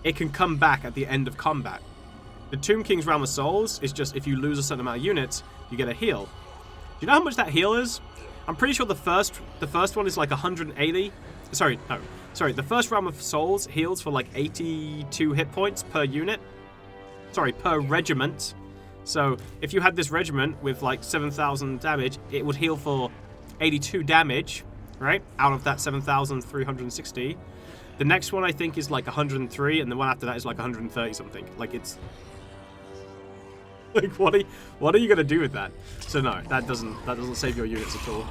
It can come back at the end of combat. The Tomb King's Realm of Souls is just if you lose a certain amount of units, you get a heal. Do you know how much that heal is? I'm pretty sure the first one is like 180. Sorry, the first Realm of Souls heals for like 82 hit points per unit. Sorry, per regiment. So if you had this regiment with like 7,000 damage, it would heal for 82 damage, right? Out of that 7,360. The next one I think is like 103, and the one after that is like 130 something. Like, it's like, what are you gonna do with that? So no, that doesn't save your units at all.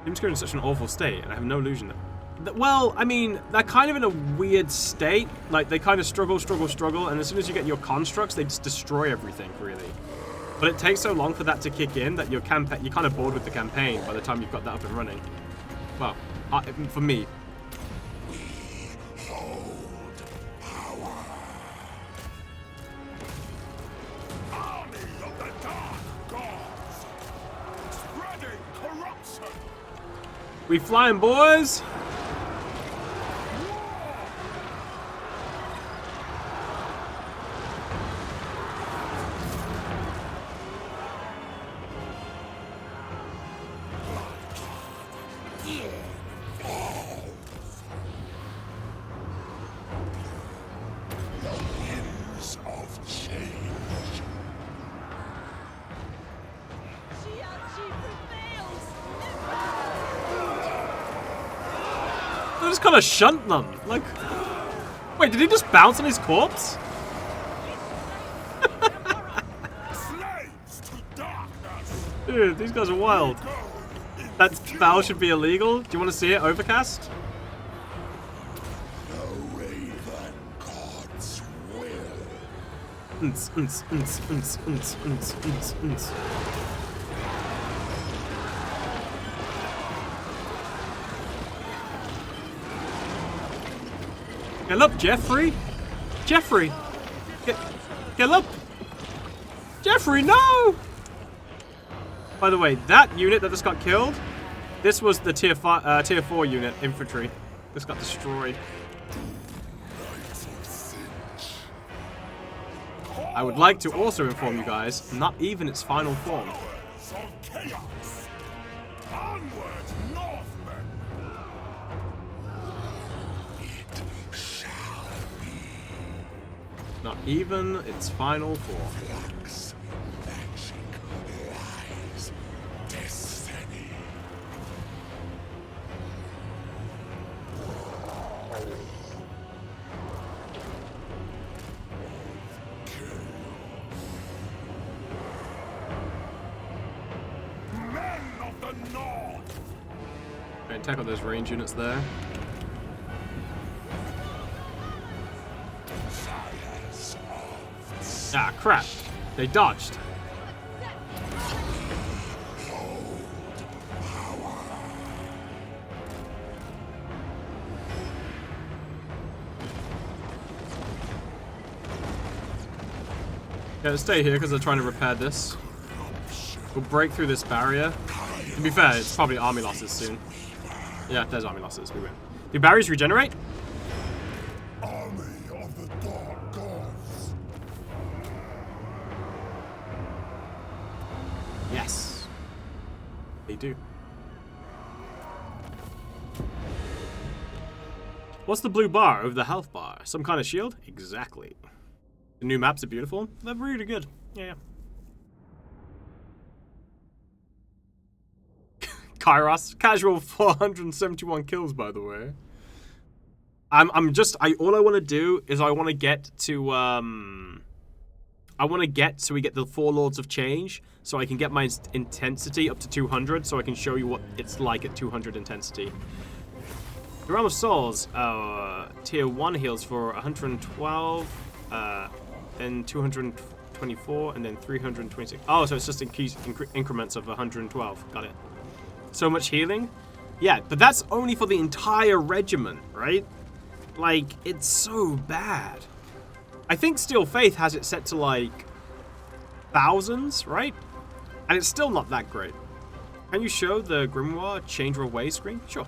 Teams are in such an awful state, and I have no illusion that. Well, I mean, they're kind of in a weird state. Like, they kind of struggle, and as soon as you get your constructs, they just destroy everything, really. But it takes so long for that to kick in that you're kind of bored with the campaign by the time you've got that up and running. Well, for me. We hold power. Army of the Dark Gods, spreading corruption. We flying, boys! I just kind of shunt them. Like, wait, did he just bounce on his corpse? Dude, these guys are wild. That spell should be illegal. Do you want to see it, Overcast? The Raven Gods will. Get up, Jeffrey! Jeffrey! Get up! Jeffrey, no! By the way, that unit that just got killed, this was the tier 4 unit, infantry. This got destroyed. I would like to also inform you guys, not even its final form. Not even its final form. Okay, take out those range units there. Ah, crap. They dodged. Yeah, stay here because they're trying to repair this. We'll break through this barrier. To be fair, it's probably army losses soon. Yeah, there's army losses. We win. Do barriers regenerate? Army of the Dark Gods. Yes. They do. What's the blue bar over the health bar? Some kind of shield? Exactly. The new maps are beautiful. They're really good. Yeah. Kairos, casual 471 kills, by the way. All I want to do is I want to get to so we get the 4 Lords of Change, so I can get my intensity up to 200, so I can show you what it's like at 200 intensity. The Realm of Souls, tier 1 heals for 112, then 224, and then 326. Oh, so it's just increments of 112. Got it. So much healing? Yeah, but that's only for the entire regiment, right? Like, it's so bad. I think Steel Faith has it set to, like, thousands, right? And it's still not that great. Can you show the Grimoire Changer Away screen? Sure.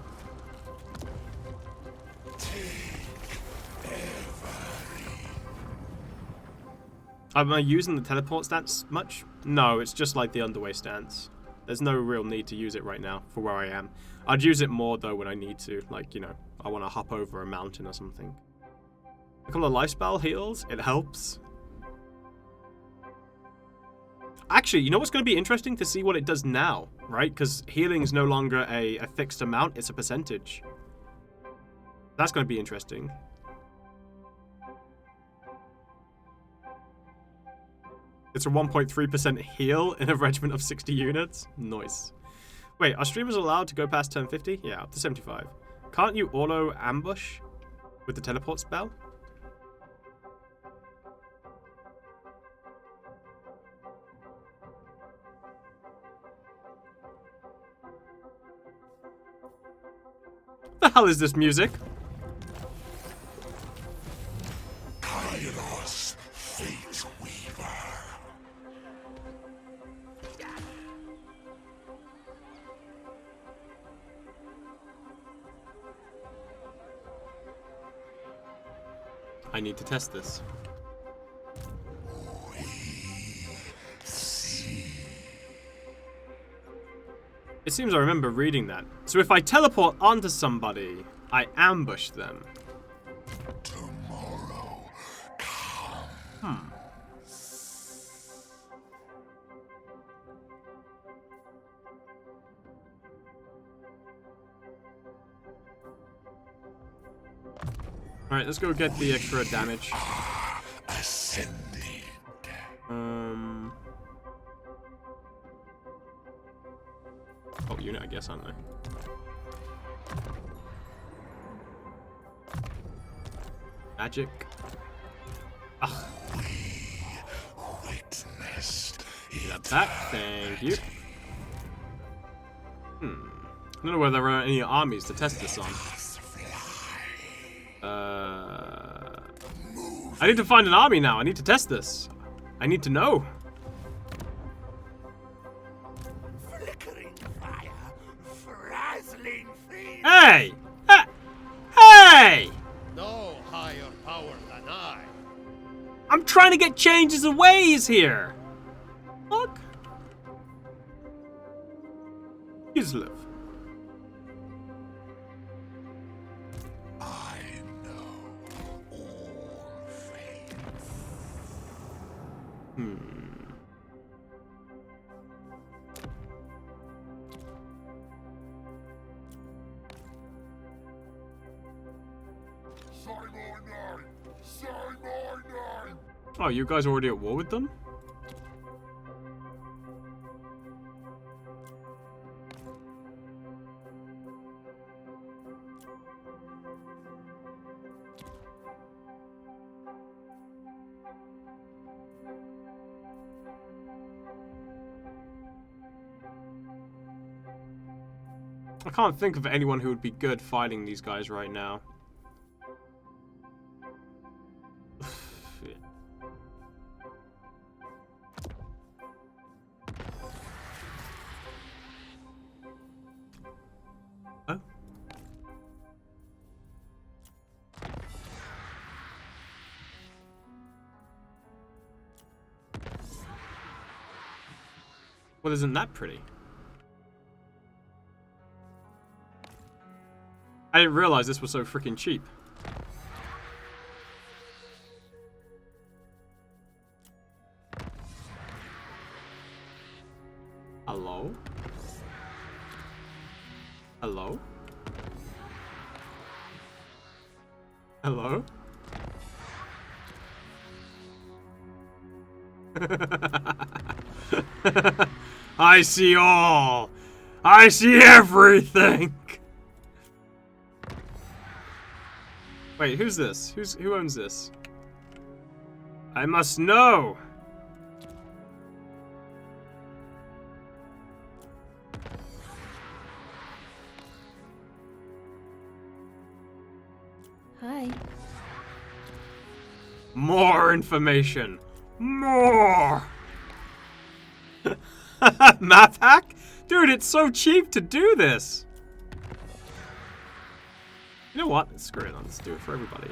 Am I using the teleport stance much? No, it's just like the underway stance. There's no real need to use it right now for where I am. I'd use it more though when I need to, like, you know, I want to hop over a mountain or something. I call it life spell heals, it helps. Actually, you know what's going to be interesting to see what it does now, right? Because healing is no longer a fixed amount, it's a percentage. That's going to be interesting. It's a 1.3% heal in a regiment of 60 units. Nice. Wait, are streamers allowed to go past turn 50? Yeah, up to 75. Can't you auto ambush with the teleport spell? The hell is this music? Kairos, Fate Weaver. I need to test this. It seems I remember reading that. So if I teleport onto somebody, I ambush them. Tomorrow Alright, let's go get the extra damage. ascending. Oh, unit, I guess, aren't they? Magic. Ugh. Witnessed That, thank you. I don't know whether there are any armies to test this on. I need to find an army now. I need to test this. I need to know. Flickering fire, frazzling feet. Hey! Hey! No higher power than I. I'm trying to get changes of ways here. Look. Kislev. I know all faith. Say my name! Say my name! Oh, you guys are already at war with them? I can't think of anyone who would be good fighting these guys right now. Oh. Well, isn't that pretty? I didn't realize this was so freaking cheap. Hello? Hello? Hello? I see all! I see everything! Wait, who's this? Who owns this? I must know! Hi. More information! More! Map hack? Dude, it's so cheap to do this! You know what? Screw it, let's do it for everybody.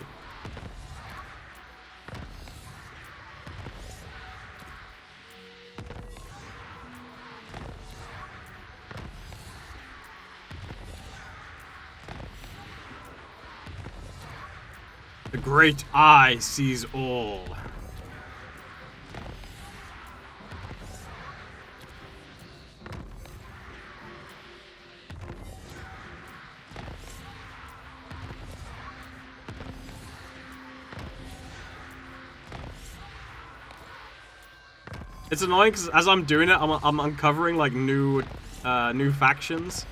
The great eye sees all. It's annoying because as I'm doing it, I'm uncovering like new factions.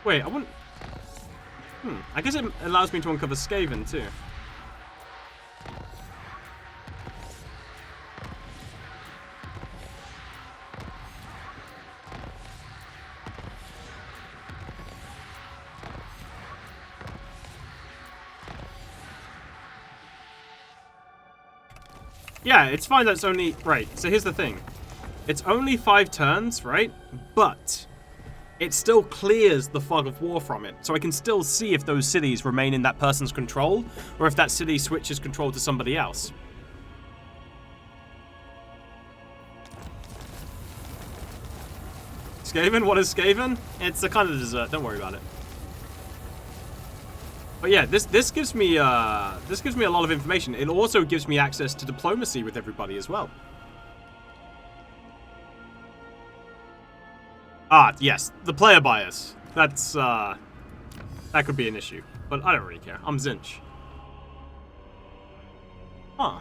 Wait, I wouldn't. I guess it allows me to uncover Skaven too. Yeah, it's fine that it's only... Right, so here's the thing. It's only 5 turns, right? But it still clears the fog of war from it. So I can still see if those cities remain in that person's control, or if that city switches control to somebody else. Skaven? What is Skaven? It's a kind of dessert, don't worry about it. But yeah, this gives me a lot of information. It also gives me access to diplomacy with everybody as well. Ah, yes, the player bias. That's that could be an issue, but I don't really care. I'm Zinch. Huh.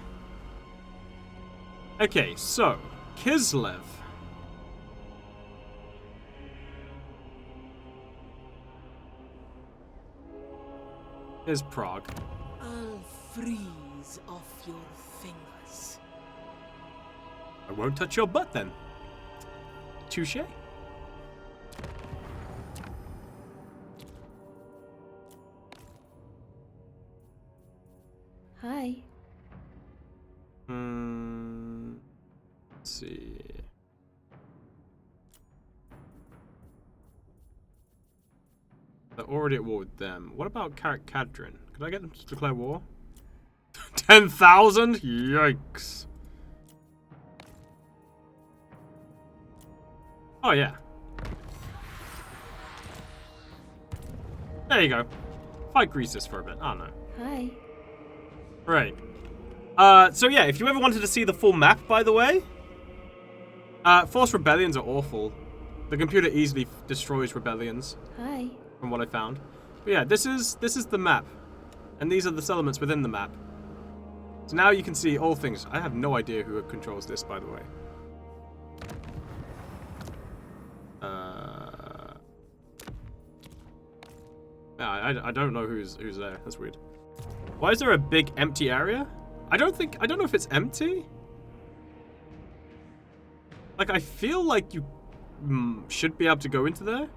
Okay, so Kislev. Here's Prague. I'll freeze off your fingers. I won't touch your butt then. Touche. Hi. Let's see. They're already at war with them. What about Kadrin? Could I get them to declare war? 10,000? Yikes. Oh, yeah. There you go. Fight Greasus for a bit. I don't know. Hi. Right. So yeah, if you ever wanted to see the full map, by the way, forced rebellions are awful. The computer easily destroys rebellions. Hi. From what I found. But yeah, this is the map. And these are the settlements within the map. So now you can see all things. I have no idea who controls this, by the way. I don't know who's there. That's weird. Why is there a big empty area? I don't know if it's empty. Like, I feel like you should be able to go into there.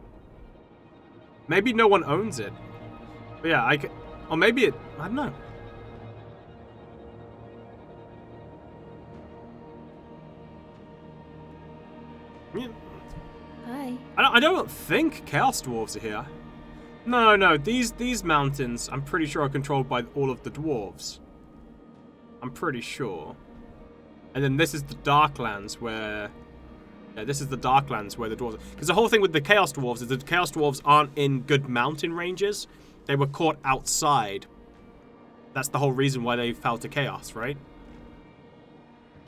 Maybe no one owns it. But yeah, I could... Or maybe it... I don't know. Yeah. Hi. I don't think Chaos Dwarves are here. No, these mountains, I'm pretty sure are controlled by all of the dwarves. I'm pretty sure. And then this is the Darklands where... Yeah, this is the Darklands where the dwarves... Because the whole thing with the Chaos Dwarves is that the Chaos Dwarves aren't in good mountain ranges. They were caught outside. That's the whole reason why they fell to Chaos, right?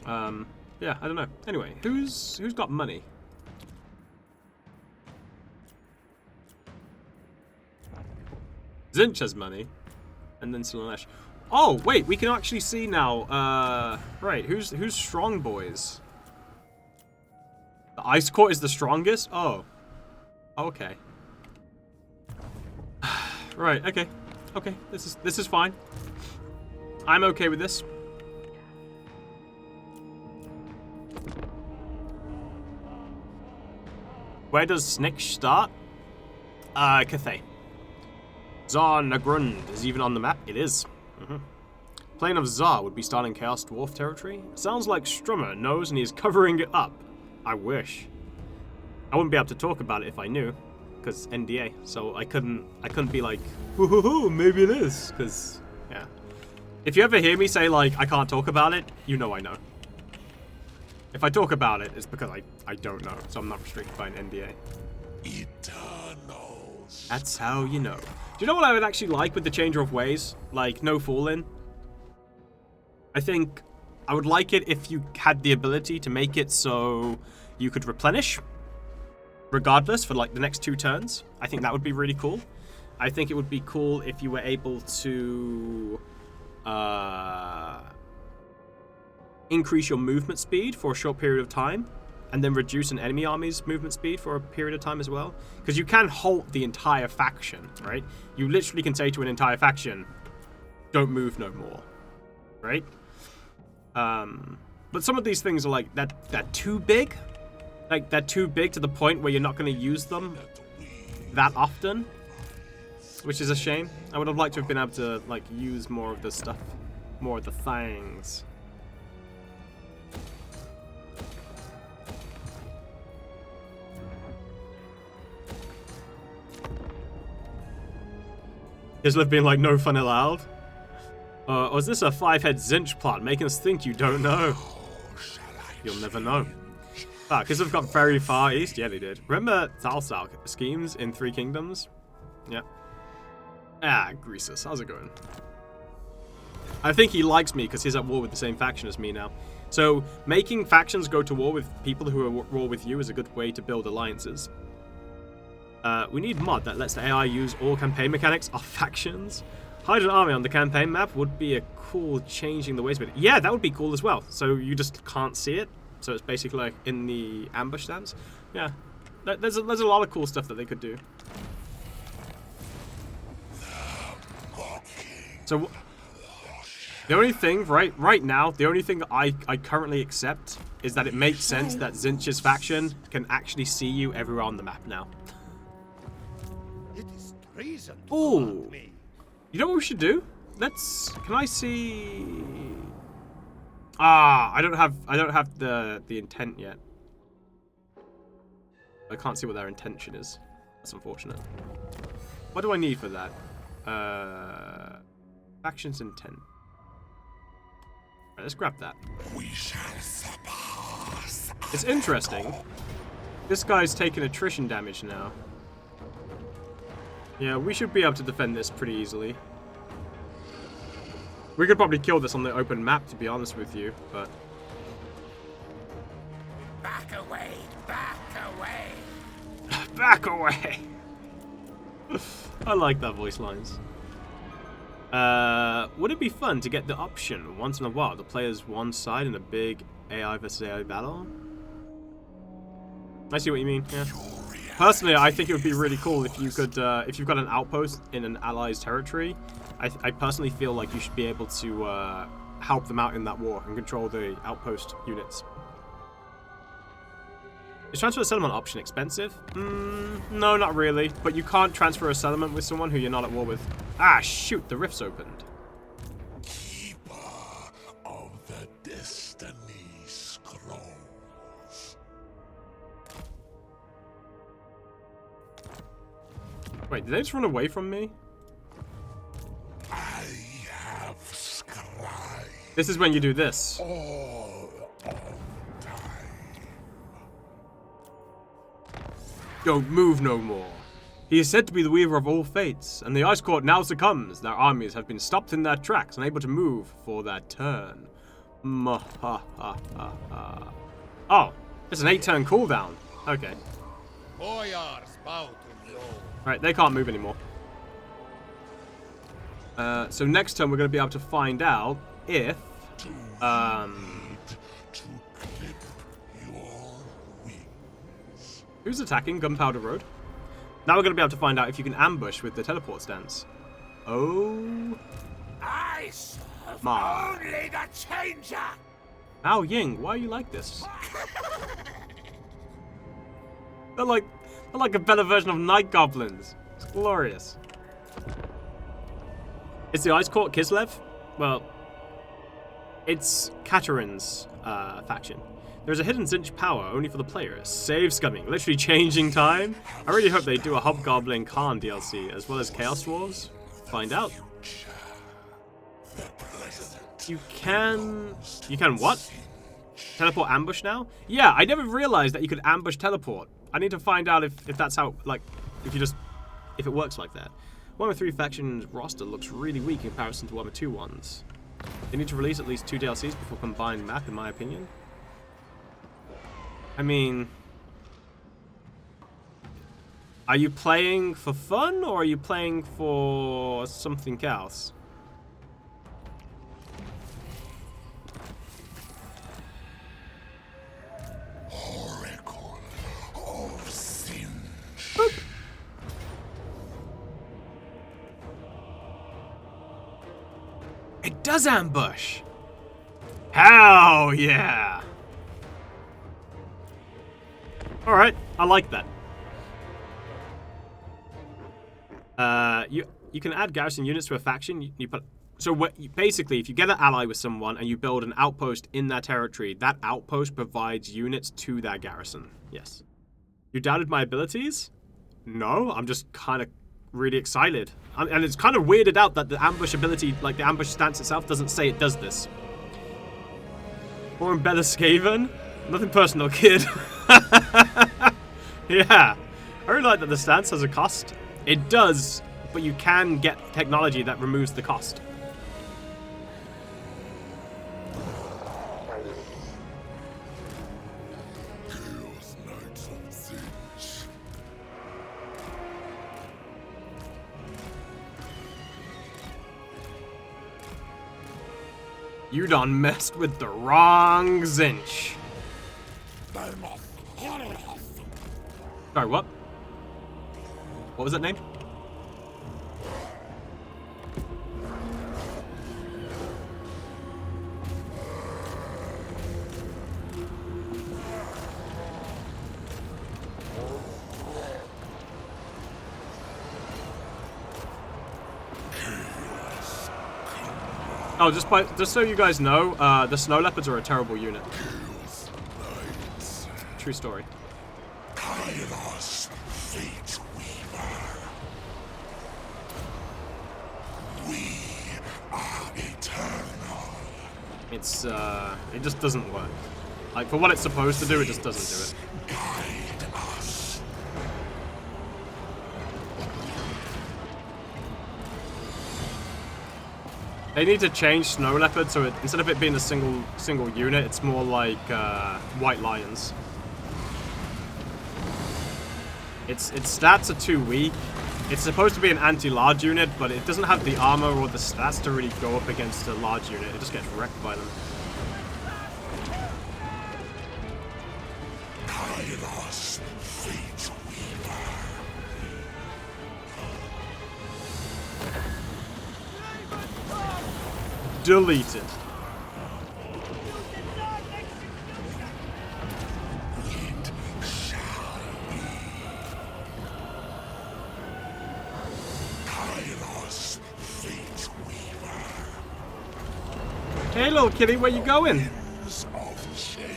Yeah, I don't know. Anyway, who's got money? Zinch has money. And then Slanesh. Oh, wait, we can actually see now. Right, who's strong boys? The Ice Court is the strongest? Oh. Okay. Right, okay. Okay, this is fine. I'm okay with this. Where does Snick start? Cathay. Zar Nagrund is even on the map. It is. Plane of Zar would be starting Chaos Dwarf territory. Sounds like Strummer knows and he is covering it up. I wish. I wouldn't be able to talk about it if I knew, because NDA. So I couldn't be like, woohoo, maybe it is, because yeah. If you ever hear me say like I can't talk about it, you know I know. If I talk about it, it's because I don't know, so I'm not restricted by an NDA. Eternals. That's how you know. Do you know what I would actually like with the Changer of Ways? Like, no Fall-In? I think I would like it if you had the ability to make it so you could replenish, regardless, for like the next 2 turns. I think that would be really cool. I think it would be cool if you were able to increase your movement speed for a short period of time, and then reduce an enemy army's movement speed for a period of time as well. Because you can halt the entire faction, right? You literally can say to an entire faction, don't move no more, right? But some of these things are like, they're too big. Like, they're too big to the point where you're not going to use them that often, which is a shame. I would have liked to have been able to, like, use more of the stuff, more of the things. Islev being like, no fun allowed? Or is this a 5-head Zinch plot making us think you don't know? You'll never know. Ah, because they've got very far east? Yeah, they did. Remember Thalsalk schemes in 3 Kingdoms? Yeah. Ah, Greasus, how's it going? I think he likes me because he's at war with the same faction as me now. So, making factions go to war with people who are at war with you is a good way to build alliances. We need mod that lets the AI use all campaign mechanics of factions. Hide an army on the campaign map would be a cool changing the ways of it. Yeah, that would be cool as well. So you just can't see it. So it's basically like in the ambush stance. Yeah, there's a lot of cool stuff that they could do. So the only thing right now, the only thing that I currently accept is that it makes sense that Zinch's faction can actually see you everywhere on the map now. It is treason to Ooh. command me. You know what we should do? Can I see? Ah, I don't have the intent yet. I can't see what their intention is. That's unfortunate. What do I need for that? Factions intent. Right, let's grab that. We shall surpass. It's interesting. This guy's taking attrition damage now. Yeah, we should be able to defend this pretty easily. We could probably kill this on the open map, to be honest with you, but... Back away! Back away! Back away! I like that voice lines. Would it be fun to get the option, once in a while, to play as one side in a big AI versus AI battle? I see what you mean, yeah. Personally, I think it would be really cool if you could, if you've got an outpost in an ally's territory. I personally feel like you should be able to help them out in that war and control the outpost units. Is transfer a settlement option expensive? No, not really. But you can't transfer a settlement with someone who you're not at war with. Ah, shoot, the rift's opened. Keeper of the Destiny Scrolls. Wait, did they just run away from me? I have scribed This is when you do this. all of time. Don't move no more. He is said to be the weaver of all fates, and the Ice Court now succumbs. Their armies have been stopped in their tracks, unable to move for their turn. Mahahaha. Oh, it's an 8-turn cooldown. Okay. Right, they can't move anymore. So next turn we're going to be able to find out if... To clip your wings. Who's attacking Gunpowder Road? Now we're going to be able to find out if you can ambush with the teleport stance. Oh I serve my. only the changer. Mao Ying, why are you like this? They're like a better version of Night Goblins. It's glorious. It's the Ice Court Kislev? Well, it's Katarin's faction. There's a hidden Zinch power only for the players. Save scumming, literally changing time. I really hope they do a Hobgoblin Khan DLC as well as Chaos Dwarves. Find out. You can what? Teleport ambush now? Yeah, I never realized that you could ambush teleport. I need to find out if that's how, like, if it works like that. Warhammer 3 faction's roster looks really weak in comparison to Warhammer 2 ones. They need to release at least 2 DLCs before combined map, in my opinion. I mean, are you playing for fun or are you playing for something else? Oracle of Zinch. Boop. It does ambush. Hell yeah. All right, I like that. You can add garrison units to a faction. Basically, if you get an ally with someone and you build an outpost in their territory, that outpost provides units to that garrison. Yes. You doubted my abilities? No, I'm just kind of really excited. And it's kind of weirded out that the ambush ability, like the ambush stance itself, doesn't say it does this. Or in Better Skaven? Nothing personal, kid. Yeah. I really like that the stance has a cost. It does, but you can get technology that removes the cost. Chaos Knights of Zinch. You done messed with the wrong Zinch. Sorry, what? What was that name? Oh, just so you guys know, the Snow Leopards are a terrible unit. Chaos Knights. True story. Kairos, Fate Weaver. We are eternal. It just doesn't work. Like, for what it's supposed to do, it just doesn't do it. Guide us. They need to change Snow Leopard so instead of it being a single unit, it's more like White Lions. Its stats are too weak. It's supposed to be an anti-large unit, but it doesn't have the armor or the stats to really go up against a large unit. It just gets wrecked by them. Kairos, Fate Weaver. Deleted. It Hey, little kitty, where you going? Winds of change.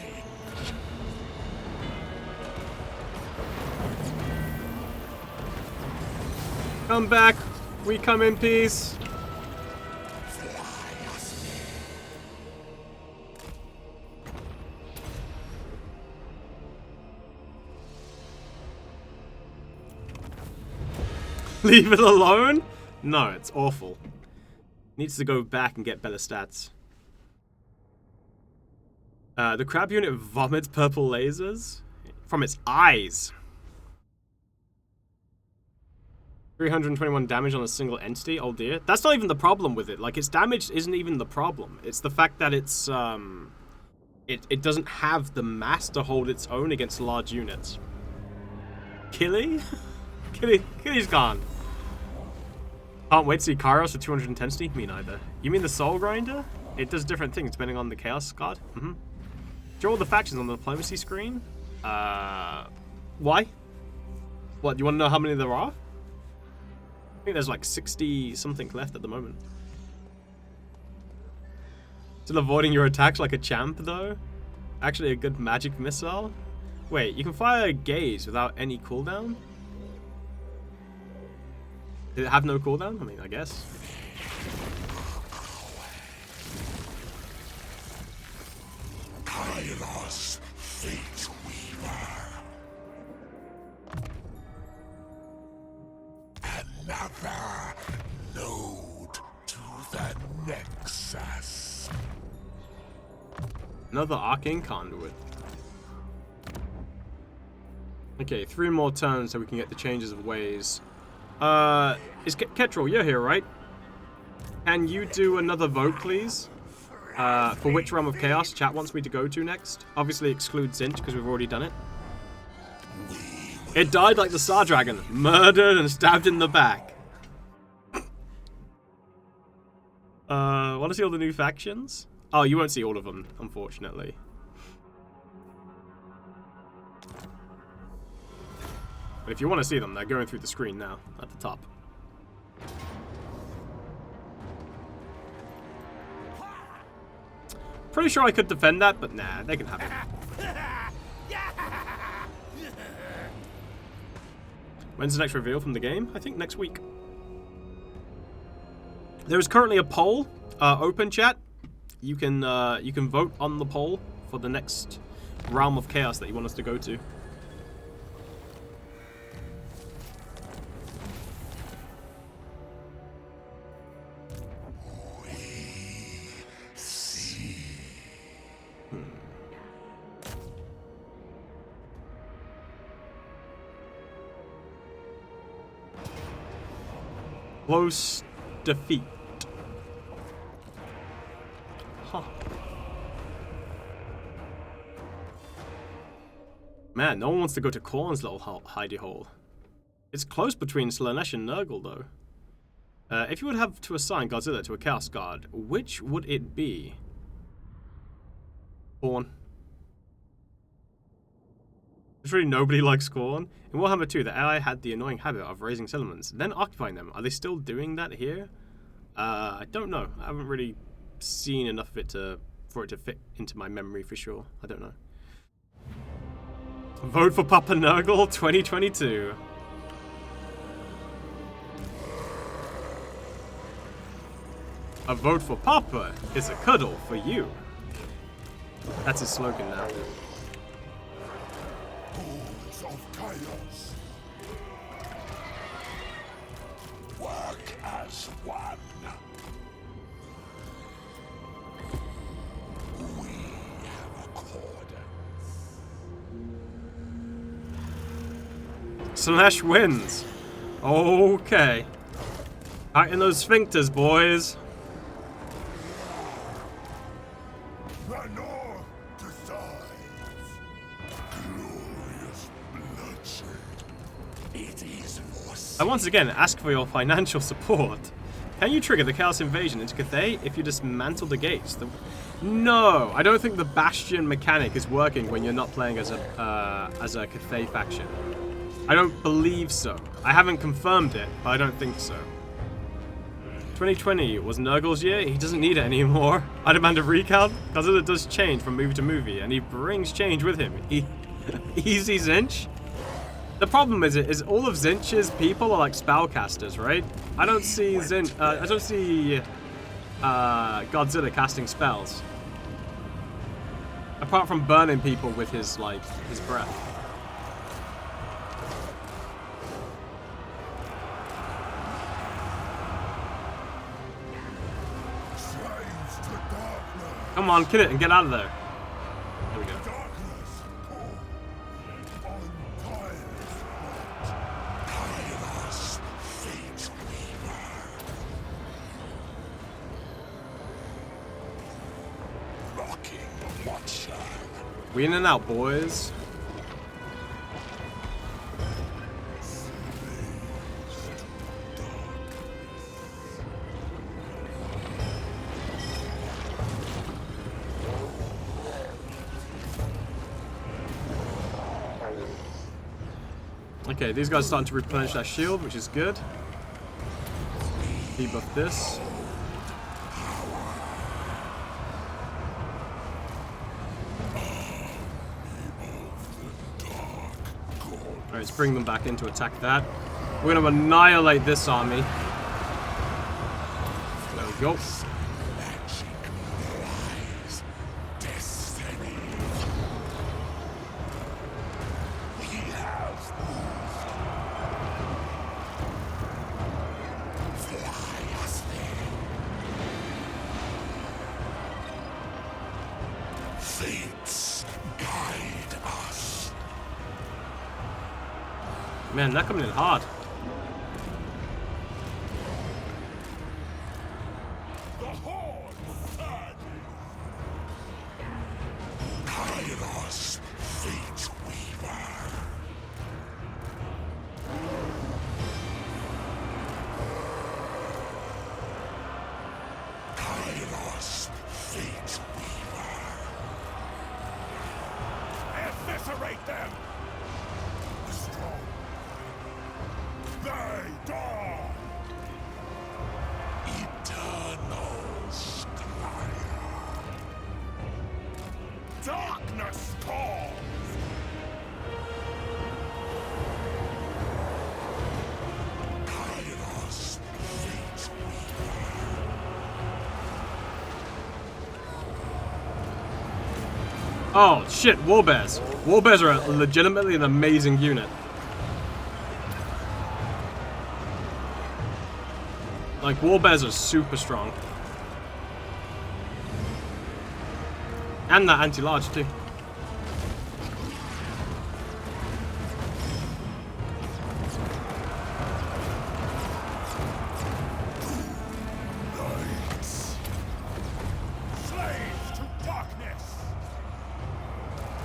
Come back. We come in peace. Leave it alone? No, it's awful. Needs to go back and get better stats. The crab unit vomits purple lasers from its eyes. 321 damage on a single entity. Oh dear. That's not even the problem with it. Like, its damage isn't even the problem. It's the fact that it's it doesn't have the mass to hold its own against large units. Killy? Killy's gone. Can't wait to see Kairos for 200 intensity? Me neither. You mean the Soul Grinder? It does different things depending on the Chaos God? Mm-hmm. Draw all the factions on the diplomacy screen? Why? What, you want to know how many there are? I think there's like 60 something left at the moment. Still avoiding your attacks like a champ though? Actually a good magic missile? Wait, you can fire a gaze without any cooldown? Did it have no cooldown? I mean, I guess. Kairos, Fate Weaver. Another node to the Nexus. Another arcane conduit. Okay, 3 more turns so we can get the changes of ways. Is Ketrel, you're here, right? Can you do another vote, please? For which realm of chaos chat wants me to go to next? Obviously exclude Zinch, because we've already done it. It died like the Star Dragon. Murdered and stabbed in the back. Want to see all the new factions? Oh, you won't see all of them, unfortunately. But if you want to see them, they're going through the screen now, at the top. Pretty sure I could defend that, but nah, they can have it. When's the next reveal from the game? I think next week. There is currently a poll open, chat. You can vote on the poll for the next realm of chaos that you want us to go to. Close defeat. Huh. Man, no one wants to go to Korn's little hidey hole. It's close between Slaanesh and Nurgle, though. If you would have to assign Godzilla to a Chaos God, which would it be? Korn. Literally nobody likes Korn. In Warhammer 2, the AI had the annoying habit of raising settlements, then occupying them. Are they still doing that here? I don't know. I haven't really seen enough of it for it to fit into my memory for sure. I don't know. Vote for Papa Nurgle 2022. A vote for Papa is a cuddle for you. That's his slogan now. Of Kairos. Work as one. We have accordance. Slash wins. Okay. Tighten those sphincters, boys. The North decides. Glorious bloodshed. It is for I once again ask for your financial support. Can you trigger the Chaos Invasion into Cathay if you dismantle the gates? No, I don't think the Bastion mechanic is working when you're not playing as a Cathay faction. I don't believe so. I haven't confirmed it, but I don't think so. 2020 was Nurgle's year. He doesn't need it anymore. I demand a recount because it does change from movie to movie, and he brings change with him. Easy Zinch. The problem is all of Zinch's people are like spellcasters, right? I don't see Godzilla casting spells. Apart from burning people with his breath. Come on, kill it and get out of there. There we go. We in and out, boys. Okay, these guys are starting to replenish their shield, which is good. Debuff this. Alright, let's bring them back in to attack that. We're going to annihilate this army. There we go. Man, they're coming in hard. Kairos, Fate Weaver. Kairos, Fate Weaver. Eviscerate them! Strong. They die! Eternal Skyre. Darkness calls! Kairos, Fate Weaver. Oh, shit, Warbears. Warbears are legitimately an amazing unit. Like, Warbears are super strong. And that anti-large, too. Knights. Slaves to darkness.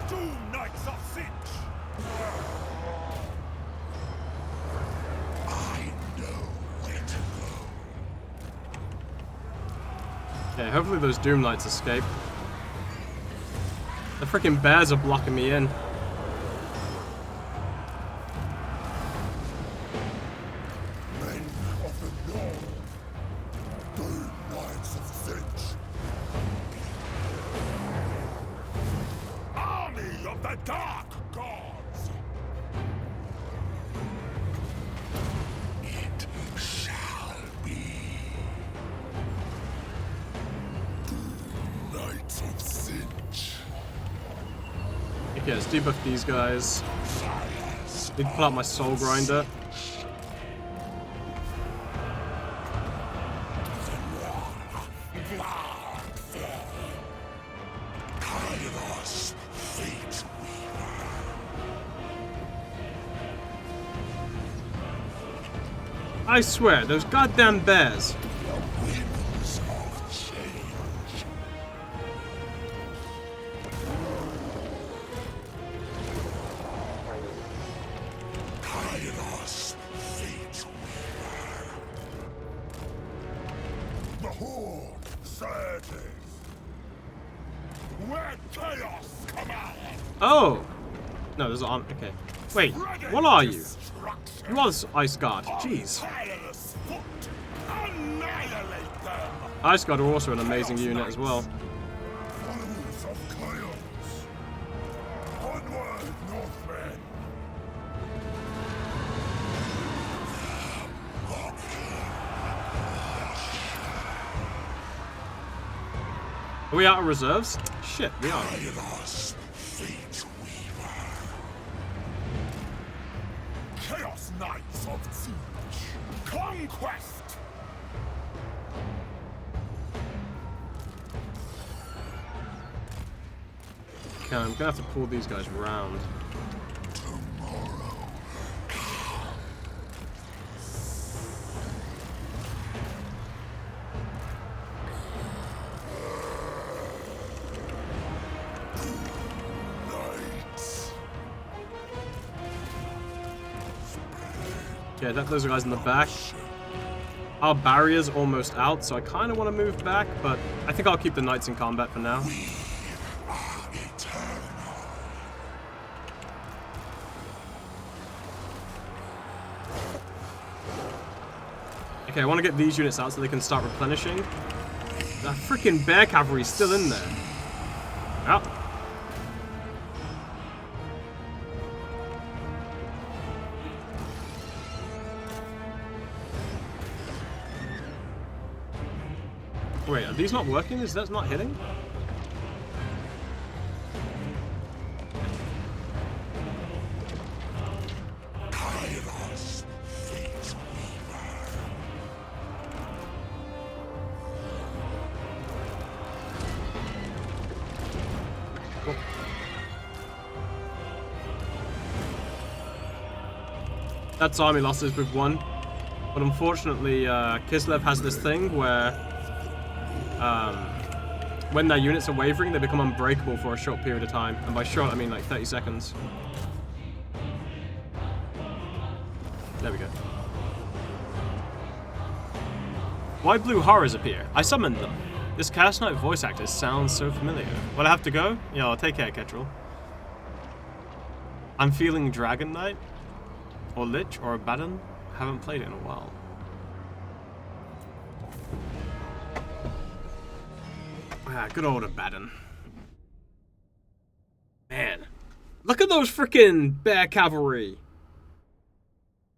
Doom Knights of Sinch. I know where to go. Okay, hopefully those Doom Knights escape. The freaking bears are blocking me in. Men of the North. Doom Knights of Sinch. Army of the Dark Gods. It shall be. Doom Knights of Sinch. Okay, let's debuff these guys. Need to pull out my Soul Grinder. Kairos, Fate Weaver. I swear, those goddamn bears. Winds of change. Kairos, Fate Weaver. The Horde surges. Where chaos commands. Oh! No, there's an okay. Wait, what are you? You are the Ice Guard. Jeez. Tireless foot. Annihilate. Ice God are also an amazing unit as well. Followers of Kairos. Onward, Northmen. Are we out of reserves? Shit, we are. Kairos, Fate Weaver. Chaos Knights of Siege. Conquest. Okay, I'm gonna have to pull these guys around. Okay, those are guys in the back. Our barrier's almost out, so I kind of want to move back, but I think I'll keep the knights in combat for now. Okay, I want to get these units out so they can start replenishing. That freaking bear cavalry's still in there. Yep. Wait, are these not working? Is that not hitting? Kairos, Fate Weaver. Cool. That's army losses, we've won. But unfortunately, Kislev has this thing where when their units are wavering, they become unbreakable for a short period of time. And by short, I mean like 30 seconds. There we go. Why blue horrors appear? I summoned them. This Chaos Knight voice actor sounds so familiar. Will I have to go? Yeah, I'll take care, Ketrel. I'm feeling Dragon Knight, or Lich, or Abaddon. Haven't played it in a while. Ah, good old Abaddon. Man, look at those freaking bear cavalry.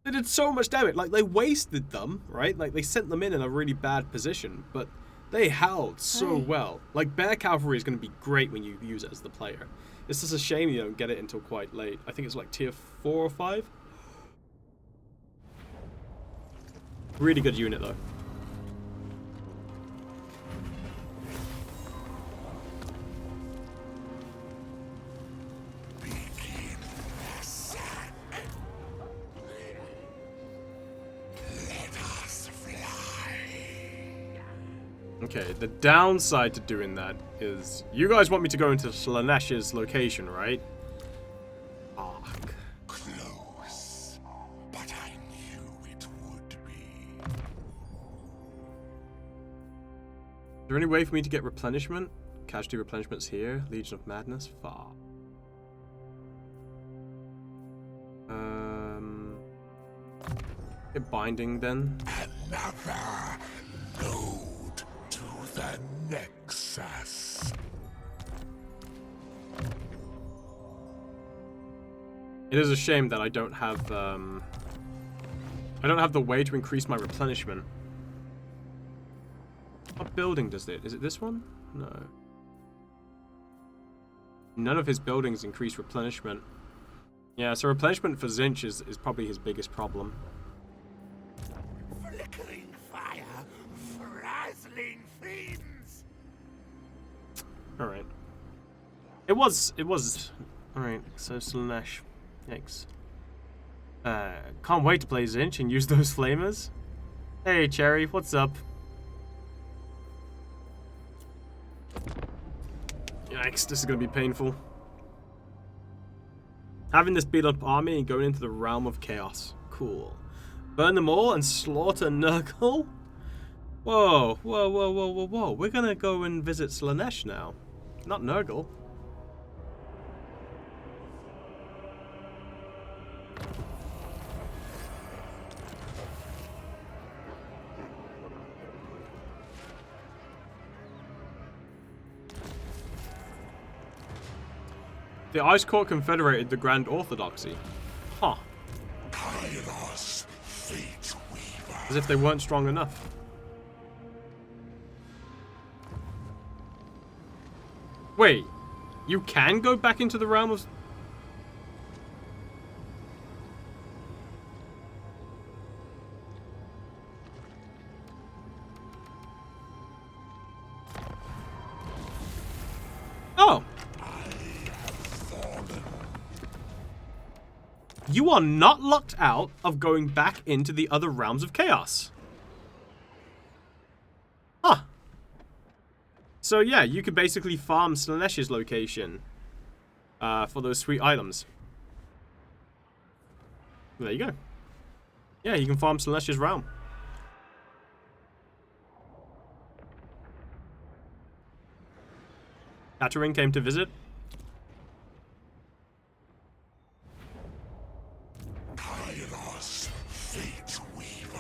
They did so much damage. Like, they wasted them, right? Like, they sent them in a really bad position, but they held so well. Like, bear cavalry is going to be great when you use it as the player. It's just a shame you don't get it until quite late. I think it's like tier 4 or 5. Really good unit, though. Okay, the downside to doing that is you guys want me to go into Slanesh's location, right? Fuck. Close, but I knew it would be. Is there any way for me to get replenishment? Casualty replenishments here. Legion of Madness. Fuck. Get binding then. Another node to the Nexus. It is a shame that I don't have the way to increase my replenishment. What building does it? Is it this one? No. None of his buildings increase replenishment. Yeah, so replenishment for Zinch is probably his biggest problem. Flickering fire, frazzling fiends. Alright. It was alright, so Slanesh. Yikes. Can't wait to play Zinch and use those flamers. Hey Cherry, what's up? Yikes, this is gonna be painful. Having this beat up army and going into the realm of chaos. Cool. Burn them all and slaughter Nurgle? Whoa, whoa, whoa, whoa, whoa, whoa. We're gonna go and visit Slanesh now. Not Nurgle. The Ice Court confederated the Grand Orthodoxy. Huh. Kairos, fate weaver. As if they weren't strong enough. Wait, you can go back into the realm of... Oh. You are not locked out of going back into the other realms of chaos. Huh. So yeah, you could basically farm Slanesh's location for those sweet items. There you go. Yeah, you can farm Slanesh's realm. Catherine came to visit. Kairos, fate weaver.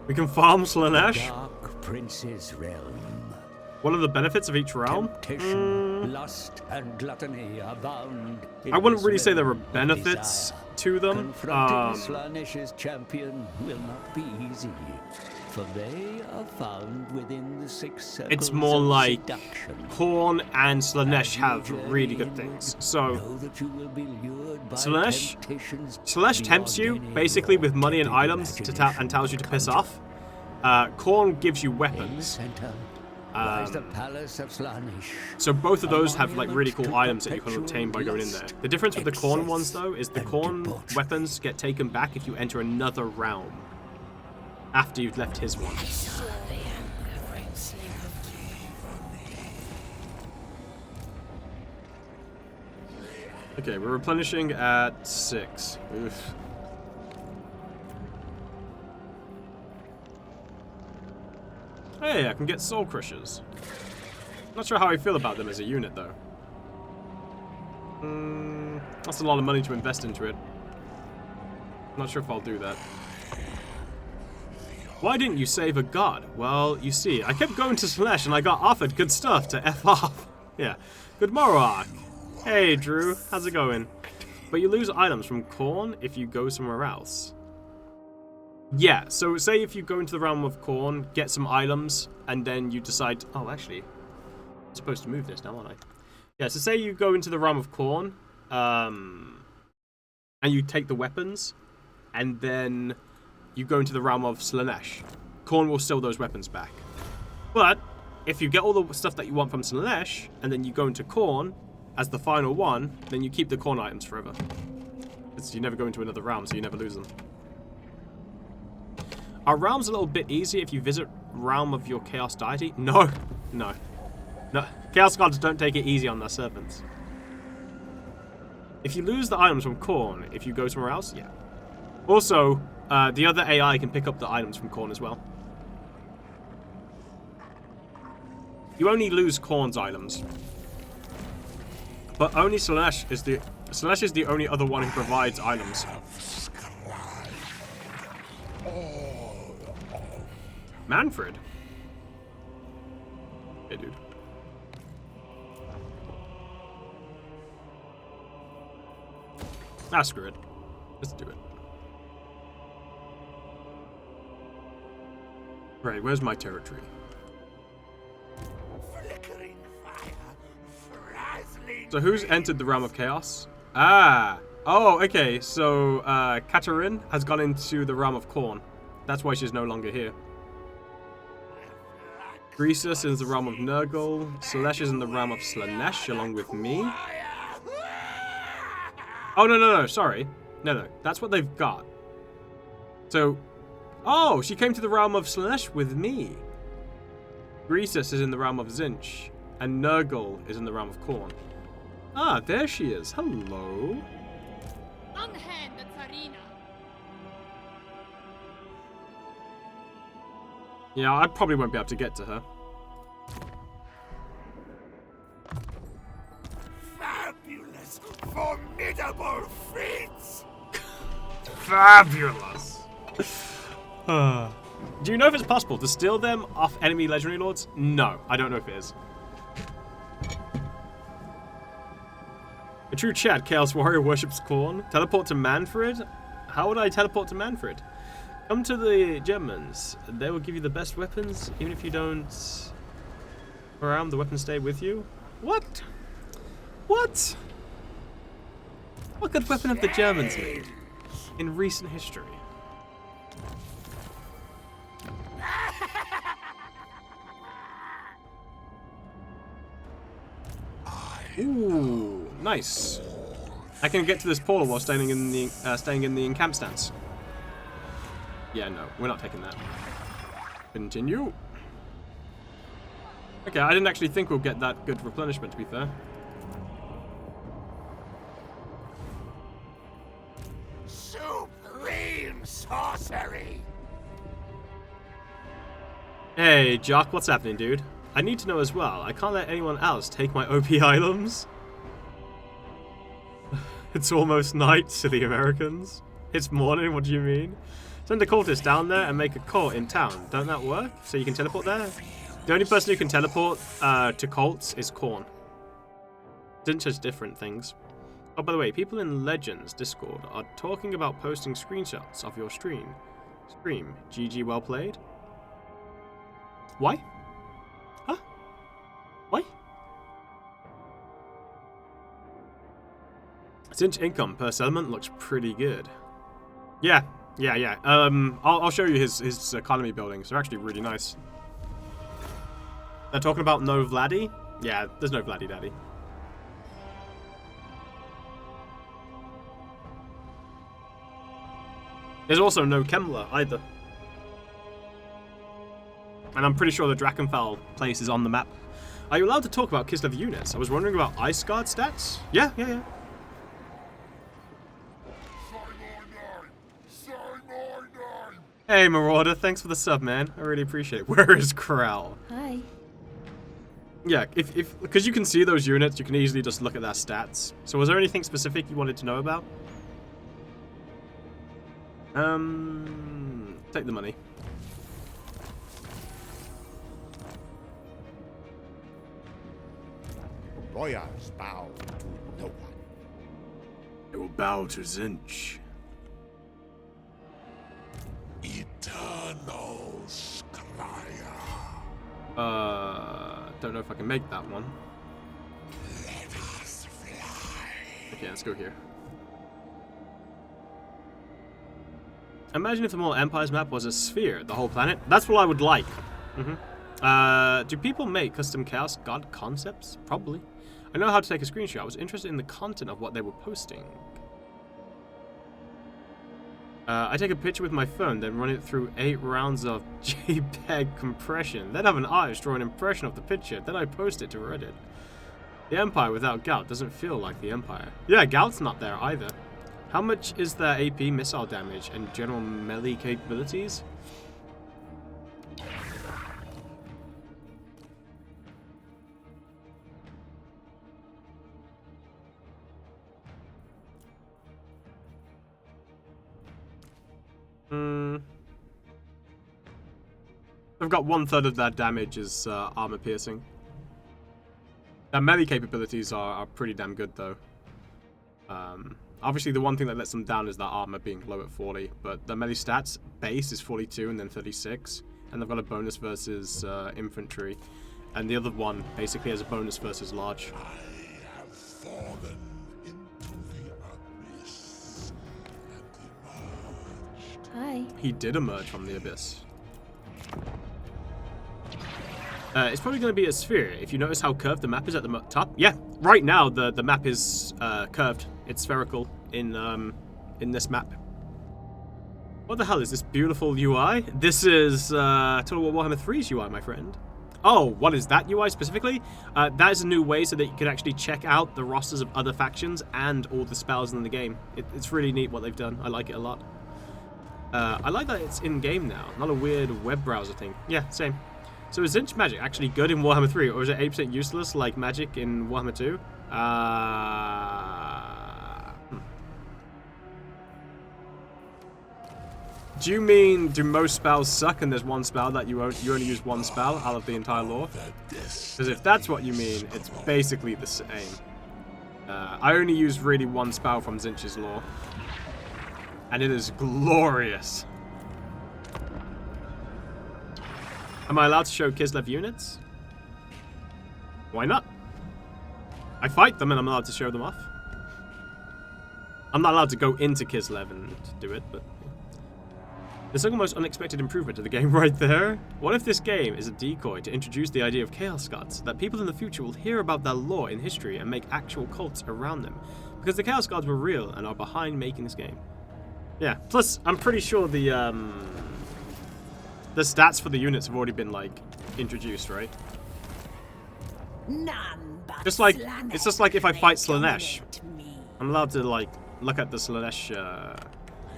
We can farm Slanesh. Dark Prince's realm. What are the benefits of each realm? Temptation, lust, and gluttony are bound. In I wouldn't this really say there are realm of benefits desire. to them. Confronting Slanesh's champion will not be easy, for they are found within the 6 circles It's more of like seduction. Korn and Slanesh As you have journey really good inward, things. So know that you will be lured by Slanesh temptations tempts you beyond any basically with your money and tepid items to imagination and tells you to piss conjure. off. Korn gives you In the weapons. center lies the palace of Slanesh. So both of A those have like really monument cool to items that you can perpetual obtain by going in there. lust, The difference with the Korn excess, ones though is the and Korn debauchery. weapons get taken back if you enter another realm after you've left his one. Okay, we're replenishing at 6. Oof. Hey, I can get Soul Crushers. Not sure how I feel about them as a unit, though. That's a lot of money to invest into it. Not sure if I'll do that. Why didn't you save a god? Well, you see, I kept going to Slanesh and I got offered good stuff to F off. Yeah. Good morrow. Hey, Drew. How's it going? But you lose items from Korn if you go somewhere else. Yeah, so say if you go into the realm of Korn, get some items, and then you decide... Oh, actually, I'm supposed to move this now, aren't I? Yeah, so say you go into the realm of Korn, and you take the weapons, and then you go into the realm of Slanesh. Korn will steal those weapons back. But if you get all the stuff that you want from Slanesh, and then you go into Korn as the final one, then you keep the Korn items forever. It's, you never go into another realm, so you never lose them. Are realms a little bit easier if you visit realm of your chaos deity? No. No. No. Chaos gods don't take it easy on their servants. If you lose the items from Korn, if you go somewhere else, yeah. Also, the other AI can pick up the items from Korn as well. You only lose Korn's items. But only Slanesh is the only other one who provides items. Manfred? Hey, dude. Ah, screw it. Let's do it. Right, where's my territory? Flickering fire, frazzling So who's entered the realm of chaos? Ah! Oh, okay, so, Katarine has gone into the realm of Korn. That's why she's no longer here. Greasus is in the realm of Nurgle. Slanesh is in the realm of Slanesh, along with me. Oh, no, sorry. No, that's what they've got. So, oh, she came to the realm of Slanesh with me. Greasus is in the realm of Zinch, and Nurgle is in the realm of Korn. Ah, there she is. Hello. Unhand the Tsarina. Yeah, I probably won't be able to get to her. fabulous, formidable feats! Fabulous. Do you know if it's possible to steal them off enemy legendary lords? No, I don't know if it is. A true Chad, Chaos Warrior worships Khorne. Teleport to Manfred? How would I teleport to Manfred? Come to the Germans. They will give you the best weapons, even if you don't around, the weapons stay with you. What? What? What good weapon have the Germans made in recent history? Ooh, nice. I can get to this portal while staying in the encamp stance. Yeah, no, we're not taking that. Continue. Okay, I didn't actually think we'll get that good replenishment, to be fair. Supreme sorcery. Hey, Jock, what's happening, dude? I need to know as well. I can't let anyone else take my OP items. It's almost night, silly Americans. It's morning, what do you mean? Send a cultist down there and make a cult in town. Don't that work? So you can teleport there? The only person who can teleport to cults is Khorne. Didn't just different things. Oh, by the way, people in Legends Discord are talking about posting screenshots of your stream. GG, well played. Why? Huh? Why? Sinch income per settlement looks pretty good. Yeah. I'll show you his economy buildings. They're actually really nice. They're talking about no Vladdy? Yeah, there's no Vladdy Daddy. There's also no Kemmler either. And I'm pretty sure the Drakenfell place is on the map. Are you allowed to talk about Kislev units? I was wondering about Ice Guard stats. Yeah. Hey, Marauder, thanks for the sub, man. I really appreciate it. Where is Corral? Hi. Yeah, because you can see those units, you can easily just look at their stats. So was there anything specific you wanted to know about? Take the money. Royals bow to no one. They will bow to Zinch. Eternal Scryer. Don't know if I can make that one. Let us fly. Okay, let's go here. Imagine if the Mortal Empires map was a sphere, the whole planet. That's what I would like. Do people make custom Chaos God concepts? Probably. I know how to take a screenshot. I was interested in the content of what they were posting. I take a picture with my phone, then run it through 8 rounds of JPEG compression. Then have an artist draw an impression of the picture. Then I post it to Reddit. The Empire without Gout doesn't feel like the Empire. Yeah, Gout's not there either. How much is their AP missile damage and general melee capabilities? I've got 1/3 of their damage is armor piercing. Their melee capabilities are pretty damn good though. Obviously the one thing that lets them down is their armor being low at 40, but their melee stats base is 42 and then 36, and they've got a bonus versus infantry, and the other one basically has a bonus versus large. I have fallen into the abyss and emerged. Hi. He did emerge from the abyss. It's probably going to be a sphere. If you notice how curved the map is at the top. Yeah, right now the map is curved. It's spherical in this map. What the hell is this beautiful UI? This is Total War Warhammer 3's UI, my friend. Oh, what is that UI specifically? That is a new way so that you can actually check out the rosters of other factions and all the spells in the game. It's really neat what they've done. I like it a lot. I like that it's in-game now, not a weird web browser thing. Yeah, same. So is Zinch magic actually good in Warhammer 3, or is it 8% useless like magic in Warhammer 2? Do you mean, do most spells suck and there's one spell that you only use one spell out of the entire lore? Because if that's what you mean, it's basically the same. I only use really one spell from Zinch's lore. And it is glorious. Am I allowed to show Kislev units? Why not? I fight them and I'm allowed to show them off. I'm not allowed to go into Kislev and do it, but... There's like a most unexpected improvement to the game right there. What if this game is a decoy to introduce the idea of Chaos Gods, so that people in the future will hear about their lore in history and make actual cults around them? Because the Chaos Gods were real and are behind making this game. Yeah, plus I'm pretty sure the stats for the units have already been, like, introduced, right? None but Just like, Slanesh it's just like if I fight Slanesh, dominate me. I'm allowed to, like, look at the Slanesh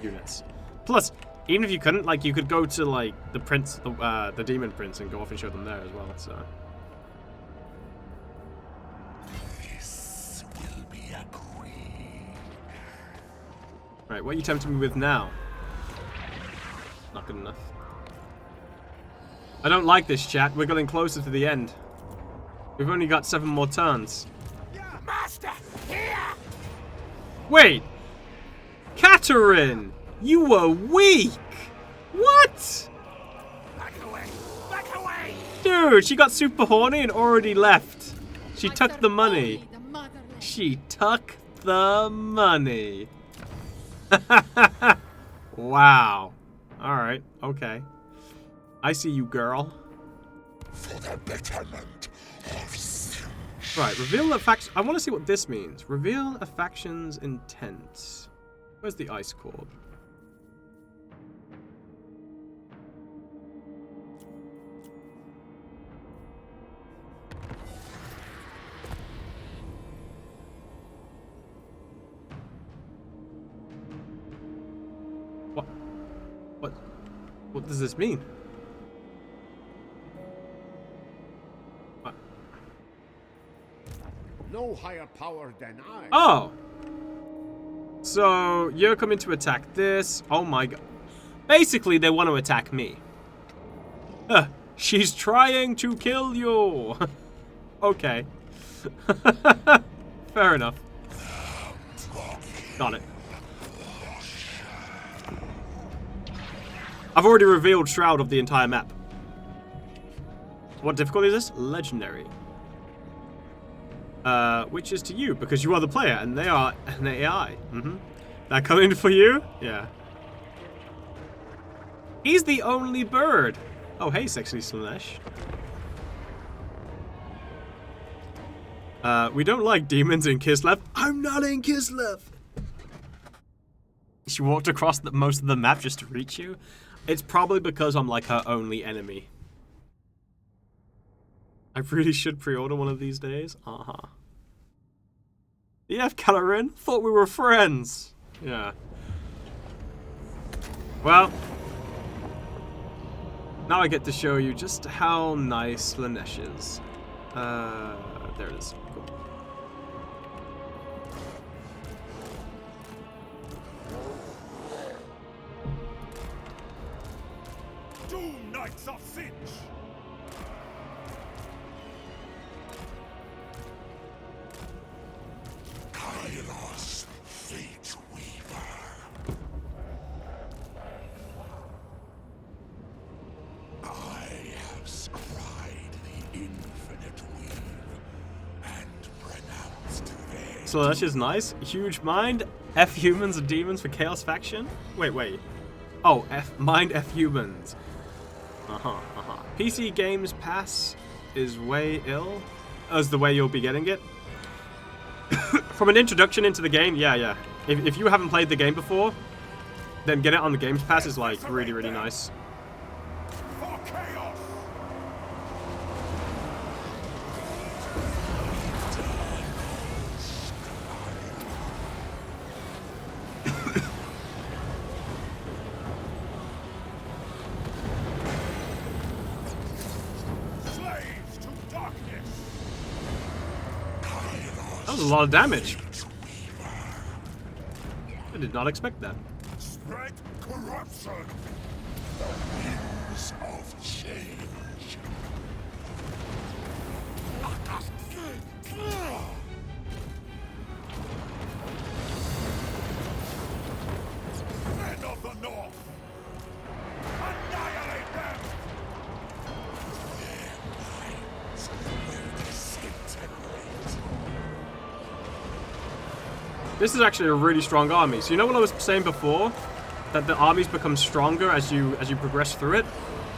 units. Plus, even if you couldn't, like, you could go to, like, the prince, the demon prince, and go off and show them there as well, so. This will be agreed. Right, what are you tempting me with now? Not good enough. I don't like this, chat. We're getting closer to the end. We've only got 7 more turns. Master, here! Wait! Katerin! You were weak! What? Back away! Back away! Dude, she got super horny and already left. She I took serve the money. only the motherless. She took the money. Wow. Alright, okay. I see you, girl. For the betterment of sin. Right, reveal a faction. I want to see what this means. Reveal a faction's intent. Where's the ice cord? What does this mean? What? No higher power than I. Oh! So, you're coming to attack this. Oh my god. Basically, they want to attack me. She's trying to kill you! Okay. Fair enough. Got it. I've already revealed Shroud of the entire map. What difficulty is this? Legendary. Which is to you, because you are the player, and they are an AI. That coming for you? Yeah. He's the only bird. Oh, hey, sexy Slanesh. We don't like demons in Kislev. I'm not in Kislev! She walked across most of the map just to reach you? It's probably because I'm like her only enemy. I really should pre-order one of these days. Yeah, Katerin, thought we were friends. Yeah. Well, now I get to show you just how nice Slanesh is. There it is. Cool. Doom Knights of Finch! Kairos, Fate Weaver. I have scried the infinite weave and pronounced their Slanesh is nice. Huge mind. F humans and demons for Chaos faction. Wait. Oh, mind F humans. PC Games Pass is way ill. As the way you'll be getting it. From an introduction into the game, yeah. If you haven't played the game before, then get it on the Games Pass is like really, really nice. For chaos! Slaves to darkness! That was a lot of damage. I did not expect that. Spread corruption! corruption! The winds of change! Men of the North! Annihilate them! Their minds will disintegrate. This is actually a really strong army. So you know what I was saying before? That the armies become stronger as you progress through it?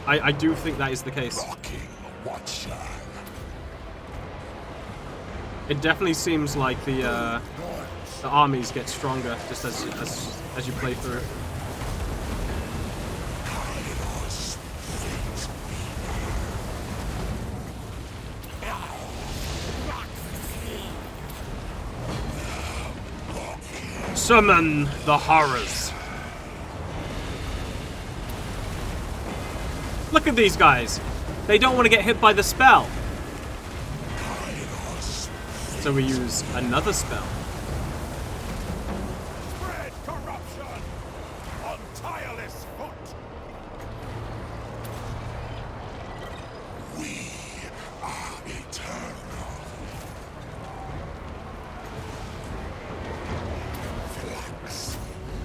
I do think that is the case. Rocking Watcher. It definitely seems like the armies get stronger just as you play through. Kairos, fate weaver. Summon the horrors. Look at these guys. They don't want to get hit by the spell. So we use another spell. Spread corruption on tireless foot. We are eternal. Flux,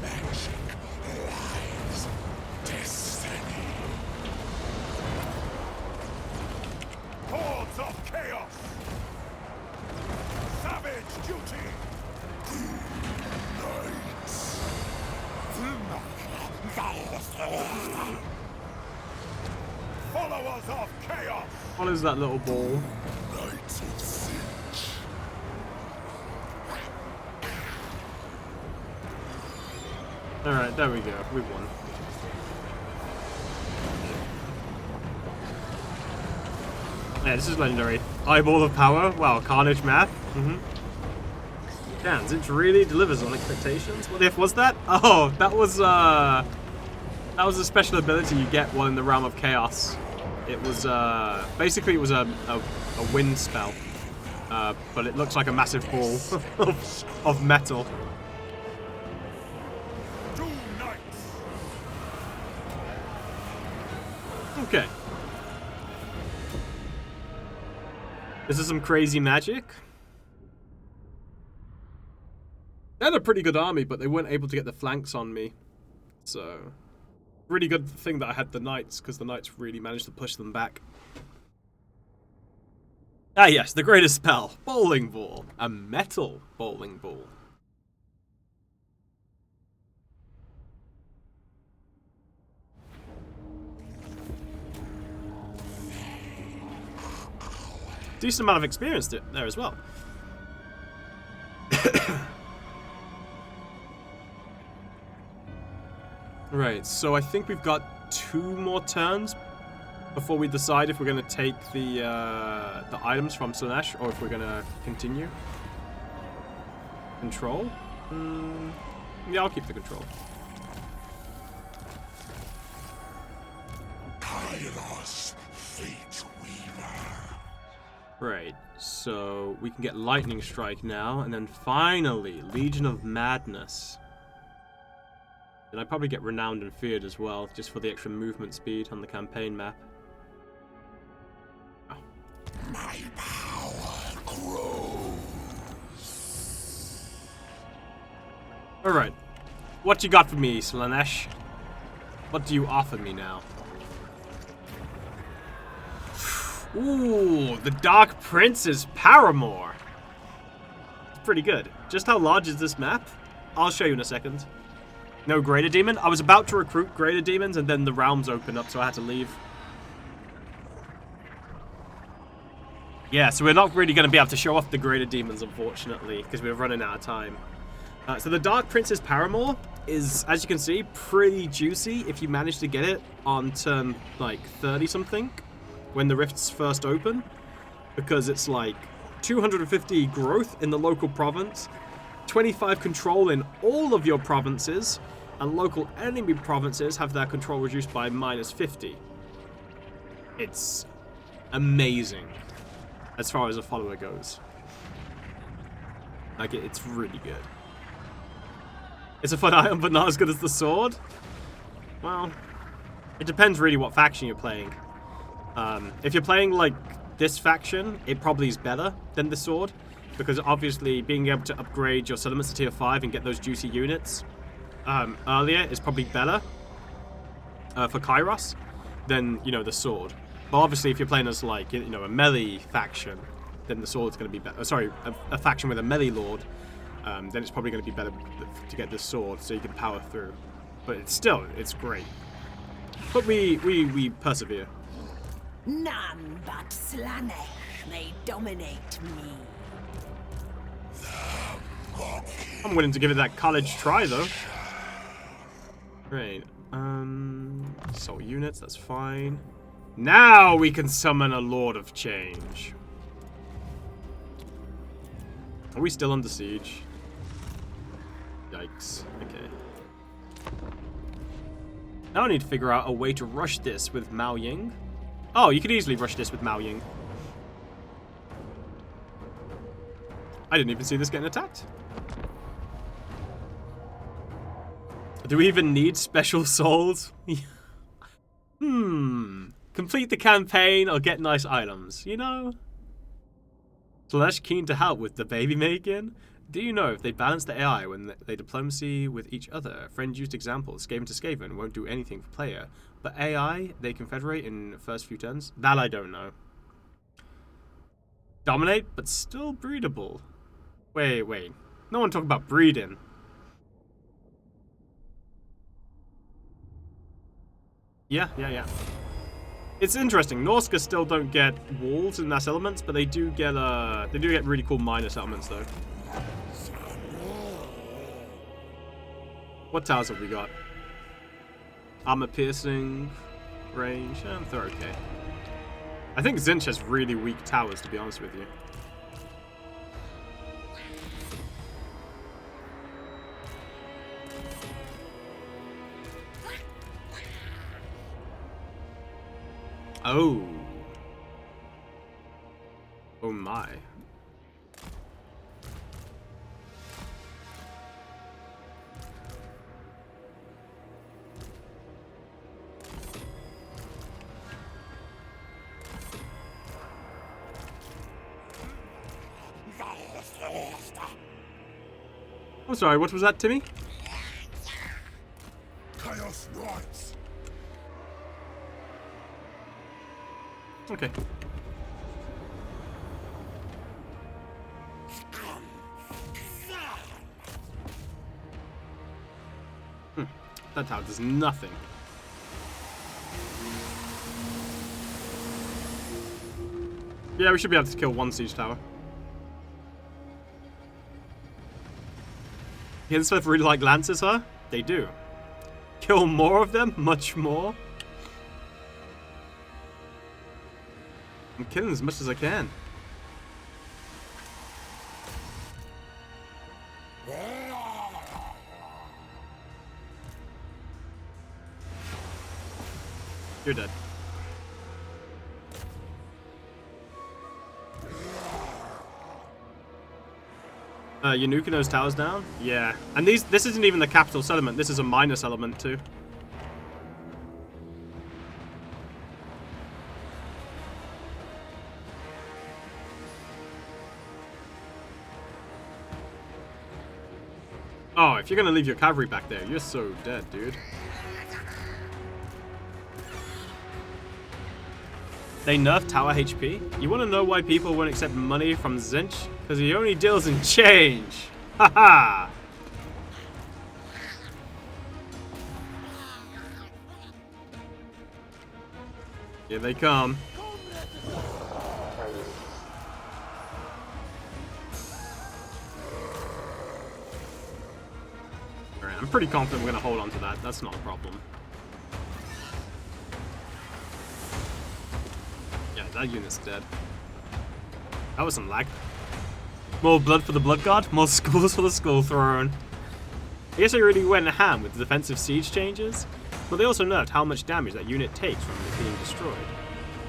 magic, lives, destiny. Hordes of chaos. Savage duty! Knights! Followers of chaos! What is that little ball? Knights of Sinch! Alright, there we go. We won. Yeah, this is legendary. Eyeball of power. Wow, Carnage math. Damn, it really delivers on expectations. What if was that? Oh, that was a special ability you get while in the realm of chaos. It was basically it was a wind spell, but it looks like a massive ball of metal. Okay. This is some crazy magic. They had a pretty good army, but they weren't able to get the flanks on me. So, really good thing that I had the knights, because the knights really managed to push them back. Ah yes, the greatest spell. Bowling ball. A metal bowling ball. Decent amount of experience there as well. Right, so I think we've got 2 more turns before we decide if we're going to take the items from Slaanesh or if we're going to continue. Control? Yeah, I'll keep the control. Kairos, fate weaver. Right, so we can get Lightning Strike now, and then finally, Legion of Madness. And I probably get Renowned and Feared as well, just for the extra movement speed on the campaign map. Oh. My power grows. Alright, what you got for me, Slaanesh? What do you offer me now? Ooh, the Dark Prince's Paramour. It's pretty good. Just how large is this map? I'll show you in a second. No Greater Demon? I was about to recruit Greater Demons and then the realms opened up, so I had to leave. Yeah, so we're not really going to be able to show off the Greater Demons, unfortunately, because we're running out of time. So the Dark Prince's Paramour is, as you can see, pretty juicy if you manage to get it on turn, like, 30-something, when the rifts first open, because it's, like, 250 growth in the local province, 25 control in all of your provinces, and local enemy provinces have their control reduced by -50. It's amazing, as far as a follower goes. Like, it's really good. It's a fun item, but not as good as the sword. Well, it depends really what faction you're playing. If you're playing like this faction, it probably is better than the sword, because obviously being able to upgrade your settlements to tier 5 and get those juicy units earlier is probably better for Kairos than, you know, the sword. But obviously if you're playing as like, you know, a melee faction, then the sword's going to be better. Sorry, a faction with a melee lord, then it's probably going to be better to get this sword so you can power through. But it's great. But we persevere. None but Slanesh may dominate me. I'm willing to give it that college try, though. Right. Soul units, that's fine. Now we can summon a Lord of Change. Are we still under siege? Yikes. Okay. Now I need to figure out a way to rush this with Mao Ying. Oh, you could easily rush this with Mao Ying. I didn't even see this getting attacked. Do we even need special souls? Complete the campaign or get nice items, you know? Slash keen to help with the baby making? Do you know if they balance the AI when they diplomacy with each other? Friend used examples. Skaven to Skaven won't do anything for player. But AI, they confederate in the first few turns? That I don't know. Dominate, but still breedable. Wait. No one talk about breeding. Yeah. It's interesting. Norska still don't get walls in their settlements, but they do get really cool minor settlements though. What towers have we got? Armor piercing, range, they're okay. I think Zinch has really weak towers, to be honest with you. Oh. Oh my. I'm sorry, what was that, Timmy? Chaos rights. Okay. That tower does nothing. Yeah, we should be able to kill one siege tower. Hinsmith really like lances, huh? They do. Kill more of them? Much more? I'm killing as much as I can. You're dead. You're nuking those towers down? Yeah. And this isn't even the capital settlement. This is a minor settlement too. Oh, if you're gonna leave your cavalry back there, you're so dead, dude. They nerfed tower HP? You wanna know why people won't accept money from Zinch? Because he only deals in change. Haha! Here they come. Alright, I'm pretty confident we're gonna hold on to that. That's not a problem. Yeah, that unit's dead. That was some lag. More blood for the Blood God, more skulls for the Skull Throne. I guess they really went ham with the defensive siege changes, but they also nerfed how much damage that unit takes from it being destroyed.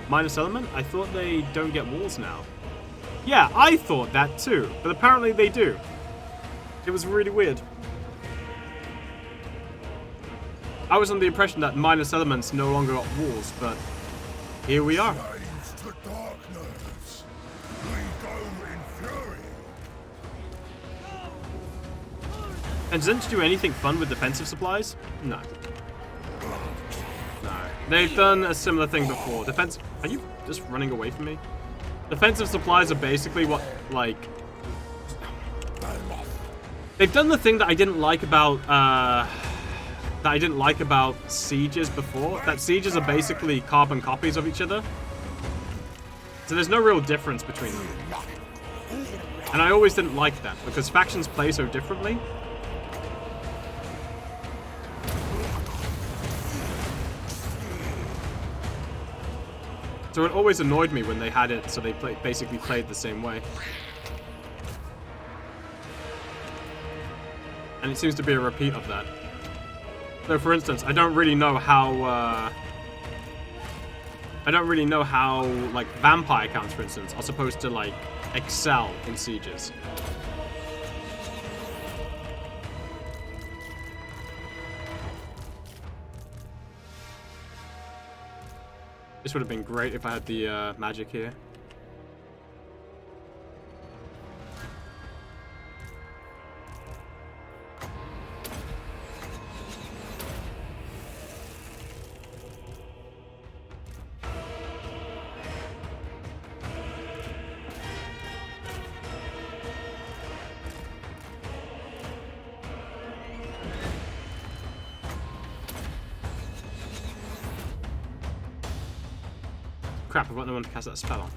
Minor settlement? I thought they don't get walls now. Yeah, I thought that too, but apparently they do. It was really weird. I was under the impression that minus elements no longer got walls, but here we are. Slaves to darkness. We go in fury. And does it do anything fun with defensive supplies? No. No. They've done a similar thing before. Defense... Are you just running away from me? Defensive supplies are basically what, like... They've done the thing that I didn't like about, sieges before. That sieges are basically carbon copies of each other. So there's no real difference between them. And I always didn't like that, because factions play so differently. So it always annoyed me when they had it, so they basically played the same way. And it seems to be a repeat of that. So for instance, I don't really know how, like, vampire counts, for instance, are supposed to, like, excel in sieges. This would have been great if I had the magic here. Crap, I've got no one to cast that spell on.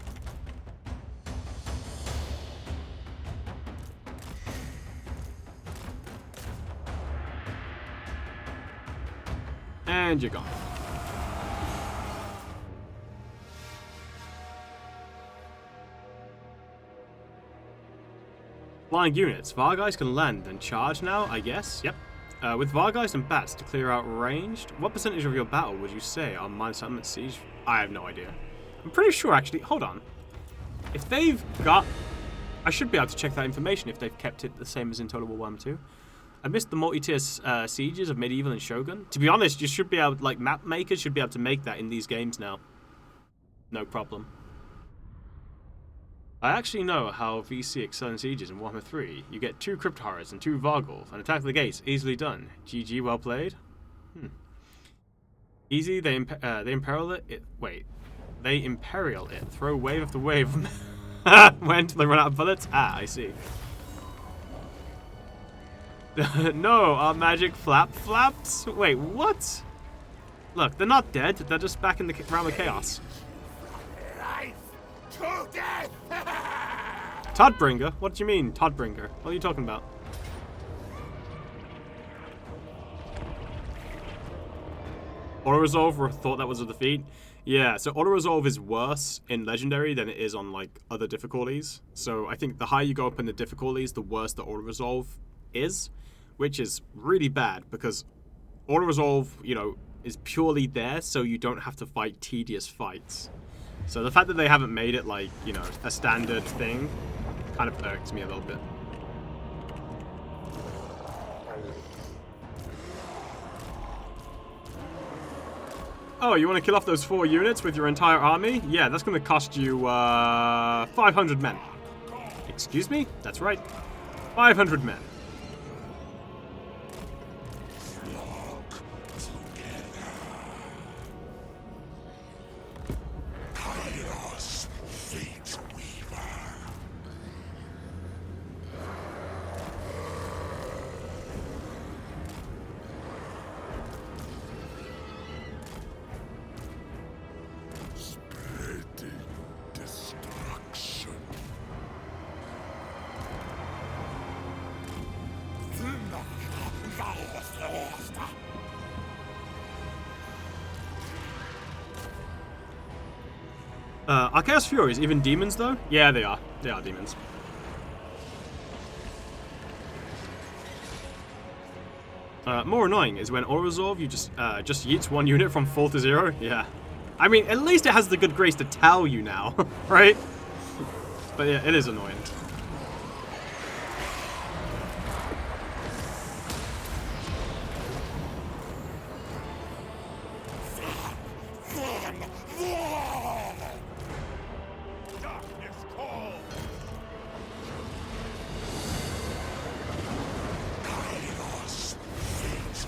And you're gone. Flying units. Vargeist can land and charge now, I guess. Yep. With Vargeist and bats to clear out ranged, what percentage of your battle would you say are minus element siege? I have no idea. I'm pretty sure, actually. Hold on. If they've got... I should be able to check that information if they've kept it the same as in Total War 1 2. I missed the multi-tier sieges of Medieval and Shogun. To be honest, you should be able... Like, map makers should be able to make that in these games now. No problem. I actually know how VC excel in sieges in Warhammer 3. You get 2 Crypt Horrors and 2 Varghulf and attack the gates. Easily done. GG, well played. Easy, they imperil it... Wait. They imperial it. Throw wave after wave. When until they run out of bullets? Ah, I see. No, our magic flaps? Wait, what? Look, they're not dead. They're just back in the realm of chaos. Life to death. Toddbringer? What do you mean, Toddbringer? What are you talking about? Auto-resolve thought that was a defeat. Yeah, so auto-resolve is worse in Legendary than it is on, like, other difficulties. So I think the higher you go up in the difficulties, the worse the auto-resolve is, which is really bad because auto-resolve, you know, is purely there so you don't have to fight tedious fights. So the fact that they haven't made it, like, you know, a standard thing kind of irks me a little bit. Oh, you want to kill off those 4 units with your entire army? Yeah, that's going to cost you 500 men. Excuse me? That's right. 500 men. Kairos, fate weaver. Spreading destruction. Are Chaos Furies even demons, though? Yeah, they are. They are demons. More annoying is when auto-resolve, you just yeets 1 unit from full to 0. Yeah. I mean, at least it has the good grace to tell you now, right? But yeah, it is annoying. call. Kairos, fate.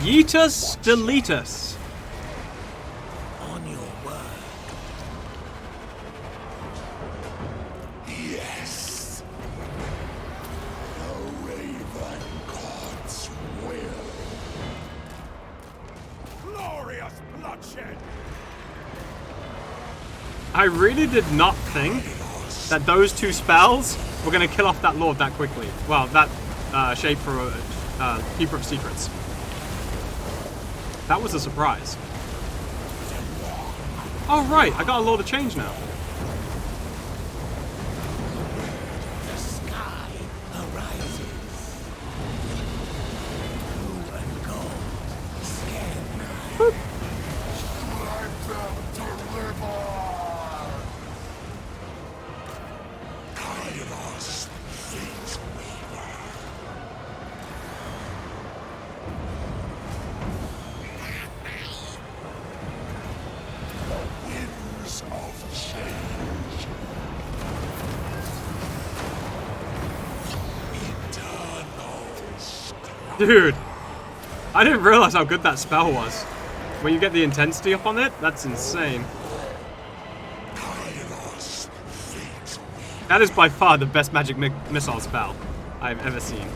Yeetus deletus. On your word. Yes. The Raven God's will. Glorious bloodshed. I really did not think that those two spells were going to kill off that Lord that quickly. Well, that Keeper of Secrets. That was a surprise. Oh, right. I got a Lord of Change now. The sky arises. Blue and gold. Scan mine. Let them deliver. Kairos, fate weaver. Winds of change. Eternal strength. Dude, I didn't realize how good that spell was. When you get the intensity up on it, that's insane. Kairos, fate weaver. That is by far the best magic missile spell I've ever seen.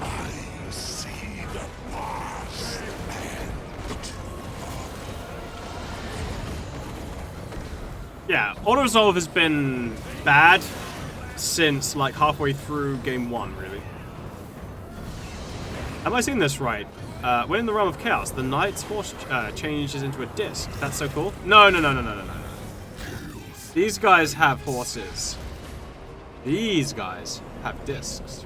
I see the past and Yeah, auto resolve has been bad since like halfway through game 1, really. Am I seeing this right? When in the realm of chaos, the knight's horse changes into a disc. That's so cool. No. These guys have horses. These guys have discs.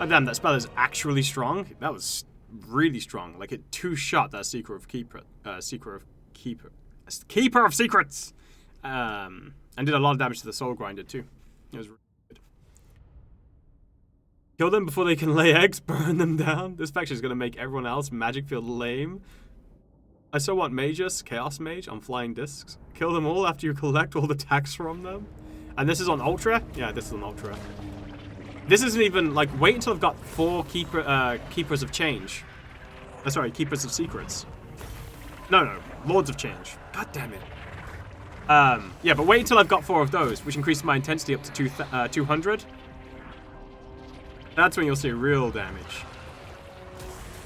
Oh damn, that spell is actually strong. That was really strong. Like it two-shot that Keeper of Secrets. And did a lot of damage to the Soul Grinder too. It was really good. Kill them before they can lay eggs, burn them down. This faction is gonna make everyone else magic feel lame. I so want Magus, Chaos Mage on flying discs. Kill them all after you collect all the tax from them. And this is on Ultra? Yeah, this is on Ultra. This isn't even, like, wait until I've got 4 Keepers of Change. Sorry, Keepers of Secrets. No, Lords of Change. God damn it. Yeah, but wait until I've got 4 of those, which increases my intensity up to 200. That's when you'll see real damage.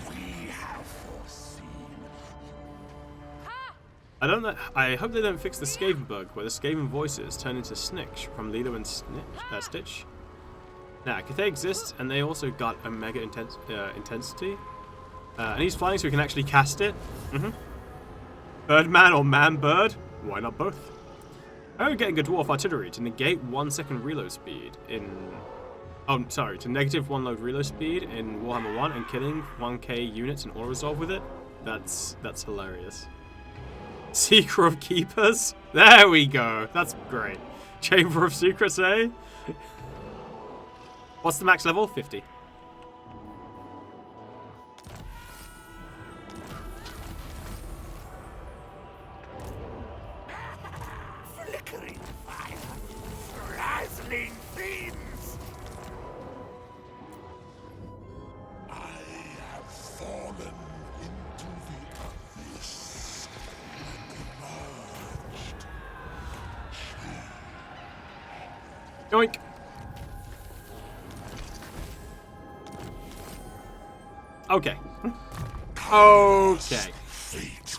we have foreseen. I hope they don't fix the Skaven bug, where the Skaven voices turn into Snitch from Lilo and Stitch. Nah, Cathay exists, and they also got a mega intensity. And he's flying, so we can actually cast it. Birdman or Man-Bird? Why not both? I'm getting a Dwarf Artillery to negate 1 second reload speed in... Oh, sorry, to negative 1 load reload speed in Warhammer 1 and killing 1k units in auto resolve with it. That's hilarious. Seeker of Keepers? There we go. That's great. Chamber of Secrets, eh? What's the max level? 50. Flickering fire. Dazzling fiends. I have fallen into the abyss and emerged. Yoink. Okay. Okay.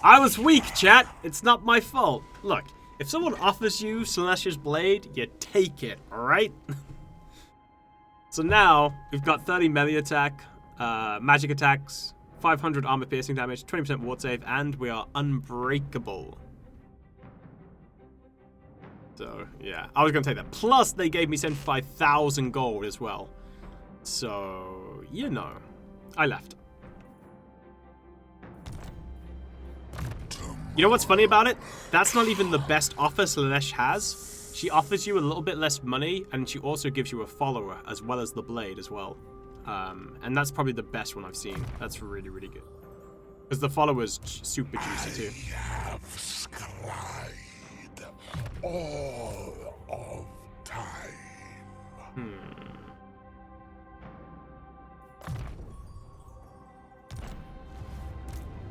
I was weak, chat. It's not my fault. Look, if someone offers you Celestia's Blade, you take it, alright? So now, we've got 30 melee attack, magic attacks, 500 armor piercing damage, 20% ward save, and we are unbreakable. So, yeah. I was going to take that. Plus, they gave me 75,000 gold as well. So, you know. I left. You know what's funny about it? That's not even the best offer Slanesh has. She offers you a little bit less money, and she also gives you a follower, as well as the blade as well. And that's probably the best one I've seen. That's really, really good. Because the follower's super juicy, too. I have scried all of time.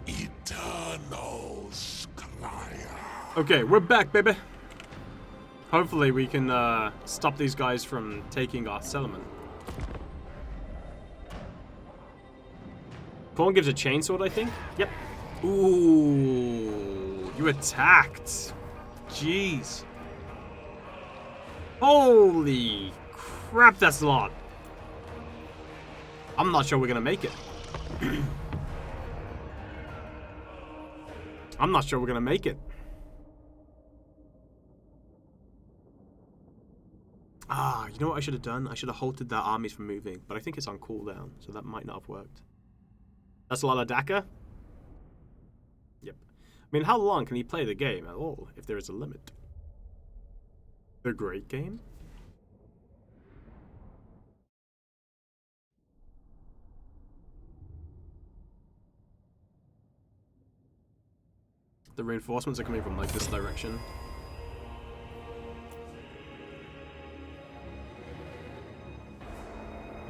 Eternal Scryer. Okay, we're back, baby. Hopefully we can stop these guys from taking our settlement. Corn gives a chainsword, I think. Yep. Ooh, you attacked. Jeez. Holy crap, that's a lot. I'm not sure we're gonna make it. I'm not sure we're gonna make it. Ah, you know what I should have done? I should have halted their armies from moving, but I think it's on cooldown, so that might not have worked. That's a lot of Daka. Yep. I mean, how long can he play the game at all, if there is a limit? The great game? The reinforcements are coming from, like, this direction.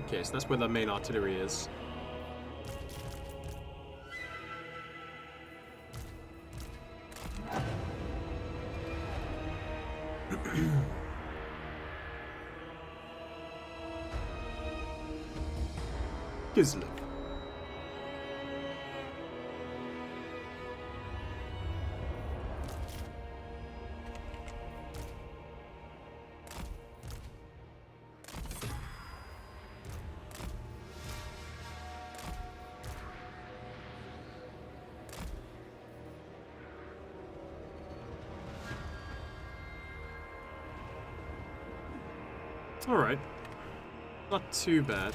Okay, so that's where the main artillery is. Gizli. Alright. Not too bad.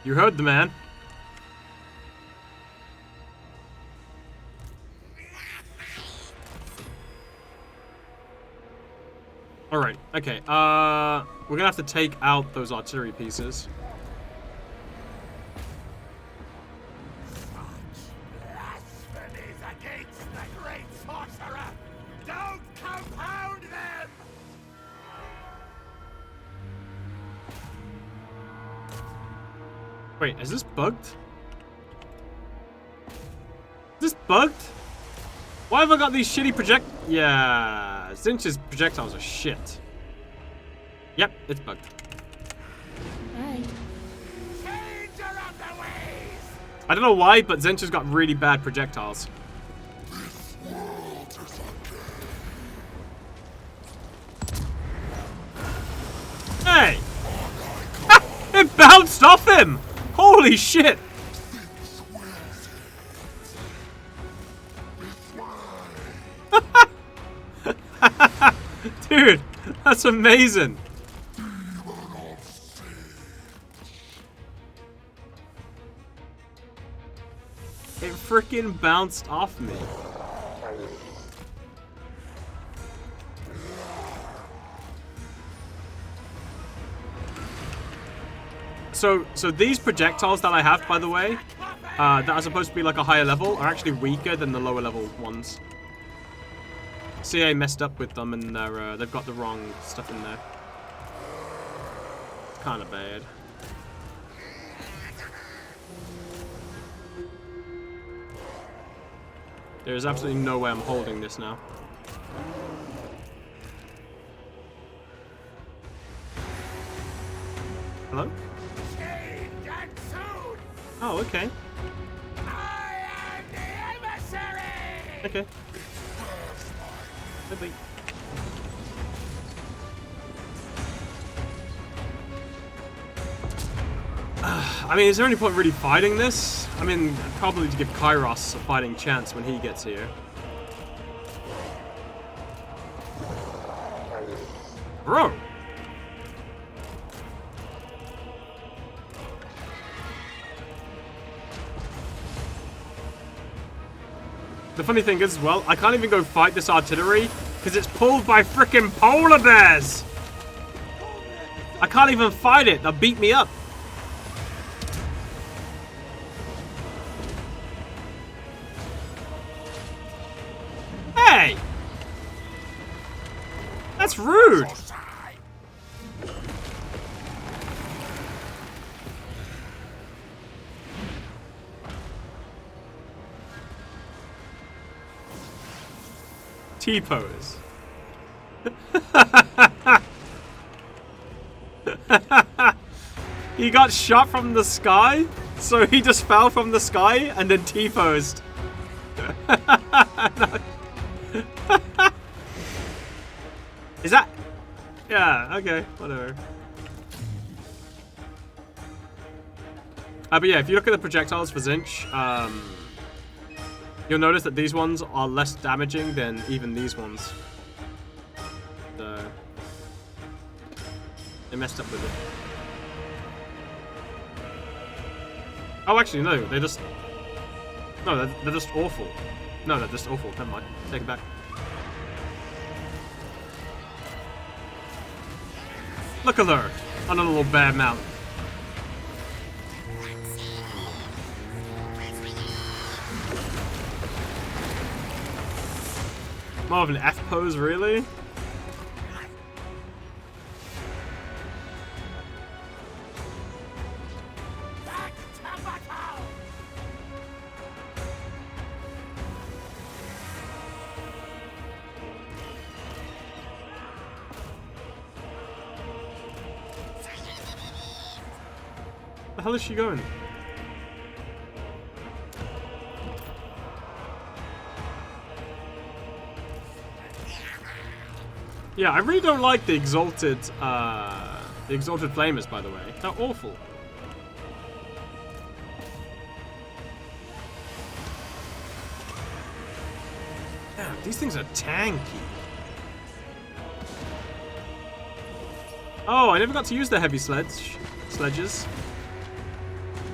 You heard the man. Alright, okay. We're gonna have to take out those artillery pieces. Blasphemies against the great sorcerer! Don't compound them! Wait, is this bugged? Is this bugged? Why have I got these shitty Yeah, Zinch's projectiles are shit. Yep, it's bugged. Hi. I don't know why, but Zinch's got really bad projectiles. Hey! It bounced off him! Holy shit! Dude, that's amazing. It freaking bounced off me. So these projectiles that I have, by the way, that are supposed to be like a higher level, are actually weaker than the lower level ones. CA messed up with them, and they've got the wrong stuff in there. It's kind of bad. There's absolutely no way I'm holding this now. Hello? Chained and soon, Oh, okay. I am the emissary! Okay. Bye-bye. I mean, is there any point really fighting this? I mean, probably to give Kairos a fighting chance when he gets here. Bro! The funny thing is, well, I can't even go fight this artillery because it's pulled by frickin' polar bears! I can't even fight it, they'll beat me up. Hey! That's rude! T-pose. He got shot from the sky, so he just fell from the sky and then T-posed. Is that... Yeah, okay, whatever. But yeah, if you look at the projectiles for Zinch, you'll notice that these ones are less damaging than even these ones. So... They messed up with it. Oh, actually, no, they're just... No, they're just awful. No, they're just awful. Never mind. Take it back. Look at her on a little bear mount. More of an F pose, really? Where the hell is she going? Yeah, I really don't like the exalted flamers, by the way. They're awful. Damn, these things are tanky. Oh, I never got to use the heavy sledges.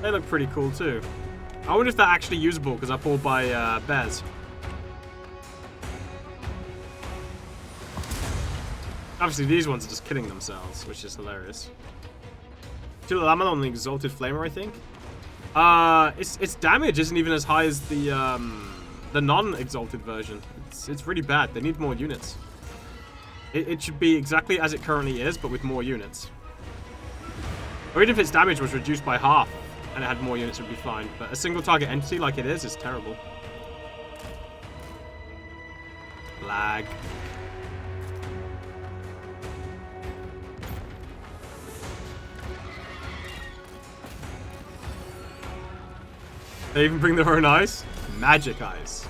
They look pretty cool too. I wonder if they're actually usable because I pulled by bears. Obviously, these ones are just killing themselves, which is hilarious. Kill the llama on the exalted flamer, I think. Its damage isn't even as high as the non-exalted version. It's really bad. They need more units. It should be exactly as it currently is, but with more units. Or even if its damage was reduced by half and it had more units, it would be fine. But a single target entity like it is terrible. Lag. They even bring their own eyes? Magic eyes.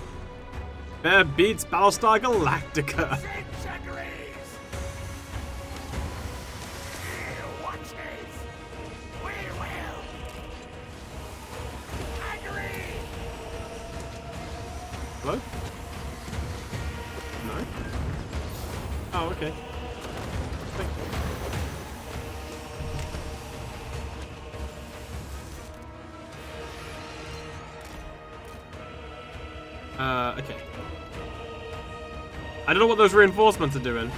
Bear beats Battlestar Galactica. Hello? No? Oh, okay. Thank you. Okay. I don't know what those reinforcements are doing.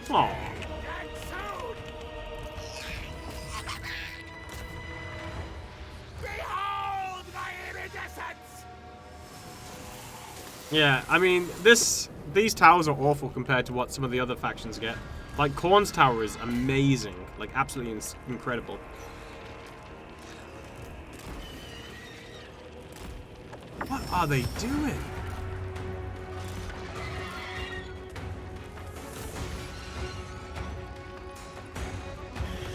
Aww. Yeah, I mean, these towers are awful compared to what some of the other factions get. Like, Khorne's tower is amazing. Like, absolutely incredible. What are they doing?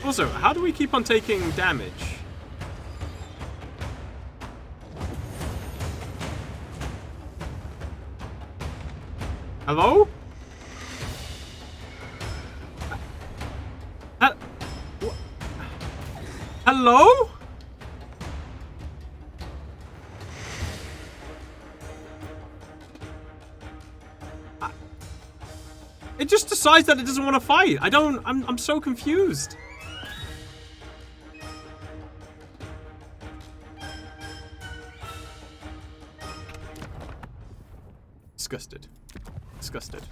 Also, how do we keep on taking damage? Hello? Hello? It just decides that it doesn't want to fight. I'm so confused. Disgusted. Disgusted.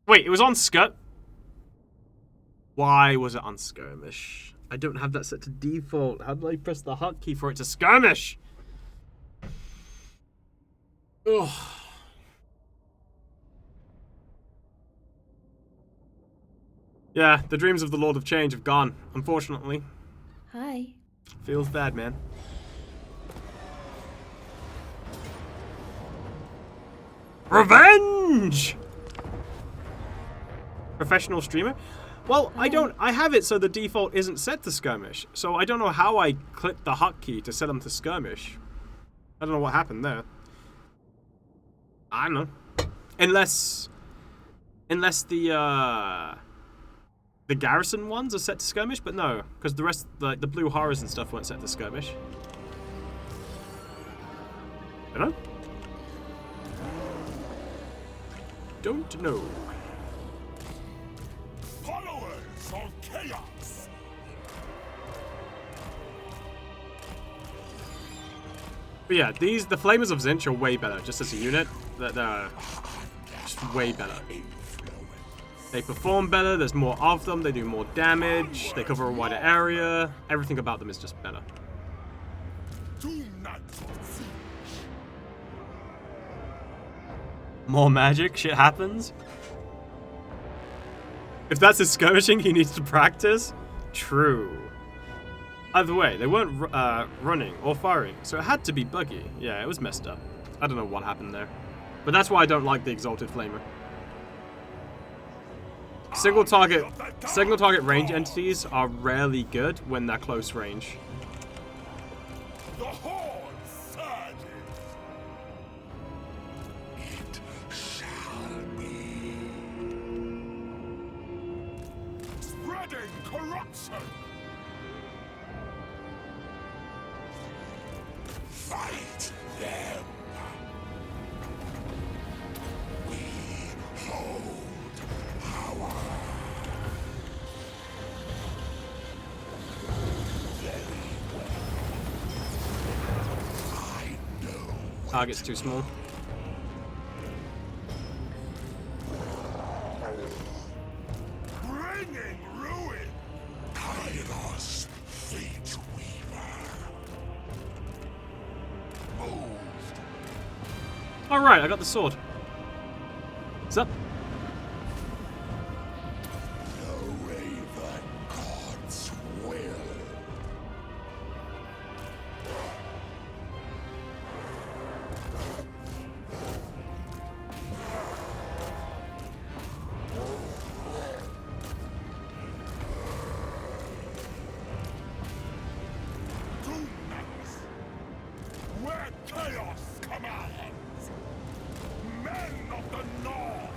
Wait, it was on Scut? Why was it on Skirmish? I don't have that set to default. How did I press the hotkey for it to skirmish? Ugh. Yeah, the dreams of the Lord of Change have gone, unfortunately. Hi. Feels bad, man. Revenge! Professional streamer? Well, I have it so the default isn't set to skirmish. So I don't know how I clicked the hotkey to set them to skirmish. I don't know what happened there. I don't know. Unless the garrison ones are set to skirmish, but no, because the rest, like the blue horrors and stuff, weren't set to skirmish. Don't know. Don't know. Followers of chaos. But yeah, the Flamers of Zinch are way better, just as a unit. They're just way better. They perform better, there's more of them, they do more damage, they cover a wider area. Everything about them is just better. More magic, shit happens. If that's his skirmishing, he needs to practice. True. Either way, they weren't running or firing, so it had to be buggy. Yeah, it was messed up. I don't know what happened there. But that's why I don't like the Exalted Flamer. Single target range entities are rarely good when they're close range. The horde surges. It shall be. Spreading corruption. Fight them. We hold power. Target's too small. Bringing ruin. Kairos, fate weaver. Moved. All right, I got the sword. What's up? The Raven God's will. Where chaos commands! Men of the North!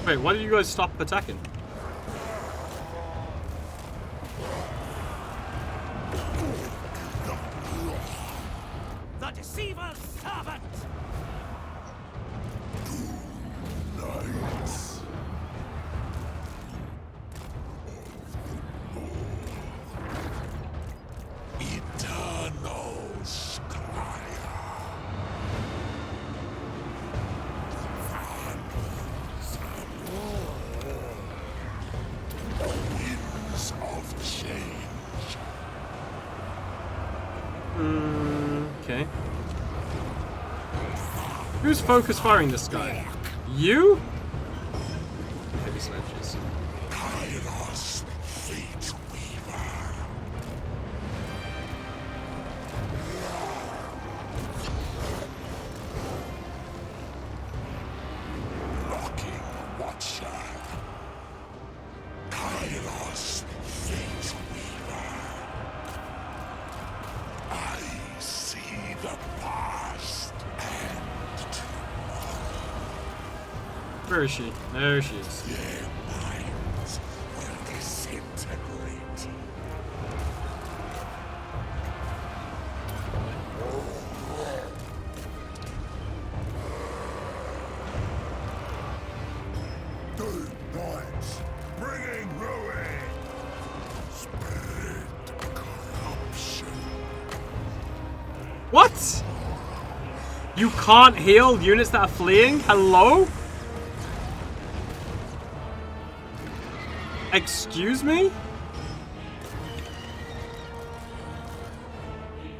Wait, why did you guys stop attacking? The deceiver's servant! Eternal Scryer. Winds of change. Okay. Who's focus firing this guy? You? Heavy sledges. Kairos, Fate Weaver. Locking Watcher. Kairos, Fate Weaver. I see the past and Where is she? There she is. their minds will disintegrate. Good points, bringing ruin. Spread corruption. What? You can't heal units that are fleeing? Hello? Excuse me?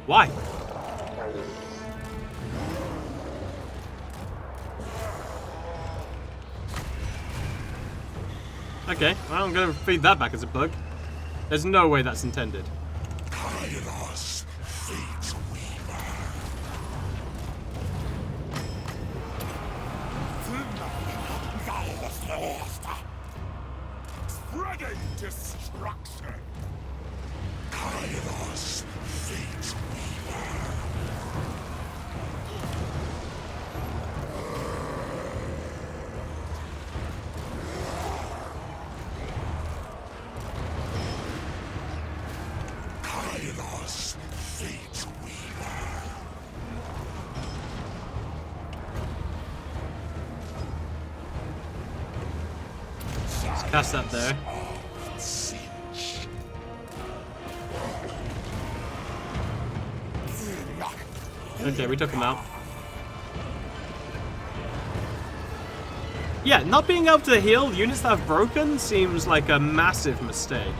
Why? Okay, well, I'm gonna feed that back as a bug. There's no way that's intended. Kairos, Fate Weaver. Spreading destruction. Kairos, Fate Weaver. Kairos, Fate Weaver. Let's cast that there. Singe. Okay, we took him out. Yeah, not being able to heal units that have broken seems like a massive mistake.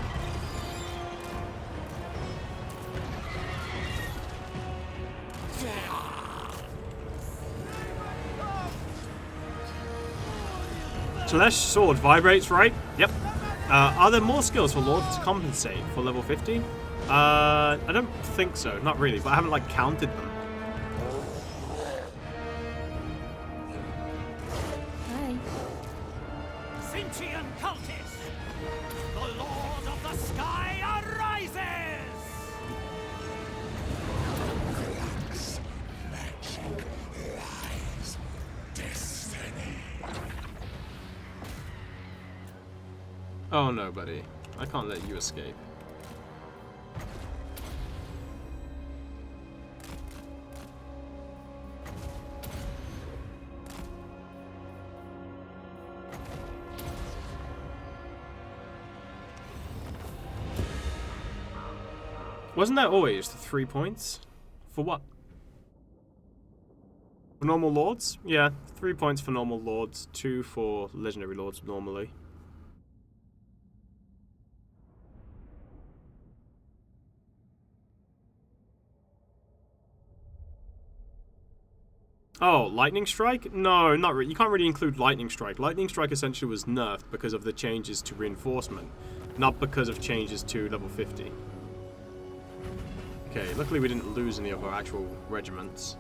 Slash sword vibrates, right? Yep. Are there more skills for Lords to compensate for level 50? I don't think so. Not really, but I haven't like counted them. Hi. Sentient cultist! The Lord of the Sky arises! Flux, magic, lies, destiny. Oh no, buddy. I can't let you escape. Wasn't that always the 3 points? For what? For normal lords? Yeah, 3 points for normal lords, 2 for legendary lords normally. Oh, Lightning Strike? No, not really. You can't really include Lightning Strike. Lightning Strike essentially was nerfed because of the changes to reinforcement, not because of changes to level 50. Okay, luckily we didn't lose any of our actual regiments.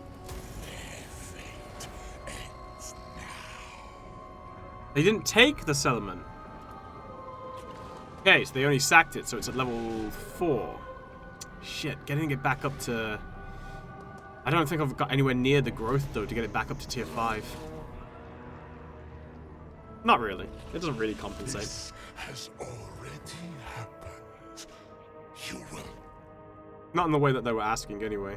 They didn't take the settlement. Okay, so they only sacked it, so it's at level 4. Shit, getting it back up to... I don't think I've got anywhere near the growth, though, to get it back up to tier 5. Not really. It doesn't really compensate. This has already happened. You will. Not in the way that they were asking, anyway.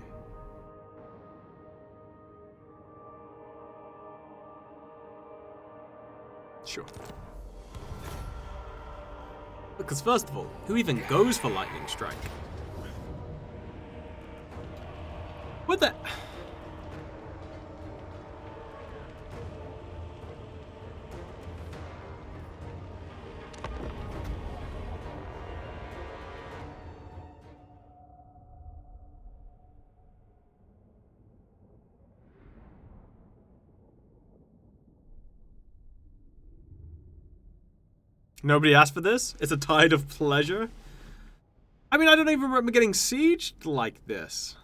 Sure. Because first of all, who even goes for Lightning Strike? What the... Nobody asked for this? It's a tide of pleasure? I mean, I don't even remember getting sieged like this.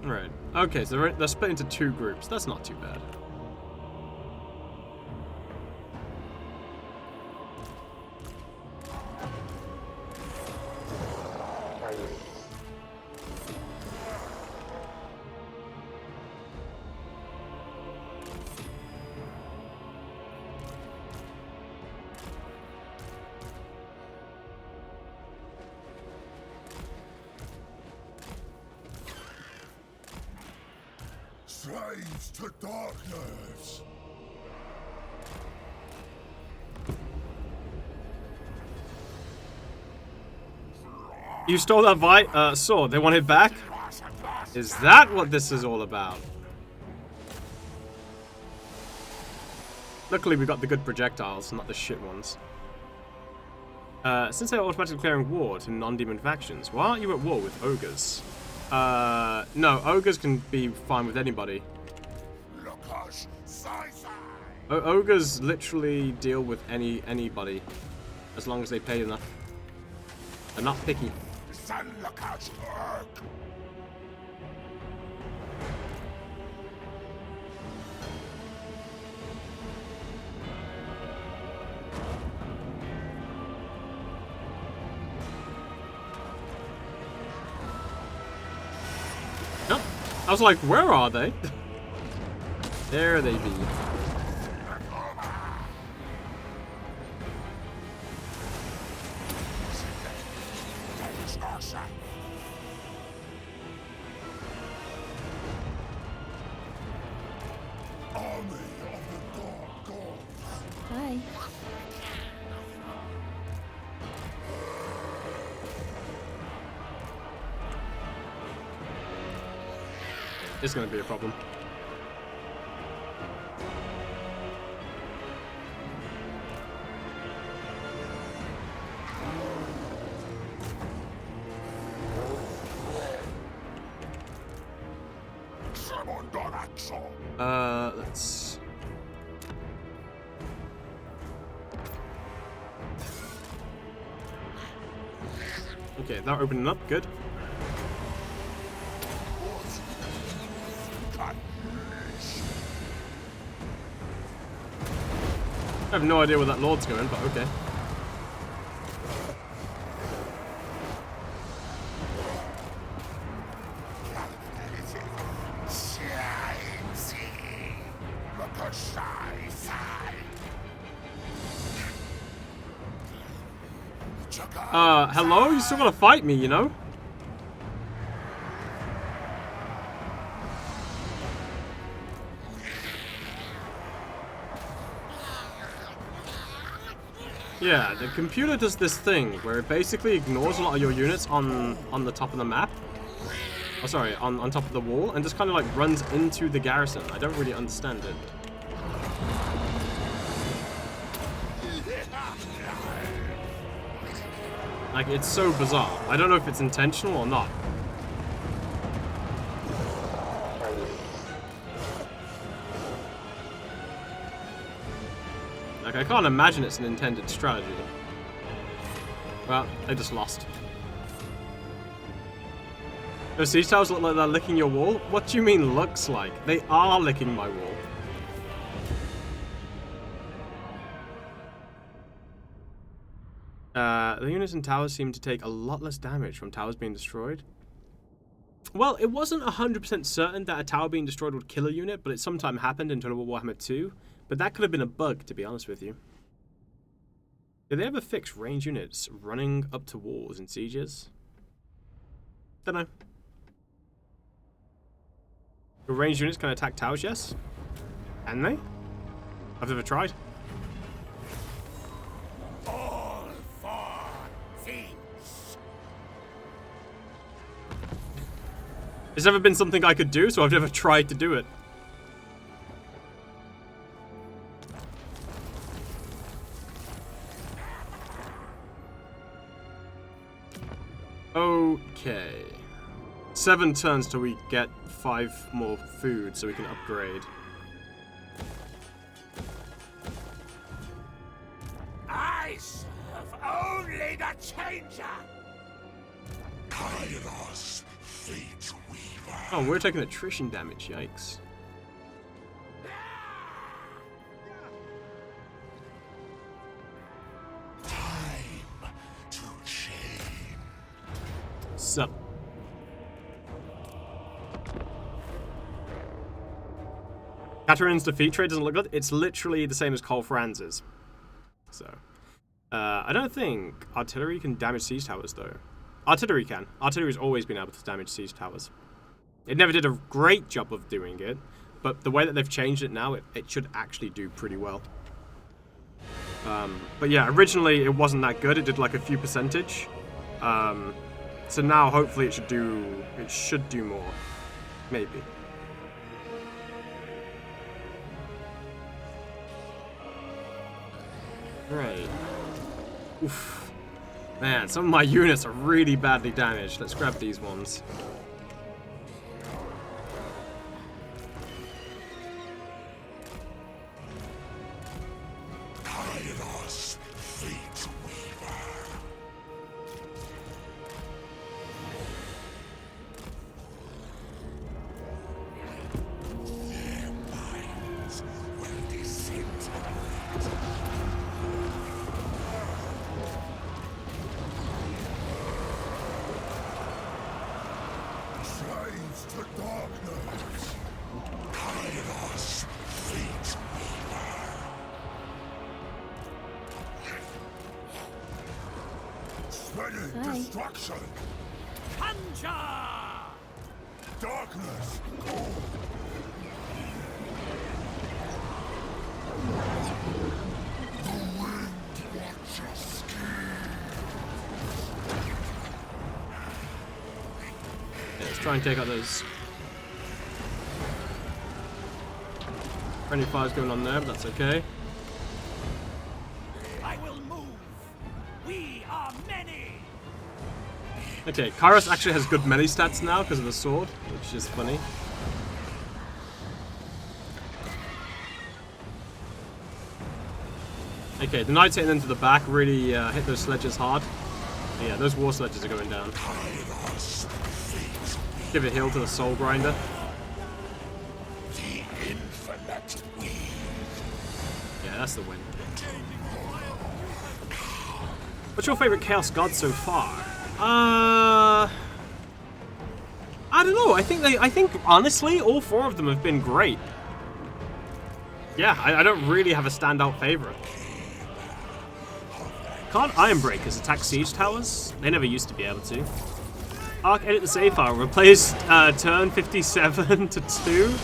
Right. Okay, so they're split into 2 groups. That's not too bad. Slaves to darkness! You stole that sword. They want it back? Is that what this is all about? Luckily, we got the good projectiles, not the shit ones. Since they're automatically declaring war to non-demon factions, why aren't you at war with ogres? No, ogres can be fine with anybody. Ogres literally deal with anybody, as long as they pay enough. They're not picky. Nope. I was like, where are they? There they be. Hi. It's gonna be a problem. Let's... Okay, that opening up, good. I have no idea where that lord's going, but okay. Hello? You still gotta fight me, you know? Yeah, the computer does this thing where it basically ignores a lot of your units on the top of the map. Oh, sorry, on top of the wall, and just kind of like runs into the garrison. I don't really understand it. Like, it's so bizarre. I don't know if it's intentional or not. Like, I can't imagine it's an intended strategy. Well, they just lost. Those siege towers look like they're licking your wall? What do you mean looks like? They are licking my wall. The units and towers seem to take a lot less damage from towers being destroyed. Well, it wasn't 100% certain that a tower being destroyed would kill a unit, but it sometime happened in Total War Warhammer 2. But that could have been a bug, to be honest with you. Did they ever fix range units running up to walls in sieges? Don't know. The ranged units can attack towers, yes? Can they? I've never tried. All for things. It's never been something I could do, so I've never tried to do it. 7 turns till we get 5 more food so we can upgrade. I serve only the changer. Kairos, fate weaver. Oh, we're taking attrition damage. Yikes. Time to change. Sup. Katarin's defeat trade doesn't look good. It's literally the same as Cole Franz's. So, I don't think artillery can damage siege towers, though. Artillery can. Artillery's always been able to damage siege towers. It never did a great job of doing it, but the way that they've changed it now, it should actually do pretty well. But yeah, originally it wasn't that good. It did like a few percentage. So now hopefully it should do more. Maybe. Right. Oof. Man, some of my units are really badly damaged. Let's grab these ones. Kairos, fate weaver. Their minds will disintegrate. Slaves to darkness. Kairos, fate weaver. Spreading Hi. destruction. Conjure! Darkness. The wind watches. Yeah, let's try and take out those. Friendly fire's going on there, but that's okay. I will move. We are many. Okay, Kairos actually has good melee stats now because of the sword, which is funny. Okay, the knights hitting into the back really hit those sledges hard. Yeah, those war sledges are going down. Give a heal to the soul grinder. The infinite weave. Yeah, that's the win. What's your favorite Chaos God so far? I don't know. I think honestly, all 4 of them have been great. Yeah, I don't really have a standout favorite. Can't Ironbreakers attack siege towers? They never used to be able to. Arc edit the save file. Replace turn 57 to 2.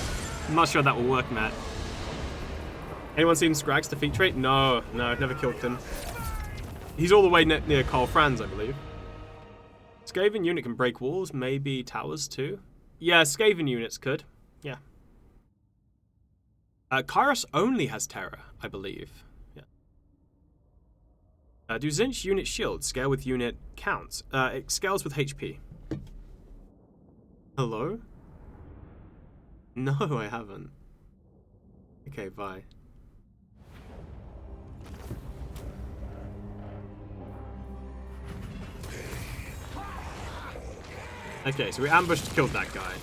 I'm not sure that will work, Matt. Anyone seen Scrag's defeat trait? No, never killed him. He's all the way near Carl Franz, I believe. Skaven unit can break walls, maybe towers too. Yeah, Skaven units could. Yeah. Kairos only has terror, I believe. Yeah. Do Zinch unit shield scale with unit counts? It scales with HP. Hello? No, I haven't. Okay, bye. Okay, so we ambushed, killed that guy.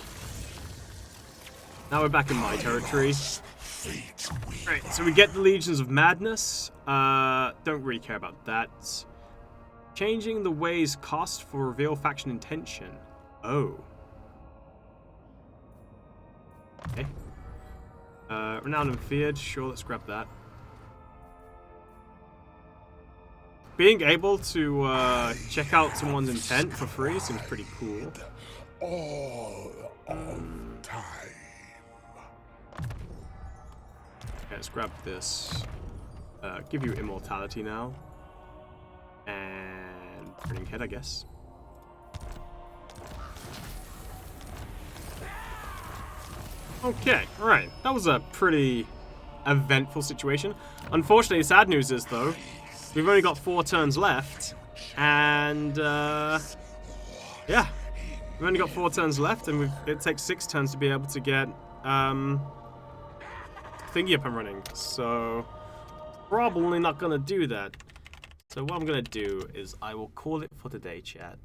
Now we're back in my territory. Right, so we get the Legions of Madness. Don't really care about that. Changing the ways cost for reveal faction intention. Oh. Okay. Renowned and feared. Sure, let's grab that. Being able to check out someone's intent for free seems pretty cool. All of time. Okay, let's grab this. Give you immortality now. And burning head, I guess. Okay, alright. That was a pretty eventful situation. Unfortunately, sad news is, though, we've only got 4 turns left. And, yeah. We've only got 4 turns left, and it takes 6 turns to be able to get thingy up and running. So probably not gonna do that. So what I'm gonna do is I will call it for today, chat.